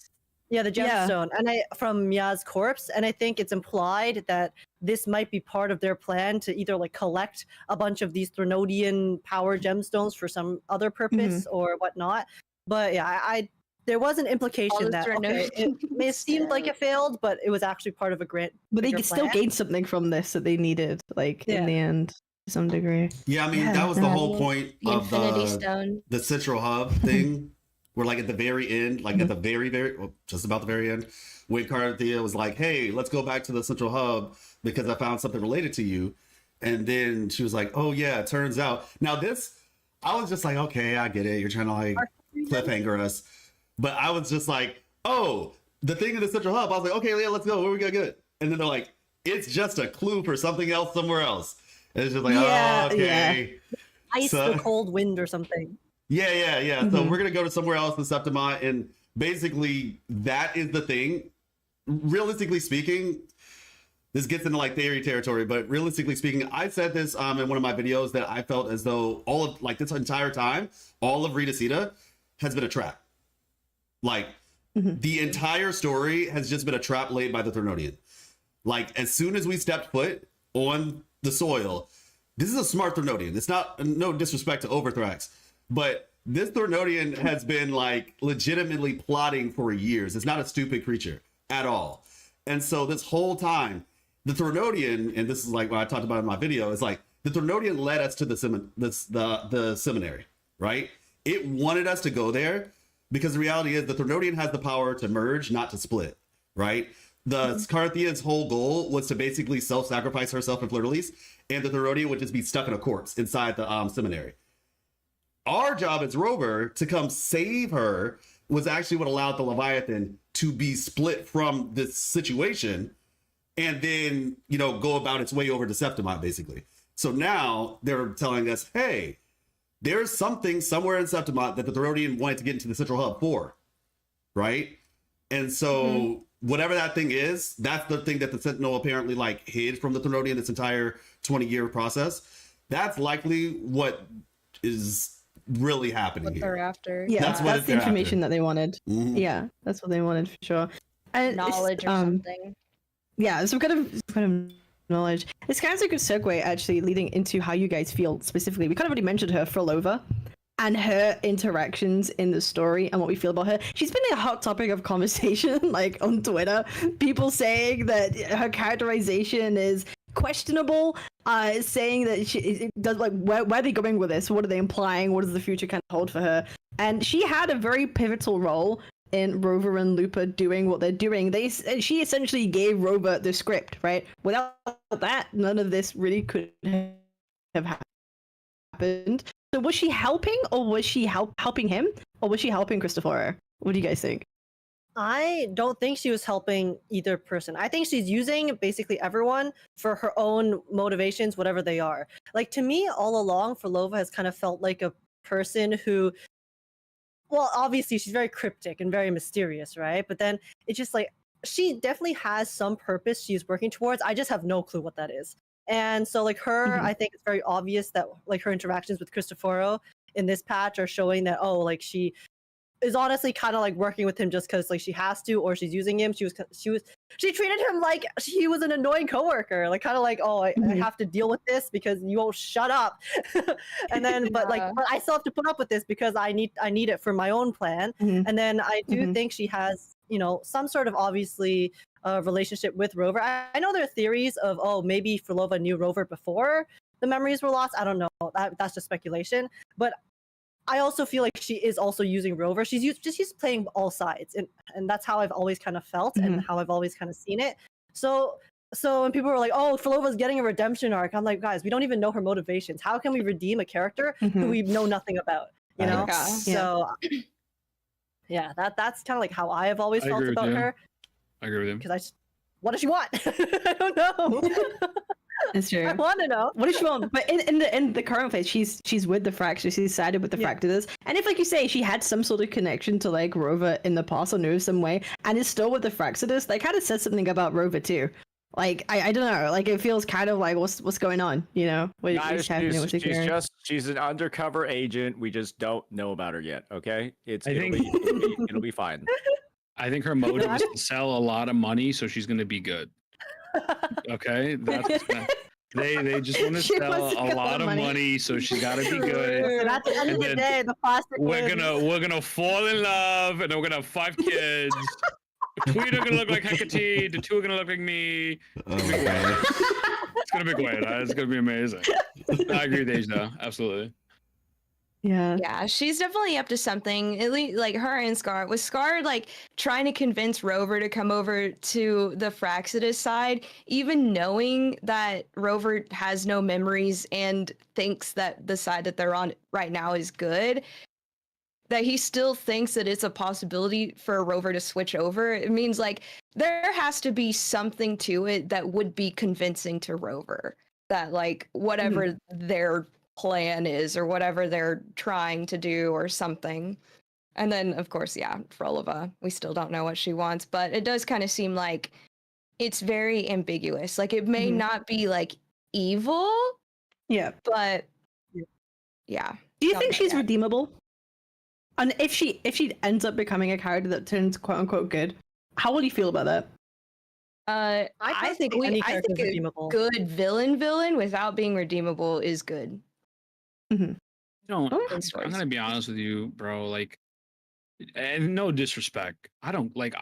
Yeah, the gemstone, and from Mia's corpse, and I think it's implied that this might be part of their plan to either like collect a bunch of these Thrunodian power gemstones for some other purpose or whatnot. But yeah, there was an implication that it may have seemed like it failed, but it was actually part of a grand. But they could still gain something from this that they needed, like in the end, to some degree. Yeah, I mean that was the whole point of Infinity Stone. the Central Hub thing. We're like at the very end, like at the very, just about the very end, when Cartethiya was like, hey, let's go back to the Central Hub because I found something related to you. And then she was like, oh yeah, it turns out. Now this, I was just like, okay, I get it. You're trying to like cliffhanger us. But I was just like, oh, the thing in the Central Hub. I was like, okay, yeah, let's go. Where we gonna get it? And then they're like, it's just a clue for something else somewhere else. And it's just like, oh, okay. Ice or cold wind or something. Yeah. So we're gonna go to somewhere else in Septimont, and basically that is the thing. Realistically speaking, this gets into like theory territory, but realistically speaking, I said this in one of my videos that I felt as though all of like this entire time, all of Rita has been a trap. Like the entire story has just been a trap laid by the Thrunodian. Like as soon as we stepped foot on the soil, this is a smart Thrunodian. It's not no disrespect to Overthrax. But this Thrunodian has been like legitimately plotting for years. It's not a stupid creature at all. And so this whole time, the Thrunodian, and this is like what I talked about in my video, is like the Thrunodian led us to the seminary, right? It wanted us to go there because the reality is the Thrunodian has the power to merge, not to split, right? The Cartethiya's whole goal was to basically self-sacrifice herself in Fleur-de-Lis, and the Thrunodian would just be stuck in a corpse inside the seminary. Our job as Rover to come save her was actually what allowed the Leviathan to be split from this situation and then, go about its way over to Septimont, basically. So now they're telling us, hey, there's something somewhere in Septimont that the Thrunodian wanted to get into the Central Hub for, right? And so whatever that thing is, that's the thing that the Sentinel apparently like hid from the Thrunodian this entire 20-year process. That's likely what is really happening What here. they're after. Yeah, that's the information that they wanted. Mhm. Yeah, that's what they wanted for sure. And Knowledge or something. Yeah, some kind of knowledge. It's kind of a good segue actually, leading into how you guys feel specifically. We kind of already mentioned her, Frolova, and her interactions in the story and what we feel about her. She's been a hot topic of conversation, like on Twitter. People saying that her characterization is questionable, saying that it does like where are they going with this? What are they implying? What does the future kind of hold for her? And she had a very pivotal role in Rover and Lupa doing what they're doing. She essentially gave Rover the script, right? Without that, none of this really could have happened. So was she helping, or was she helping him, or was she helping Cristoforo? What do you guys think? I don't think she was helping either person. I think she's using basically everyone for her own motivations, whatever they are. Like to me, all along, Frolova has kind of felt like a person who, well, obviously she's very cryptic and very mysterious, right? But then it's just like she definitely has some purpose she's working towards. I just have no clue what that is. And so like her, I think it's very obvious that like her interactions with Cristoforo in this patch are showing that, oh, like she is honestly kind of like working with him just because like she has to, or she's using him. She treated him like he was an annoying coworker, like kind of like, oh, I have to deal with this because you won't shut up. And then but I still have to put up with this because I need it for my own plan. And then I do think she has, you know, some sort of obviously relationship with Rover. I know there are theories of, oh, maybe Frolova knew Rover before the memories were lost. I don't know. That's just speculation. But I also feel like she is also using Rover. She's playing all sides, and that's how I've always kind of felt and how I've always kind of seen it. So when people were like, "Oh, Frolova's getting a redemption arc," I'm like, guys, we don't even know her motivations. How can we redeem a character who we know nothing about? You know? So yeah, that's kind of like how I have always felt about her. I agree with him. Because what does she want? I don't know. It's true. I want to know. What does she want? But in the current phase, she's with the Fractors. She's sided with the Fractors. And if, like you say, she had some sort of connection to like Rover in the past or knew some way, and is still with the Fractors, that kind of says something about Rover too. Like I don't know. Like it feels kind of like what's going on, you know? She's an undercover agent. We just don't know about her yet. Okay, it'll be fine. I think her motive is to sell a lot of money, so she's gonna be good. Okay, they just want to sell a lot of money, so she's got to be good. And at the end of the day, the plastic. We're gonna fall in love, and then we're gonna have 5 kids. 2 are gonna look like Hecate. The 2 are gonna look like me. It's gonna be great. It's gonna be amazing. I agree with Age though, absolutely. Yeah, she's definitely up to something. At least, like her and Scar. Was Scar like trying to convince Rover to come over to the Fraxidus side, even knowing that Rover has no memories and thinks that the side that they're on right now is good? That he still thinks that it's a possibility for Rover to switch over. It means like there has to be something to it that would be convincing to Rover that like whatever their plan is or whatever they're trying to do or something. And then of course, Frolova, we still don't know what she wants, but it does kind of seem like it's very ambiguous. Like it may not be like evil, but yeah. Do you think she's redeemable? And if she ends up becoming a character that turns quote unquote good, how will you feel about that? I think a good villain without being redeemable is good. I'm gonna be honest with you, bro. Like, and no disrespect, I don't like.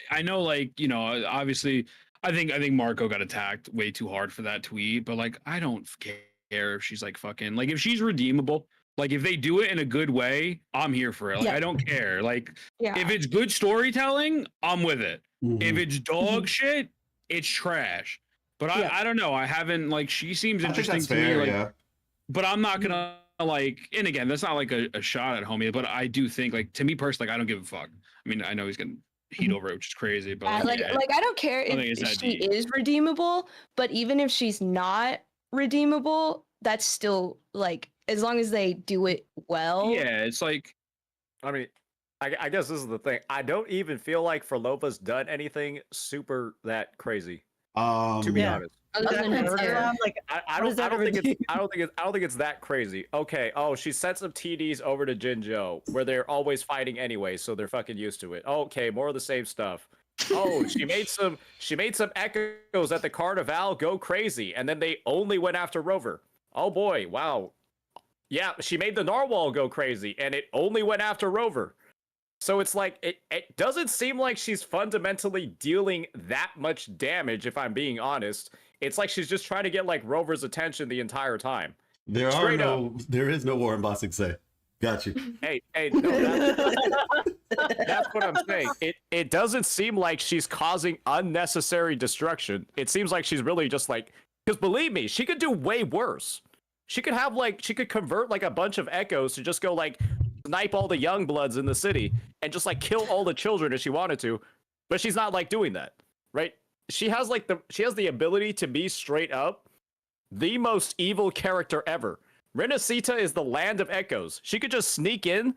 I know, like, you know, obviously, I think Marco got attacked way too hard for that tweet, but like, I don't care if she's like fucking like if she's redeemable. Like if they do it in a good way, I'm here for it. Like I don't care. Like if it's good storytelling, I'm with it. If it's dog shit, it's trash. But I don't know. I haven't like she seems interesting to me. Like, but I'm not gonna like. And again, that's not like a shot at homie. But I do think like to me personally, like I don't give a fuck. I mean, I know he's gonna heat over it, which is crazy. But like I don't care if she is redeemable. But even if she's not redeemable, that's still like as long as they do it well. Yeah, it's like. I mean, I guess this is the thing. I don't even feel like Frolova's done anything super that crazy. To be honest. I don't think it's that crazy. Okay, she sent some TDs over to Jinzhou where they're always fighting anyway, so they're fucking used to it. Okay, more of the same stuff. Oh, she made some echoes at the Carnival go crazy, and then they only went after Rover. Oh boy, wow. Yeah, she made the Narwhal go crazy, and it only went after Rover. So it's like, it doesn't seem like she's fundamentally dealing that much damage, if I'm being honest. It's like she's just trying to get like Rover's attention the entire time. There is no war in Bossing Say. Got you. Hey, no, that's what I'm saying. It doesn't seem like she's causing unnecessary destruction. It seems like she's really just like, because believe me, she could do way worse. She could convert like a bunch of echoes to just go like snipe all the young bloods in the city and just like kill all the children if she wanted to, but she's not like doing that, right? She has the ability to be straight up the most evil character ever. Renacita is the land of echoes. She could just sneak in,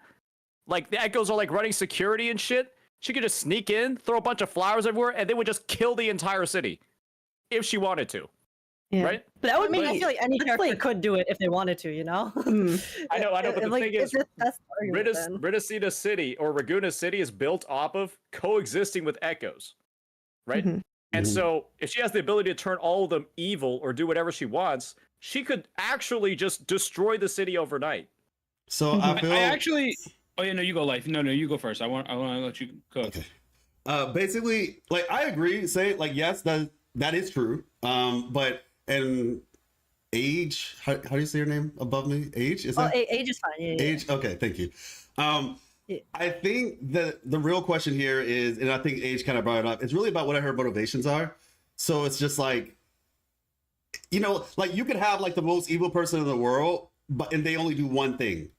like the echoes are like running security and shit. She could just sneak in, throw a bunch of flowers everywhere, and they would just kill the entire city if she wanted to. Yeah. Right? But that would I feel like any character like- could do it if they wanted to, you know? I know, but the Like, thing is, that's the argument then. Ritacita City or Raguna City is built off of coexisting with echoes, right? And so, if she has the ability to turn all of them evil or do whatever she wants, she could actually just destroy the city overnight. So I feel I actually. Oh yeah, no, you go, Life. No, you go first. I want to let you cook. Okay. Basically, like I agree. Say like yes, that is true. But and Age, how do you say your name above me? Age is that? Age is fine. Yeah, yeah. Age. Okay, thank you. I think that the real question here is, and I think Age kind of brought it up, it's really about what her motivations are. So it's just like, you know, like you could have like the most evil person in the world, and they only do one thing,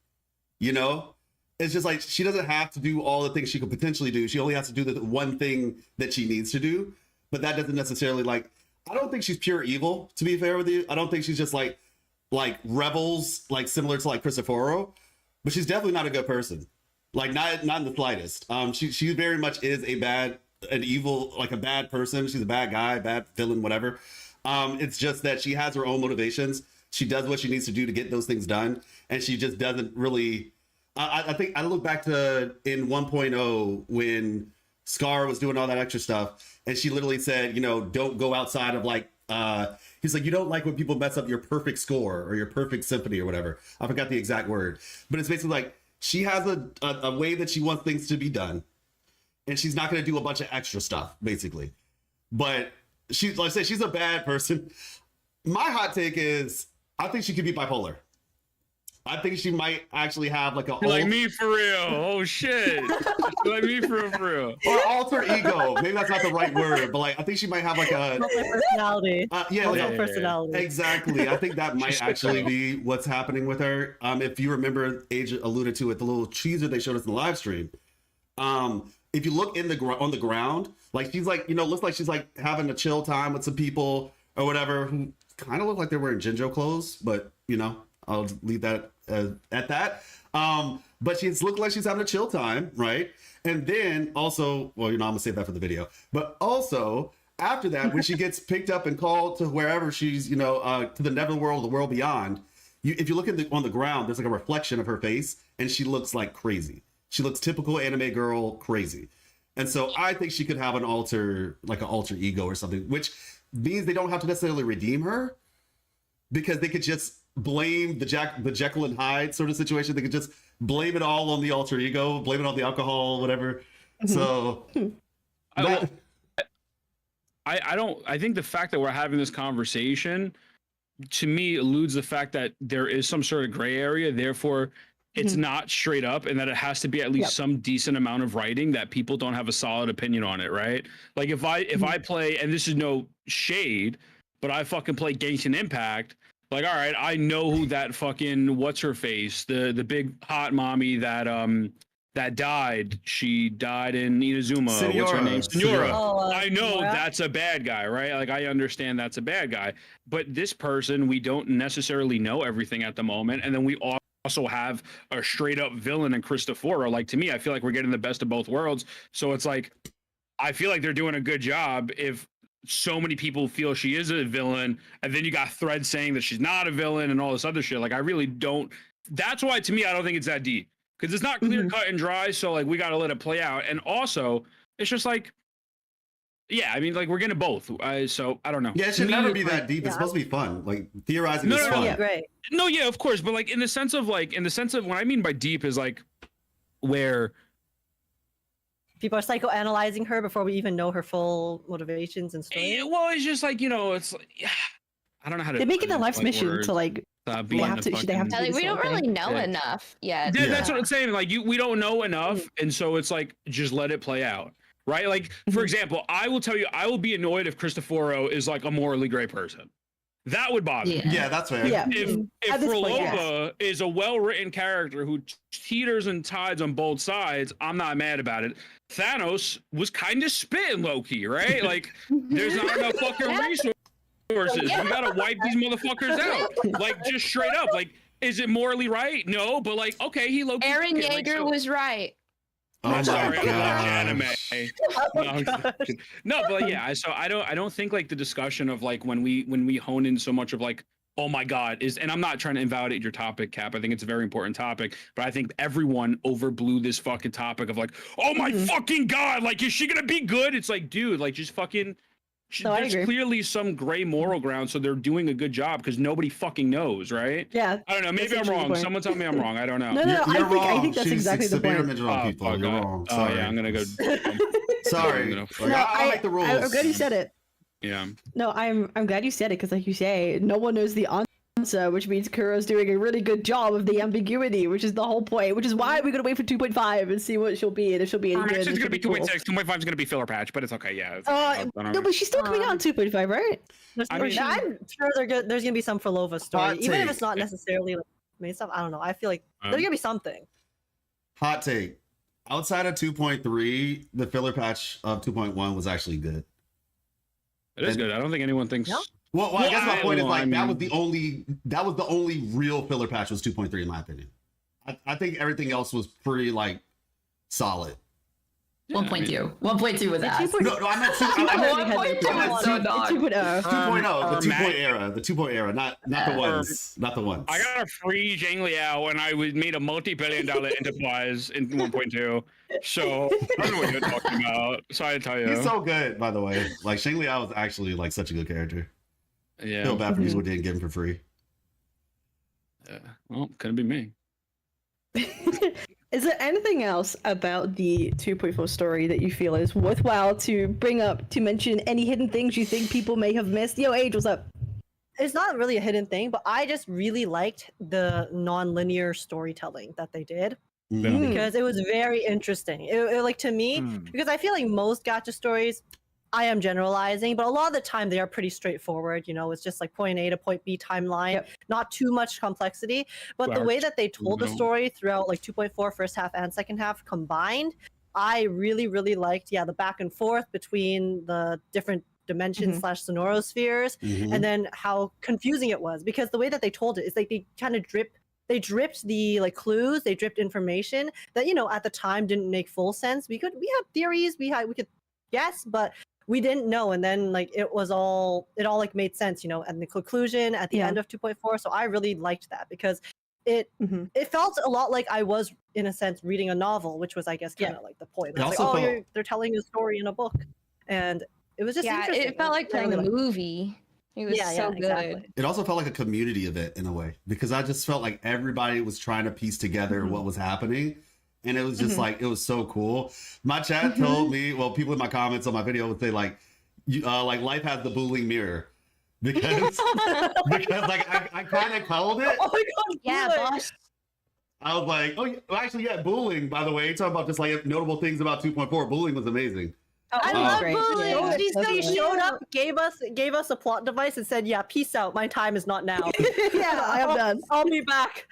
you know? It's just like, she doesn't have to do all the things she could potentially do. She only has to do the one thing that she needs to do. But that doesn't necessarily like, I don't think she's pure evil, to be fair with you. I don't think she's just like rebels, like similar to like Cristoforo, but she's definitely not a good person. Like not in the slightest. She very much is an evil, like a bad person. She's a bad guy, bad villain, whatever. It's just that she has her own motivations. She does what she needs to do to get those things done. And she just doesn't really, I think I look back to in 1.0 when Scar was doing all that extra stuff. And she literally said, you know, don't go outside of like, he's like, you don't like when people mess up your perfect score or your perfect symphony or whatever. I forgot the exact word, but it's basically like, she has a way that she wants things to be done, and she's not going to do a bunch of extra stuff, basically. But she's, like I said, she's a bad person. My hot take is, I think she could be bipolar. I think she might actually have like like me for real. Oh shit. Like me for real. Or alter ego. Maybe that's not the right word, but like I think she might have like a personality. Personality. Exactly. I think that might actually be what's happening with her. If you remember, Age alluded to it, the little teaser they showed us in the live stream. If you look on the ground, like she's like, you know, looks like she's like having a chill time with some people or whatever who kind of look like they're wearing Jinjo clothes, but you know, I'll leave that at that. But she's looking like she's having a chill time, right? And then also, well, you know, I'm gonna save that for the video. But also after that, when she gets picked up and called to wherever she's, you know, to the Netherworld, the world beyond, if you look on the ground, there's like a reflection of her face, and she looks like crazy. She looks typical anime girl crazy. And so I think she could have an alter ego or something, which means they don't have to necessarily redeem her, because they could just blame the Jekyll and Hyde sort of situation. They could just blame it all on the alter ego, blame it on the alcohol, whatever. So I think the fact that we're having this conversation, to me, eludes the fact that there is some sort of gray area. Therefore, it's not straight up, and that it has to be at least some decent amount of writing that people don't have a solid opinion on it, right? Like if I play, and this is no shade, but I fucking play Genshin Impact, like, all right, I know who that fucking what's her face, the big hot mommy that died. She died in Inazuma. What's her name? Senora. I know that's a bad guy, right? Like I understand that's a bad guy, but this person, we don't necessarily know everything at the moment, and then we also have a straight up villain in Cristoforo. Like to me, I feel like we're getting the best of both worlds. So it's like, I feel like they're doing a good job if so many people feel she is a villain, and then you got threads saying that she's not a villain and all this other shit. Like I really don't. That's why to me, I don't think it's that deep, because it's not clear cut and dry. So like we got to let it play out. And also, it's just like, yeah, I mean, like we're getting both. So I don't know. Yeah, it should never be that deep. It's supposed to be fun. Like theorizing is fun. Yeah, great. No, yeah, of course, but like in the sense of what I mean by deep is like where people are psychoanalyzing her before we even know her full motivations and story. Yeah, well, it's just like, you know, it's like, I don't know how to. They make it their life's mission to like. They have to. We don't really know enough yet. That's what I'm saying. Like we don't know enough, and so it's like just let it play out, right? Like for example, I will tell you, I will be annoyed if Cristoforo is like a morally gray person. That would bother me. Yeah, that's fair. Yeah. If Roloba is a well-written character who teeters and tides on both sides, I'm not mad about it. Thanos was kind of spitting low-key, right? Like, there's not enough fucking resources. We gotta wipe these motherfuckers out. Like, just straight up. Like, is it morally right? No, but like, okay, he low-key. Eren Yeager was right. Oh my Sorry, I watch anime. gosh. No, I'm just kidding. No, but yeah, so I don't think like the discussion of like when we hone in so much of like, oh my god, and I'm not trying to invalidate your topic, Cap. I think it's a very important topic, but I think everyone overblew this fucking topic of like, oh my fucking god, like is she gonna be good? It's like, dude, like just fucking. No, I there's agree. clearly some gray moral ground, so they're doing a good job because nobody fucking knows, right? Yeah. I don't know. Maybe I'm wrong. Someone tell me I'm wrong. I don't know. No, You're I think that's She's exactly the severe point. mental on people. You're wrong. Oh Sorry. yeah, I'm gonna go. Sorry. No, I'll make the rules. I'm glad you said it. Yeah. No, I'm glad you said it because, like you say, no one knows the answer, which means Kuro's doing a really good job of the ambiguity, which is the whole point. Which is why we're gonna wait for 2.5 and see what she'll be, and if she'll be any good. It's gonna be cool. 2.6. 2.5 is gonna be filler patch, but it's okay. Yeah. No, but she's still coming out on 2.5, right? I'm sure there's gonna be some Filova story, Hot even if take. it's not necessarily like main stuff. I don't know. I feel like there's gonna be something. Hot take. Outside of 2.3, the filler patch of 2.1 was actually good. It is good. I don't think anyone thinks. Well, I guess my point is like I mean- that was the only real filler patch was 2.3 in my opinion. I think everything else was pretty like solid. 1.2. 1.2 was ass. No, I meant 2.0. 2.0, the 2.0 era, not the ones, not the ones. I got a free Zhang Liao when I made a multi-billion-dollar enterprise in 1.2. So I don't know what you're talking about. Sorry to tell you. He's so good, by the way. Like Shang Liao is actually like such a good character. Yeah. Feel bad for people who didn't get him for free. Yeah. Well, couldn't be me. Is there anything else about the 2.4 story that you feel is worthwhile to bring up, to mention any hidden things you think people may have missed? Yo, Age, what's up? It's not really a hidden thing, but I just really liked the non-linear storytelling that they did. Because it was very interesting. It like to me, because I feel like most gacha stories, I am generalizing, but a lot of the time they are pretty straightforward. You know, it's just like point A to point B timeline, not too much complexity. But the way that they told the story throughout like 2.4 first half and second half combined, I really, really liked, the back and forth between the different dimensions slash sonorospheres, and then how confusing it was. Because the way that they told it is like they kind of dripped the like clues, they dripped information that, you know, at the time didn't make full sense. We had theories, we could guess, but we didn't know, and then like it all like made sense, you know, and the conclusion at the end of 2.4. So I really liked that because it felt a lot like I was in a sense reading a novel, which was I guess kind of like the point. It's like, they're telling a story in a book, and it was just interesting. It felt like playing a movie. It was so good. Exactly. It also felt like a community event in a way because I just felt like everybody was trying to piece together what was happening. And it was just like, it was so cool. My chat told me, well, people in my comments on my video would say like, like life has the bullying mirror because like I kind of called it. Oh my god, yeah, boss. I was like, oh, well, actually, yeah, bullying. By the way, talking about just like notable things about 2.4. Bullying was amazing. I love bullying. She showed up, gave us a plot device, and said, "Yeah, peace out. My time is not now." I am done. I'll be back.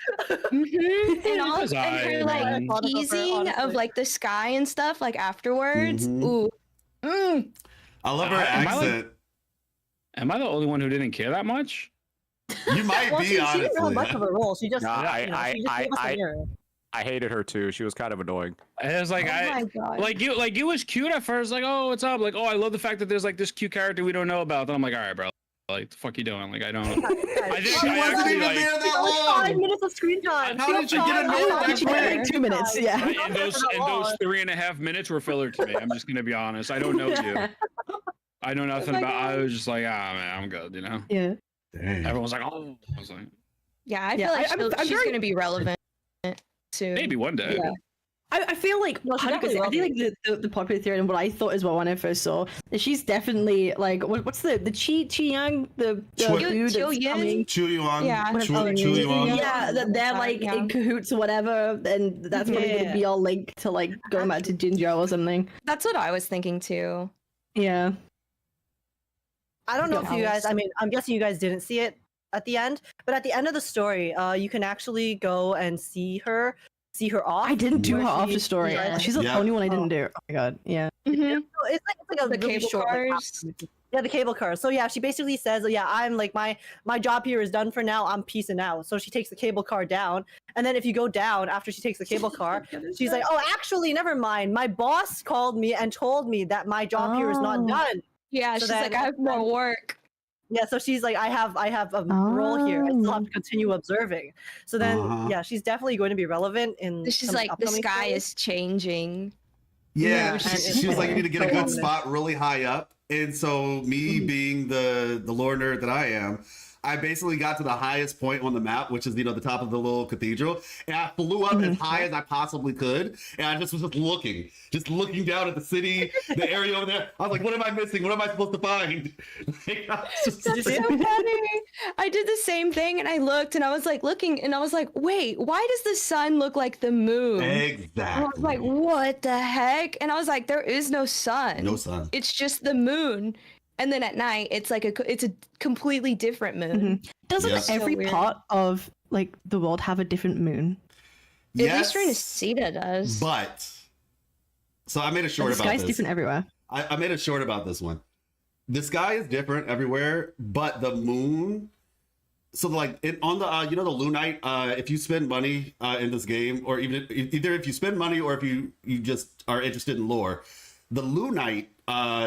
And all and her like teasing of like the sky and stuff like afterwards. Ooh. I love her accent. Am I the only one who didn't care that much? You might Well, be, she honestly. didn't have much of a role. She just, I hated her too. She was kind of annoying. It was like it was cute at first. Like, oh, what's up? Like, oh, I love the fact that there's like this cute character we don't know about. Then I'm like, all right, bro. Like, the fuck you doing? Like, I don't. I think She wasn't even there that long. 5 minutes of screen time. How did you get a note that quick? 2 minutes. Yeah. And those 3.5 minutes were filler to me. I'm just gonna be honest. I don't know you. I know nothing about. I was just like, man, I'm good. You know. Yeah. Dang. Everyone's like, oh. I was like, Yeah, I feel like she's gonna be relevant soon. maybe one day. Yeah. I feel like 100%. I think like the popular theory and what I thought as well when I first saw that she's definitely like what's the Chi Yang the dude that's coming. Chu Yuan. Yeah, Chu Yuan. Yeah, that they're like in cahoots or whatever, and that's probably gonna be all linked to like going back to Jinzhou or something. That's what I was thinking too. Yeah. I don't know if you guys, I mean, I'm guessing you guys didn't see it at the end, but at the end of the story, you can actually go and see her off. I didn't do her off the story. She's the only one I didn't do. Oh my god, yeah. It's like a the really cable short, like, cars. Yeah, the cable car. So yeah, she basically says, yeah, I'm like my job here is done for now. I'm peacing out. So she takes the cable car down, and then if you go down after she takes the cable car, she's like, oh, actually, never mind. My boss called me and told me that my job here is not done. Yeah, So she's then- like, I have more work. Yeah, so she's like, I have a role here. I still have to continue observing. So then, yeah, she's definitely going to be relevant in. She's some like, the upcoming sky stories. is changing. Yeah, Yeah, she was like, you need to get a good so- spot really high up. And so me being the lore nerd that I am, I basically got to the highest point on the map, which is, the top of the little cathedral. And I flew up as high as I possibly could. And I just was just looking down at the city, the area over there. I was like, what am I missing? What am I supposed to find? Like, That's so funny. I did the same thing and I looked and I was like looking and I was like, wait, why does the sun look like the moon? Exactly. And I was like, what the heck? And I was like, there is no sun. No sun. It's just the moon. And then at night, it's like it's a completely different moon. Doesn't Yeah. every So weird. part of like the world have a different moon? At least Renacida does. But so I made a short the about sky's this. different everywhere. I made a short about this one. The sky is different everywhere, but the moon. So like on the the lunite, if you spend money in this game, or either if you spend money or if you just are interested in lore, the lunite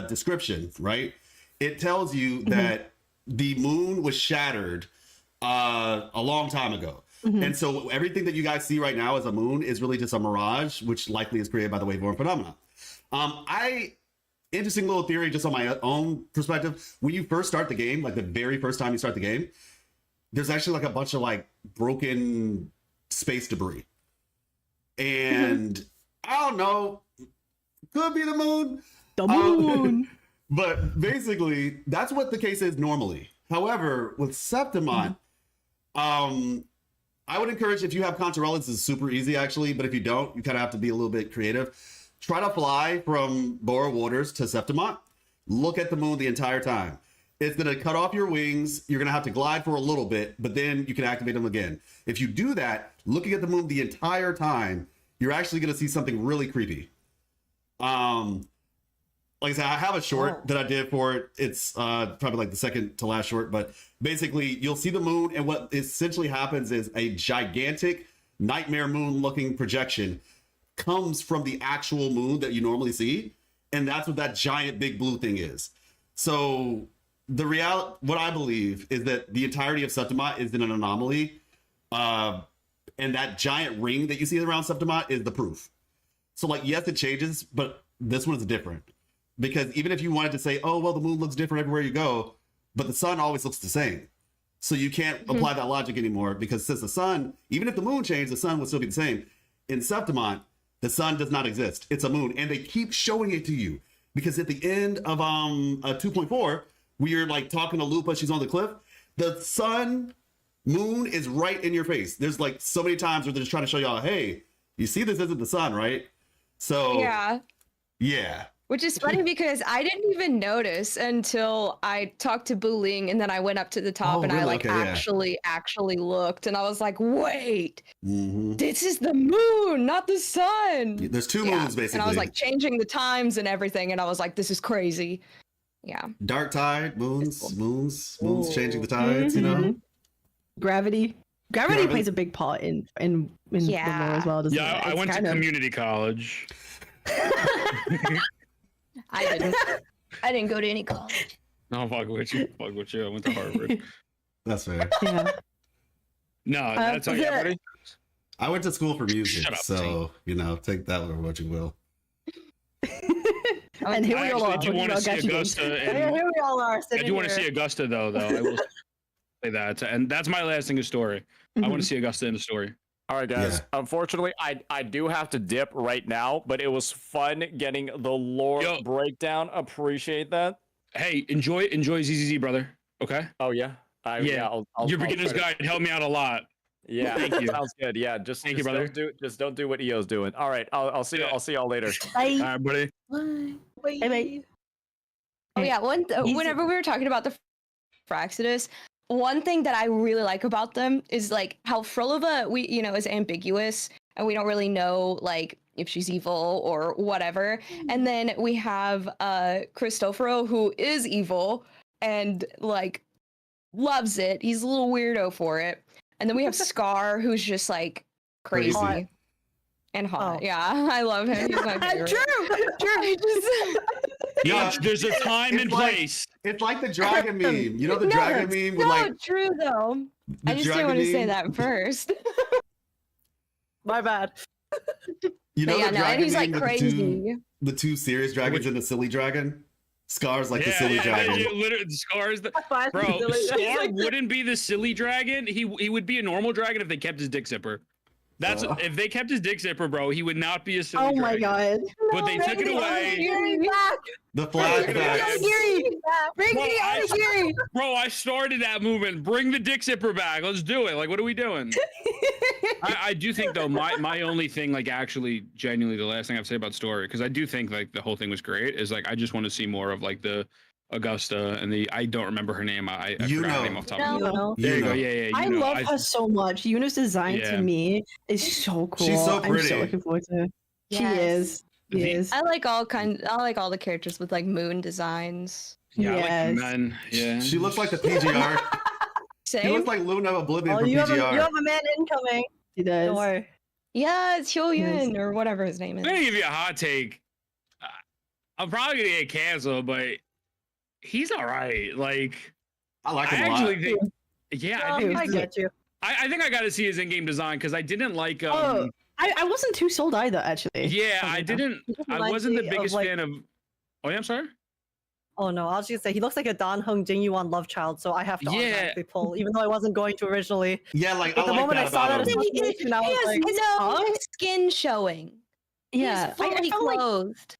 description, right? It tells you that the moon was shattered a long time ago. And so everything that you guys see right now as a moon is really just a mirage, which likely is created by the waveform phenomena. Interesting little theory just on my own perspective. When you first start the game, like the very first time you start the game, there's actually like a bunch of like broken space debris. And I don't know, could be the moon. The moon. But basically, that's what the case is normally. However, with Septimont, I would encourage, if you have Contrarellits, it's super easy actually, but if you don't, you kind of have to be a little bit creative. Try to fly from Bora Waters to Septimont. Look at the moon the entire time. It's going to cut off your wings. You're going to have to glide for a little bit, but then you can activate them again. If you do that, looking at the moon the entire time, you're actually going to see something really creepy. Like I said, I have a short that I did for it. It's probably like the second to last short, but basically you'll see the moon, and what essentially happens is a gigantic nightmare moon looking projection comes from the actual moon that you normally see, and that's what that giant big blue thing is. So what I believe is that the entirety of Septimont is in an anomaly, and that giant ring that you see around Septimont is the proof. So like, yes, it changes, but this one is different. Because even if you wanted to say, oh, well, the moon looks different everywhere you go, but the sun always looks the same. So you can't apply that logic anymore, because since the sun, even if the moon changed, the sun would still be the same. In Septimont, the sun does not exist. It's a moon. And they keep showing it to you. Because at the end of 2.4, we are like talking to Lupa, she's on the cliff. The moon is right in your face. There's like so many times where they're just trying to show y'all, hey, you see this isn't the sun, right? So yeah. Which is funny because I didn't even notice until I talked to Bu Ling, and then I went up to the top and I like actually looked, and I was like, wait, this is the moon, not the sun. There's two moons basically. And I was like changing the times and everything, and I was like, this is crazy. Yeah. Dark tide, moons changing the tides, you know? Gravity plays a big part in the lore as well, doesn't it? I went to community college. I didn't go to any college. No, fuck with you. I went to Harvard. That's fair. Yeah. No, that's all you got, buddy? I went to school for music, so take that for what you will. And here we all are. I do want to see Augusta. Here we all are. I do want to see Augusta, though. I will say that, and that's my last thing of story. I want to see Augusta in the story. All right, guys. Yeah. Unfortunately, I do have to dip right now, but it was fun getting the lore breakdown. Appreciate that. Hey, enjoy ZZZ, brother. Okay. Oh yeah. Your beginner's guide helped me out a lot. Yeah. Thank you. Sounds good. Yeah. Thank you, brother. Don't do what EO's doing. All right. I'll see. I'll see y'all later. Bye. All right, buddy. Bye. Bye. Oh yeah. Whenever we were talking about the Fraxidus, one thing that I really like about them is like how Frolova is ambiguous, and we don't really know if she's evil or whatever. And then we have Cristoforo, who is evil and like loves it. He's a little weirdo for it. And then we have Scar, who's just like crazy. Hot. And hot. Yeah, I love him. He's my favorite. True. Yeah, there's a time and like- place. It's like the dragon meme. You know the dragon meme with No, like true though. I just didn't dragon want to say meme? that first. My bad. you know But yeah, the no, dragon and he's meme like with crazy. the two serious dragons and the silly dragon. Scar's like the silly dragon. Literally, Scar's the Five bro. silly Scar dragons. wouldn't be the silly dragon. He would be a normal dragon if they kept his dick zipper. That's if they kept his dick zipper, bro. He would not be a silly Oh dragon. my god. But they took it away. The flashback. Bring me Onigiri. Bro, I started that movement. Bring the dick zipper back. Let's do it. Like, what are we doing? I do think though, my only thing, like actually genuinely the last thing I have to say about story, because I do think like the whole thing was great, is like I just want to see more of like the Augusta and the I don't remember her name. I forgot her name off the top of my head. There you go. Yeah. I love her so much. Yuna's design to me is so cool. She's so pretty. I'm so looking forward to her. She Yes. is. I like all the characters with like moon designs. Yeah, I like the men. Yeah. She looks like the PGR. She looks like Luna Oblivion from you have PGR. a man incoming. She does. Don't worry. Yeah, it's Hyun or whatever his name is. I'm gonna give you a hot take. I'm probably gonna get canceled, but he's all right. Like I like him I a lot. actually think, yeah, I get you. I think I got to see his in-game design because I didn't like. I wasn't too sold either, actually. Yeah, I didn't. I wasn't the biggest fan of. Oh yeah, I'm sorry. Oh no, I was just gonna say he looks like a Dan Hung Jing Yuan love child, so I have to automatically pull, even though I wasn't going to originally. Yeah, like But I the like moment that I saw about that him. association, I He was has like, no skin showing. Yeah, He's fully felt like clothed.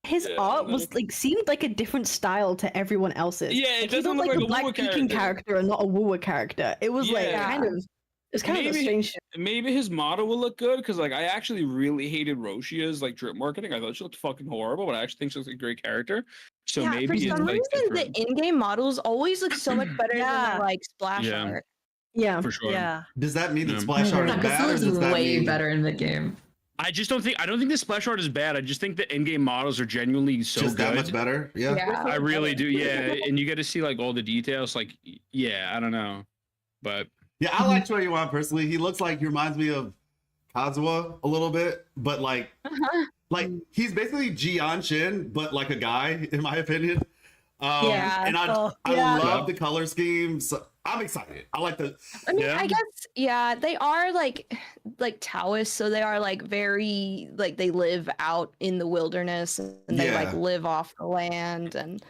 his art was like seemed like a different style to everyone else's. Yeah, it Like, he doesn't looked look like like a a Black WUWA Peking character and not a WUWA character. It was like Yeah. kind of. It's kind of a strange. Maybe his model will look good because like I actually really hated Roshia's like drip marketing. I thought she looked fucking horrible, but I actually think she looks like a great character. So Yeah, maybe for it's some like reason different. the in-game models always look so much better than the, like splash Yeah. art. Yeah, for sure. Yeah. Does that mean that Yeah. splash art is bad, or does that way mean better in the game. I just don't think the splash art is bad. I just think the in-game models are genuinely so just good. that much better? Yeah. I really do. Yeah, and you get to see like all the details. Like, yeah, I don't know, but Yeah, I like Choi Yuan personally. He looks like he reminds me of Kazuha a little bit, but like he's basically Jian Shin, but like a guy, in my opinion. Yeah, and I yeah. love the color scheme. So I'm excited. I like the. I mean, I guess they are like Taoists, so they are like very like they live out in the wilderness and they like Yeah. live off the land and.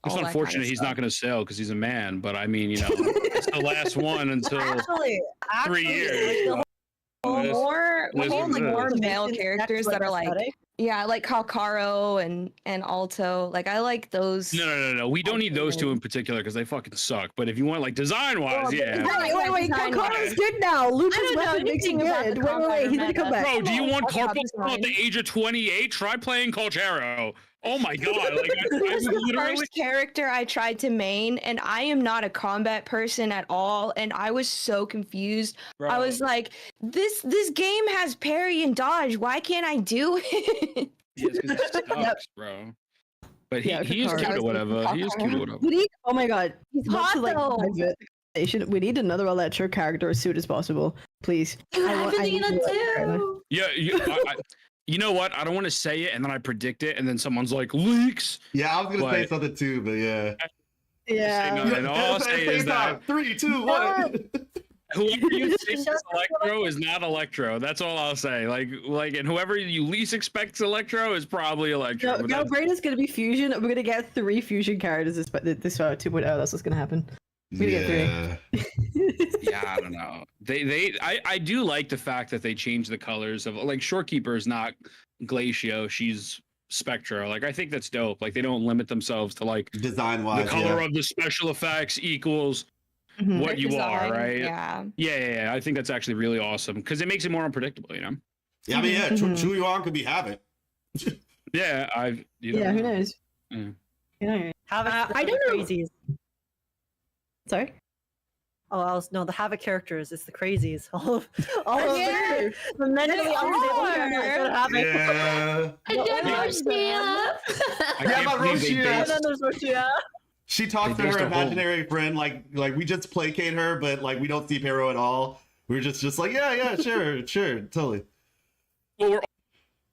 it's all that unfortunate kind of he's stuff. not going to sell because he's a man. But I mean, you know, it's the last one until Actually, 3 years. like, More It is what it more is. male characters that are like aesthetic. yeah, like Kalkaro and Alto. Like I like those. No. We don't need those two in particular because they fucking suck. But if you want like design-wise, yeah. Wait. Kalkara's good now. Lupa's don't know weapon makes him anything good. about the Wait. He's gonna combat come back. Bro, do you want That's Carpal not at the age of 28? Try playing Colchero. Oh my god! Like I This is was the literally. first character I tried to main, and I am not a combat person at all, and I was so confused. I Bro. was like, this game has parry and dodge. Why can't I do it? Yeah, it's 'cause it sucks, bro. But he is Kakara. cute or whatever. He is cute or whatever. We need. Oh my god. He's Not hot to, like, though. divert the conversation, we need another Electro character as soon as possible, please. I've been thinking need that an Electro character. too. Yeah, you know what? I don't want to say it, and then I predict it, and then someone's like, leaks. Yeah, I was gonna say But- something too, but yeah. Yeah. Say nothing. All I'll say is that 3, 2, 1. whoever you think is Electro is not Electro. That's all I'll say. Like, and whoever you least expects Electro is probably Electro. No, But no, that's- Brain gonna be fusion. We're gonna get 3 fusion characters this 2.0. That's what's gonna happen. We're gonna get 3. Yeah, I don't know. I do like the fact that they changed the colors of like Shorekeeper is not Glacio, she's Spectra. Like I think that's dope. Like they don't limit themselves to like design wise. The color of the special effects equals Mhm. what Their you are, design, right? yeah. Yeah. I think that's actually really awesome because it makes it more unpredictable, you know? Yeah, I mean, yeah, Chu Yuan could be Havoc. Yeah, Yeah, who knows? Yeah. You know. Have I don't know. Crazies. Sorry. No, the Havoc characters. It's the crazies. All of Yeah. the mentally unstable characters. Havoc. Yeah. And then Roshia. Yeah, but Roshia. And then there's Roshia. She talks to her imaginary friend like we just placate her, but like we don't see Pero at all. We're just like, yeah, sure, totally. Well, we're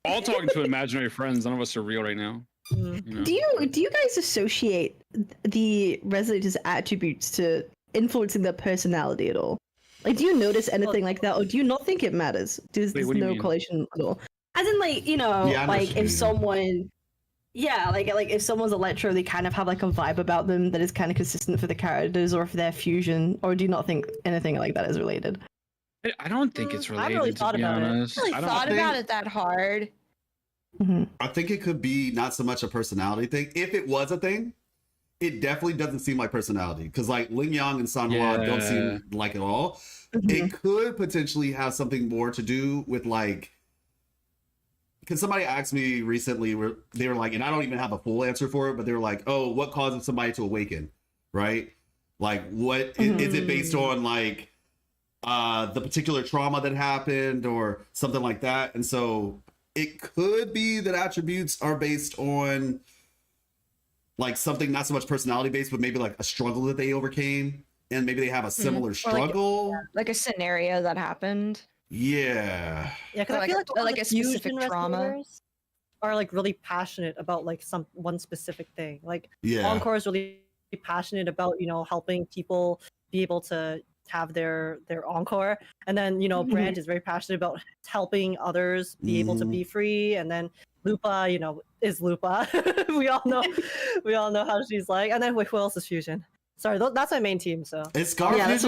all talking to imaginary friends. None of us are real right now. You know? Do you guys associate the residents' attributes to influencing their personality at all? Like, do you notice anything like that, or do you not think it matters? There's no correlation at all. As in, like, you know, like if someone, like if someone's electro, they kind of have like a vibe about them that is kind of consistent for the characters, or if they're fusion, or do you not think anything like that is related? I don't think it's related. I really thought about it. I really thought about it that hard. I think it could be not so much a personality thing. If it was a thing, it definitely doesn't seem like personality. Because like Ling Yang and Sanhua don't seem like at all. It could potentially have something more to do with like, because somebody asked me recently where they were like, and I don't even have a full answer for it, but they were like, oh, what causes somebody to awaken? Right? Like what is it based on, like the particular trauma that happened or something like that? And so it could be that attributes are based on like something not so much personality based, but maybe like a struggle that they overcame, and maybe they have a similar struggle, like a scenario that happened. Yeah, because I feel like a specific trauma are like really passionate about like one specific thing. Like Yeah. Encore is really passionate about, you know, helping people be able to have their encore, and then, you know, Brand is very passionate about helping others be able to be free, and then Lupa, you know, is Lupa. we all know how she's like. And then who else is Fusion? Sorry, that's my main team. So it's Scar Fusion.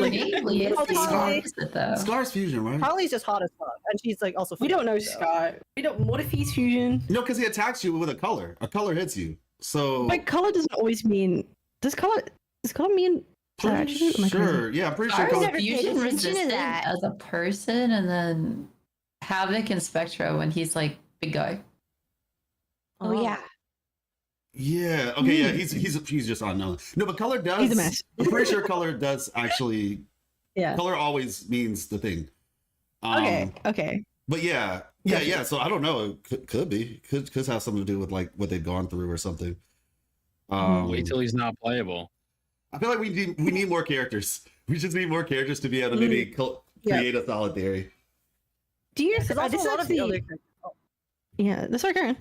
Scar's Fusion, right? Harley's just hot as fuck, and she's like also. We don't know so. Scar. We don't. What if he's Fusion? No, because he attacks you with a color. A color hits you. So But color doesn't always mean. Does color mean? Sure. Yeah, I'm pretty sure. Scar Color... is fusion resistant as a person, and then Havoc and Spectra when he's like big guy. Oh yeah. Yeah. Okay. Yeah. He's just unknown. No, but color does. He's a mess. I'm pretty sure color does actually. Yeah. Color always means the thing. Okay. But yeah. So I don't know. It could be. Could have something to do with like what they've gone through or something. Wait till he's not playable. I feel like we need more characters. We just need more characters to be able to maybe create a solid theory. Do you? Because also a lot of the earlier characters. Yeah, that's okay.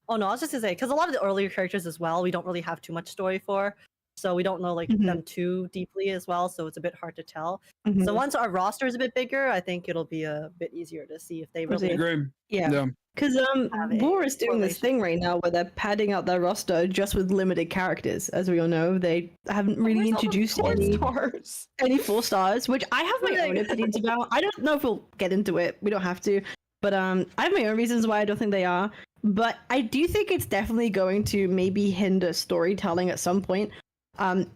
Oh no, I was just gonna say, because a lot of the earlier characters as well, we don't really have too much story for, so we don't know like them too deeply as well. So it's a bit hard to tell. So once our roster is a bit bigger, I think it'll be a bit easier to see if they really. Yeah. Because WUWA is doing this thing right now where they're padding out their roster just with limited characters. As we all know, they haven't really introduced any 4 stars, which I have my own opinions about. I don't know if we'll get into it. We don't have to. But I have my own reasons why I don't think they are. But I do think it's definitely going to maybe hinder storytelling at some point.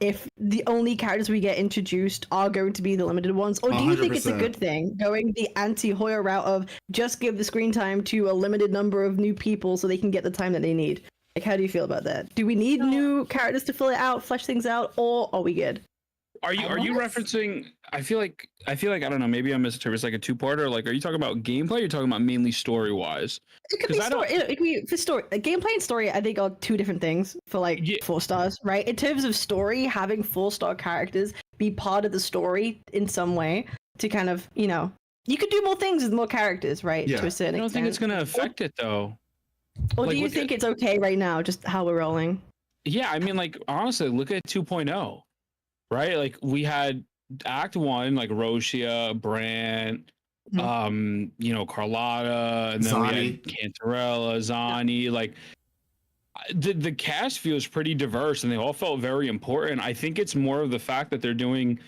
If the only characters we get introduced are going to be the limited ones, or do you think it's a good thing going the anti-Hoya route of just give the screen time to a limited number of new people so they can get the time that they need? Like, how do you feel about that? Do we need new characters to fill it out, flesh things out, or are we good? Are you referencing? I feel like I don't know. Maybe I'm misinterpreting. It's like a two-parter. Like, are you talking about gameplay? Or are you talking about mainly story-wise? It could be story. It could be for story. Gameplay and story, I think, are 2 different things for like 4 stars, right? In terms of story, having 4-star characters be part of the story in some way to kind of, you know, you could do more things with more characters, right? Yeah. To a certain extent. I don't think it's going to affect it though. Or like, do you think it's okay right now, just how we're rolling? Yeah, I mean, like honestly, look at 2.0. Right, like we had Act 1, like Roshia, Brant, you know, Carlotta, and then we had Cantarella, Zani. Like the cast feels pretty diverse, and they all felt very important. I think it's more of the fact that they're doing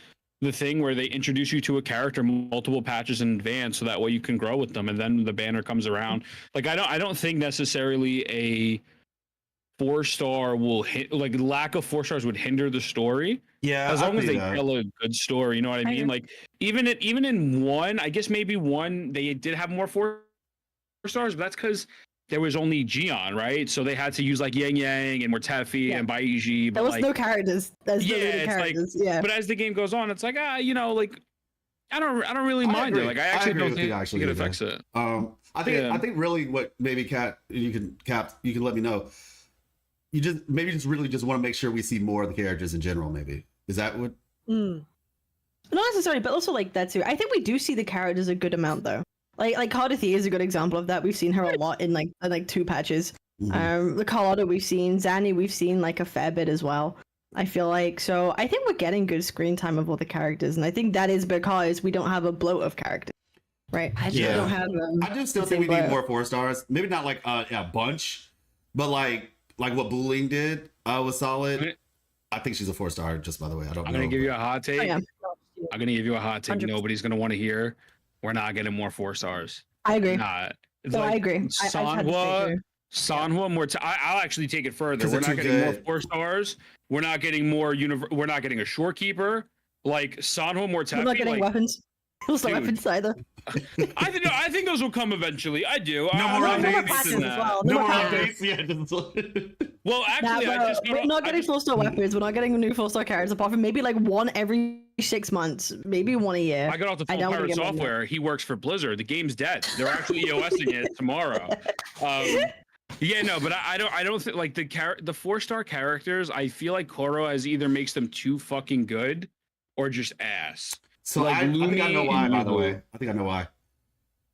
the thing where they introduce you to a character multiple patches in advance, so that way you can grow with them, and then the banner comes around. Like I don't think necessarily a 4-star will like lack of 4 stars would hinder the story. Yeah, as long as they tell a good story, you know what I mean? Like even in 1, I guess maybe 1 they did have more 4 stars, but that's because there was only Gion, right? So they had to use like Yang Yang and Mortefi and Baiji. There was no characters. There's no it's characters. like, but as the game goes on, it's like you know, like I don't really mind it. Like I actually don't think it affects it. I think really what maybe Cap you can let me know. You just really just want to make sure we see more of the characters in general. Maybe is that what? Not necessarily, but also like that too. I think we do see the characters a good amount though. Like Cartethiya is a good example of that. We've seen her a lot in like 2 patches. The Carlotta we've seen, Zanny we've seen like a fair bit as well. I feel like so. I think we're getting good screen time of all the characters, and I think that is because we don't have a bloat of characters, right? I just don't have. I do still think we need more 4 stars. Maybe not like a bunch, but like what Booling did was solid. I think she's a 4-star. Just by the way, I'm gonna give you a hot take. I'm gonna give you a hot take. 100%. Nobody's gonna want to hear. We're not getting more 4 stars. I agree. Not. It's I agree. Sanhua, more. I'll actually take it further. We're not getting more 4 stars. We're not getting more. We're not getting a shorekeeper. Like Sanhua, Mortefi. We're not getting weapons. Also weapons either. I think those will come eventually. I do. No more updates. Well, actually, we're not getting 4-star weapons. We're not getting new 4-star characters apart from maybe like 1 every 6 months, maybe 1 a year. I got off the full pirate software. He works for Blizzard. The game's dead. They're actually EOSing it tomorrow. Yeah, no, but I don't think like the 4-star characters. I feel like Koro has either makes them too fucking good or just ass. So like, I think I know why. By the way, I think I know why.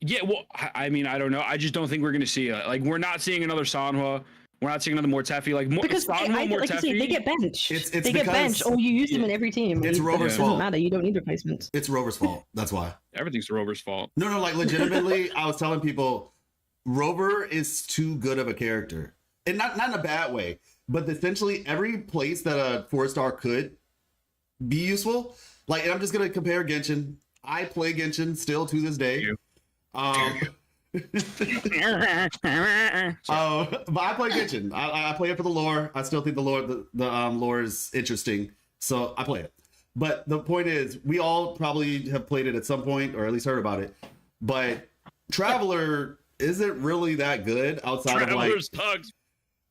Yeah, well, I mean, I don't know. I just don't think we're gonna see it. Like, we're not seeing another Sanhua. We're not seeing another Mortefi. Like, because Sanhua, like you say, they get benched. They get benched, or you use them in every team. It's Rover's fault. It doesn't matter. You don't need replacements. It's Rover's fault. That's why. Everything's Rover's fault. No, like legitimately, I was telling people, Rover is too good of a character, and not in a bad way, but essentially every place that a 4-star could be useful. Like, and I'm just gonna compare Genshin. I play Genshin still to this day. But I play Genshin. I play it for the lore. I still think the lore is interesting, so I play it. But the point is, we all probably have played it at some point, or at least heard about it. But Traveler isn't really that good outside of like. Sucks.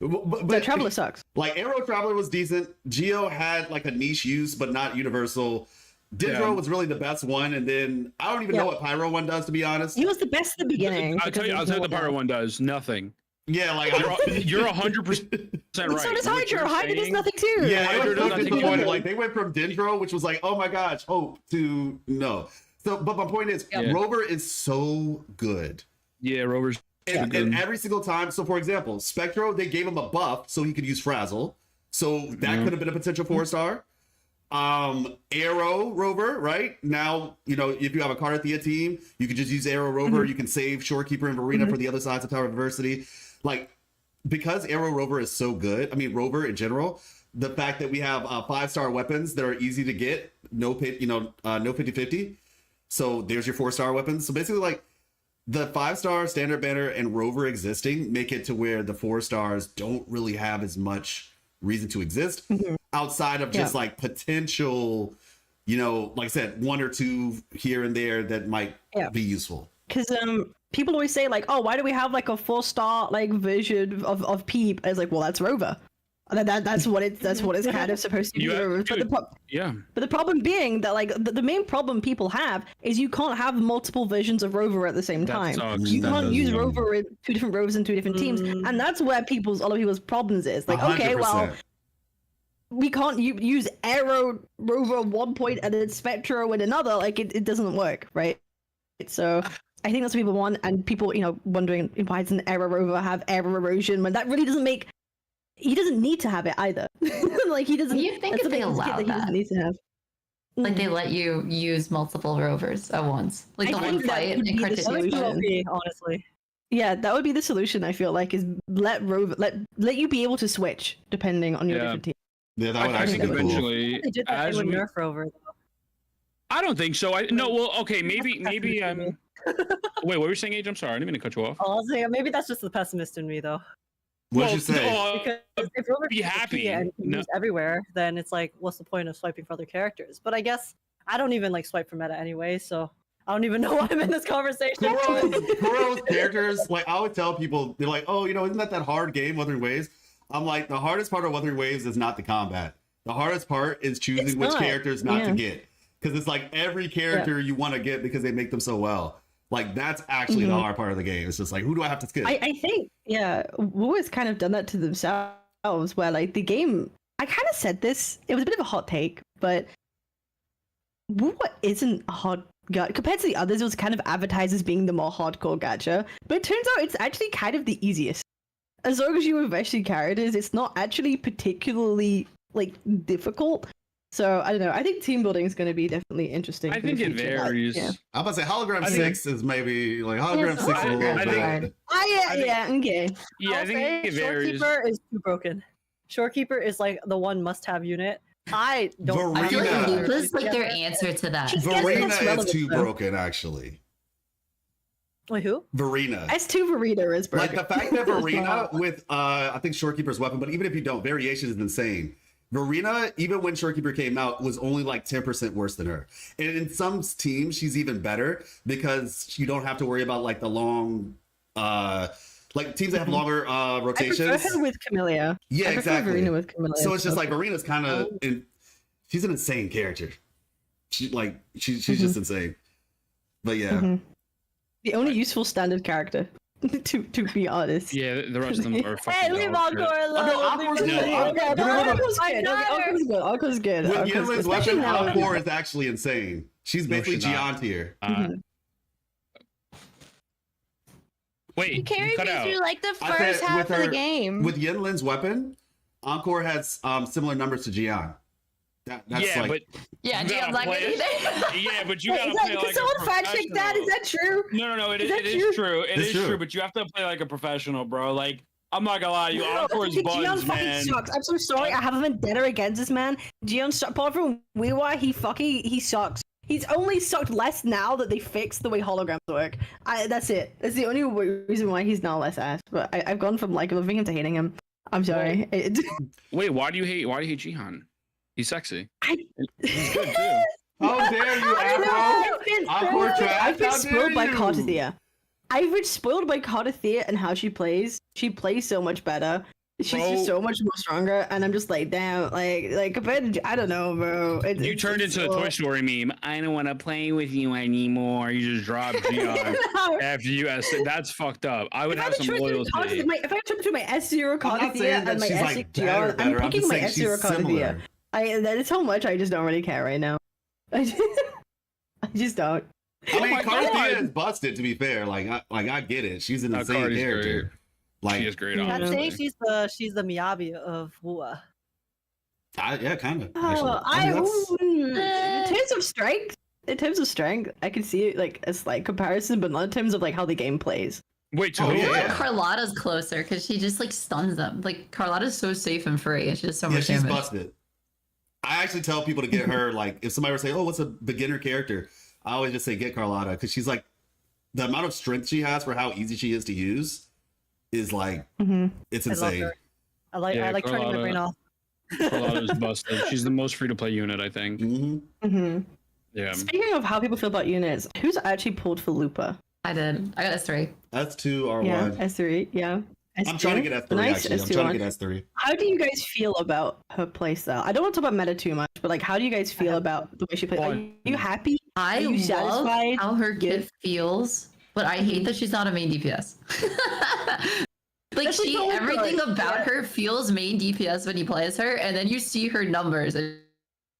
But Traveler sucks. Like Arrow Traveler was decent. Geo had like a niche use, but not universal. Dendro was really the best one, and then I don't even know what Pyro one does, to be honest. He was the best at the beginning. I'll tell you what the Pyro one does. Nothing. Yeah, like you're 100% right. So does Hydra. Hydra does nothing too. Yeah, Hydra does nothing. Like they went from Dendro, which was like, oh my gosh, hope, to no. So, but my point is, Rover is so good. Yeah, Rover's and every single time. So, for example, Spectro, they gave him a buff so he could use Frazzle. So that could have been a potential 4-star. Arrow Rover, right? Now, you know, if you have a Cartethiya team, you can just use Arrow Rover. You can save Shorekeeper and Verena for the other sides of Tower of Adversity. Like, because Arrow Rover is so good, I mean, Rover in general, the fact that we have 5-star weapons that are easy to get, no 50-50. So there's your 4-star weapons. So basically, like, the 5-star Standard Banner and Rover existing make it to where the 4-stars don't really have as much reason to exist outside of just like potential, you know, like I said, 1 or 2 here and there that might be useful. Because people always say like, oh, why do we have like a 4-star like version of Peep? It's like, well, that's Rover. That's what it's kind of supposed to be. But the problem being that like the main problem people have is you can't have multiple versions of Rover at the same time. You can't use Rover in 2 different Rovers in 2 different teams, and that's where a lot of people's problems is. Like, 100%. Okay, well, we can't use Arrow Rover at one point and then Spectro at another. Like it doesn't work, right? So I think that's what people want, and people, you know, wondering why doesn't Arrow Rover have error erosion when that really doesn't make. He doesn't need to have it either. Like he doesn't. You think if they allow that? He doesn't need to have. Like they let you use multiple rovers at once, like the one fight in Cartethiya. Honestly, yeah, that would be the solution. I feel like is let you be able to switch depending on your different team. Yeah, that would actually be eventually. They did that with Nerf Rover, though. I don't think so. Maybe I'm. Wait, what were you saying, Age? I'm sorry, I didn't mean to cut you off. Oh, I'll say maybe that's just the pessimist in me, though. What'd you say? Because if Rover be happy and used everywhere, then it's like, what's the point of swiping for other characters? But I guess I don't even like swipe for meta anyway, so I don't even know why I'm in this conversation. Kuro's characters, like I would tell people, they're like, oh, isn't that hard game, Wuthering Waves? I'm like, the hardest part of Wuthering Waves is not the combat. The hardest part is choosing which characters not to get. Because it's like every character you want to get because they make them so well. Like that's actually the hard part of the game. It's just like, who do I have to skip? I think, WUWA's kind of done that to themselves, where like the game, I kind of said this, it was a bit of a hot take, but WUWA isn't a hard gacha. Compared to the others, it was kind of advertised as being the more hardcore gacha, but it turns out it's actually kind of the easiest. As long as you invest in characters, it's not actually particularly like difficult. So I don't know. I think team building is going to be definitely interesting. I think it varies. I'm about to say hologram 6 is maybe like hologram 6 is a little bad. Okay. Yeah, I think it varies. Shorekeeper is too broken. Shorekeeper is like the one must-have unit. I don't. I feel like Lupa's like their answer to that. Verena is too broken, actually. Wait, who? Verena. S2 Verena is broken. Like the fact that Verena with I think Shorekeeper's weapon, but even if you don't, variation is insane. Verena, even when Shorekeeper came out, was only like 10% worse than her. And in some teams, she's even better because you don't have to worry about like the long, like teams that have longer rotations. I prefer her with Camellia. Yeah, exactly. Verena with Camellia. So it's just like Verena's kind of, she's an insane character. She's just insane. But yeah. The only useful standard character. to be honest. Yeah, the rest of them are fucking. Hey, leave Encore alone. Encore's good. With Yinlin's weapon, Encore is actually insane. She's basically Gian tier. He carried me through like the I first said half of the game. With Yinlin's weapon, Encore has similar numbers to Gian. That's Gian's like yeah, but you gotta play like someone fact check that? Is that true? No, it is true. It is true, but you have to play like a professional, bro. Like, I'm not gonna lie to you, Encore's buns, man. Sucks. I'm so sorry. I have a vendetta against this man. Gian, apart from WUWA, he sucks. He's only sucked less now that they fixed the way holograms work. That's it. That's the only reason why he's now less ass. But I've gone from like loving him to hating him. I'm sorry. Wait, why do you hate Jihan? He's sexy. He's good too. How dare you, I've been spoiled by Cartethiya. I've been spoiled by Cartethiya and how she plays. She plays so much better. She's just so much more stronger, and I'm just like, damn, like compared to, I don't know, bro. You turned into a Toy Story meme. I don't want to play with you anymore. You just dropped Gian after you. That's fucked up. I would have some loyalty. If I turn between my S0 Cartethiya and my S6 Gian, I'm picking my S0 Cartethiya. That's how much I just don't really care right now. I just don't. I mean, Cartethiya is busted. To be fair, I get it. She's an insane character. Great. Like, she is great. I'd say she's the Miyabi of WUWA. Yeah, kind of. In terms of strength, I can see it like a slight comparison, but not in terms of like how the game plays. Wait, Carlotta's closer because she just like stuns them. Like Carlotta's so safe and free, and she does so much damage. She's busted. I actually tell people to get her. Like, if somebody were saying, "Oh, what's a beginner character?" I always just say get Carlotta because she's like the amount of strength she has for how easy she is to use is like it's insane. I like turning my brain off. Carlotta's busted. She's the most free to play unit, I think. Yeah. Speaking of how people feel about units, who's actually pulled for Lupa? I did. I got S3. S2 R1. Yeah, S3. Yeah. S3? I'm trying to get S3 actually. I'm trying to get S3. How do you guys feel about her playstyle? I don't want to talk about meta too much, but like, how do you guys feel about the way she plays? Are you happy? I Are you love how her kit feels, but I hate that she's not a main DPS. Like everything about her feels main DPS when you play as her, and then you see her numbers, and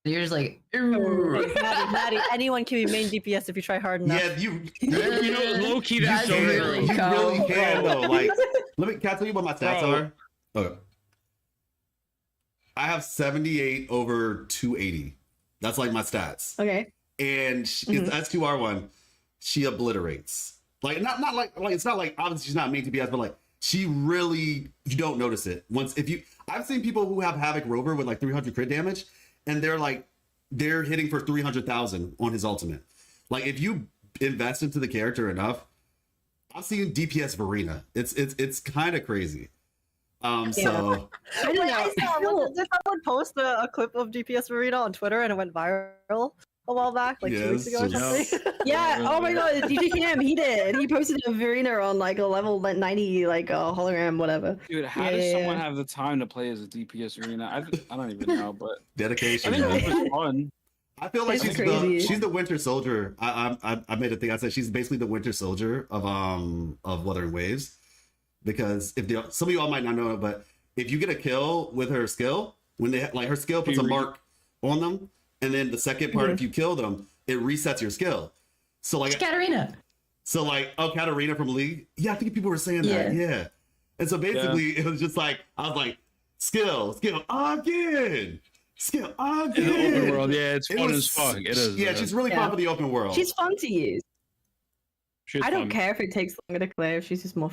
you're just like, Maddie, anyone can be main DPS if you try hard enough. Yeah, you know, low key, that's so really you really can though. Like, can I tell you what my stats are? Okay. I have 78 over 280. That's like my stats. Okay. And it's S2R1. She obliterates. Like not like it's not like obviously she's not main DPS, but like she really, you don't notice it. I've seen people who have Havoc Rover with like 300 crit damage, and they're hitting for 300,000 on his ultimate. Like if you invest into the character enough, I've seen DPS Verena. It's kind of crazy. So I don't know. Did someone post a clip of DPS Verena on Twitter and it went viral? a while back, like 2 weeks ago or something. Yeah. Oh my god, DJ Cam, he did. He posted a arena on like a level 90, like a hologram, whatever. Dude, how does someone have the time to play as a DPS arena? I don't even know, but dedication. I think man. it was fun. I feel like It's she's the Winter Soldier. I made a thing. I said she's basically the Winter Soldier of Wuthering Waves, because some of y'all might not know it, but if you get a kill with her skill, when they like her skill puts a mark on them, and then the second part, if you kill them, it resets your skill. So like Katarina. So like Katarina from League. Yeah, I think people were saying that. Yeah. And so basically it was just like I was like skill again. Skill again. In the open world, yeah, it's fun as fuck. It is. Yeah, she's really fun for the open world. She's fun to use. I don't fun. care if it takes longer to clear. If she's just more,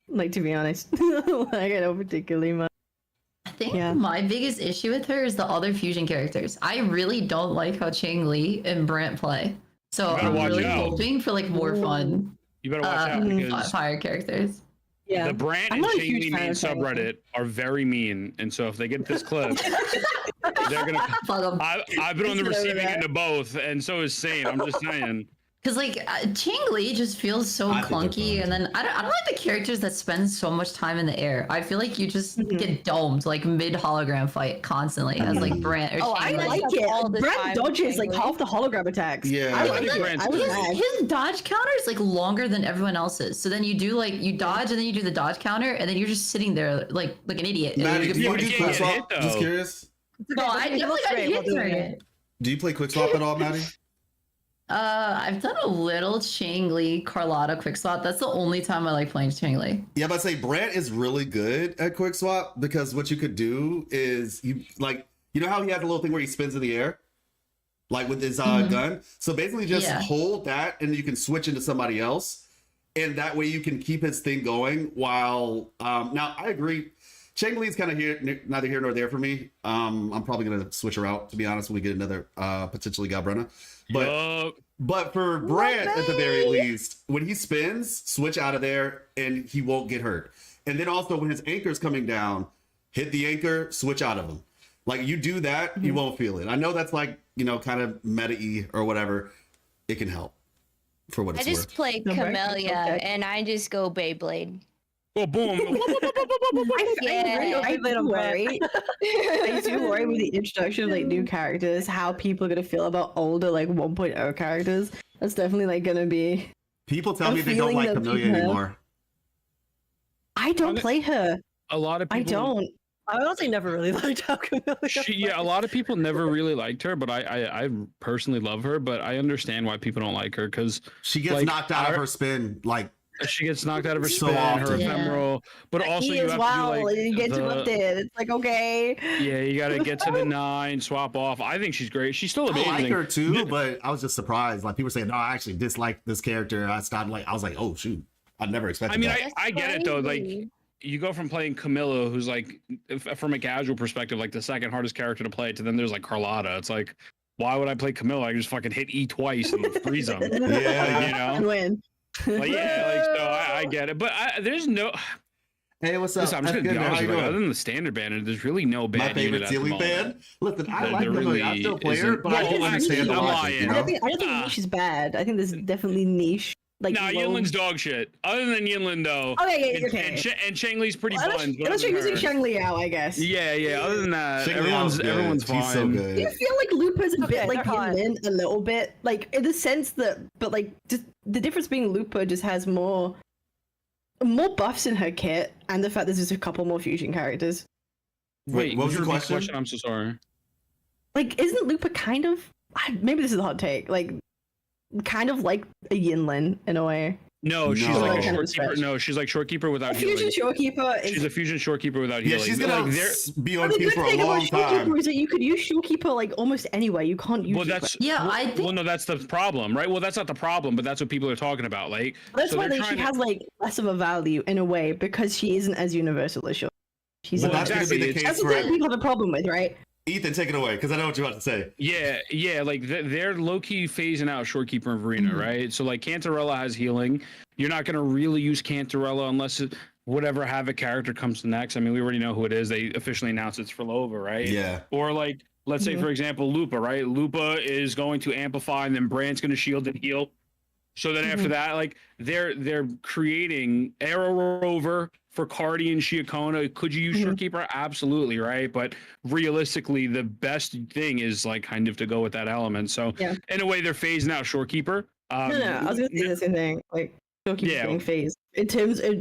like, to be honest, like I don't particularly mind. I think my biggest issue with her is the other fusion characters. I really don't like how Chang Li and Brant play. So I'm really hoping for like more fun. You better watch out because fire characters. Yeah, the Brant and Chang Li main subreddit are very mean, and so if they get this clip, they're gonna. I've been on the receiving end of both, and so is Sane. I'm just saying. Because like Chang Li just feels so clunky, and then I don't like the characters that spend so much time in the air. I feel like you just get domed like mid hologram fight constantly as like Brant or Chang Li. I like it. Brant dodges like half the hologram attacks. Yeah, I like his dodge counter is like longer than everyone else's. So then you do like you dodge and then you do the dodge counter, and then you're just sitting there like an idiot. Maddie, do you do quick swap? Just curious. No, I definitely got hit during it. Do you play quick swap at all, Maddie? I've done a little Chang Li Carlotta quick swap. That's the only time I like playing Chang Li. Yeah, but I'd say Brant is really good at quick swap because what you could do is you know how he has a little thing where he spins in the air, like with his gun. So basically, just hold that and you can switch into somebody else, and that way you can keep his thing going. While now I agree, Chang Li's kind of neither here nor there for me. I'm probably gonna switch her out, to be honest, when we get another potentially Gabrena. But for Brant, at the very least, when he spins, switch out of there and he won't get hurt. And then also when his anchor's coming down, hit the anchor, switch out of him. Like you do that, you won't feel it. I know that's like, kind of meta-y or whatever. It can help for what it's worth. I just play Camellia and I just go Beyblade. Oh, boom. I do worry. I do worry with the introduction of like new characters, how people are gonna feel about older like 1.0 characters. That's definitely like gonna be. People tell me they don't like Camellia anymore. I don't play her. A lot of people. I don't. I honestly never really liked how Camellia. A lot of people never really liked her, but I personally love her. But I understand why people don't like her because she gets knocked out of her spin like. She gets knocked out of her So spin, often. her ephemeral, but also you have to do like you get to up there. It's like okay. Yeah, you got to get to the 9, swap off. I think she's great. She's still amazing. I like her too, but I was just surprised. Like people saying, "No, I actually dislike this character." I was like, "Oh shoot, I never expected." I mean, that. I get it though. Like you go from playing Camilla, who's like, from a casual perspective, like the second hardest character to play, to then there's like Carlotta. It's like, why would I play Camilla? I can just fucking hit E twice and freeze them. Yeah, win. Like, so I get it, but there's no. Hey, what's up? Listen, I'm just gonna be honest with you. Other than the standard band, there's really no band. My favorite ceiling band. Listen, I like Camellia. I still play her, but I don't understand the logic. I don't think niche is bad. I think there's definitely niche. Like Yinlin's dog shit. Other than Yinlin, though. Okay. And Chang Li's pretty buns. Unless you're using Chang Li out, I guess. Yeah. Other than that, everyone's fine. So good. Do you feel like Lupa's a bit like Yinlin a little bit, like in the sense that, but like just the difference being Lupa just has more buffs in her kit, and the fact there's just a couple more fusion characters. Wait, what was your question? I'm so sorry. Like, isn't Lupa kind of? Maybe this is a hot take. Like, kind of like a Yinlin in a way. No, she's like a shorekeeper. No, she's like shorekeeper without healing. Fusion shorekeeper. She's a fusion shorekeeper without healing. Yeah, she's gonna be on team for a long time. Is that you could use shorekeeper like almost anywhere. You can't use. Well, that's I think. Well, no, that's the problem, right? Well, that's not the problem, but that's what people are talking about. Like, that's why she has like less of a value in a way because she isn't as universal as Shore. She's that's gonna be the case. That's what people have a problem with, right? Ethan, take it away, because I know what you're about to say. Yeah, like they're low-key phasing out Shorekeeper and Verena, right? So like Cantarella has healing. You're not gonna really use Cantarella unless whatever Havoc character comes next. I mean, we already know who it is. They officially announced it's for Lova, right? Yeah. Or like let's say, for example, Lupa, right? Lupa is going to amplify, and then Brand's going to shield and heal. So then after that, like they're creating Arrow Rover for Cardi and Shiakona. Could you use Shorekeeper? Absolutely, right? But realistically, the best thing is like kind of to go with that element. So in a way, they're phasing out Shorekeeper. No, I was gonna say the same thing. Like Shorekeeper being phased in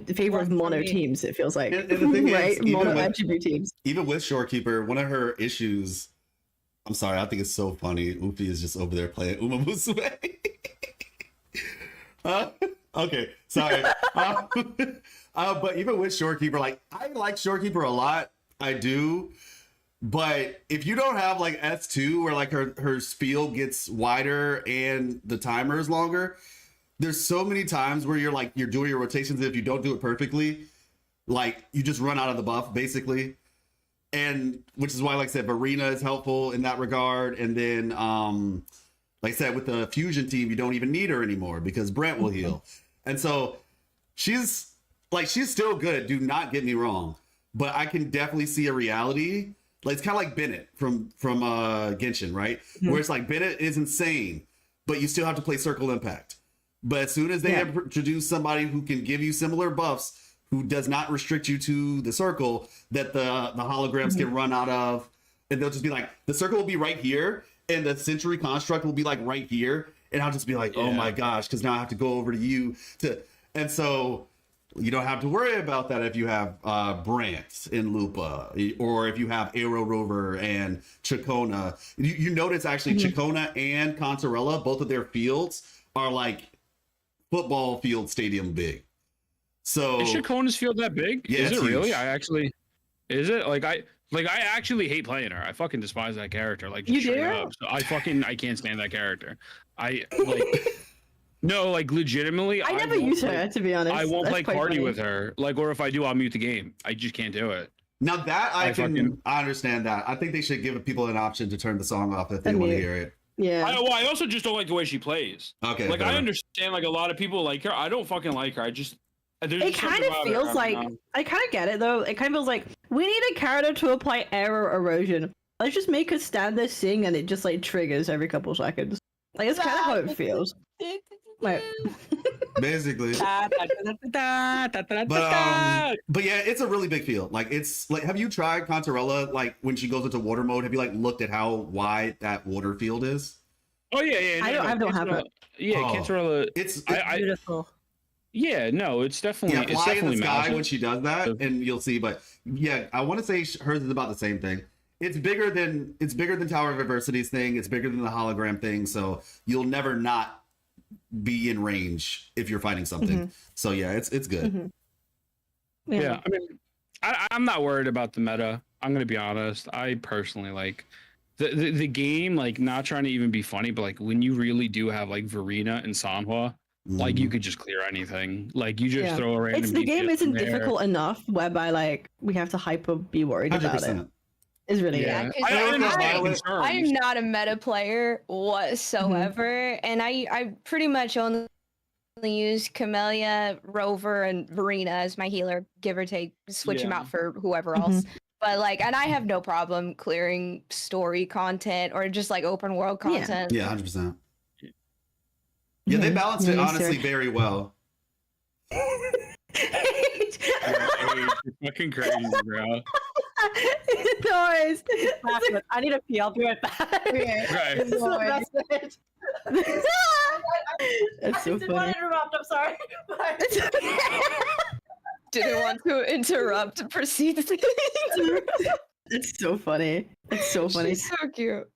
favor of mono teams. It feels like and the thing right, is, mono attribute teams. Even with Shorekeeper, one of her issues. I'm sorry, I think it's so funny. Upi is just over there playing Uma Musume. Okay, sorry. But even with Shorekeeper, like I like Shorekeeper a lot. I do. But if you don't have like S2 where like her spiel gets wider and the timer is longer, there's so many times where you're doing your rotations, and if you don't do it perfectly, like you just run out of the buff basically. And which is why, like I said, Verena is helpful in that regard. And then like I said, with the fusion team, you don't even need her anymore because Brent will heal. And so she's still good. Do not get me wrong. But I can definitely see a reality. Like it's kind of like Bennett from Genshin, right? Where it's like Bennett is insane, but you still have to play Circle Impact. But as soon as they introduce somebody who can give you similar buffs, who does not restrict you to the circle that the holograms can run out of, and they'll just be like, the circle will be right here, and the Century Construct will be like right here, and I'll just be like, oh my gosh, because now I have to go over to you and so you don't have to worry about that if you have Brant in Lupa, or if you have Arrow Rover and Chacona. You notice actually Chacona and Contarella, both of their fields are like football field stadium big. So is Chacona's field that big? Yeah, is it really? Huge. Is it? I actually hate playing her. I fucking despise that character. Like just straight up. So I can't stand that character. No, like legitimately. I never use her, to be honest. I won't That's play quite party funny. with her. Like, or if I do, I'll mute the game. I just can't do it. Now that I understand that. I think they should give people an option to turn the song off if they want to hear it. Yeah. I also just don't like the way she plays. Okay. Like fair. I understand like a lot of people like her. I don't fucking like her. It kind of feels like I kind of get it though. It kind of feels like we need a character to apply error erosion. Let's just make her stand there, sing, and it just like triggers every couple seconds. Like it's kind of how it feels. Like, basically. But yeah, it's a really big field. Like it's like, have you tried Contarella? Like when she goes into water mode, have you like looked at how wide that water field is? Oh yeah. I don't have it. Yeah, Contarella. It's beautiful. Yeah, no, it's definitely fly in the sky massive. when she does that, and you'll see. But yeah, I want to say hers is about the same thing. It's bigger than Tower of Adversity's thing. It's bigger than the hologram thing. So you'll never not be in range if you're fighting something. So yeah, it's good. Yeah, I mean, I'm not worried about the meta. I'm gonna be honest. I personally like the game, like not trying to even be funny, but like when you really do have like Verena and Sanhua. Like you could just clear anything. Like you just throw a random. It's the game DPS isn't in there. difficult enough whereby like we have to hyper be worried about it. It's really I am not a meta player whatsoever, and I pretty much only use Camellia, Rover, and Verena as my healer, give or take. Switch them out for whoever else. But like, and I have no problem clearing story content or just like open world content. Yeah, 100%. Yeah, they balanced it honestly very well. It's fucking crazy, bro. Noise. I need a pee. I'll be right back. Right. That's so I didn't want to interrupt. I'm sorry. Didn't want to interrupt. Proceed. It's so funny. It's so funny. She's so cute.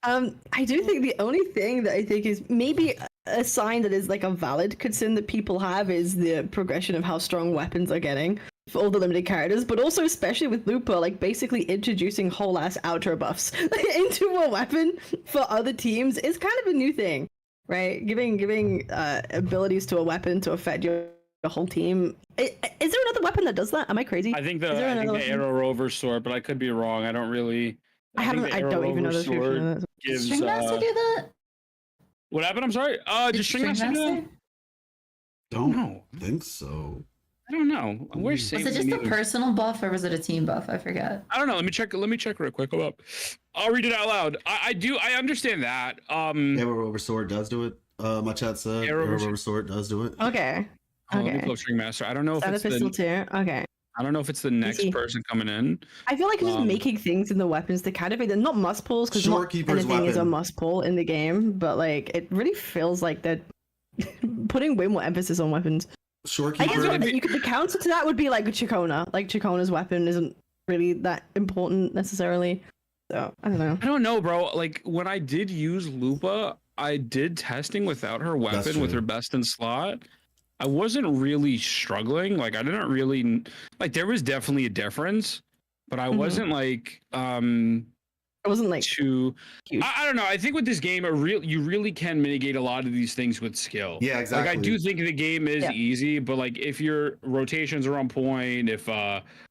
I do think the only thing that I think is maybe a sign that is like a valid concern that people have is the progression of how strong weapons are getting for all the limited characters, but also especially with Lupa, like basically introducing whole ass outro buffs into a weapon for other teams is kind of a new thing, right? Giving abilities to a weapon to affect your whole team. Is there another weapon that does that? Am I crazy? I think the Arrow Rover sword, but I could be wrong. I don't really. I don't even know the description of that. Does String Master do that? What happened? I'm sorry. Did String Master do that? Don't think so. I don't know. We're Was it just a personal buff or was it a team buff? I forget. I don't know. Let me check real quick. Hold up. I'll read it out loud. I understand that. Arrow over sword does do it. My chat said arrow over sword does do it. Okay. Let me pull up String Master. I don't know if Sound it's pistol too. Okay. I don't know if it's the next person coming in. I feel like just making things in the weapons to kind of they're not must pulls because not Shorekeeper's anything is a weapon. must pull in the game, but like it really feels like they're putting way more emphasis on weapons. I guess the counter to that would be like Chacona. Like Chacona's weapon isn't really that important necessarily. So I don't know. I don't know, bro. Like when I did use Lupa, I did testing without her weapon with her best in slot. I wasn't really struggling. Like I didn't really like. There was definitely a difference, but I wasn't like it wasn't like too. I don't know. I think with this game, you really can mitigate a lot of these things with skill. Yeah, exactly. Like I do think the game is easy, but like if your rotations are on point, if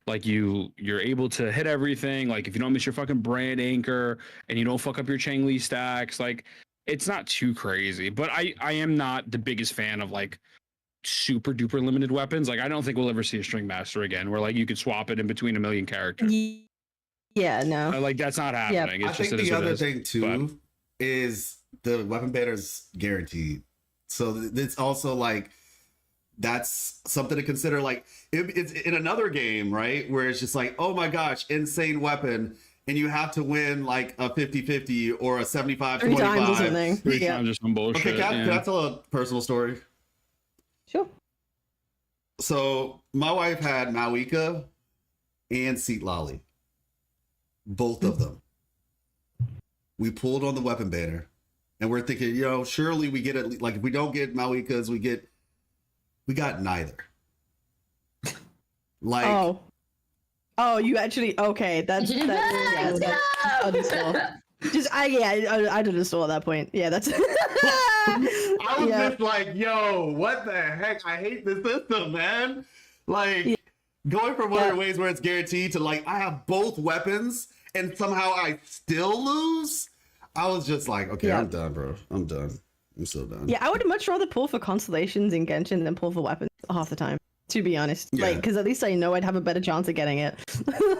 like you're able to hit everything, like if you don't miss your fucking brand anchor and you don't fuck up your Chang Li stacks, like it's not too crazy. But I am not the biggest fan of like super duper limited weapons. Like I don't think we'll ever see a String Master again where like you could swap it in between a million characters. Yeah, no. Like that's not happening. I think the other thing too is the weapon banner's guaranteed. So it's also like that's something to consider. Like it's in another game, right? Where it's just like, oh my gosh, insane weapon. And you have to win like a 50-50 or a 75-25. 3 times or something. Three times or some bullshit. Okay, can I tell a personal story? Sure. So my wife had Mawika and Seat Lolly. Both of them. We pulled on the weapon banner and we're thinking, surely we get it. Like if we don't get Mawika's, we got neither. Like, oh, you actually, okay. That's understandable. Just, I didn't saw at that point. Yeah, that's. I was just like, yo, what the heck? I hate this system, man. Like, going from one of the ways where it's guaranteed to like, I have both weapons and somehow I still lose. I was just like, okay, I'm done, bro. I'm done. I'm so done. Yeah, I would much rather pull for constellations in Genshin than pull for weapons half the time, to be honest. Yeah. Like, because at least I know I'd have a better chance of getting it.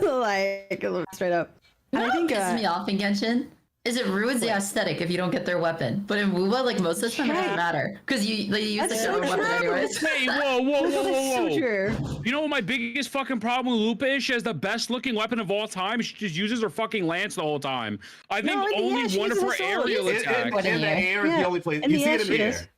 Like, straight up. You know I what think pisses me off in Genshin? Is it ruins the aesthetic if you don't get their weapon. But in WUWA, like most of the time, it doesn't matter because they use That's their so own weapon true. anyways. Hey, whoa. That's so true. You know what my biggest fucking problem with Lupa is? She has the best looking weapon of all time. She just uses her fucking lance the whole time. I think only one of her aerial attacks. In the air is the only place. You see it in the air.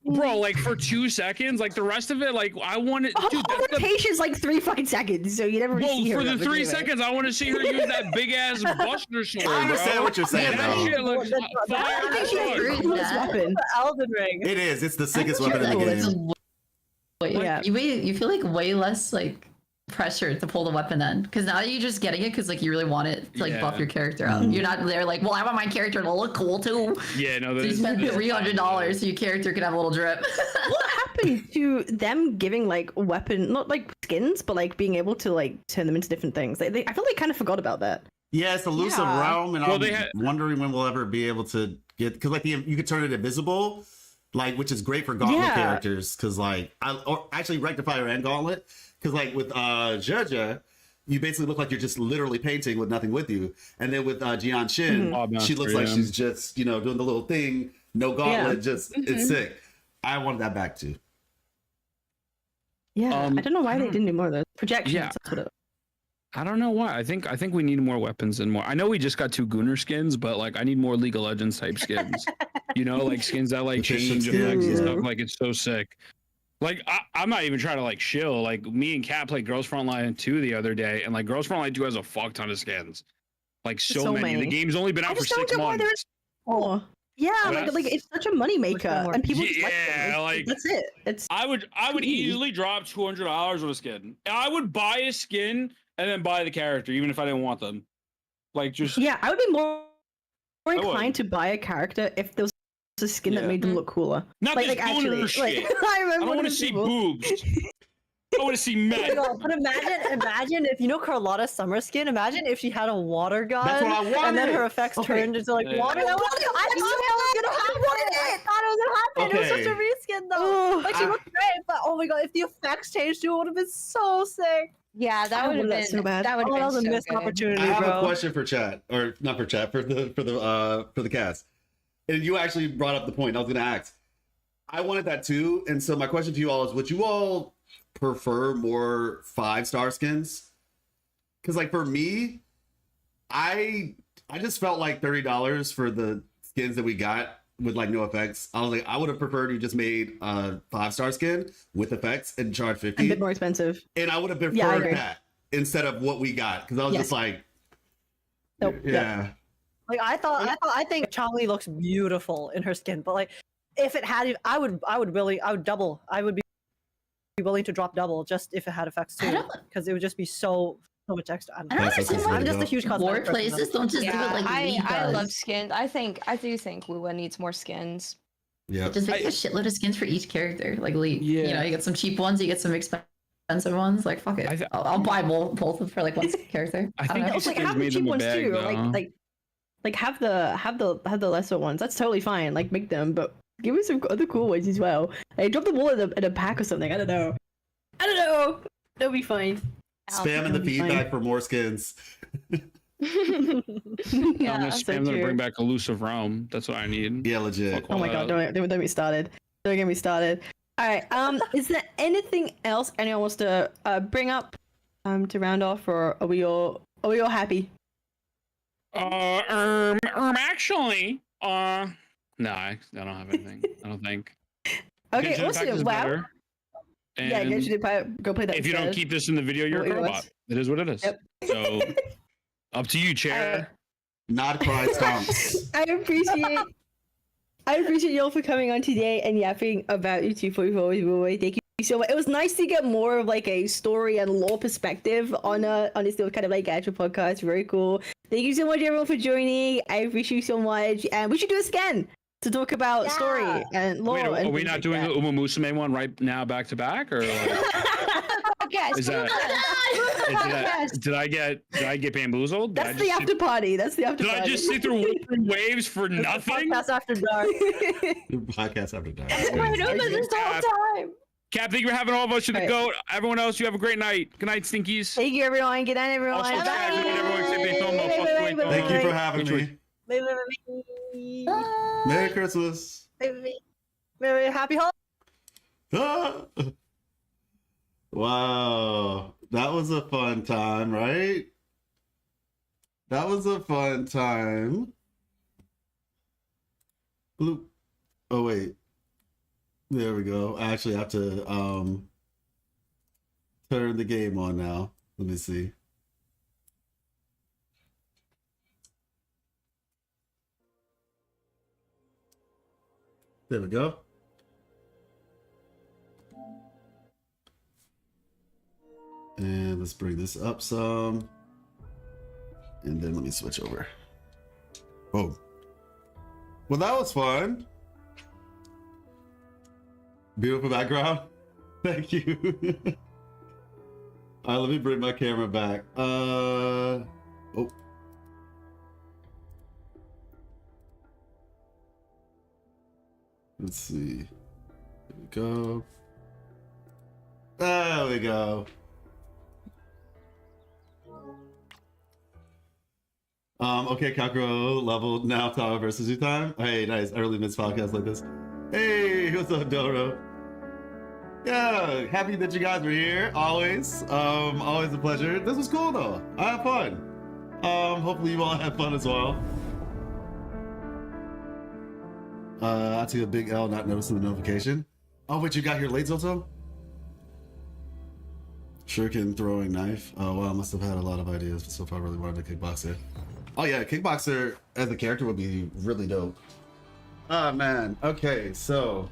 Bro, like for 2 seconds, like the rest of it, like I want it. Dude, her rotation's like 3 fucking seconds, so you never see her. For the 3 seconds, I want to see her use that big ass Buster sword. I understand bro. what you're saying, That though. shit looks fire. I think she has the coolest weapon. Elden Ring. It is. It's the sickest weapon in the game. Wait, you feel like way less like pressure to pull the weapon then, because now you're just getting it because like you really want it to like buff your character up. You're not there like, well, I want my character to look cool too. Yeah, no. So you spend $300 so your character can have a little drip. What happened to them giving like weapon, not like skins, but like being able to like turn them into different things? I feel they kind of forgot about that. Yeah, it's elusive realm, and Well, I'm wondering when we'll ever be able to get, because like you could turn it invisible, like which is great for Gauntlet characters, because like or actually Rectifier and Gauntlet, because like with Zheja, you basically look like you're just literally painting with nothing with you, and then with Jian Shin, she looks like she's just doing the little thing, no gauntlet, just it's sick. I wanted that back too. Yeah, I don't know why they didn't do more of those projections. Yeah. That's what it. I don't know why. I think we need more weapons and more. I know we just got 2 Gunnar skins, but like I need more League of Legends type skins. Like skins that like change effects and stuff. Like it's so sick. Like I'm not even trying to like shill. Like me and Kat played Girls Frontline 2 the other day, and like Girls Frontline 2 has a fuck ton of skins. Like so many. The game's only been out for 6 months. Yeah, like it's such a money maker, and people just like them. Like That's it. It's I would easily drop $200 on a skin. I would buy a skin and then buy the character, even if I didn't want them. Like just I would be more inclined to buy a character if there was a skin that made them look cooler. Not like this Gunnar shit. I don't want to see boobs. I want to see men. Oh my God, but imagine if Carlotta's summer skin. Imagine if she had a water gun, That's what I wanted. and then her effects turned into like water. I thought it was gonna happen. It was such a reskin though. Like she looked great, but oh my God, if the effects changed, it would have been so sick. Yeah, that would have been so bad. that would have that been was a so missed good. opportunity, I have bro. a question for chat, or not for chat, for the cast. And you actually brought up the point I was going to ask. I wanted that too, and so my question to you all is: would you all prefer more 5-star skins? Because like for me, I just felt like $30 for the skins that we got with like no effects. I was like, I would have preferred you just made a 5-star skin with effects and charge 50. A bit more expensive. And I would have preferred Yeah, I agree. that instead of what we got, because I was Yes. just like, Nope. yeah. Like I think Changli looks beautiful in her skin, but like if it had, I would double. I would be willing to drop double just if it had effects too, because it would just be so much extra. I don't know. I'm just a huge More cosmetic person, places though. don't just do it like Lee I does. love skins. I do think WUWA needs more skins. Yeah. Just make a shitload of skins for each character. Like Lee, you know, you get some cheap ones, you get some expensive ones. Like fuck it, I'll buy both for like one character. I think don't know. these Like skins have the made cheap them a ones bag, too. though. Like have the lesser ones. That's totally fine. Like make them, but give me some other cool ones as well. Like drop them all in a pack or something. I don't know. That'll be fine. Spam in the feedback for more skins. I'm gonna spam them to bring back Elusive Realm. That's what I need. Yeah, legit. Oh my god, don't get me started. Don't get me started. All right. Is there anything else anyone wants to bring up to round off, or are we all happy? Actually, no, I don't have anything. I don't think. Okay, Genshin Impact awesome. is Wow. better. Yeah, And Genshin Impact. Go play that. if you don't instead. keep this in the video, you're a What robot. It is what it is. Yep. So, up to you, chair. Not cry stomps. I appreciate y'all for coming on today and yapping about your 244 with WUWA. Thank you so much. It was nice to get more of like a story and lore perspective on this little kind of like actual podcast. Very cool. Thank you so much everyone for joining. I appreciate you so much, and we should do this again to talk about story and lore. Wait, and are we things not like doing that. the Uma Musume one right now, back to back, or? Like, is that? Did I get bamboozled? That's the after party. That's the after Did party. I just sit through waves for nothing? Podcast after dark. Podcast after dark. Wait, this whole time. Cap, thank you for having all of us to the goat. Everyone else, you have a great night. Good night, Stinkies. Thank you everyone. Good night everyone. Also, Chad, Bye. everyone say Betomo, Thank you for having me. Merry Christmas. Happy holidays. Wow. That was a fun time, right? That was a fun time. Bloop. Oh, wait. There we go. I actually have to turn the game on now. Let me see. There we go. And let's bring this up some. And then let me switch over. Oh. Well, that was fun. Beautiful background. Thank you. All right, let me bring my camera back. Oh. Let's see. There we go. There we go. Okay, Kakro level now Tower versus you time. Hey, nice. I really miss podcasts like this. Hey, what's up, Doro? Yeah, happy that you guys were here. Always. Always a pleasure. This was cool though. I had fun. Hopefully you all had fun as well. I took a big L not noticing the notification. Oh, wait, you got here late, Zoto? Shuriken throwing knife. Oh, wow, I must have had a lot of ideas, but so far I really wanted a kickboxer. Oh, yeah, kickboxer as a character would be really dope. Oh, man. Okay, so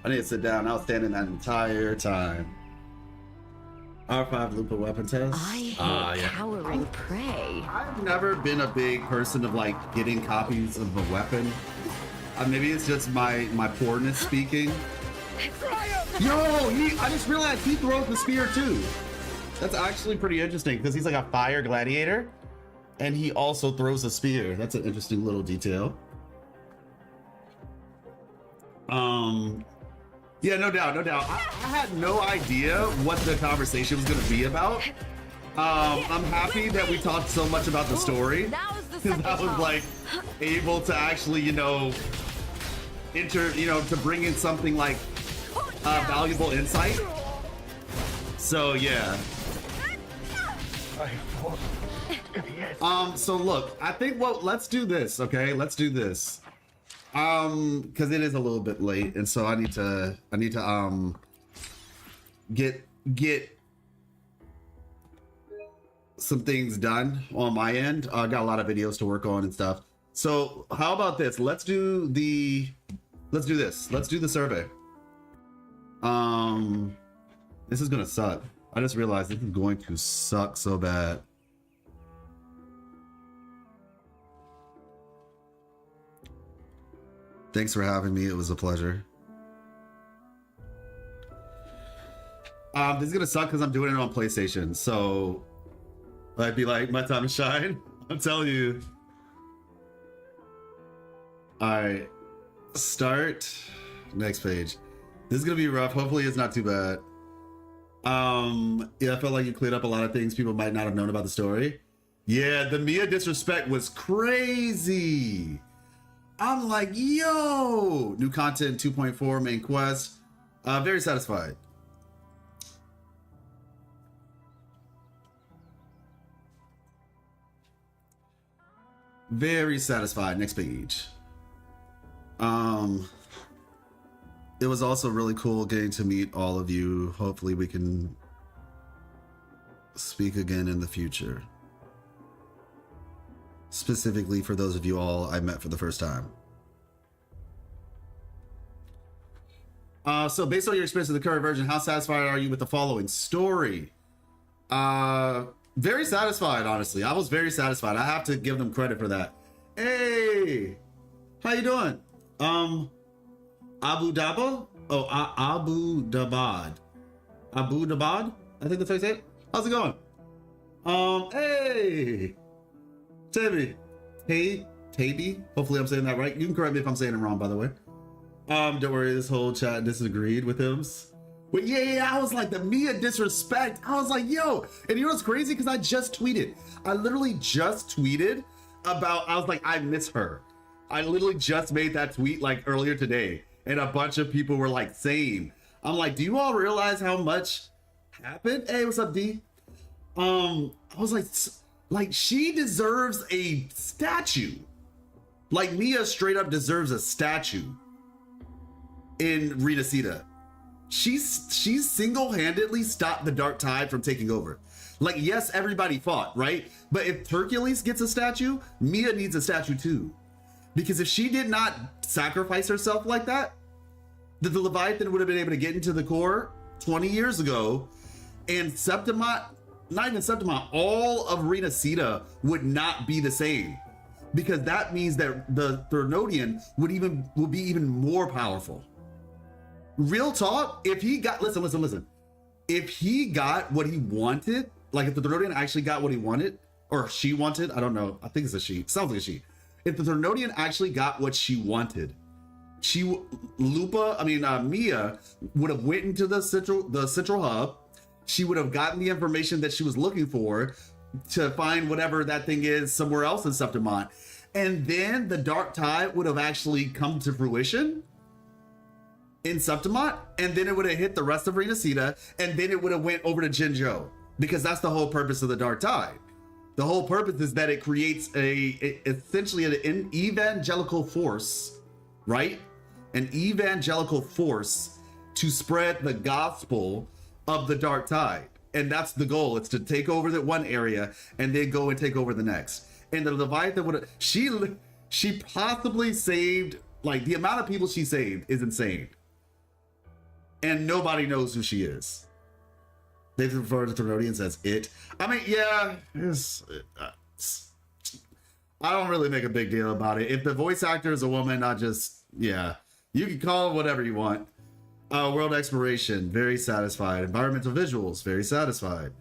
I need to sit down. I was standing that entire time. R5 Lupa weapon test. I hate cowering prey. I've never been a big person of like getting copies of a weapon. Maybe it's just my poorness speaking. Yo, I just realized he throws the spear too. That's actually pretty interesting because he's like a fire gladiator, and he also throws a spear. That's an interesting little detail. Yeah, no doubt, no doubt. I had no idea what the conversation was going to be about. I'm happy that we talked so much about the story, because I was like able to actually, you know, to bring in something like valuable insight. So yeah. So look, I think let's do this, okay? Let's do this. Because it is a little bit late, and so I need to get some things done on my end. I got a lot of videos to work on and stuff. So how about this? Let's do this. Let's do the survey. This is gonna suck. I just realized this is going to suck so bad. Thanks for having me. It was a pleasure. This is gonna suck because I'm doing it on PlayStation, so I'd be like, my time to shine. I'm telling you. All right, start. Next page. This is gonna be rough. Hopefully, it's not too bad. Yeah, I felt like you cleared up a lot of things people might not have known about the story. Yeah, the Mia disrespect was crazy. I'm like, yo, new content 2.4 main quest. Very satisfied. Very satisfied. Next page. It was also really cool getting to meet all of you. Hopefully we can speak again in the future. Specifically for those of you all I met for the first time. So based on your experience with the current version, how satisfied are you with the following story? Very satisfied, honestly. I was very satisfied. I have to give them credit for that. Hey, how you doing? Abu Dabba? Oh, Abu Dabad. Abu Dabad? I think that's how you say it. How's it going? Hey, Taby. Hopefully I'm saying that right. You can correct me if I'm saying it wrong, by the way. Don't worry, this whole chat disagreed with him. But yeah, I was like, the Mia disrespect. I was like, yo, and you know what's crazy? Because I just tweeted. I literally just tweeted about, I was like, I miss her. I literally just made that tweet like earlier today. And a bunch of people were like, same. I'm like, do you all realize how much happened? Hey, what's up, D? I was like she deserves a statue. Like Mia straight up deserves a statue in Renacida. She single-handedly stopped the Dark Tide from taking over. Like, yes, everybody fought, right? But if Hercules gets a statue, Mia needs a statue too. Because if she did not sacrifice herself like that, the Leviathan would have been able to get into the core 20 years ago, and Septimont, not even Septimont, all of Renacida would not be the same. Because that means that the Thernodian will be even more powerful. Real talk, if he got, listen. If he got what he wanted, like if the Thernodian actually got what he wanted, or she wanted, I don't know, I think it's a she, sounds like a she. If the Thernodian actually got what she wanted, Mia would have went into the central hub. She would have gotten the information that she was looking for to find whatever that thing is somewhere else in Septimont. And then the Dark Tide would have actually come to fruition in Septimont, and then it would have hit the rest of Renacida, and then it would have went over to Jinzhou, because that's the whole purpose of the Dark Tide. The whole purpose is that it creates essentially an evangelical force, right? An evangelical force to spread the gospel of the Dark Tide. And that's the goal. It's to take over that one area and then go and take over the next. And the Leviathan would have, she possibly saved, like the amount of people she saved is insane. And nobody knows who she is. They refer to Thernodians as it. I mean, yeah, I don't really make a big deal about it. If the voice actor is a woman, you can call it whatever you want. World exploration, very satisfied. Environmental visuals, very satisfied.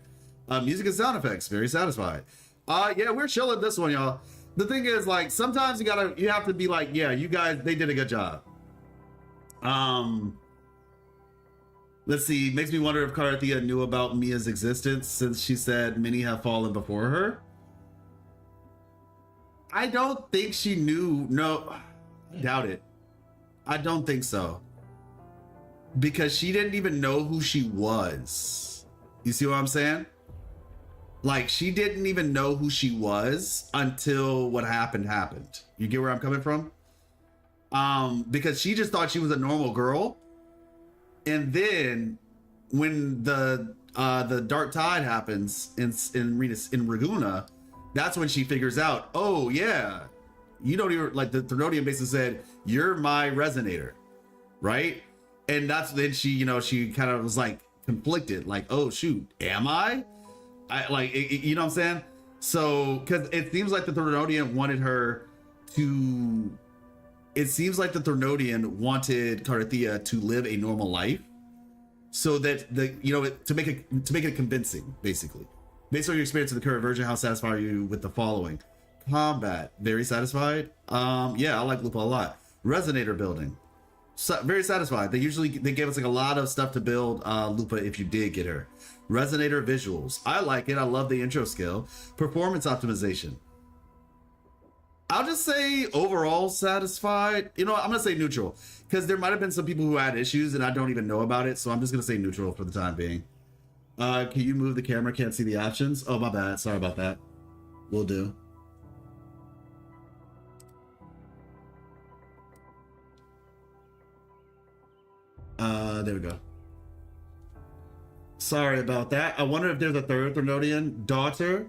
Music and sound effects, very satisfied. Yeah, we're chilling this one, y'all. The thing is, like, sometimes you have to be like, yeah, you guys, they did a good job. Let's see. Makes me wonder if Cartethiya knew about Mia's existence since she said many have fallen before her. I don't think she knew. No, I doubt it. I don't think so. Because she didn't even know who she was. You see what I'm saying? Like, she didn't even know who she was until what happened. You get where I'm coming from? Because she just thought she was a normal girl. And then when the dark tide happens in Raguna, that's when she figures out, oh yeah, you don't even, like, the Threnodian basically said, you're my resonator, right? And that's then she, you know, she kind of was like conflicted, like, oh shoot, am I like, you know what I'm saying? So, because it seems like the Threnodian wanted her to, it seems like the Threnodian wanted Cartethiya to live a normal life, so that to make it convincing, basically. Based on your experience of the current version, how satisfied are you with the following? Combat, very satisfied. Yeah, I like Lupa a lot. Resonator building, very satisfied. They gave us like a lot of stuff to build Lupa if you did get her. Resonator visuals, I like it. I love the intro skill. Performance optimization, I'll just say overall satisfied. You know, I'm gonna say neutral because there might have been some people who had issues and I don't even know about it, so I'm just gonna say neutral for the time being. Can you move the camera? Can't see the options. Oh, my bad. Sorry about that. Will do. There we go. Sorry about that. I wonder if there's a third Threnodian daughter.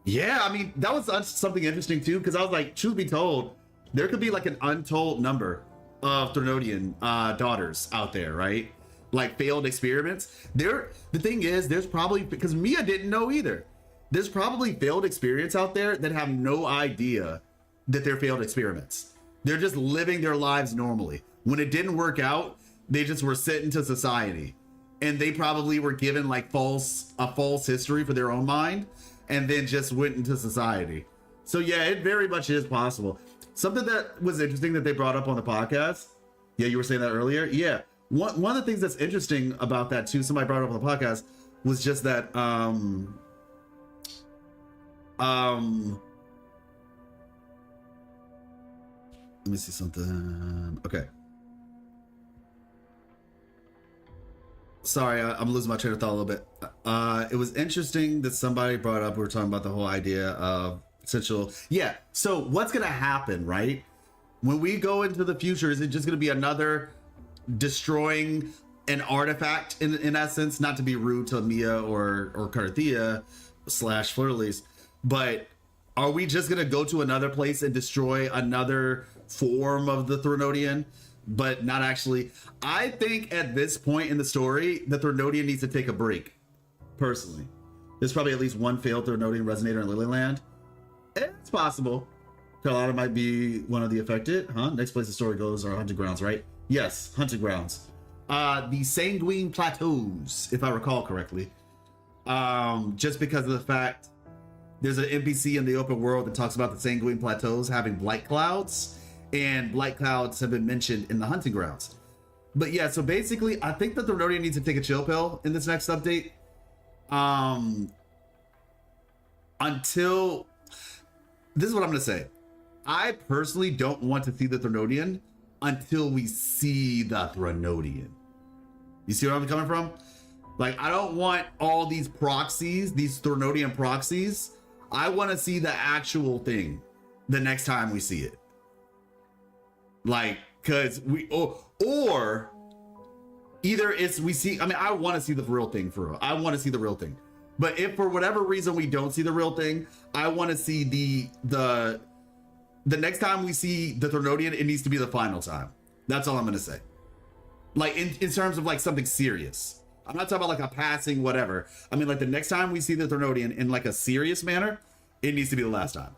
Yeah, I mean, that was something interesting too, because I was like, truth be told, there could be like an untold number of Threnodian daughters out there, right? Like failed experiments. The thing is, there's probably, because Mia didn't know either, there's probably failed experiments out there that have no idea that they're failed experiments. They're just living their lives normally. When it didn't work out, they just were sent into society, and they probably were given like a false history for their own mind, and then just went into society. So yeah, it very much is possible. Something that was interesting that they brought up on the podcast. Yeah, you were saying that earlier. Yeah. One of the things that's interesting about that too, somebody brought up on the podcast, was just that let me see something. Okay. Sorry, I'm losing my train of thought a little bit. It was interesting that somebody brought up, we were talking about the whole idea of potential. Yeah, so what's going to happen, right? When we go into the future, is it just going to be another destroying an artifact in essence? Not to be rude to Mia or Cartethiya / Fleur-Elise, but are we just going to go to another place and destroy another form of the Threnodian? But not actually. I think at this point in the story, the Threnodian needs to take a break. Personally, there's probably at least one failed Threnodian resonator in Lilyland. It's possible. Carlotta might be one of the affected. Huh? Next place the story goes are hunting grounds, right? Yes, hunting grounds. The Sanguine Plateaus, if I recall correctly. Just because of the fact there's an NPC in the open world that talks about the Sanguine Plateaus having blight clouds. And blight clouds have been mentioned in the hunting grounds. But yeah, so basically, I think the Threnodian needs to take a chill pill in this next update. Until... This is what I'm going to say. I personally don't want to see the Threnodian until we see the Threnodian. You see where I'm coming from? Like, I don't want all these proxies, these Threnodian proxies. I want to see the actual thing the next time we see it. Like, because or either it's we see, I mean, I want to see the real thing for real. I want to see the real thing. But if for whatever reason we don't see the real thing, I want to see the next time we see the Threnodian, it needs to be the final time. That's all I'm going to say. Like, in terms of like something serious. I'm not talking about like a passing whatever. I mean, like the next time we see the Threnodian in like a serious manner, it needs to be the last time.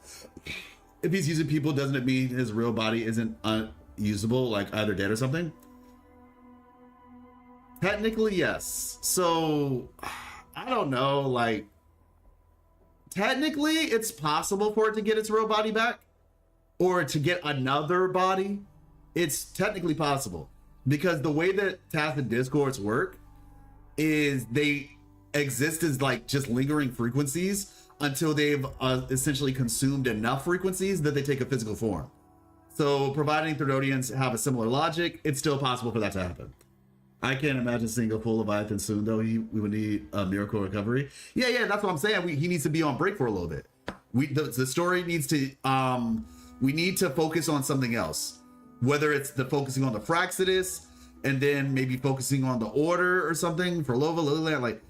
If he's using people, doesn't it mean his real body isn't unusable, like either dead or something? Technically, yes. So, I don't know, like, technically, it's possible for it to get its real body back, or to get another body. It's technically possible, because the way that Tath and Discords work, is they exist as like just lingering frequencies until they've essentially consumed enough frequencies that they take a physical form. So providing Threnodians have a similar logic, it's still possible for that to happen. I can't imagine seeing a full Leviathan soon, though. We would need a miracle recovery. Yeah, that's what I'm saying. He needs to be on break for a little bit. The story needs to, we need to focus on something else. Whether it's the focusing on the Fraxidus, and then maybe focusing on the Order or something for Lova, Lililand, like,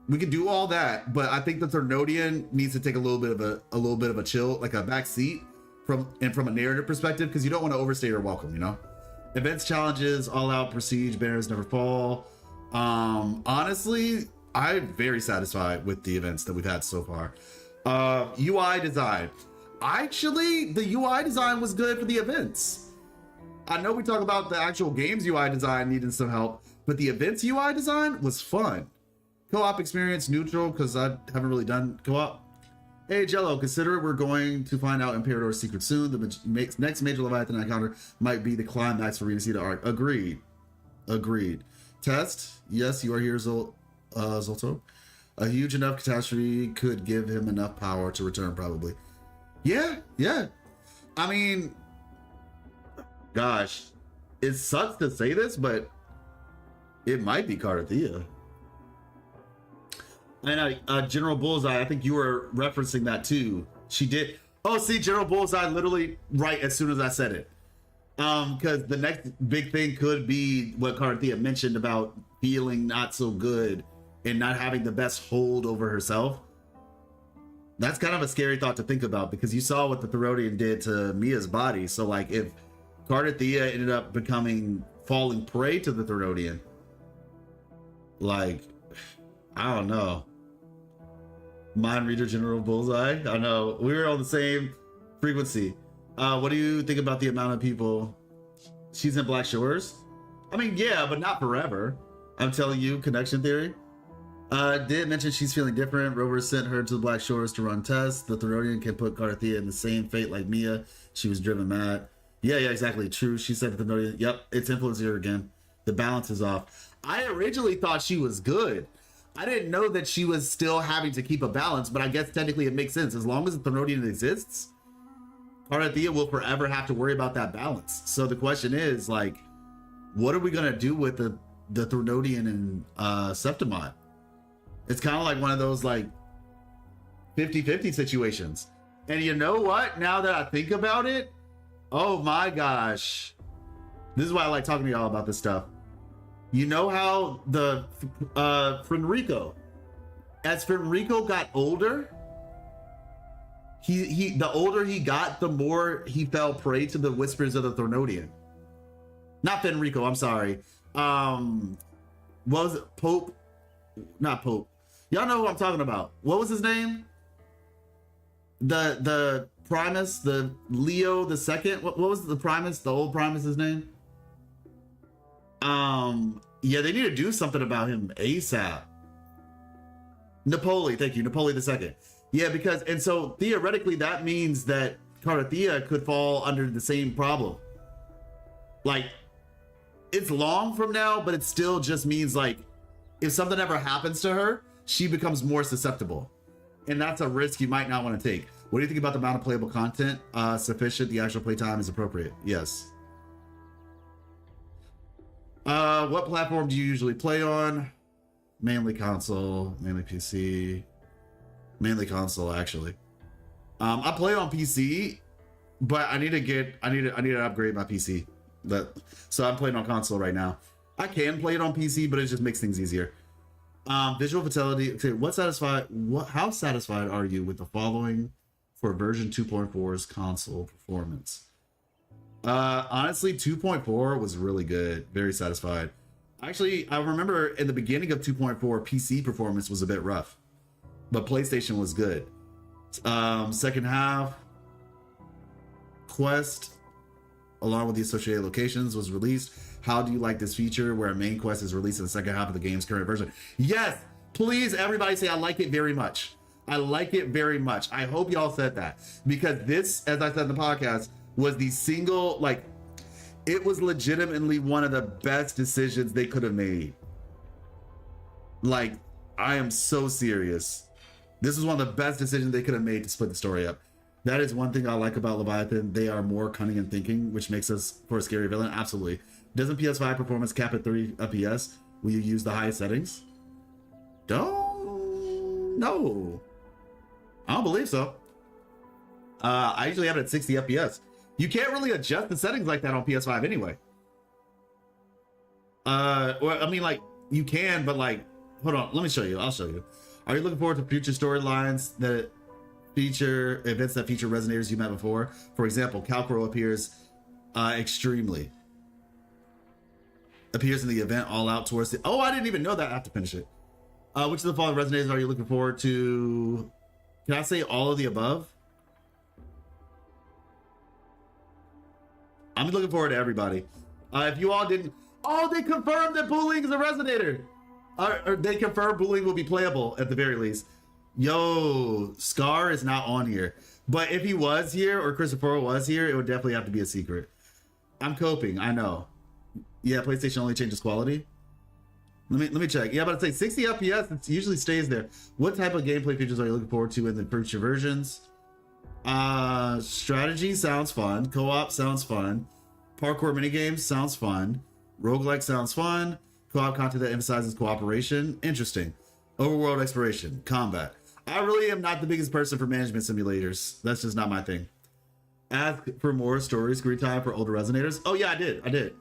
we could do all that, but I think the Threnodian needs to take a little bit of a chill, like a back seat from a narrative perspective, because you don't want to overstay your welcome, you know? Events, challenges, all out prestige, banners never fall. Honestly, I'm very satisfied with the events that we've had so far. UI design. Actually, the UI design was good for the events. I know we talk about the actual game's UI design needing some help, but the events UI design was fun. Co-op experience neutral, because I haven't really done co-op. Hey Jello, consider we're going to find out Imperador's secret soon. The next major Leviathan encounter might be the climax for Rita Cita arc. Agreed. Test. Yes, you are here, Zolto. A huge enough catastrophe could give him enough power to return, probably. Yeah. I mean, gosh, it sucks to say this, but it might be Cartethiya. And General Bullseye, I think you were referencing that too. She did. Oh, see, General Bullseye literally right as soon as I said it. Because the next big thing could be what Cartethiya mentioned about feeling not so good and not having the best hold over herself. That's kind of a scary thought to think about, because you saw what the Therodian did to Mia's body. So like if Cartethiya ended up falling prey to the Therodian, like, I don't know. Mind Reader General Bullseye. I know we were on the same frequency. What do you think about the amount of people? She's in Black Shores? I mean, yeah, but not forever. I'm telling you, connection theory. Did mention she's feeling different. Rover sent her to the Black Shores to run tests. The Therodian can put Cartethiya in the same fate like Mia. She was driven mad. Yeah, exactly. True. She said to the Therodian, yep, it's influencing her again. The balance is off. I originally thought she was good. I didn't know that she was still having to keep a balance, but I guess technically it makes sense. As long as the Therodian exists, Cartethiya will forever have to worry about that balance. So the question is, like, what are we going to do with the Therodian and Septimont? It's kind of like one of those, like, 50-50 situations. And you know what? Now that I think about it, oh my gosh. This is why I like talking to y'all about this stuff. You know how the Fenrico, as Fenrico got older, the older he got, the more he fell prey to the whispers of the Therodian. Not Fenrico, I'm sorry. What was it? Pope? Not Pope. Y'all know who I'm talking about. What was his name? The Primus, the Leo the Second. What was the Primus? The old Primus's name? Yeah, they need to do something about him ASAP. Napoli, thank you, Napoli the Second. Yeah, because, and so theoretically that means that Cartethiya could fall under the same problem. Like, it's long from now, but it still just means, like, if something ever happens to her, she becomes more susceptible. And that's a risk you might not want to take. What do you think about the amount of playable content? Sufficient, the actual playtime is appropriate. Yes. What platform do you usually play on? Mainly console, mainly PC. Mainly console, actually. I play on PC, but I need to upgrade my PC. So I'm playing on console right now. I can play it on PC, but it just makes things easier. Visual fidelity. Okay, how satisfied are you with the following for version 2.4's console performance? Honestly, 2.4 was really good. Very satisfied. Actually, I remember in the beginning of 2.4, PC performance was a bit rough, but PlayStation was good. Second half, Quest, along with the associated locations, was released. How do you like this feature where a main quest is released in the second half of the game's current version? Yes, please, everybody say I like it very much. I like it very much. I hope y'all said that, because this, as I said in the podcast, was the single, like, it was legitimately one of the best decisions they could have made. Like, I am so serious. This is one of the best decisions they could have made to split the story up. That is one thing I like about Leviathan. They are more cunning and thinking, which makes us for a scary villain. Absolutely. Doesn't PS5 performance cap at 3 FPS? Will you use the highest settings? No. I don't believe so. I usually have it at 60 FPS. You can't really adjust the settings like that on PS5 anyway. Well, I mean, like, you can, but like, hold on, let me show you. I'll show you. Are you looking forward to future storylines that feature events that feature resonators you met before? For example, Calcro appears extremely. Appears in the event all out towards the... Oh, I didn't even know that. I have to finish it. Which of the following resonators are you looking forward to? Can I say all of the above? I'm looking forward to everybody. If you all didn't... Oh, they confirmed that bullying is a resonator. Or they confirmed bullying will be playable at the very least. Yo, Scar is not on here. But if he was here or Christopher was here, it would definitely have to be a secret. I'm coping, I know. Yeah, PlayStation only changes quality. Let me check. Yeah, but I'd say 60 FPS, it usually stays there. What type of gameplay features are you looking forward to in the future versions? Strategy sounds fun. Co-op sounds fun. Parkour minigames sounds fun. Roguelike sounds fun. Co-op content that emphasizes cooperation. Interesting. Overworld exploration. Combat. I really am not the biggest person for management simulators. That's just not my thing. Ask for more story screen time for older resonators. Oh yeah, I did.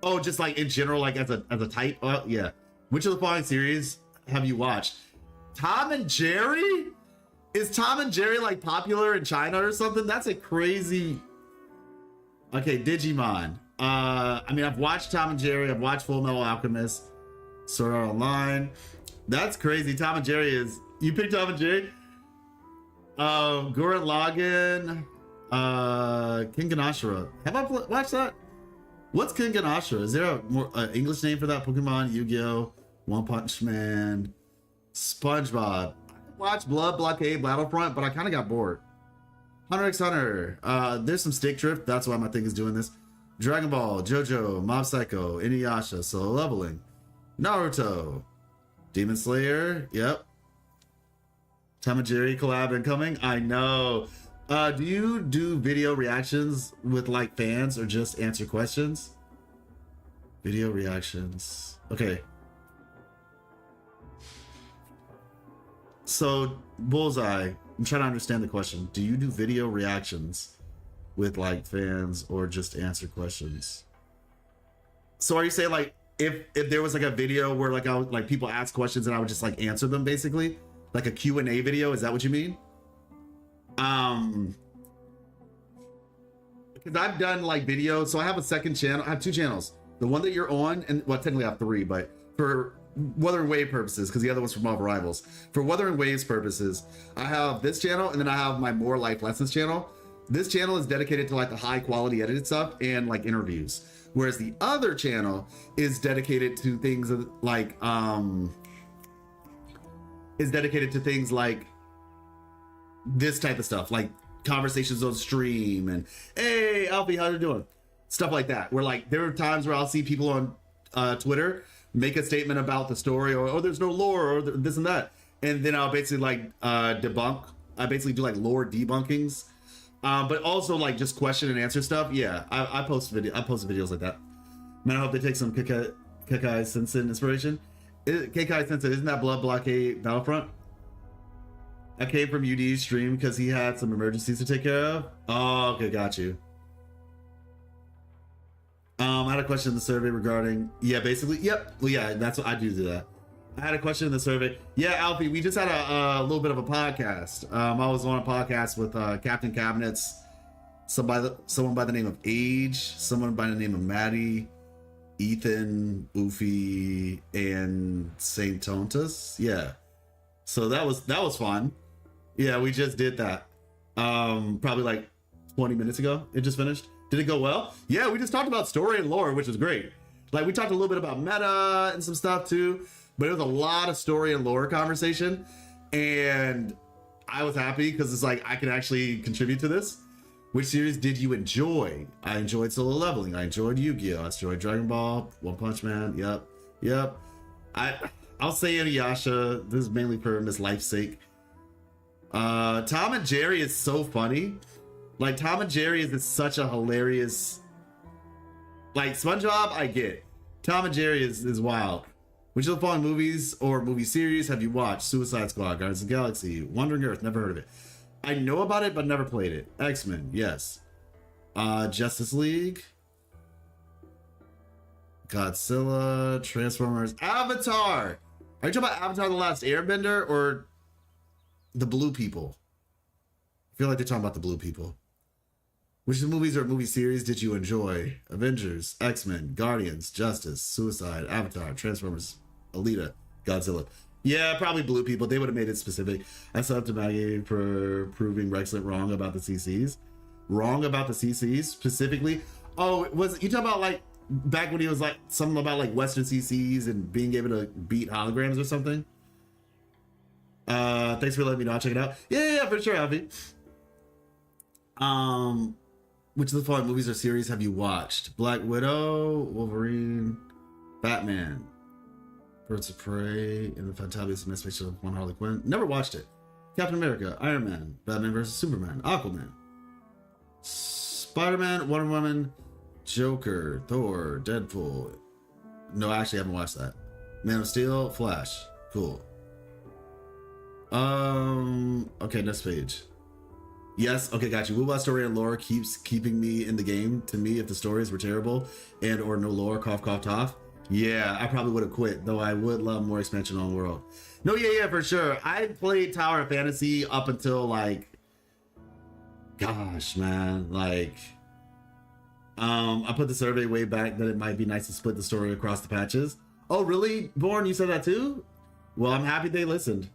Oh, just like in general, like as a type. Yeah. Which of the following series have you watched? Tom and Jerry? Is Tom and Jerry like popular in China or something? That's a crazy. Okay, Digimon. I mean, I've watched Tom and Jerry. I've watched Full Metal Alchemist. Sword Art Online. That's crazy. Tom and Jerry is. You picked Tom and Jerry? Gurren Lagann. King Ganashara. Have I watched that? What's King Ganashara? Is there a more English name for that? Pokemon, Yu-Gi-Oh, One Punch Man, SpongeBob. I watched Blood Blockade Battlefront, but I kind of got bored. Hunter x Hunter. There's some stick drift. That's why my thing is doing this. Dragon Ball, JoJo, Mob Psycho, Inuyasha, Solo Leveling, Naruto, Demon Slayer. Yep. Tom and Jerry collab incoming. I know. Do you do video reactions with like fans or just answer questions? Video reactions. Okay. So, Bullseye, I'm trying to understand the question. Do you do video reactions with like fans or just answer questions? So are you saying like if there was like a video where like I would, like people ask questions and I would just like answer them basically? Like a Q&A video, is that what you mean? Because I've done like videos, so I have a second channel. I have two channels. The one that you're on, and well, technically I have three, but for Wuthering Wave purposes, because the other one's for Marvel Rivals. For Wuthering Waves purposes, I have this channel, and then I have my More Life Lessons channel. This channel is dedicated to like the high quality edited stuff and like interviews. Whereas the other channel is dedicated to things like, this type of stuff, like conversations on stream and hey Alfie, how you doing, stuff like that, where like there are times where I'll see people on Twitter make a statement about the story or oh there's no lore or this and that, and then I'll basically like debunk. I basically do like lore debunkings, but also like just question and answer stuff. Yeah, I post videos like that. Man, I hope they take some Kekai Sensen inspiration. Kekai Sensen, isn't that Blood Blockade Battlefront? I came from UD's stream because he had some emergencies to take care of. Oh, okay, got you. I had a question in the survey regarding, yeah, basically, yep. Well, yeah, that's what I do that. I had a question in the survey. Yeah, Alfie, we just had a little bit of a podcast. I was on a podcast with Captain Cabinets, someone by the name of Age, someone by the name of Maddie, Ethan, Oofy, and Saint Tontus. Yeah. So that was fun. Yeah, we just did that. Probably like 20 minutes ago. It just finished. Did it go well? Yeah, we just talked about story and lore, which was great. Like we talked a little bit about meta and some stuff too, but it was a lot of story and lore conversation. And I was happy because it's like I can actually contribute to this. Which series did you enjoy? I enjoyed Solo Leveling. I enjoyed Yu-Gi-Oh! I enjoyed Dragon Ball, One Punch Man. Yep. I'll say Inuyasha. This is mainly for Miss Life's sake. Tom and Jerry is so funny. Like, Tom and Jerry is such a hilarious... Like, SpongeBob, I get. Tom and Jerry is wild. Which of the following movies or movie series have you watched? Suicide Squad, Guardians of the Galaxy, Wandering Earth, never heard of it. I know about it, but never played it. X-Men, yes. Justice League. Godzilla, Transformers, Avatar. Are you talking about Avatar: The Last Airbender or the Blue People? I feel like they're talking about the Blue People. Which movies or movie series did you enjoy? Avengers, X-Men, Guardians, Justice, Suicide, Avatar, Transformers, Alita, Godzilla. Yeah, probably Blue People. They would have made it specific. I saw up to Maggie for proving Rexlet wrong about the CCs. Wrong about the CCs specifically. Oh, was you talking about like back when he was like something about like Western CCs and being able to beat holograms or something? Thanks for letting me know. I'll check it out. Yeah, for sure, Alfie. Which of the following movies or series have you watched? Black Widow, Wolverine, Batman, Birds of Prey, and the Fantabulous Emancipation of One Harley Quinn. Never watched it. Captain America, Iron Man, Batman vs. Superman, Aquaman, Spider-Man, Wonder Woman, Joker, Thor, Deadpool. No, I actually haven't watched that. Man of Steel, Flash. Cool. Okay, next page. Yes, okay, got you. WUWA story and lore keeps keeping me in the game. To me, if the stories were terrible and or no lore, cough, cough, cough. Yeah, I probably would have quit, though I would love more expansion on the world. No, yeah, for sure. I played Tower of Fantasy up until, like, gosh, man, like, I put the survey way back that it might be nice to split the story across the patches. Oh, really? Born, you said that too? Well, I'm happy they listened.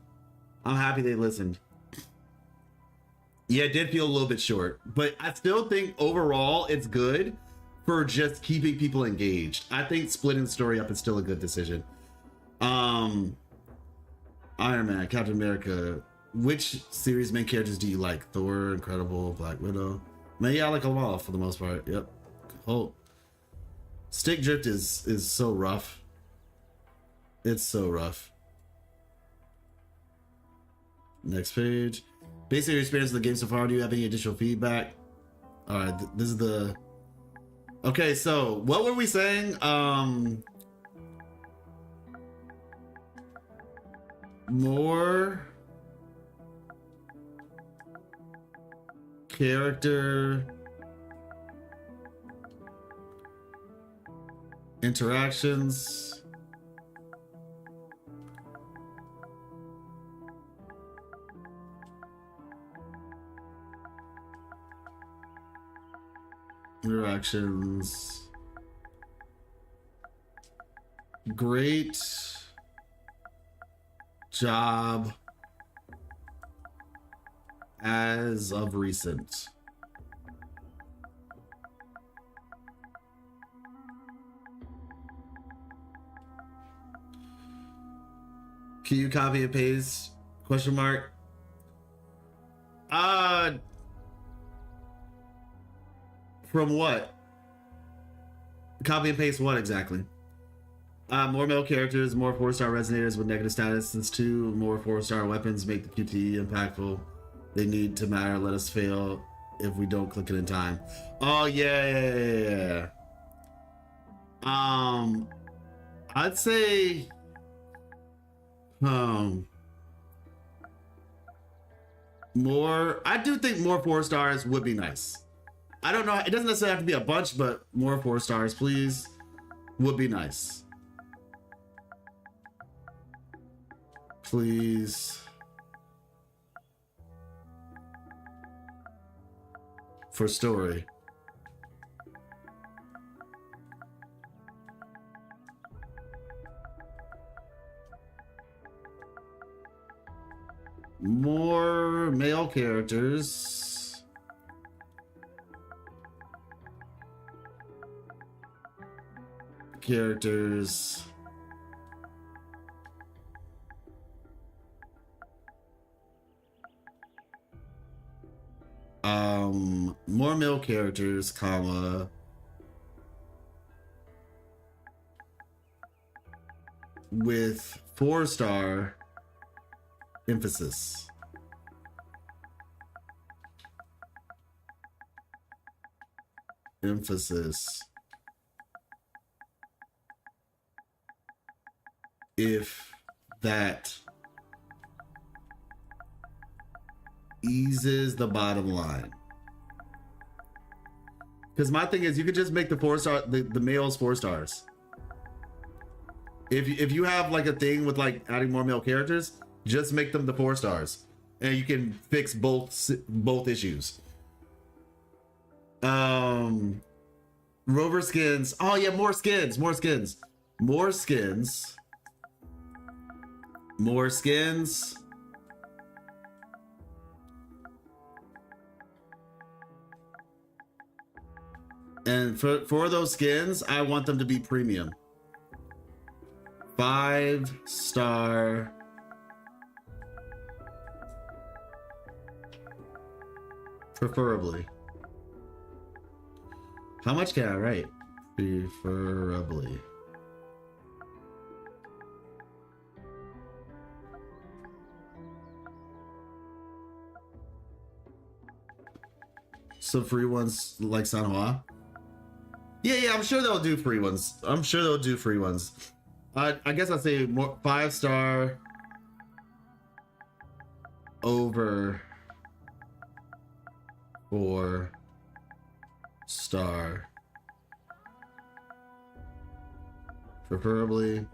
Yeah, it did feel a little bit short, but I still think overall it's good for just keeping people engaged. I think splitting the story up is still a good decision. Iron Man, Captain America. Which series main characters do you like? Thor, Incredible, Black Widow. Man, yeah, I like them all for the most part. Yep. Hulk. Stick drift is so rough. It's so rough. Next page. Based on your experience in the game so far, do you have any additional feedback? All right, this is the... Okay, so what were we saying? More character interactions. Interactions. Great job as of recent. Can you copy and paste? Question mark. From what? Copy and paste what exactly? More male characters, more 4-star resonators with negative status. Since 2 more 4-star weapons make the QTE impactful, they need to matter. Let us fail if we don't click it in time. Oh yeah. I'd say more. I do think more 4 stars would be nice. I don't know. It doesn't necessarily have to be a bunch, but more 4 stars, please, would be nice. Please. For story. More male characters. More male characters, comma, with 4-star emphasis. If that eases the bottom line. Because my thing is, you could just make the 4-star, the males 4 stars. If you have like a thing with like adding more male characters, just make them the 4 stars, and you can fix both issues. Rover skins. Oh yeah, more skins. And for those skins, I want them to be premium. 5-star. Preferably. How much can I write? Preferably. So free ones like Sanhua? Yeah, I'm sure they'll do free ones. I guess I'll say more 5-star over 4-star. Preferably.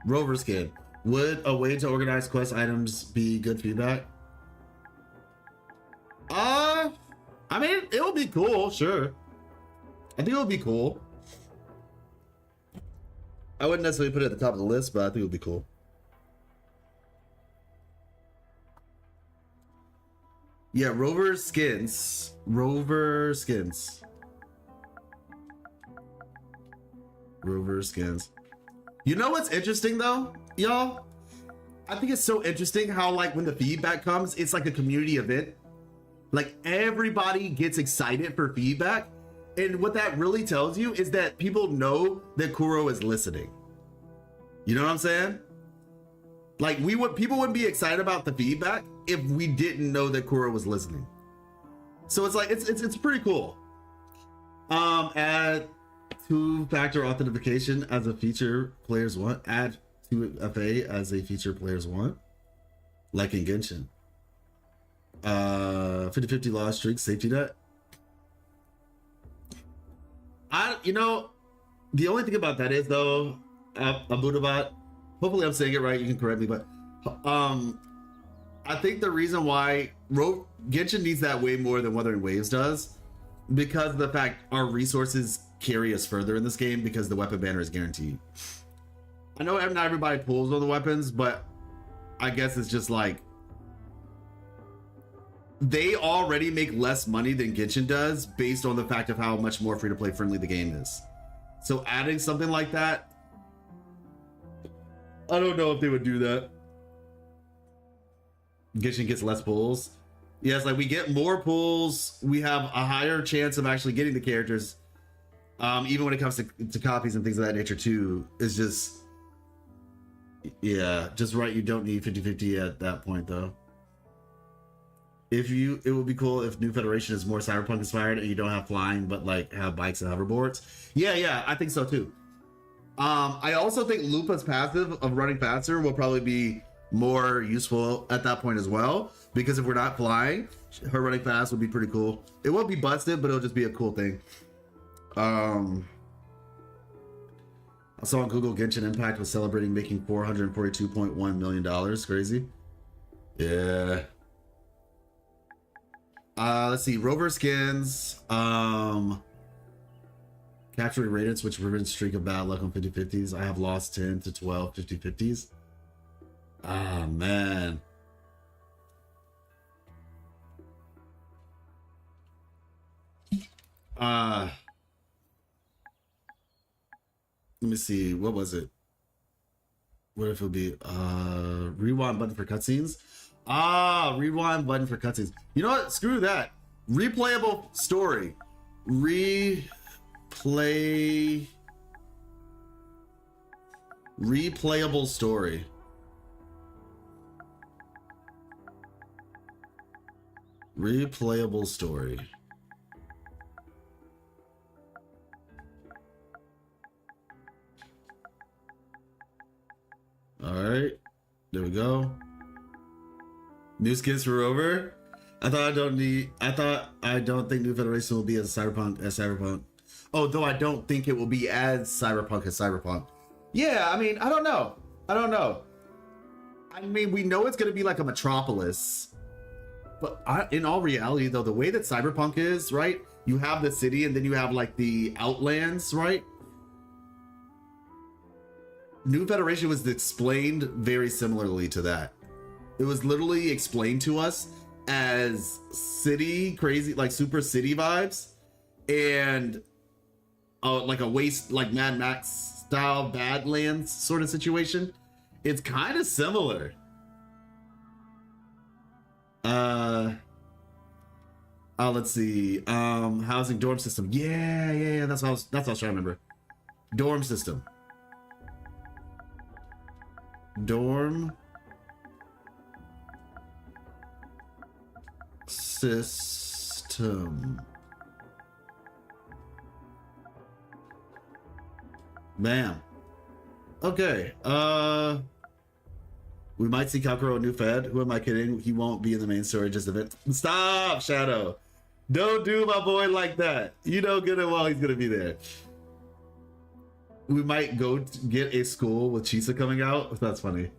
Rover skin. Would a way to organize quest items be good feedback? I mean, it would be cool, sure. I think it would be cool. I wouldn't necessarily put it at the top of the list, but I think it would be cool. Yeah, Rover skins. You know what's interesting though, y'all? I think it's so interesting how like when the feedback comes, it's like a community event. Like everybody gets excited for feedback. And what that really tells you is that people know that Kuro is listening. You know what I'm saying? Like people wouldn't be excited about the feedback if we didn't know that Kuro was listening. So it's like it's pretty cool. Add 2-factor authentication as a feature players want. Add 2FA as a feature players want. Like in Genshin. 50-50 loss streak, safety net. The only thing about that is though, Abudabat, hopefully I'm saying it right, you can correct me, but I think the reason why Genshin needs that way more than Wuthering Waves does, because of the fact our resources carry us further in this game because the weapon banner is guaranteed. I know not everybody pulls on the weapons, but I guess it's just like they already make less money than Genshin does based on the fact of how much more free-to-play friendly the game is. So adding something like that, I don't know if they would do that. Genshin gets less pulls. Yes, like we get more pulls, we have a higher chance of actually getting the characters. Even when it comes to copies and things of that nature too, it's just, yeah, just right. You don't need 50-50 at that point though. It would be cool if New Federation is more Cyberpunk inspired and you don't have flying, but like have bikes and hoverboards. Yeah, I think so too. I also think Lupa's passive of running faster will probably be more useful at that point as well, because if we're not flying, her running fast would be pretty cool. It won't be busted, but it'll just be a cool thing. I saw on Google Genshin Impact was celebrating making $442.1 million. Crazy. Yeah. Let's see. Rover skins. Capturing radiance, which ribbon streak of bad luck on 50-50s. I have lost 10 to 12 50-50s. Ah, man. Let me see. What was it? What if it would be rewind button for cutscenes? Rewind button for cutscenes. You know what? Screw that. Replayable story. Replay Replayable story. Replayable story. All right, there we go. New skins for Rover. I don't think New Federation will be as Cyberpunk. Oh, though I don't think it will be as Cyberpunk. Yeah, I mean, I don't know. I mean, we know it's gonna be like a Metropolis, but in all reality, though, the way that Cyberpunk is, right? You have the city, and then you have like the Outlands, right? New Federation was explained very similarly to that. It was literally explained to us as city crazy, like super city vibes, and like a waste, like Mad Max style Badlands sort of situation. It's kind of similar. Let's see. Housing dorm system. Yeah. That's what I was trying to remember. Dorm system. Dorm system. Bam. Okay. We might see Kakuro a new Fed. Who am I kidding? He won't be in the main story, just event. Stop, Shadow. Don't do my boy like that. You know good and well he's gonna be there. We might go get a school with Chisa coming out. That's funny.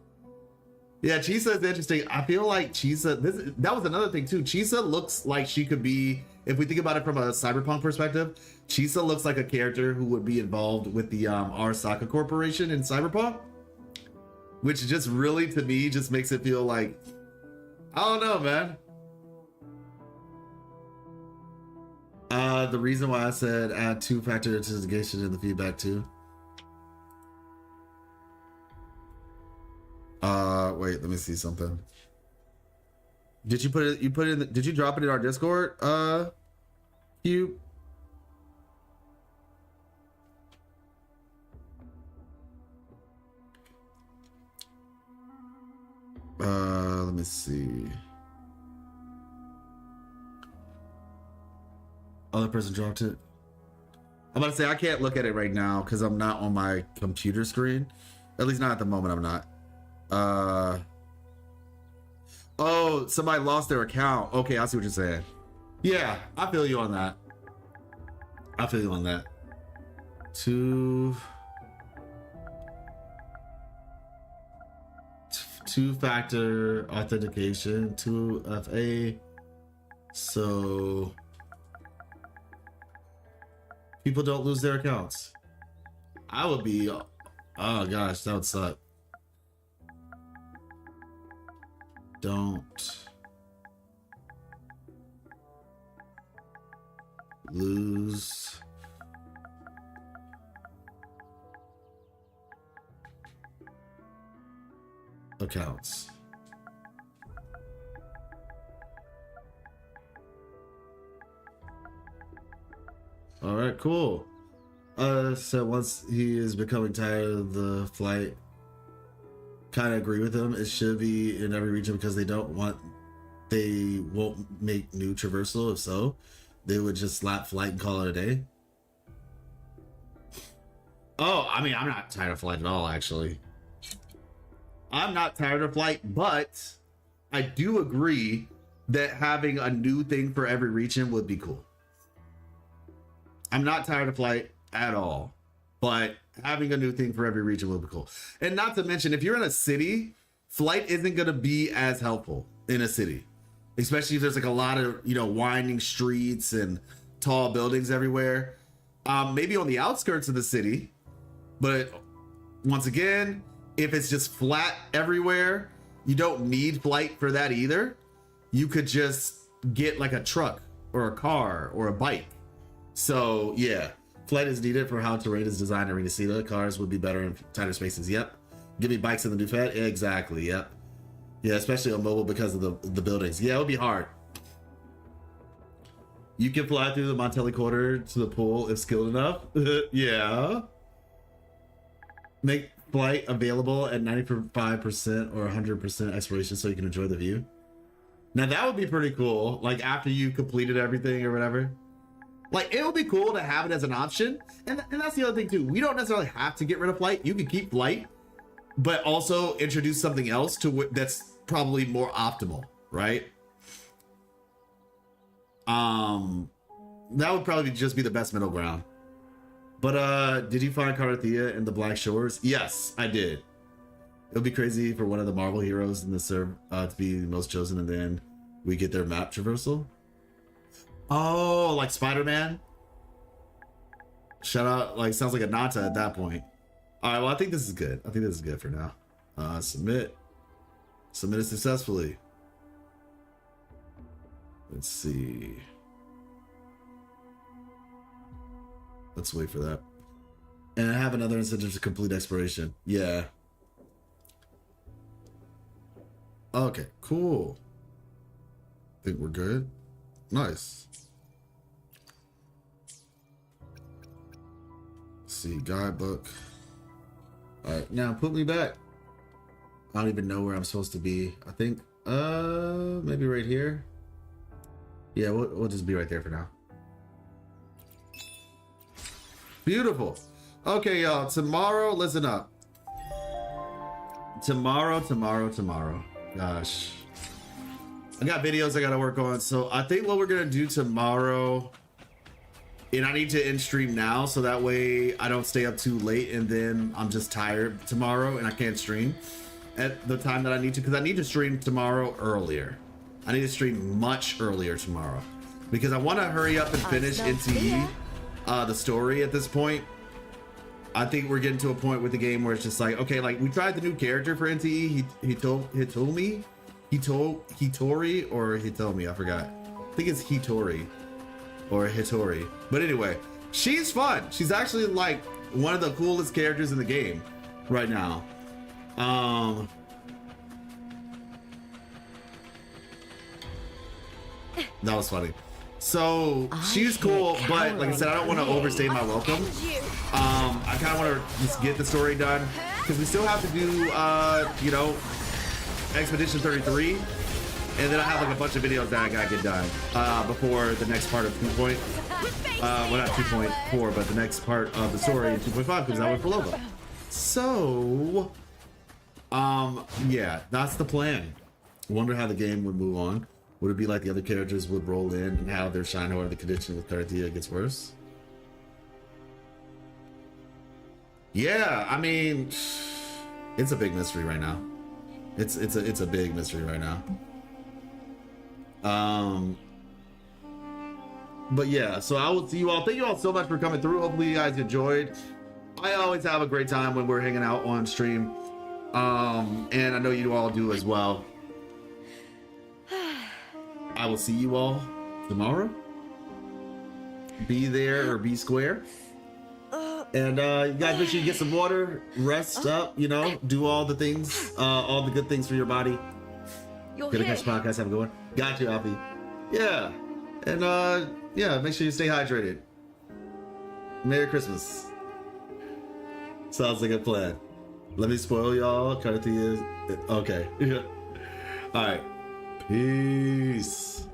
Yeah, Chisa is interesting. I feel like Chisa, that was another thing too. Chisa looks like she could be, if we think about it from a Cyberpunk perspective, Chisa looks like a character who would be involved with the Arasaka Corporation in Cyberpunk, which just really, to me, just makes it feel like, I don't know, man. The reason why I said add two-factor authentication in the feedback too. Wait, let me see something. Did you put it, did you drop it in our Discord, Hugh? Let me see. Other person dropped it. I'm about to say I can't look at it right now because I'm not on my computer screen. At least not at the moment. I'm not. Oh, somebody lost their account. Okay, I see what you're saying. Yeah, I feel you on that. Two-factor authentication, 2FA. So people don't lose their accounts. I would be, oh gosh, that would suck. Don't lose accounts. All right, cool. So once he is becoming tired of the flight, kind of agree with him. It should be in every region because they won't make new traversal. If so, they would just slap flight and call it a day. Oh, I mean, I'm not tired of flight at all, actually. I'm not tired of flight, but I do agree that having a new thing for every region would be cool. I'm not tired of flight at all, but having a new thing for every region would be cool. And not to mention, if you're in a city, flight isn't going to be as helpful in a city, especially if there's like a lot of, winding streets and tall buildings everywhere. Maybe on the outskirts of the city, but once again, if it's just flat everywhere, you don't need flight for that either. You could just get like a truck or a car or a bike. So yeah, flight is needed for how terrain is designed in Renacida. Cars would be better in tighter spaces. Yep. Give me bikes in the new Fed. Exactly. Yep. Yeah, especially on mobile because of the buildings. Yeah, it would be hard. You can fly through the Montelli Quarter to the pool if skilled enough. Yeah. flight available at 95% or 100% exploration so you can enjoy the view. Now that would be pretty cool. Like after you completed everything or whatever. Like it would be cool to have it as an option. And that's the other thing too. We don't necessarily have to get rid of flight. You can keep flight, but also introduce something else to that's probably more optimal, right? That would probably just be the best middle ground. But did you find Cartethiya in the Black Shores? Yes, I did. It would be crazy for one of the Marvel heroes in the serve to be the most chosen, and then we get their map traversal. Oh, like Spider-Man? Shout out, like, sounds like a Nata at that point. All right, well, I think this is good. I think this is good for now. Submit. Submitted successfully. Let's see. Let's wait for that. And I have another incentive to complete exploration. Yeah. Okay, cool. Think we're good. Nice. Let's see, guidebook. All right, now put me back. I don't even know where I'm supposed to be. I think, maybe right here. Yeah, we'll just be right there for now. Beautiful. Okay, y'all. Tomorrow, listen up. Tomorrow. Gosh. I got videos I gotta work on. So I think what we're gonna do tomorrow, and I need to end stream now so that way I don't stay up too late and then I'm just tired tomorrow and I can't stream at the time that I need to, because I need to stream tomorrow earlier. I need to stream much earlier tomorrow because I want to hurry up and finish NTE, the story at this point. I think we're getting to a point with the game where it's just like, okay, like we tried the new character for NTE, Hitori, or Hitomi, I forgot. I think it's Hitori or Hitori. But anyway, she's fun. She's actually like one of the coolest characters in the game right now. That was funny. So she's cool, but like I said, I don't want to overstay my welcome. I kind of want to just get the story done because we still have to do, you know, Expedition 33, and then I have like a bunch of videos that I gotta get done before the next part of 2.0. Well, not 2.4, but the next part of the story in 2.5 comes out with Belova. So, yeah, that's the plan. Wonder how the game would move on. Would it be like the other characters would roll in and how their shine or the condition with Cartethiya gets worse? Yeah, I mean, it's a big mystery right now. It's a big mystery right now. But yeah, so I will see you all. Thank you all so much for coming through. Hopefully you guys enjoyed. I always have a great time when we're hanging out on stream. And I know you all do as well. I will see you all tomorrow. Be there or be square. And you guys make sure you get some water, rest up, you know, do all the things, all the good things for your body. Gonna catch the podcast, have a good one. Got you, Alfie. Yeah. And yeah, make sure you stay hydrated. Merry Christmas. Sounds like a plan. Let me spoil y'all. Cartethiya. Okay. All right. Peace.